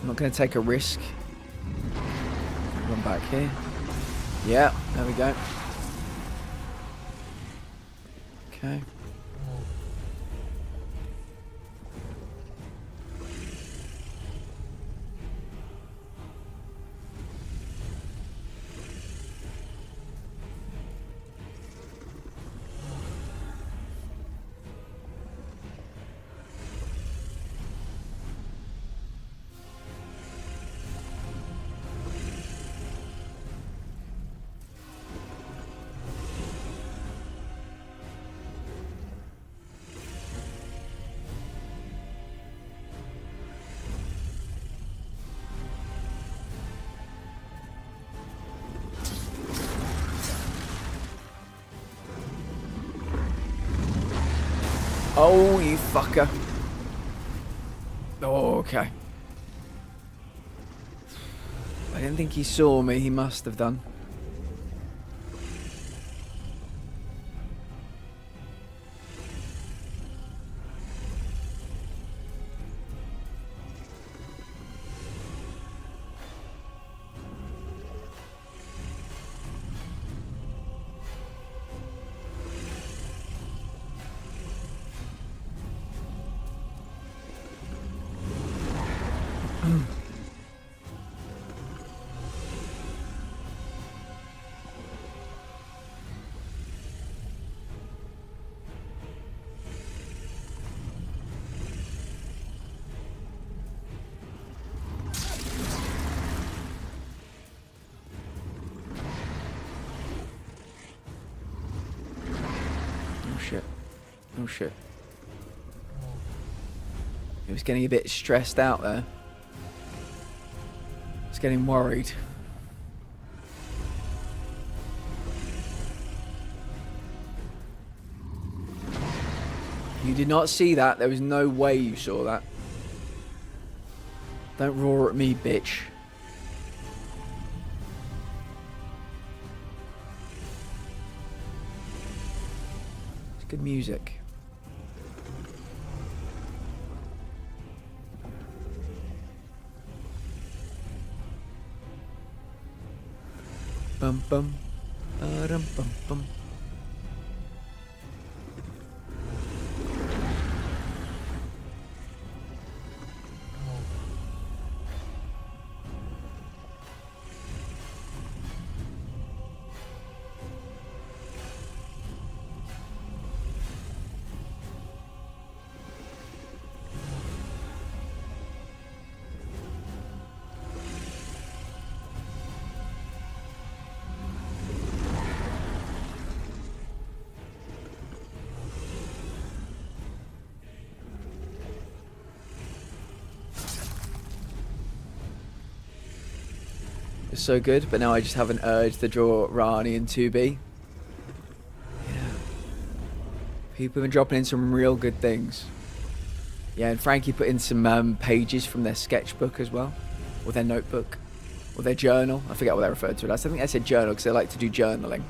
I'm not going to take a risk. Run back here. Yeah, there we go. Okay. Oh, you fucker. Oh, okay. I didn't think he saw me. He must have done. Oh shit. He was getting a bit stressed out there. He's getting worried. You did not see that. There was no way you saw that. Don't roar at me, bitch. It's good music. Bum bum, ba-dum bum bum. It's so good, but now I just have an urge to draw Rani and 2B. Yeah. People have been dropping in some real good things. Yeah, and Frankie put in some pages from their sketchbook as well, or their notebook, or their journal. I forget what they referred to it as. I think I said journal because they like to do journaling.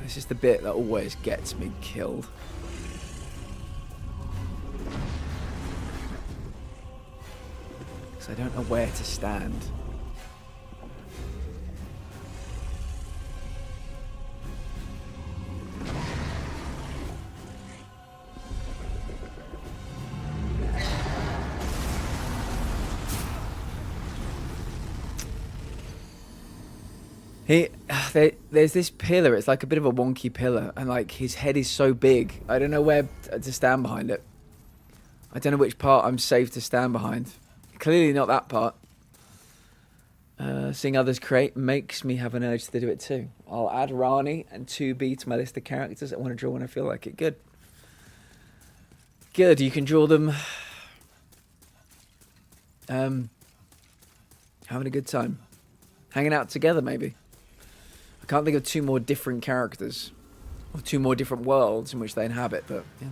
This is the bit that always gets me killed. Because I don't know where to stand. There's this pillar. It's like a bit of a wonky pillar, and like his head is so big. I don't know where to stand behind it. I don't know which part I'm safe to stand behind. Clearly not that part. Seeing others create makes me have an urge to do it too. I'll add Rani and 2B to my list of characters I want to draw when I feel like it. Good. Good. You can draw them. Having a good time. Hanging out together, maybe. I can't think of two more different characters. Or two more different worlds in which they inhabit, but yeah.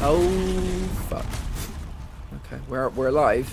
Oh, fuck. Okay, we're alive.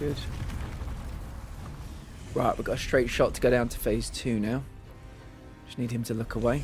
good. Right, we've got a straight shot to go down to phase 2 now. Just need him to look away.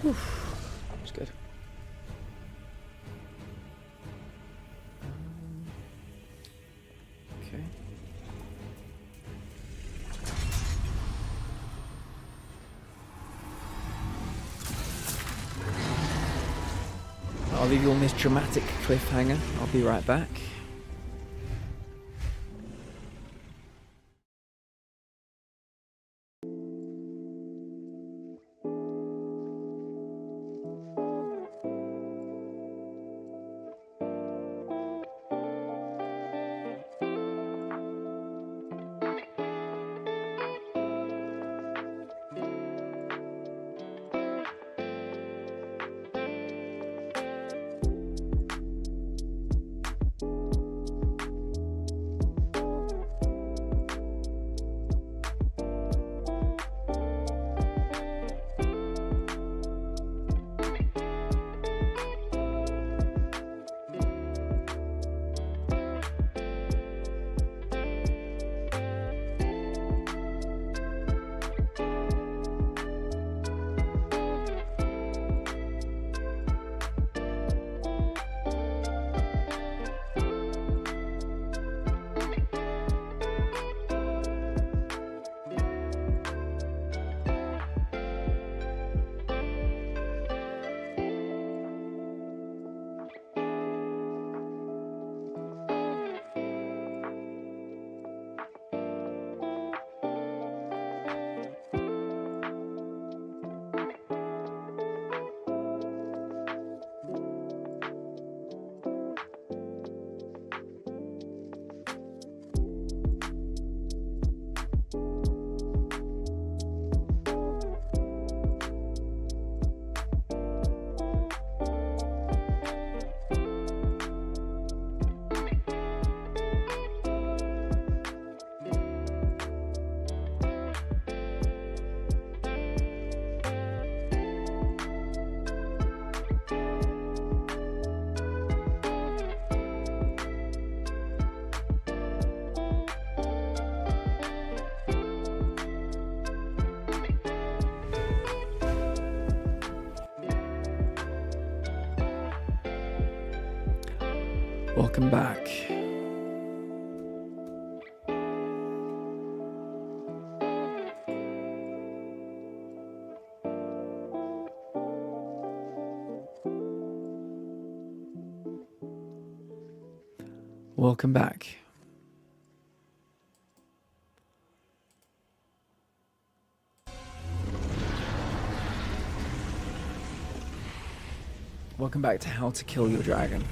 That's good. Okay. I'll leave you on this dramatic cliffhanger. I'll be right back. Welcome back. Welcome back. Welcome back to How to Kill Your Dragon.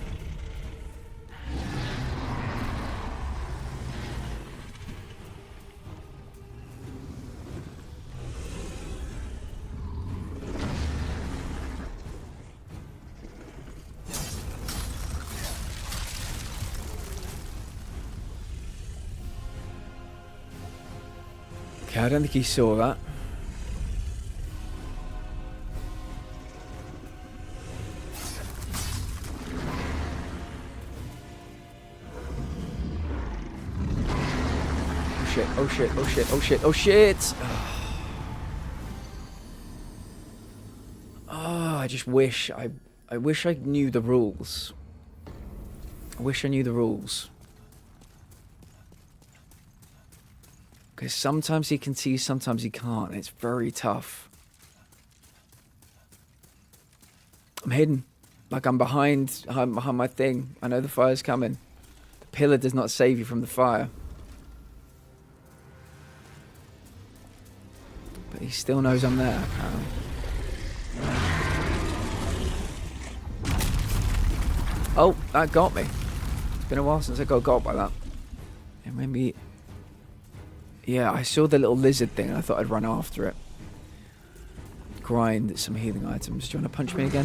Okay, I don't think he saw that. Oh shit, oh shit, oh shit, oh shit, oh shit! Oh, I just wish I wish I knew the rules. I wish I knew the rules. Because sometimes he can see, sometimes he can't. It's very tough. I'm hidden. Like I'm behind my thing. I know the fire's coming. The pillar does not save you from the fire. But he still knows I'm there, apparently. Oh, that got me. It's been a while since I got by that. It made me... Yeah, I saw the little lizard thing and I thought I'd run after it. Grind some healing items. Do you want to punch me again?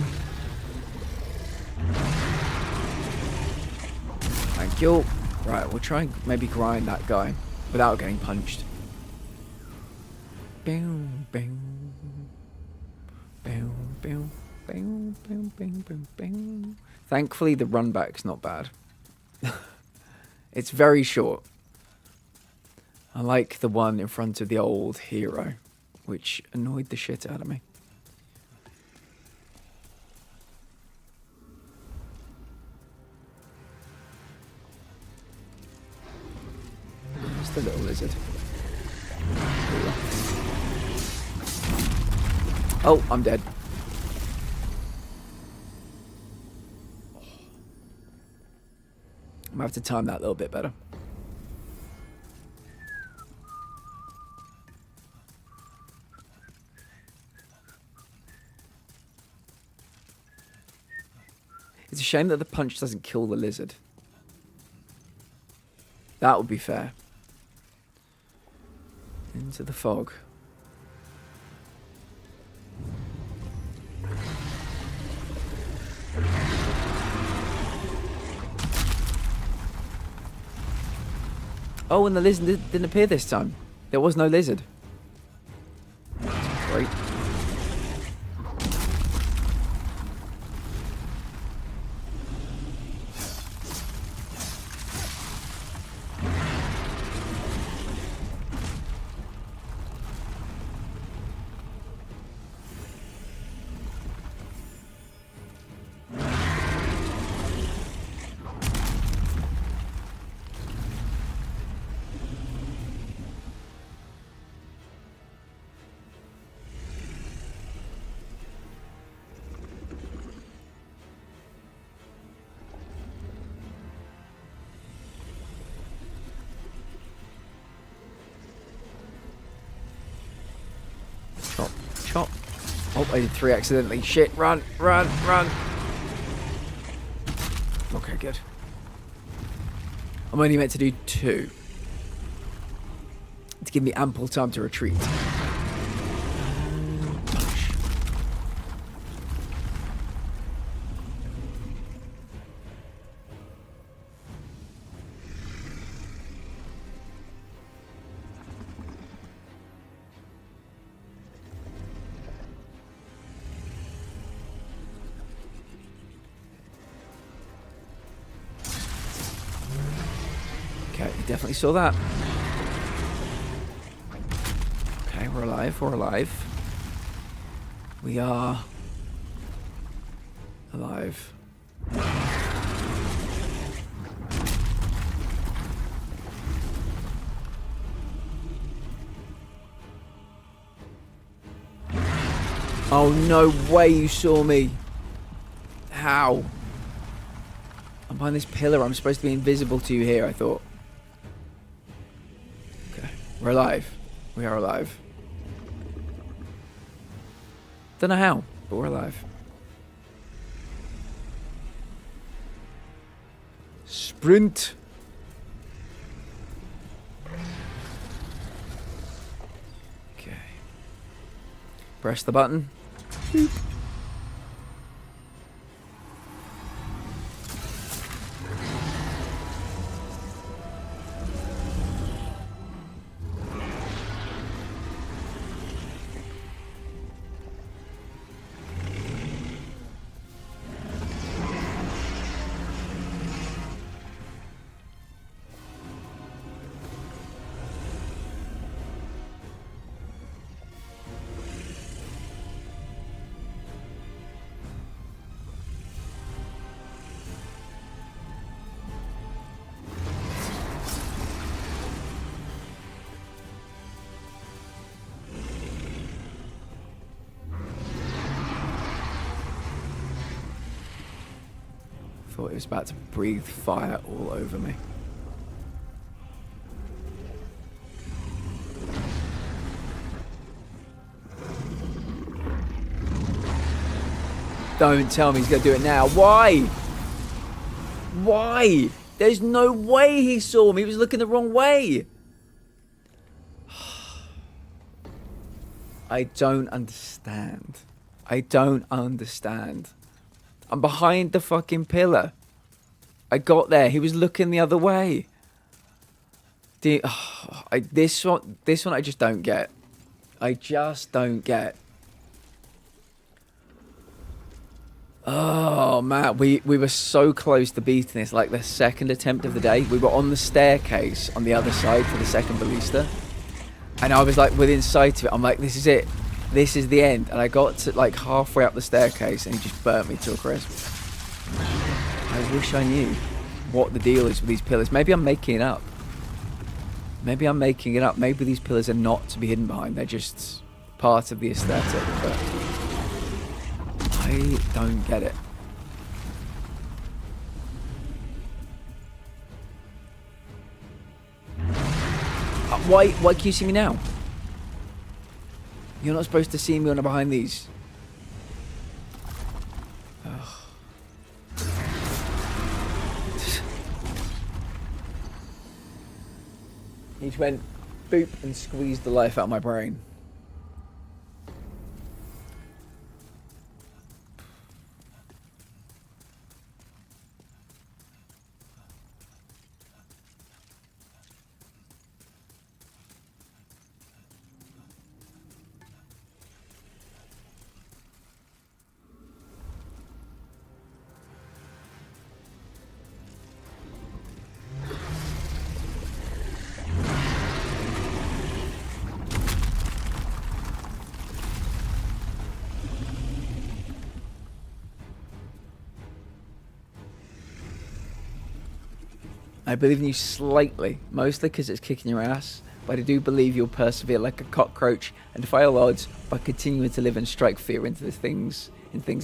Thank you. Right, we'll try and maybe grind that guy without getting punched. Boom, boom. Boom, boom, boom, boom, boom, boom, boom. Thankfully, the run back's not bad. It's very short. I like the one in front of the old hero, which annoyed the shit out of me. Where's the little lizard? There you are. Oh, I'm dead. I'm gonna have to time that a little bit better. It's a shame that the punch doesn't kill the lizard. That would be fair. Into the fog. Oh, and the lizard didn't appear this time. There was no lizard. Great. Chop, chop. Oh, I did 3 accidentally. Shit, run, run, run. Okay, good. I'm only meant to do 2. To give me ample time to retreat. Okay, you definitely saw that. Okay, we're alive, we're alive. We are alive. Oh, no way you saw me. How? I'm behind this pillar. I'm supposed to be invisible to you here, I thought. Okay. We're alive. We are alive. Don't know how, but we're alive. Sprint. Okay. Press the button. Boop. Thought it was about to breathe fire all over me. Don't tell me he's going to do it now. Why? Why? There's no way he saw me. He was looking the wrong way. I don't understand. I don't understand. I'm behind the fucking pillar. I got there. He was looking the other way. This one I just don't get. I just don't get. Oh man, we were so close to beating this. Like the second attempt of the day, we were on the staircase on the other side for the second ballista, and I was like within sight of it. I'm like, this is it. This is the end. And I got to like halfway up the staircase, and he just burnt me to a crisp. I wish I knew what the deal is with these pillars. Maybe I'm making it up. Maybe I'm making it up. Maybe these pillars are not to be hidden behind. They're just part of the aesthetic. But I don't get it. Why can you see me now? You're not supposed to see me on behind these. He just went boop and squeezed the life out of my brain. I believe in you slightly, mostly because it's kicking your ass, but I do believe you'll persevere like a cockroach and defy all odds by continuing to live and strike fear into things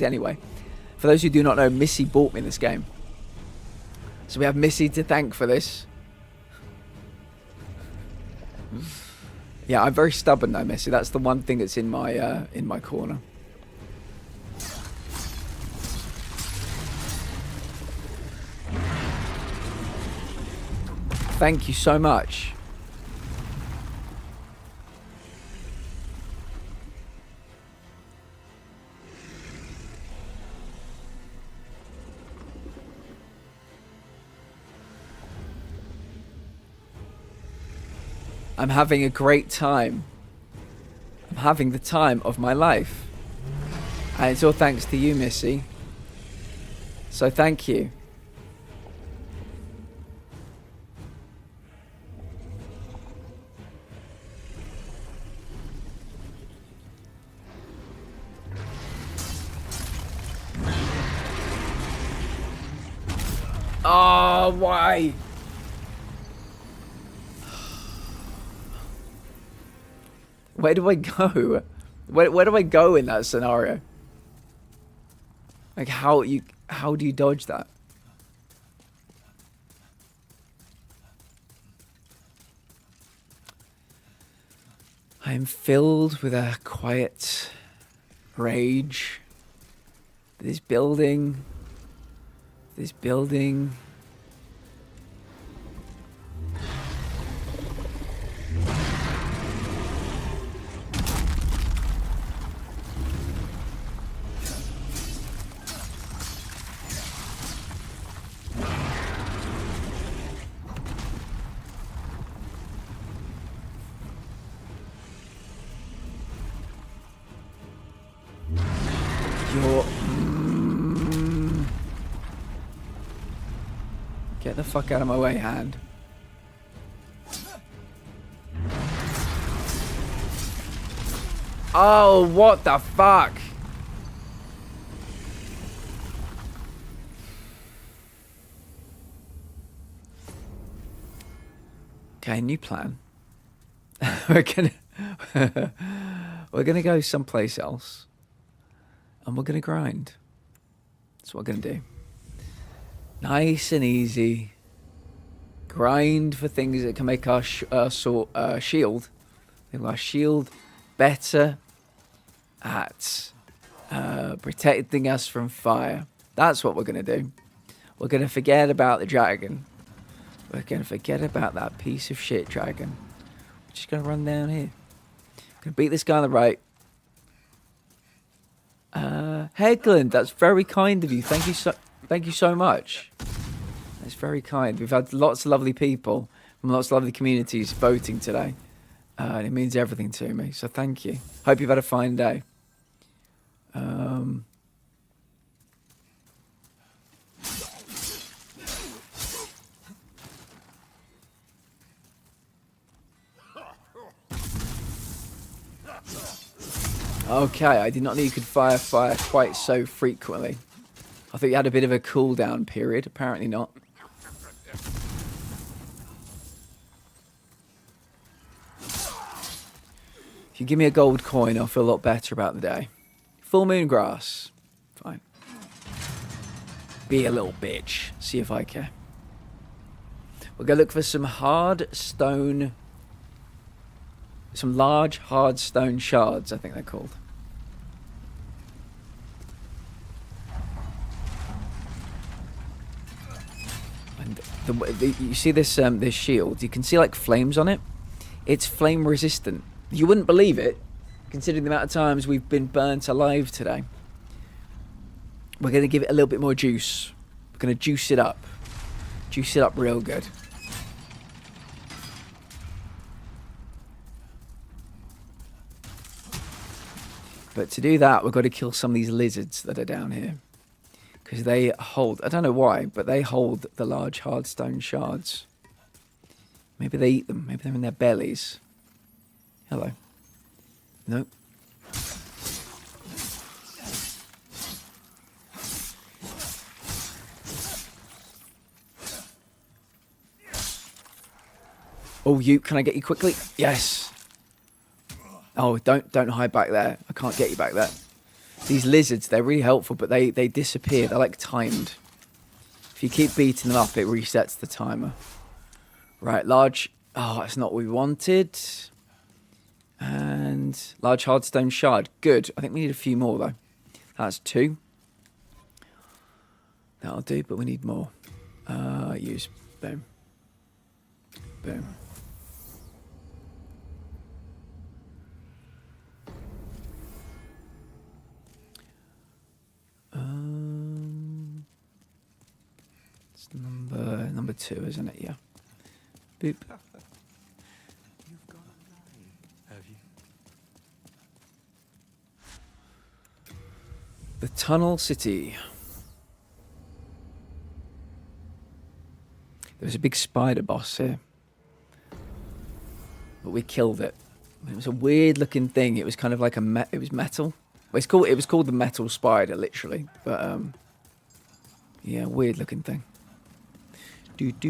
anyway. For those who do not know, Missy bought me this game. So we have Missy to thank for this. Yeah, I'm very stubborn though, Missy. That's the one thing that's in my corner. Thank you so much. I'm having a great time. I'm having the time of my life. And it's all thanks to you, Missy. So thank you. Oh, why? Where do I go? Where do I go in that scenario? Like how do you dodge that? I am filled with a quiet rage. This building. Get the fuck out of my way, hand. Oh, what the fuck? Okay, new plan. we're gonna go someplace else, and we're gonna grind. That's what we're gonna do. Nice and easy. Grind for things that can make our shield. Make our shield better at protecting us from fire. That's what we're gonna do. We're going to forget about the dragon. We're going to forget about that piece of shit dragon. We're just going to run down here. Going to beat this guy on the right. Hegland, that's very kind of you. Thank you so much. That's very kind. We've had lots of lovely people from lots of lovely communities voting today. And it means everything to me. So thank you. Hope you've had a fine day. Okay, I did not know you could fire quite so frequently. I thought you had a bit of a cooldown period. Apparently not. If you give me a gold coin, I'll feel a lot better about the day. Full moon grass. Fine. Be a little bitch. See if I care. We'll go look for some hard stone... Some large hard stone shards, I think they're called. And you see this this shield? You can see like flames on it. It's flame resistant. You wouldn't believe it, considering the amount of times we've been burnt alive today. We're going to give it a little bit more juice. We're going to juice it up. Juice it up real good. But to do that, we've got to kill some of these lizards that are down here. Because they hold, I don't know why, but they hold the large hard stone shards. Maybe they eat them. Maybe they're in their bellies. Hello. Nope. Oh, can I get you quickly? Yes. Oh, don't hide back there. I can't get you back there. These lizards, they're really helpful, but they disappear. They're like timed. If you keep beating them up, it resets the timer. Right, large... Oh, that's not what we wanted. And large hardstone shard. Good. I think we need a few more, though. That's 2. That'll do, but we need more. Use. Boom. Boom. It's number 2, isn't it? Yeah. Boop. You've got a line, have you? The Tunnel City. There was a big spider boss here, but we killed it. It was a weird looking thing. It was kind of like it was metal. Well, it was called the metal spider, literally. But yeah, weird looking thing. Excuse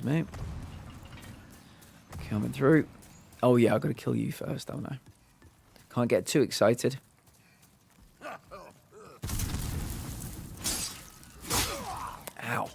me. Coming through. Oh yeah, I've got to kill you first, don't I? Can't get too excited. Ow.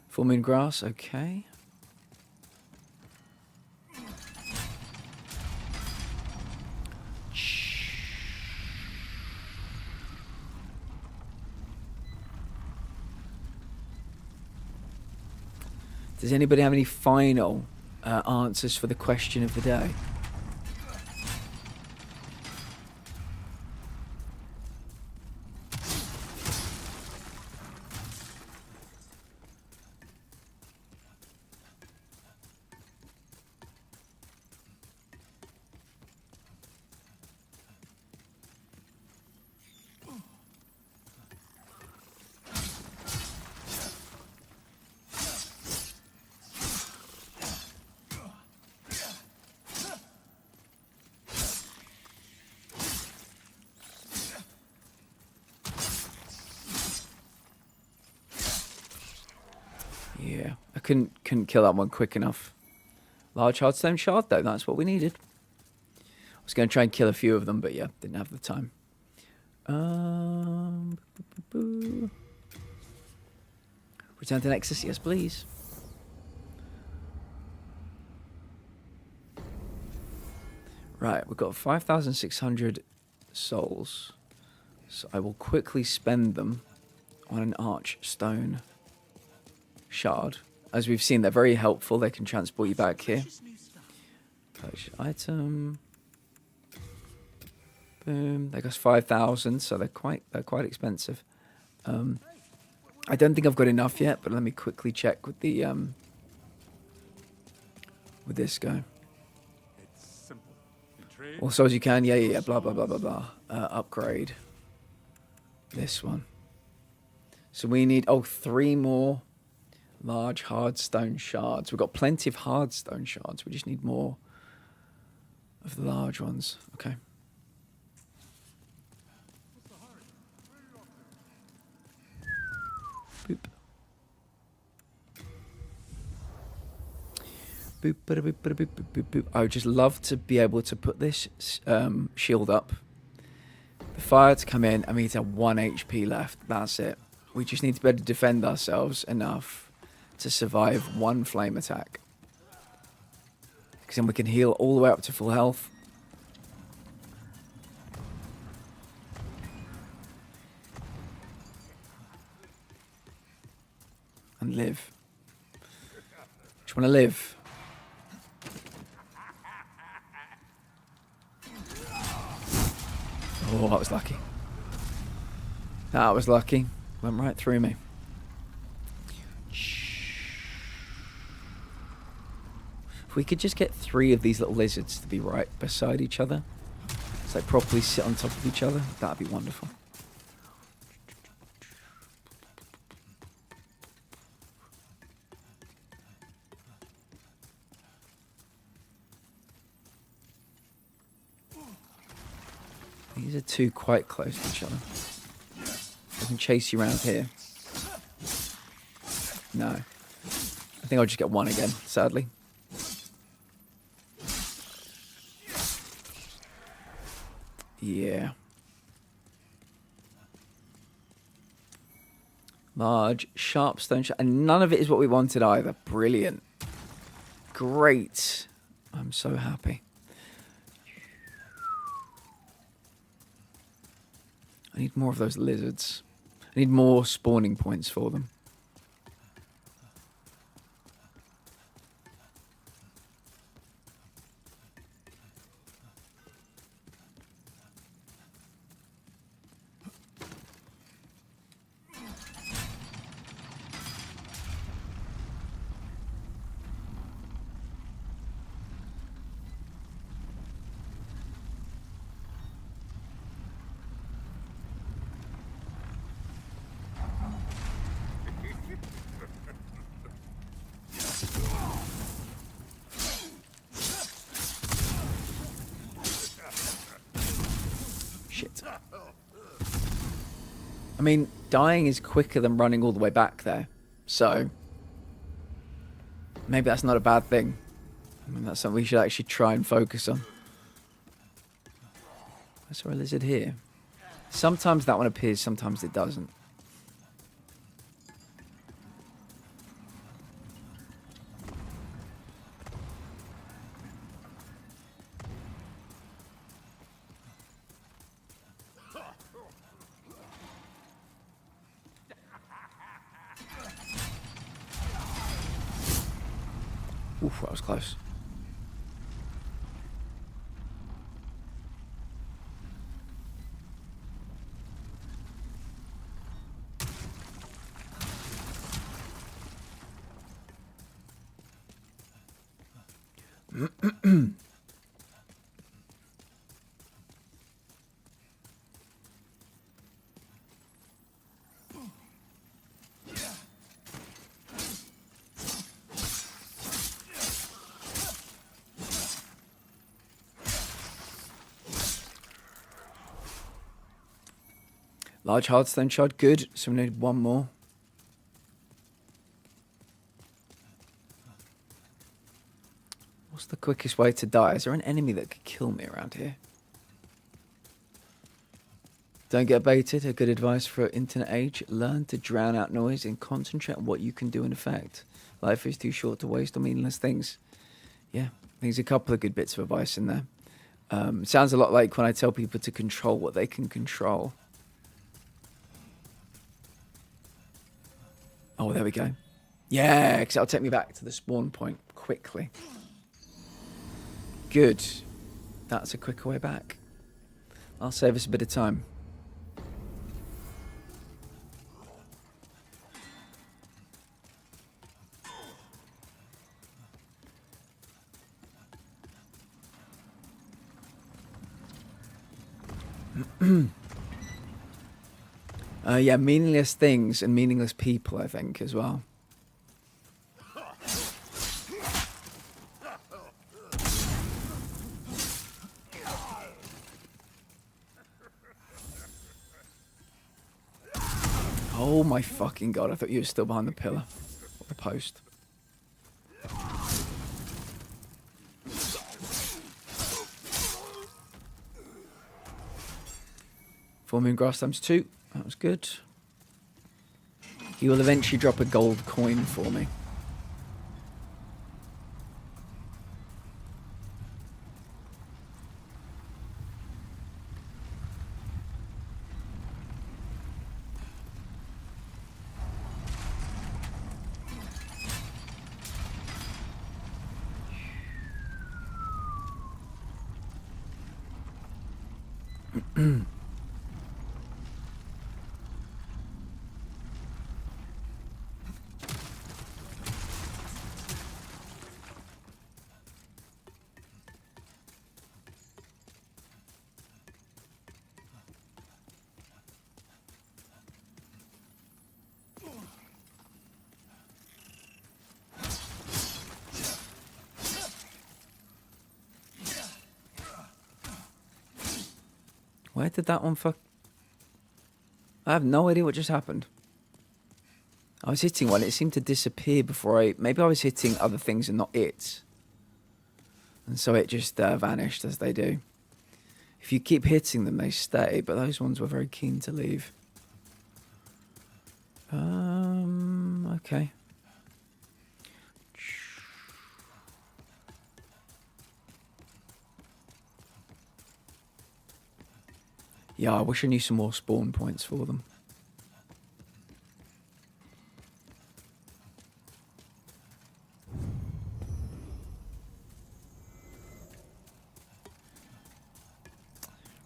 Full moon grass, okay. Does anybody have any final answers for the question of the day? Yeah, I couldn't kill that one quick enough. Large hardstone shard, though. That's what we needed. I was going to try and kill a few of them, but yeah, didn't have the time. Return to Nexus, yes, please. Right, we've got 5,600 souls. So I will quickly spend them on an archstone shard. As we've seen, they're very helpful. They can transport you back here. Purchase item. Boom. They cost 5,000, so they're quite expensive. I don't think I've got enough yet, but let me quickly check with the with this guy. It's simple. You trade. Also, as you can, yeah, blah blah blah blah blah. Upgrade this one. So we need 3 more large hardstone shards. We've got plenty of hardstone shards. We just need more of the large ones. Okay. Boop. Boop, boop, boop, boop, boop, boop, boop. I would just love to be able to put this shield up. The fire to come in, I mean, it's at 1 HP left. That's it. We just need to be able to defend ourselves enough to survive 1 flame attack. Because then we can heal all the way up to full health. And live. Just want to live. Oh, that was lucky. That was lucky. Went right through me. If we could just get 3 of these little lizards to be right beside each other, so they properly sit on top of each other, that'd be wonderful. These are 2 quite close to each other. I can chase you around here. No. I think I'll just get 1 again, sadly. Yeah. Large, sharp stone shard. And none of it is what we wanted either. Brilliant. Great. I'm so happy. I need more of those lizards. I need more spawning points for them. Shit. I mean, dying is quicker than running all the way back there. So, maybe that's not a bad thing. I mean, that's something we should actually try and focus on. I saw a lizard here. Sometimes that one appears, sometimes it doesn't. Oof, that was close. Large hardstone shard, good. So we need 1 more. What's the quickest way to die? Is there an enemy that could kill me around here? Don't get baited. A good advice for internet age. Learn to drown out noise and concentrate on what you can do in effect. Life is too short to waste on meaningless things. Yeah, there's a couple of good bits of advice in there. Sounds a lot like when I tell people to control what they can control. Oh, there we go. Yeah, because that'll take me back to the spawn point quickly. Good. That's a quicker way back. I'll save us a bit of time. Yeah, meaningless things and meaningless people, I think, as well. Oh my fucking god, I thought you were still behind the pillar. Or the post. Forming grass times 2. That was good. He will eventually drop a gold coin for me. Where did that one fuck? I have no idea what just happened. I was hitting one, it seemed to disappear before maybe I was hitting other things and not it. And so it just vanished as they do. If you keep hitting them, they stay, but those ones were very keen to leave. Okay. Yeah, I wish I knew some more spawn points for them.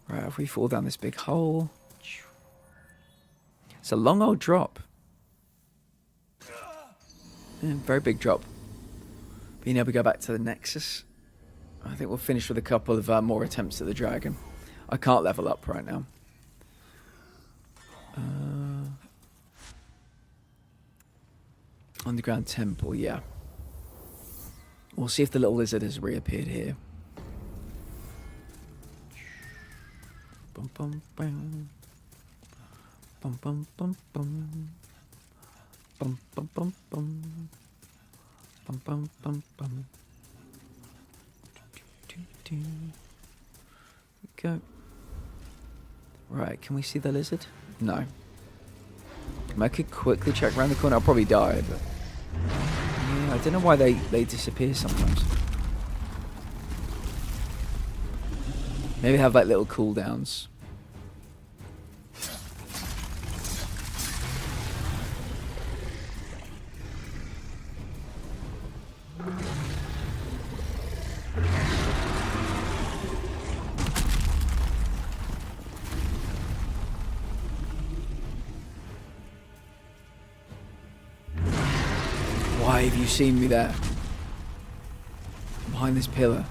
Right, if we fall down this big hole... It's a long old drop. Yeah, very big drop. Being able to go back to the Nexus. I think we'll finish with a couple of more attempts at the dragon. I can't level up right now. Underground temple, yeah. We'll see if the little lizard has reappeared here. Bum bum bum. Bum bum bum bum. Bum bum bum bum. Bum bum bum bum. Go. Right, can we see the lizard? No. I could quickly check around the corner. I'll probably die, but... Yeah, I don't know why they disappear sometimes. Maybe have like little cooldowns. Why have you seen me there? Behind this pillar.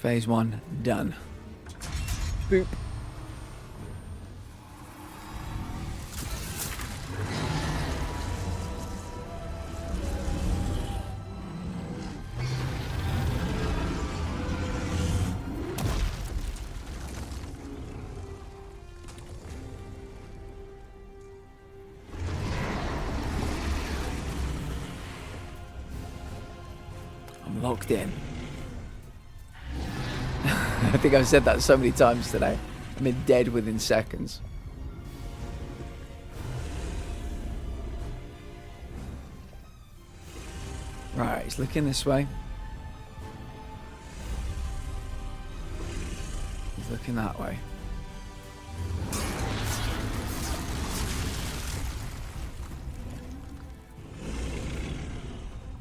Phase 1 done. Boop. I'm locked in. I think I've said that so many times today. I'm in dead within seconds. Right, he's looking this way. He's looking that way.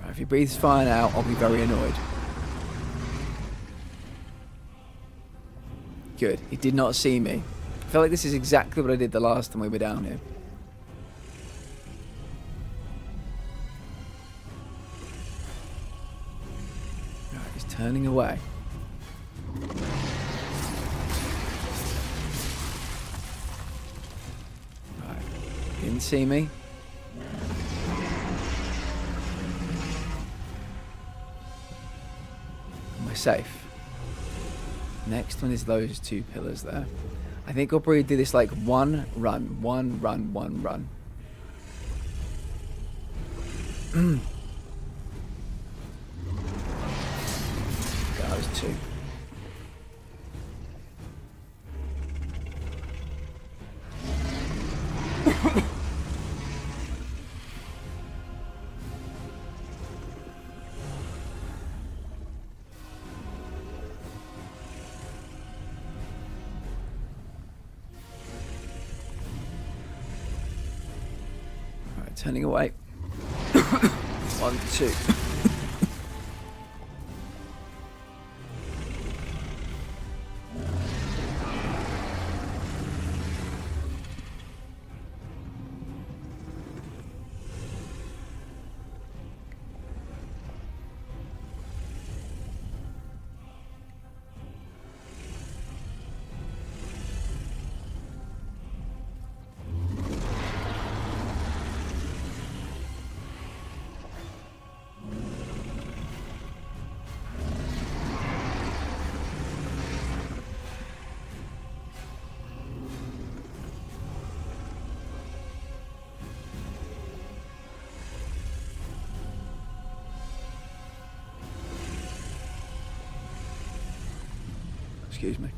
Right, if he breathes fire out, I'll be very annoyed. Good. He did not see me. I feel like this is exactly what I did the last time we were down here. Right, he's turning away. Right. Didn't see me. Am I safe? Next one is those two pillars there. I think I'll probably do this like one run. That was two. Turning away. 1, 2. Excuse me.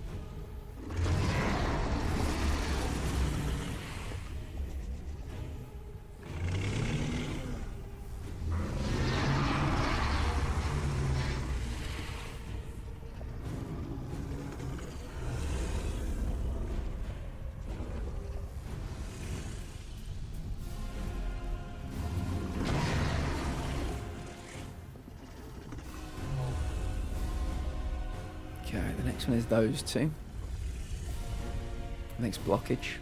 Okay, the next one is those two. Next blockage.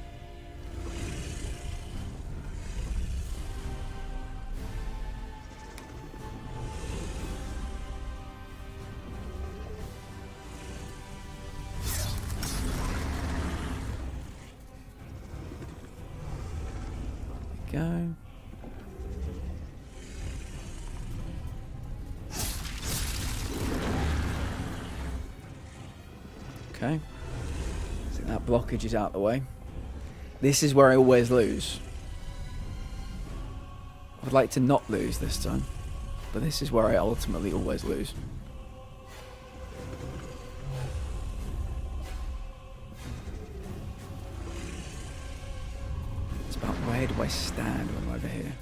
There we go. Okay, so that blockage is out the way. This is where I always lose. I would like to not lose this time, but this is where I ultimately always lose. It's about where do I stand when I'm over here?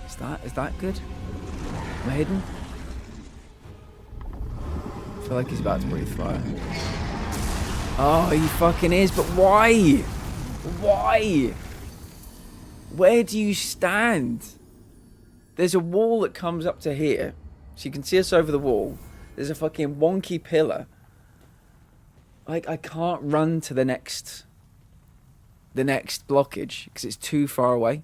Is that good? Am I hidden? I feel like he's about to breathe fire. Oh, he fucking is, but why? Why? Where do you stand? There's a wall that comes up to here. So you can see us over the wall. There's a fucking wonky pillar. Like, I can't run to the next blockage because it's too far away.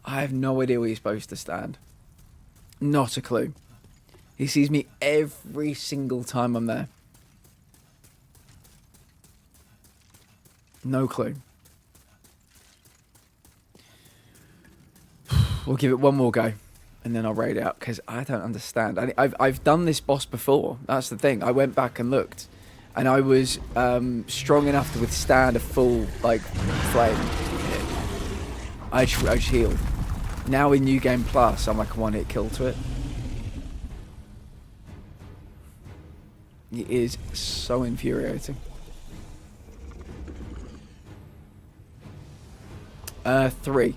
I have no idea where you're supposed to stand. Not a clue. He sees me every single time I'm there. No clue. We'll give it one more go, and then I'll raid it out, because I don't understand. I've done this boss before. That's the thing. I went back and looked, and I was strong enough to withstand a full like flame hit. I just healed. Now in New Game Plus, I'm like a one-hit kill to it. It is so infuriating. 3.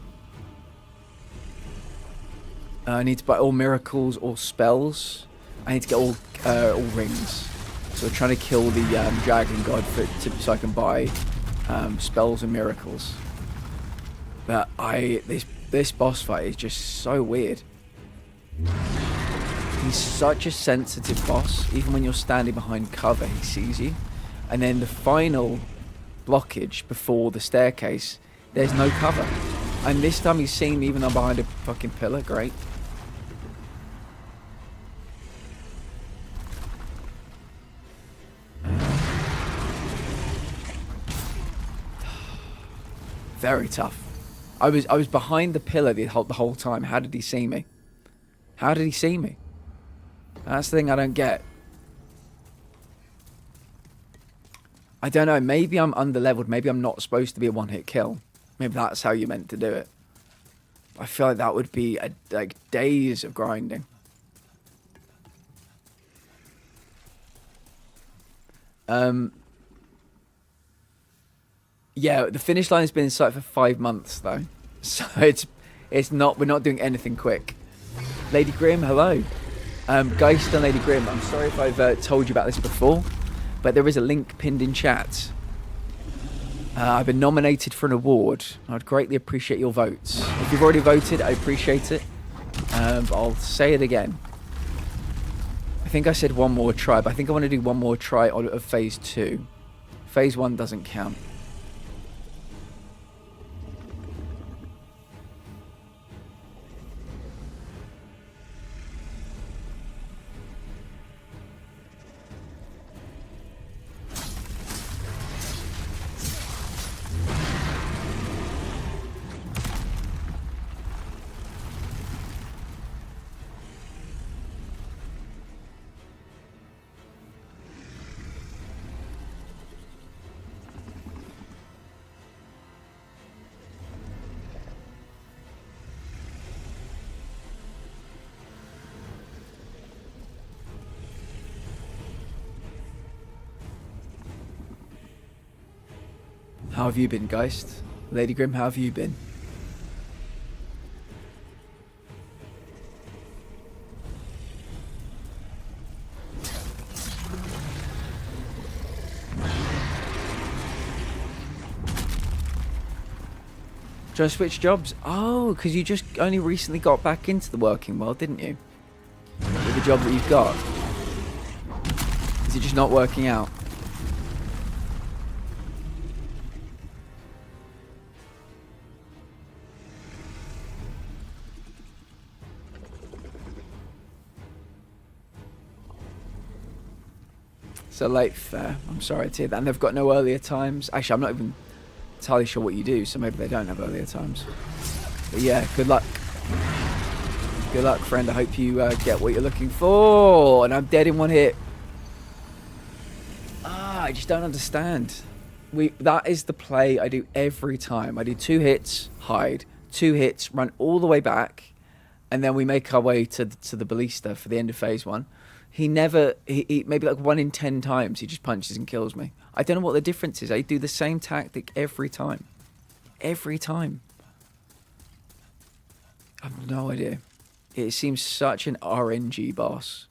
I need to buy all miracles or spells. I need to get all rings. So we're trying to kill the dragon god so I can buy spells and miracles. But this boss fight is just so weird. He's such a sensitive boss. Even when you're standing behind cover, he sees you. And then the final blockage before the staircase, there's no cover. And this time he's seen me even though I'm behind a fucking pillar. Great. Very tough. I was behind the pillar the whole time. How did he see me? How did he see me? That's the thing I don't get. I don't know. Maybe I'm underleveled. Maybe I'm not supposed to be a one-hit kill. Maybe that's how you're meant to do it. I feel like that would be like days of grinding. Yeah, the finish line has been in sight for 5 months though, so it's not. We're not doing anything quick. Lady Grim, hello. Geist and Lady Grim, I'm sorry if I've told you about this before, but there is a link pinned in chat. I've been nominated for an award. I'd greatly appreciate your votes. If you've already voted, I appreciate it. But I'll say it again. I think I said one more try, but I think I want to do one more try of phase 2. Phase 1 doesn't count. How have you been, Geist? Lady Grim, how have you been? Trying to switch jobs? Oh, because you just only recently got back into the working world, didn't you? With the job that you've got. Is it just not working out? So late, fair. I'm sorry to hear that. And they've got no earlier times. Actually, I'm not even entirely sure what you do, so maybe they don't have earlier times. But yeah, good luck. Good luck, friend. I hope you get what you're looking for. And I'm dead in one hit. I just don't understand. That is the play I do every time. I do 2 hits, hide. 2 hits, run all the way back. And then we make our way to the ballista for the end of phase 1. He never, he maybe like 1 in 10 times, he just punches and kills me. I don't know what the difference is. I do the same tactic every time. Every time. I have no idea. It seems such an RNG boss.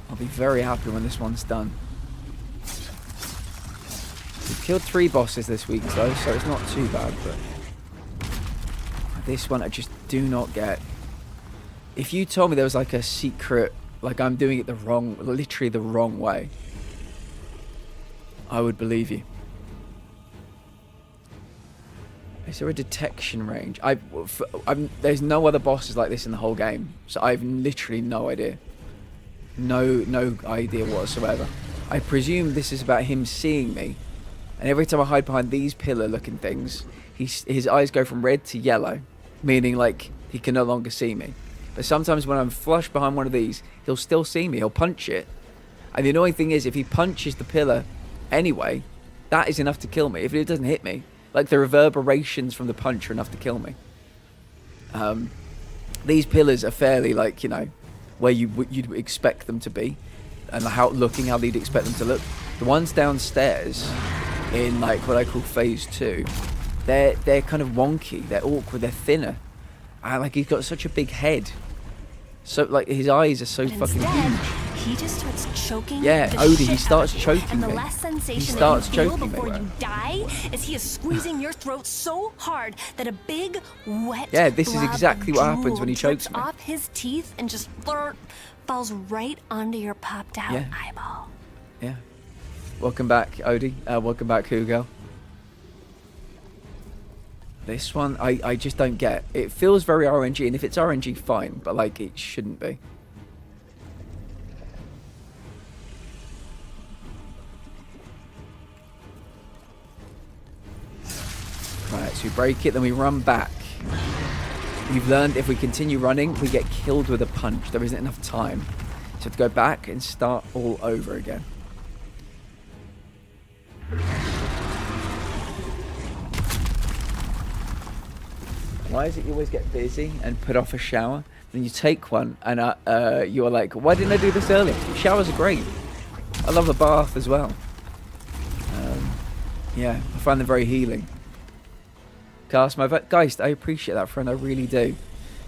I'll be very happy when this one's done. We've killed 3 bosses this week though, so it's not too bad, but this one I just do not get. If you told me there was like a secret, like I'm doing it literally the wrong way, I would believe you. Is there a detection range? There's no other bosses like this in the whole game, so I've literally no idea. No idea whatsoever. I presume this is about him seeing me, and every time I hide behind these pillar-looking things, his eyes go from red to yellow, meaning like he can no longer see me. But sometimes when I'm flush behind one of these, he'll still see me. He'll punch it, and the annoying thing is, if he punches the pillar anyway, that is enough to kill me. If it doesn't hit me, like the reverberations from the punch are enough to kill me. These pillars are fairly like, you know, where you'd expect them to be, and how you'd expect them to look. The ones downstairs in like what I call phase 2, they're kind of wonky, they're awkward, they're thinner, and like he's got such a big head, so like his eyes are so fucking huge. He just starts choking. Yeah, the Odie, shit he out starts of you. choking And the me. last sensation He that starts you feel choking me. before you die is he is squeezing your throat so hard that a big wet Yeah, this is blob exactly of what happens when he drool chokes drips me. off his teeth and just falls right onto your popped out Yeah. eyeball. Yeah. Welcome back, Odie. Welcome back, Hugo. This one, I just don't get. It feels very RNG, and if it's RNG, fine, but like it shouldn't be. Right, so we break it, then we run back. We've learned if we continue running, we get killed with a punch. There isn't enough time. So we have to go back and start all over again. Why is it you always get busy and put off a shower? Then you take one and you're like, why didn't I do this earlier? Showers are great. I love a bath as well. Yeah, I find them very healing. Cast my vote. Geist, I appreciate that, friend. I really do.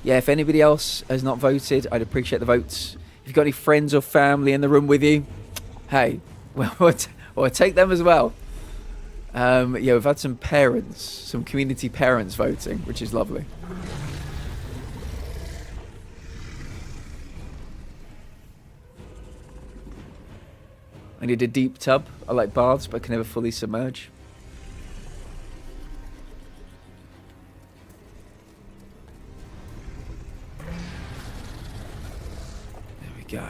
Yeah, if anybody else has not voted, I'd appreciate the votes. If you've got any friends or family in the room with you, hey, well, or take them as well. Yeah, we've had some parents, some community parents voting, which is lovely. I need a deep tub. I like baths, but I can never fully submerge. There we go.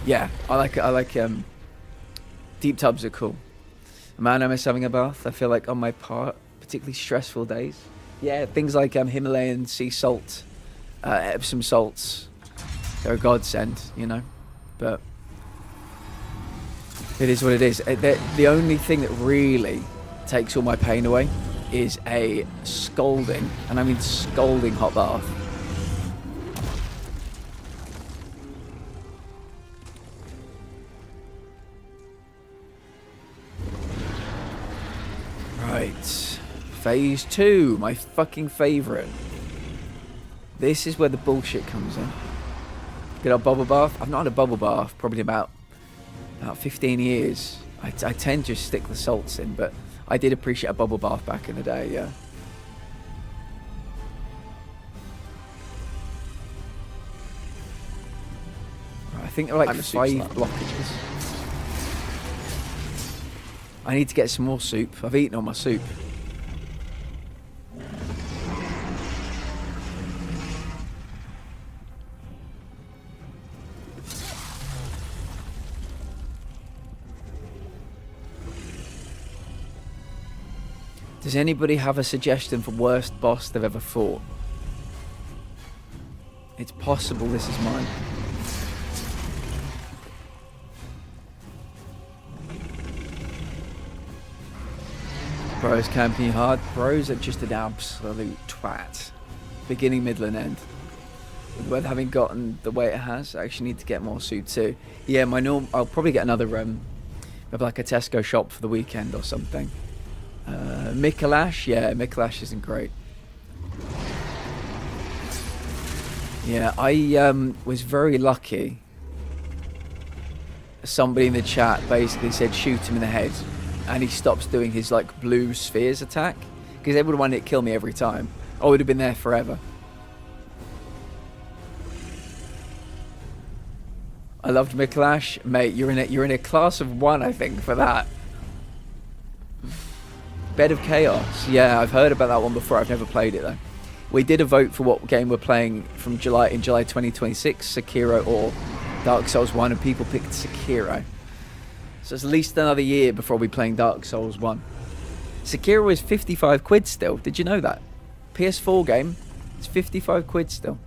Yeah, I like deep tubs are cool. Man, I miss having a bath. I feel like on my part, particularly stressful days. Yeah, things like Himalayan sea salt, Epsom salts, they're a godsend, you know. But it is what it is. The only thing that really takes all my pain away is a scalding, and I mean scalding hot bath. Right, phase 2, my fucking favourite. This is where the bullshit comes in. Good old bubble bath. I've not had a bubble bath probably about 15 years. I tend to just stick the salts in, but I did appreciate a bubble bath back in the day, yeah. I think there are like 5 blockages. I need to get some more soup. I've eaten all my soup. Does anybody have a suggestion for worst boss they've ever fought? It's possible this is mine. Bros camping hard. Bros are just an absolute twat. Beginning, middle and end. With the weather having gotten the way it has, I actually need to get more soup too. Yeah, I'll probably get another maybe like a Tesco shop for the weekend or something. Mikolash, yeah, Mikolash isn't great. Yeah, I was very lucky. Somebody in the chat basically said shoot him in the head, and he stops doing his like blue spheres attack, because they would have wanted to kill me every time. I would have been there forever. I loved Micklash. Mate, you're in a class of 1, I think, for that. Bed of Chaos. Yeah, I've heard about that one before. I've never played it though. We did a vote for what game we're playing from July 2026, Sekiro or Dark Souls 1, and people picked Sekiro. So it's at least another year before we're playing Dark Souls 1. Sekiro is 55 quid still. Did you know that? PS4 game, it's 55 quid still.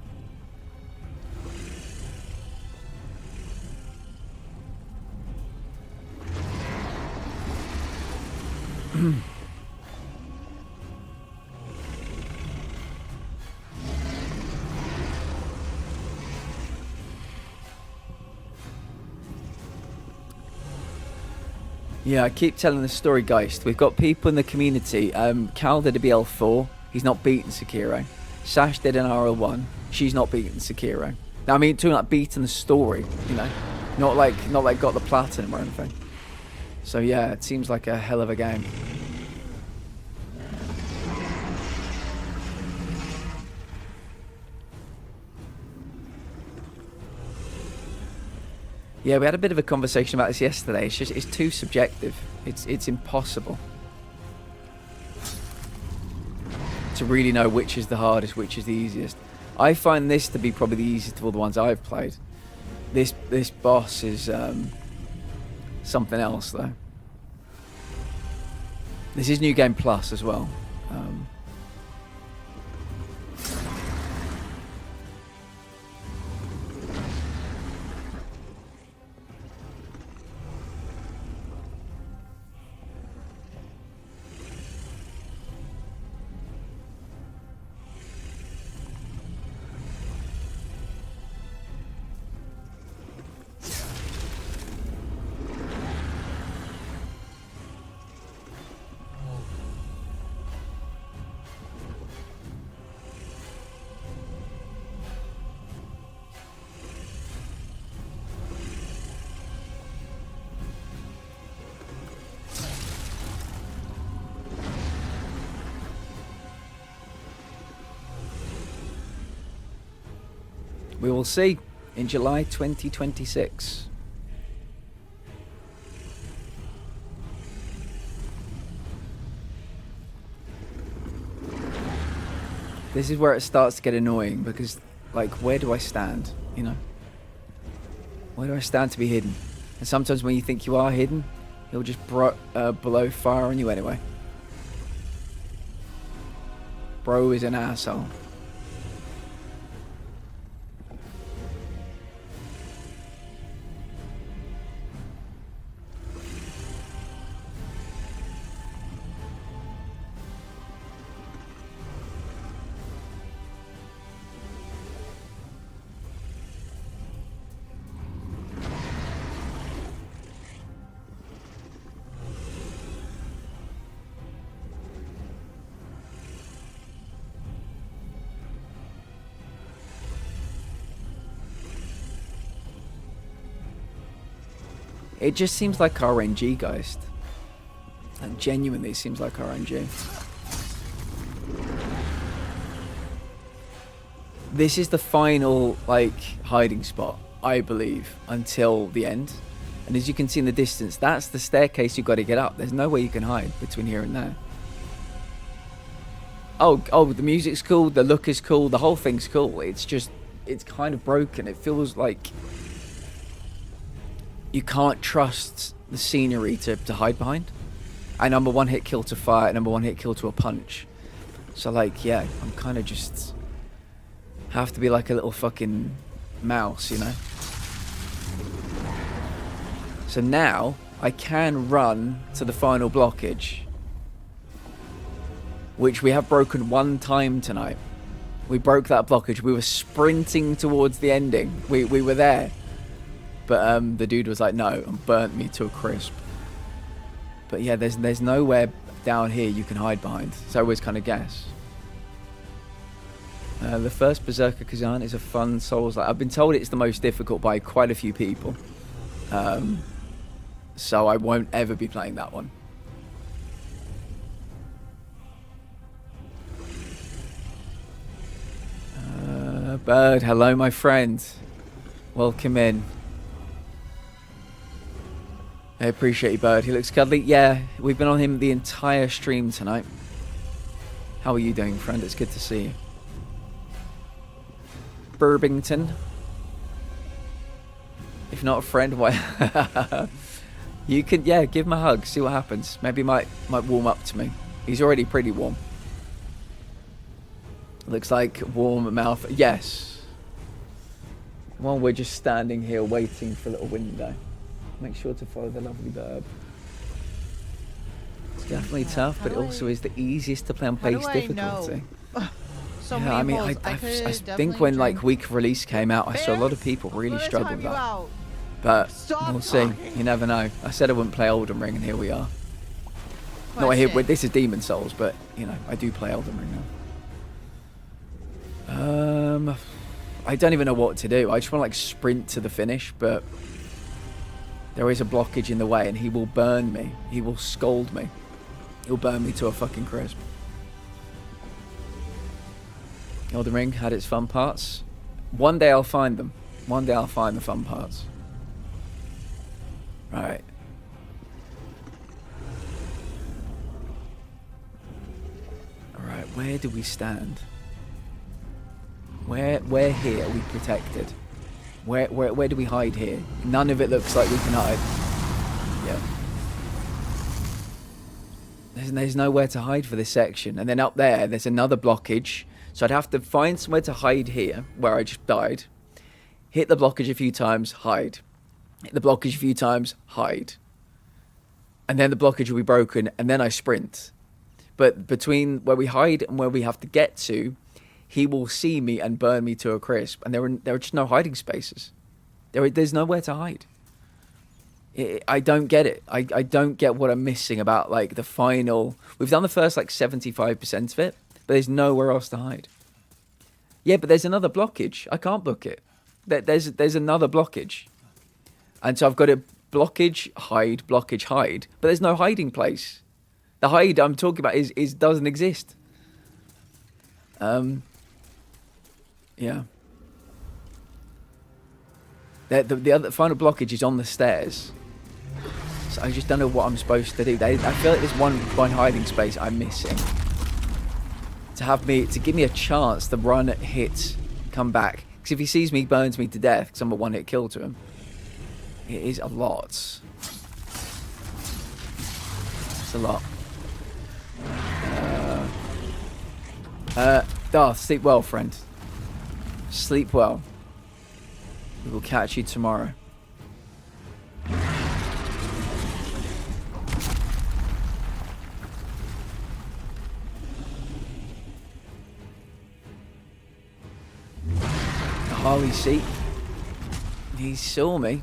Yeah, I keep telling the story, Geist. We've got people in the community. Cal did a BL4. He's not beaten Sekiro. Sash did an RL1. She's not beaten Sekiro. Now, I mean, talking like beaten the story, you know, not like got the platinum or anything. So yeah, it seems like a hell of a game. Yeah, we had a bit of a conversation about this yesterday. It's too subjective. It's impossible to really know which is the hardest, which is the easiest. I find this to be probably the easiest of all the ones I've played. This boss is something else though. This is New Game Plus as well. We will see in July 2026. This is where it starts to get annoying because, like, where do I stand? You know? Where do I stand to be hidden? And sometimes when you think you are hidden, he'll just blow fire on you anyway. Bro is an asshole. It just seems like RNG, guys. And genuinely, it seems like RNG. This is the final, like, hiding spot, I believe, until the end. And as you can see in the distance, that's the staircase you've got to get up. There's no way you can hide between here and there. Oh, the music's cool, the look is cool, the whole thing's cool. It's just, it's kind of broken. It feels like you can't trust the scenery to hide behind. I number one hit kill to fire, number one hit kill to a punch. So like, yeah, I'm kind of just have to be like a little fucking mouse, you know? So now I can run to the final blockage, which we have broken one time tonight. We broke that blockage. We were sprinting towards the ending. We were there. But the dude was like, no, and burnt me to a crisp. But yeah, there's nowhere down here you can hide behind. So I always kind of guess. The first Berserker Kazan is a fun Souls. I've been told it's the most difficult by quite a few people. So I won't ever be playing that one. Bird, hello my friend. Welcome in. I appreciate you, Bird. He looks cuddly. Yeah, we've been on him the entire stream tonight. How are you doing, friend? It's good to see you. Burbington. If not a friend, why? You could, yeah, give him a hug. See what happens. Maybe he might warm up to me. He's already pretty warm. Looks like warm mouth. Yes. Well, we're just standing here waiting for a little window. Make sure to follow the lovely bird. It's definitely tough, but it also is the easiest to play on base difficulty. Yeah, I mean, I think when like week of release came out, I saw a lot of people really struggle with that. But we'll see. You never know. I said I wouldn't play Elden Ring, and here we are. No, this is Demon Souls, but you know, I do play Elden Ring now. I don't even know what to do. I just want to like sprint to the finish, but there is a blockage in the way, and he will burn me. He will scold me. He'll burn me to a fucking crisp. Elden Ring had its fun parts. One day I'll find them. One day I'll find the fun parts. Right. Alright, where do we stand? Where here are we protected? Where do we hide here? None of it looks like we can hide. Yeah. There's nowhere to hide for this section. And then up there's another blockage. So I'd have to find somewhere to hide here, where I just died. Hit the blockage a few times, hide. Hit the blockage a few times, hide. And then the blockage will be broken, and then I sprint. But between where we hide and where we have to get to, he will see me and burn me to a crisp. And there are just no hiding spaces. There's nowhere to hide. I don't get it. I don't get what I'm missing about like the final. We've done the first like 75% of it, but there's nowhere else to hide. Yeah, but there's another blockage. I can't book it. There's another blockage. And so I've got a blockage, hide, blockage, hide. But there's no hiding place. The hide I'm talking about is doesn't exist. Yeah. The other final blockage is on the stairs. So I just don't know what I'm supposed to do. I feel like there's one hiding space I'm missing. To give me a chance to run, hit, come back. Because if he sees me, he burns me to death because I'm a one-hit kill to him. It is a lot. It's a lot. Sleep well, friend. Sleep well. We will catch you tomorrow. Harley seat. He saw me.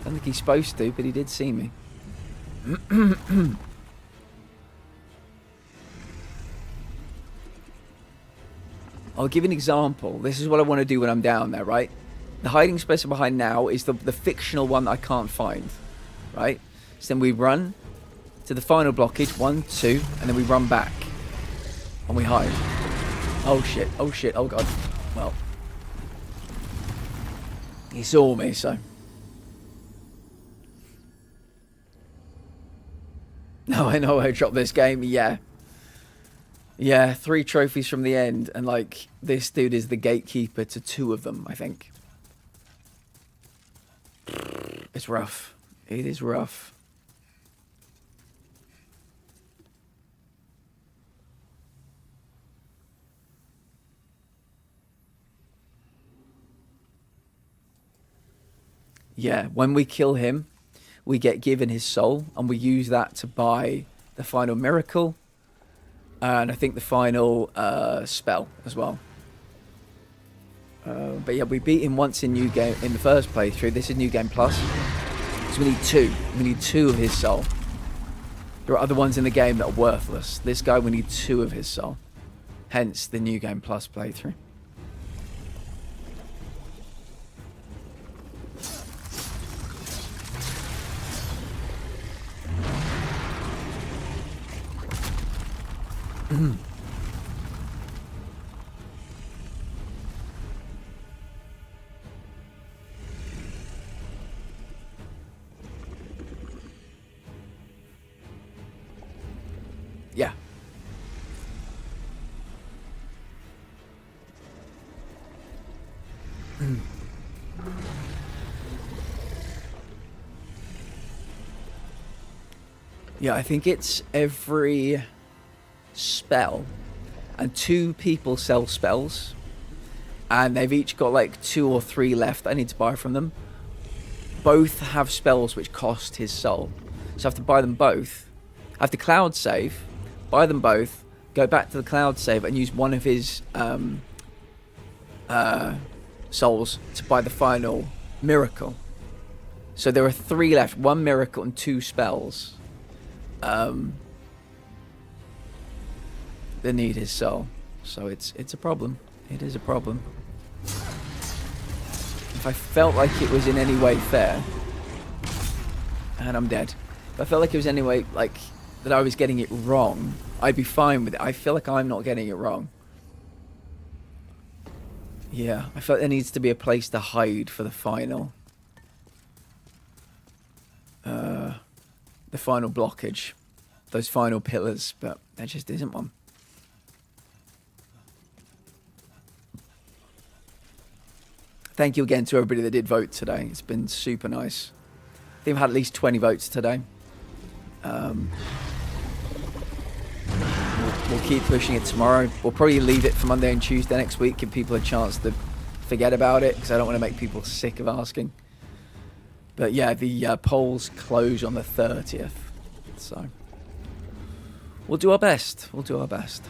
I don't think he's supposed to, but he did see me. I'll give an example. This is what I want to do when I'm down there, right? The hiding space behind now is the fictional one that I can't find, right? So then we run to the final blockage, 1, 2, and then we run back. And we hide. Oh shit, oh shit, oh god. Well. He saw me, so. No, I know I dropped this game, yeah. Yeah, 3 trophies from the end, and like, this dude is the gatekeeper to 2 of them, I think. It's rough. It is rough. Yeah, when we kill him, we get given his soul, and we use that to buy the final miracle, and I think the final spell as well. But yeah, we beat him once in New Game in the first playthrough. This is New Game Plus. So we need 2. We need 2 of his soul. There are other ones in the game that are worthless. This guy, we need 2 of his soul. Hence the New Game Plus playthrough. Yeah, I think it's every spell, and 2 people sell spells, and they've each got like 2 or 3 left I need to buy from them. Both have spells which cost his soul, so I have to buy them both. I have to cloud save, buy them both, go back to the cloud save and use one of his souls to buy the final miracle. So there are 3 left, 1 miracle and 2 spells that need his soul. So it's a problem. It is a problem. If I felt like it was in any way fair, and I'm dead. If I felt like it was any way like that I was getting it wrong, I'd be fine with it. I feel like I'm not getting it wrong. Yeah, I felt there needs to be a place to hide for the final. The final blockage. Those final pillars, but there just isn't one. Thank you again to everybody that did vote today. It's been super nice. I think I've had at least 20 votes today. We'll keep pushing it tomorrow. We'll probably leave it for Monday and Tuesday next week, give people a chance to forget about it, because I don't want to make people sick of asking. But yeah, the polls close on the 30th. So we'll do our best. We'll do our best.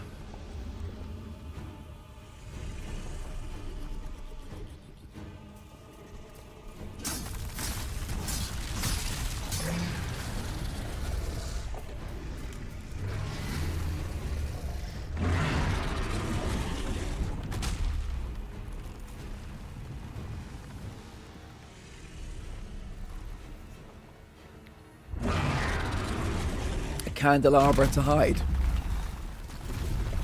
Candelabra to hide.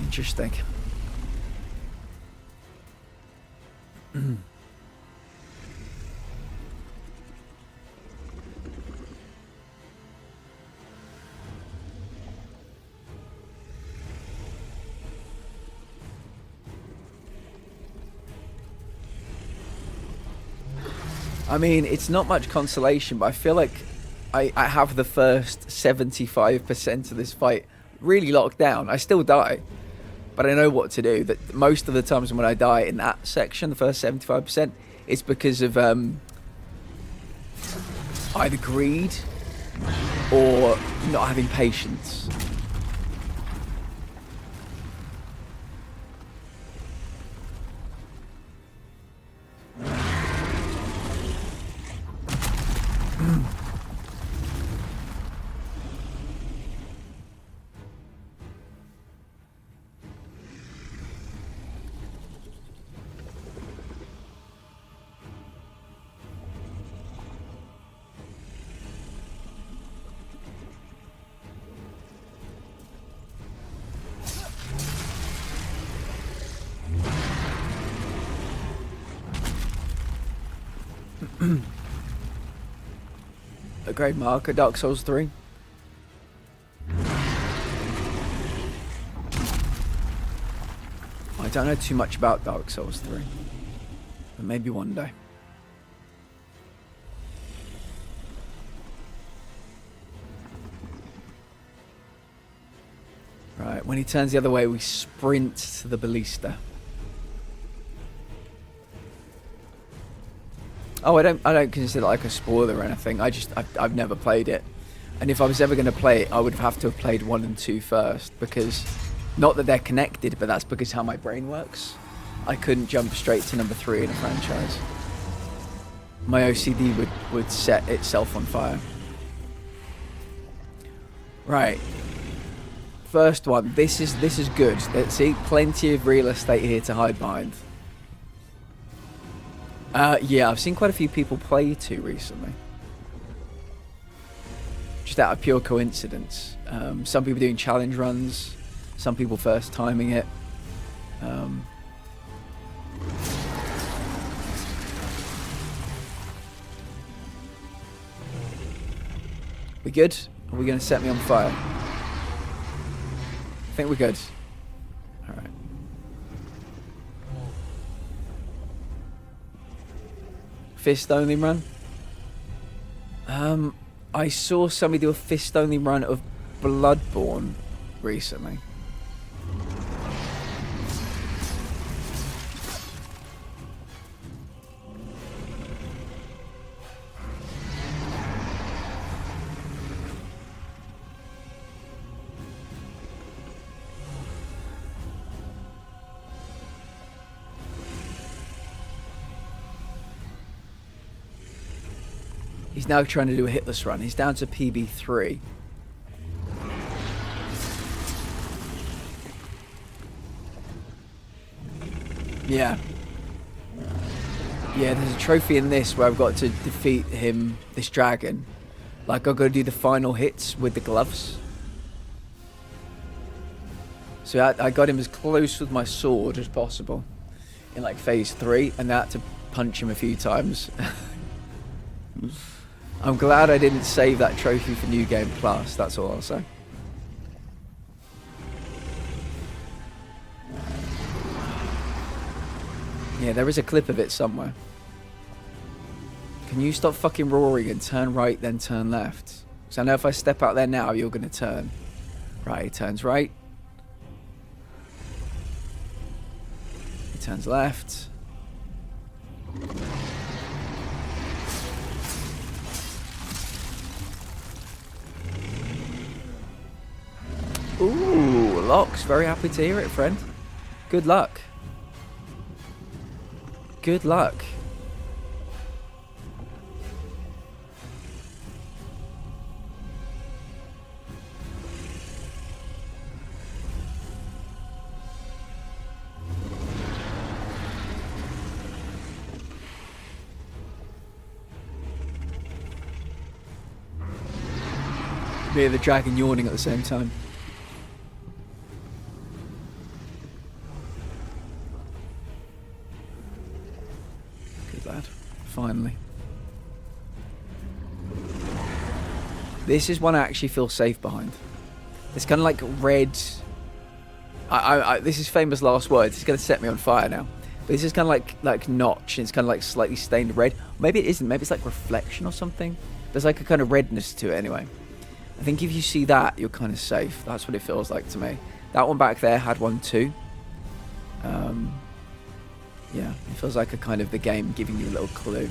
Interesting. I mean, it's not much consolation, but I feel like I have the first 75% of this fight really locked down. I still die, but I know what to do. That most of the times when I die in that section, the first 75%, it's because of either greed or not having patience. A great marker, Dark Souls 3. I don't know too much about Dark Souls 3, but maybe one day. Right, when he turns the other way, we sprint to the ballista. Oh, I don't consider it like a spoiler or anything. I've never played it, and if I was ever going to play it, I would have to have played 1 and 2 first, because not that they're connected, but that's because how my brain works. I couldn't jump straight to number 3 in a franchise. My OCD would set itself on fire. Right, first one. This is good. Let's see, plenty of real estate here to hide behind. Yeah, I've seen quite a few people play 2 recently. Just out of pure coincidence. Some people doing challenge runs, some people first timing it. We good? Or are we going to set me on fire? I think we're good. Alright. Fist only run. I saw somebody do a fist only run of Bloodborne recently. He's now trying to do a hitless run. He's down to PB3. Yeah. Yeah, there's a trophy in this where I've got to defeat him, this dragon. Like, I've got to do the final hits with the gloves. So I got him as close with my sword as possible in like phase 3, and I had to punch him a few times. I'm glad I didn't save that trophy for New Game Plus, that's all I'll say. Yeah, there is a clip of it somewhere. Can you stop fucking roaring and turn right, then turn left? Because I know if I step out there now, you're going to turn. Right, he turns right. He turns left. Ooh, Locks. Very happy to hear it, friend. Good luck. Good luck. Hear the dragon yawning at the same time. Good lad. Finally. This is one I actually feel safe behind. It's kind of like red. This is famous last words. It's going to set me on fire now. But this is kind of like notch. And it's kind of like slightly stained red. Maybe it isn't. Maybe it's like reflection or something. There's like a kind of redness to it anyway. I think if you see that, you're kind of safe. That's what it feels like to me. That one back there had one too. Yeah, it feels like a kind of the game giving you a little clue.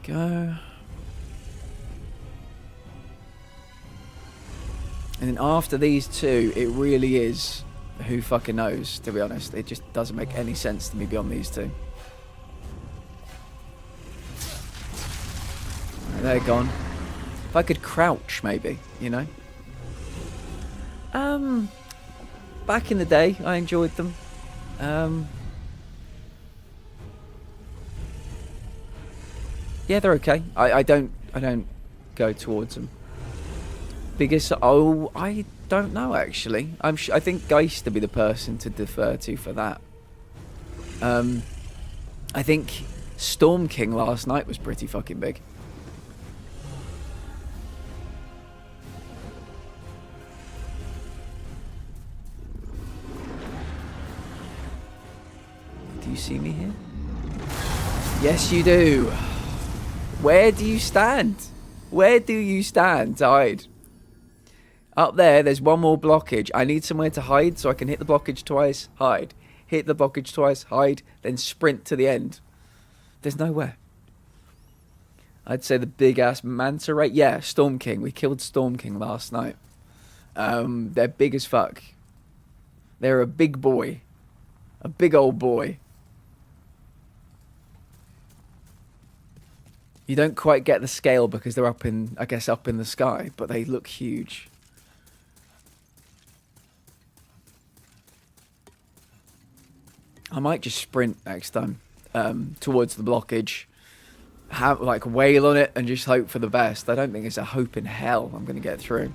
Go. And then after these two, it really is who fucking knows, to be honest. It just doesn't make any sense to me beyond these two. Right, they're gone. If I could crouch, maybe, you know? Back in the day, I enjoyed them. Yeah, they're okay. I don't go towards them. Biggest, I don't know actually. I think Geist to be the person to defer to for that. I think Storm King last night was pretty fucking big. Do you see me here? Yes, you do. Where do you stand? Where do you stand? Hide. Up there, there's one more blockage. I need somewhere to hide so I can hit the blockage twice, hide. Hit the blockage twice, hide, then sprint to the end. There's nowhere. I'd say the big-ass manta ray. Yeah, Storm King. We killed Storm King last night. They're big as fuck. They're a big boy. A big old boy. You don't quite get the scale because they're up in, I guess, up in the sky, but they look huge. I might just sprint next time towards the blockage, have like wail on it and just hope for the best. I don't think it's a hope in hell I'm going to get through,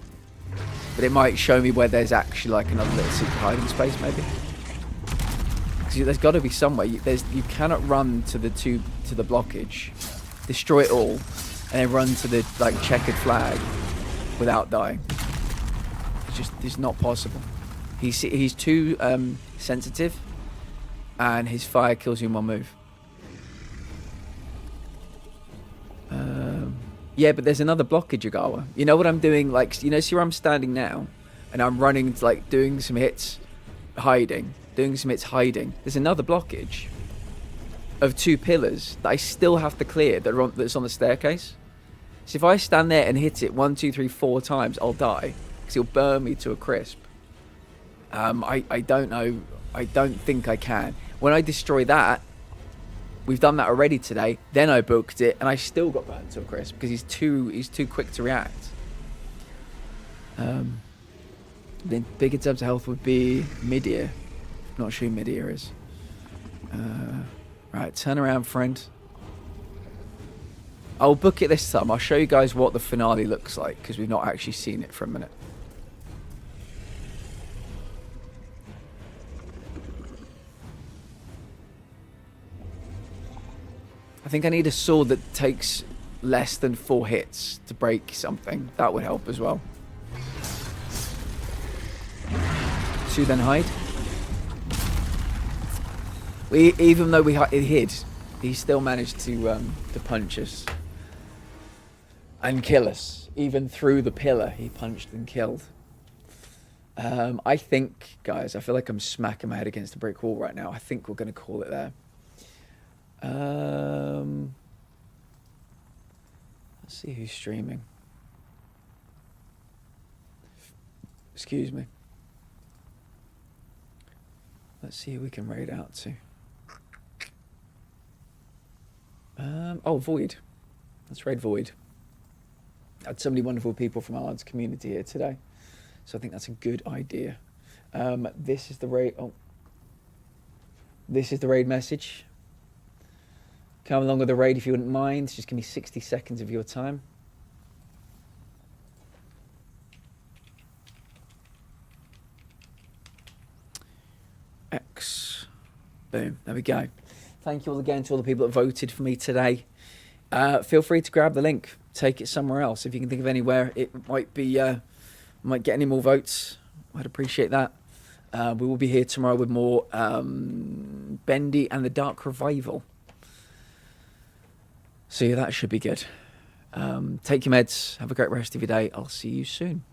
but it might show me where there's actually like another little secret hiding space maybe. Because there's got to be somewhere. You cannot run to the blockage, destroy it all, and then run to the like checkered flag without dying. it's not possible. He's too sensitive, and his fire kills you in one move. Yeah, but there's another blockage, Yagawa. You know what I'm doing? Like, you know, see where I'm standing now, and I'm running, like, doing some hits, hiding, doing some hits, hiding. There's another blockage of 2 pillars that I still have to clear that's on the staircase. So if I stand there and hit it 1, 2, 3, 4 times, I'll die because he'll burn me to a crisp. I don't know. I don't think I can. When I destroy that, we've done that already today. Then I booked it, and I still got burnt to a crisp because he's too quick to react. The big in terms of health would be mid-ear. Not sure who mid-ear is. Right, turn around, friend. I'll book it this time. I'll show you guys what the finale looks like because we've not actually seen it for a minute. I think I need a sword that takes less than 4 hits to break something. That would help as well. So then hide. Even though it hid, he still managed to punch us and kill us. Even through the pillar, he punched and killed. I think, guys, I feel like I'm smacking my head against a brick wall right now. I think we're going to call it there. Let's see who's streaming. Excuse me. Let's see who we can raid out to. Oh, Void. Let's raid Void. I had so many wonderful people from our lads community here today, so I think that's a good idea. This is the raid. Oh, this is the raid message. Come along with the raid if you wouldn't mind. Just give me 60 seconds of your time. X. Boom. There we go. Thank you all again to all the people that voted for me today. Feel free to grab the link. Take it somewhere else. If you can think of anywhere it might be, might get any more votes, I'd appreciate that. We will be here tomorrow with more Bendy and the Dark Revival. So yeah, that should be good. Take your meds. Have a great rest of your day. I'll see you soon.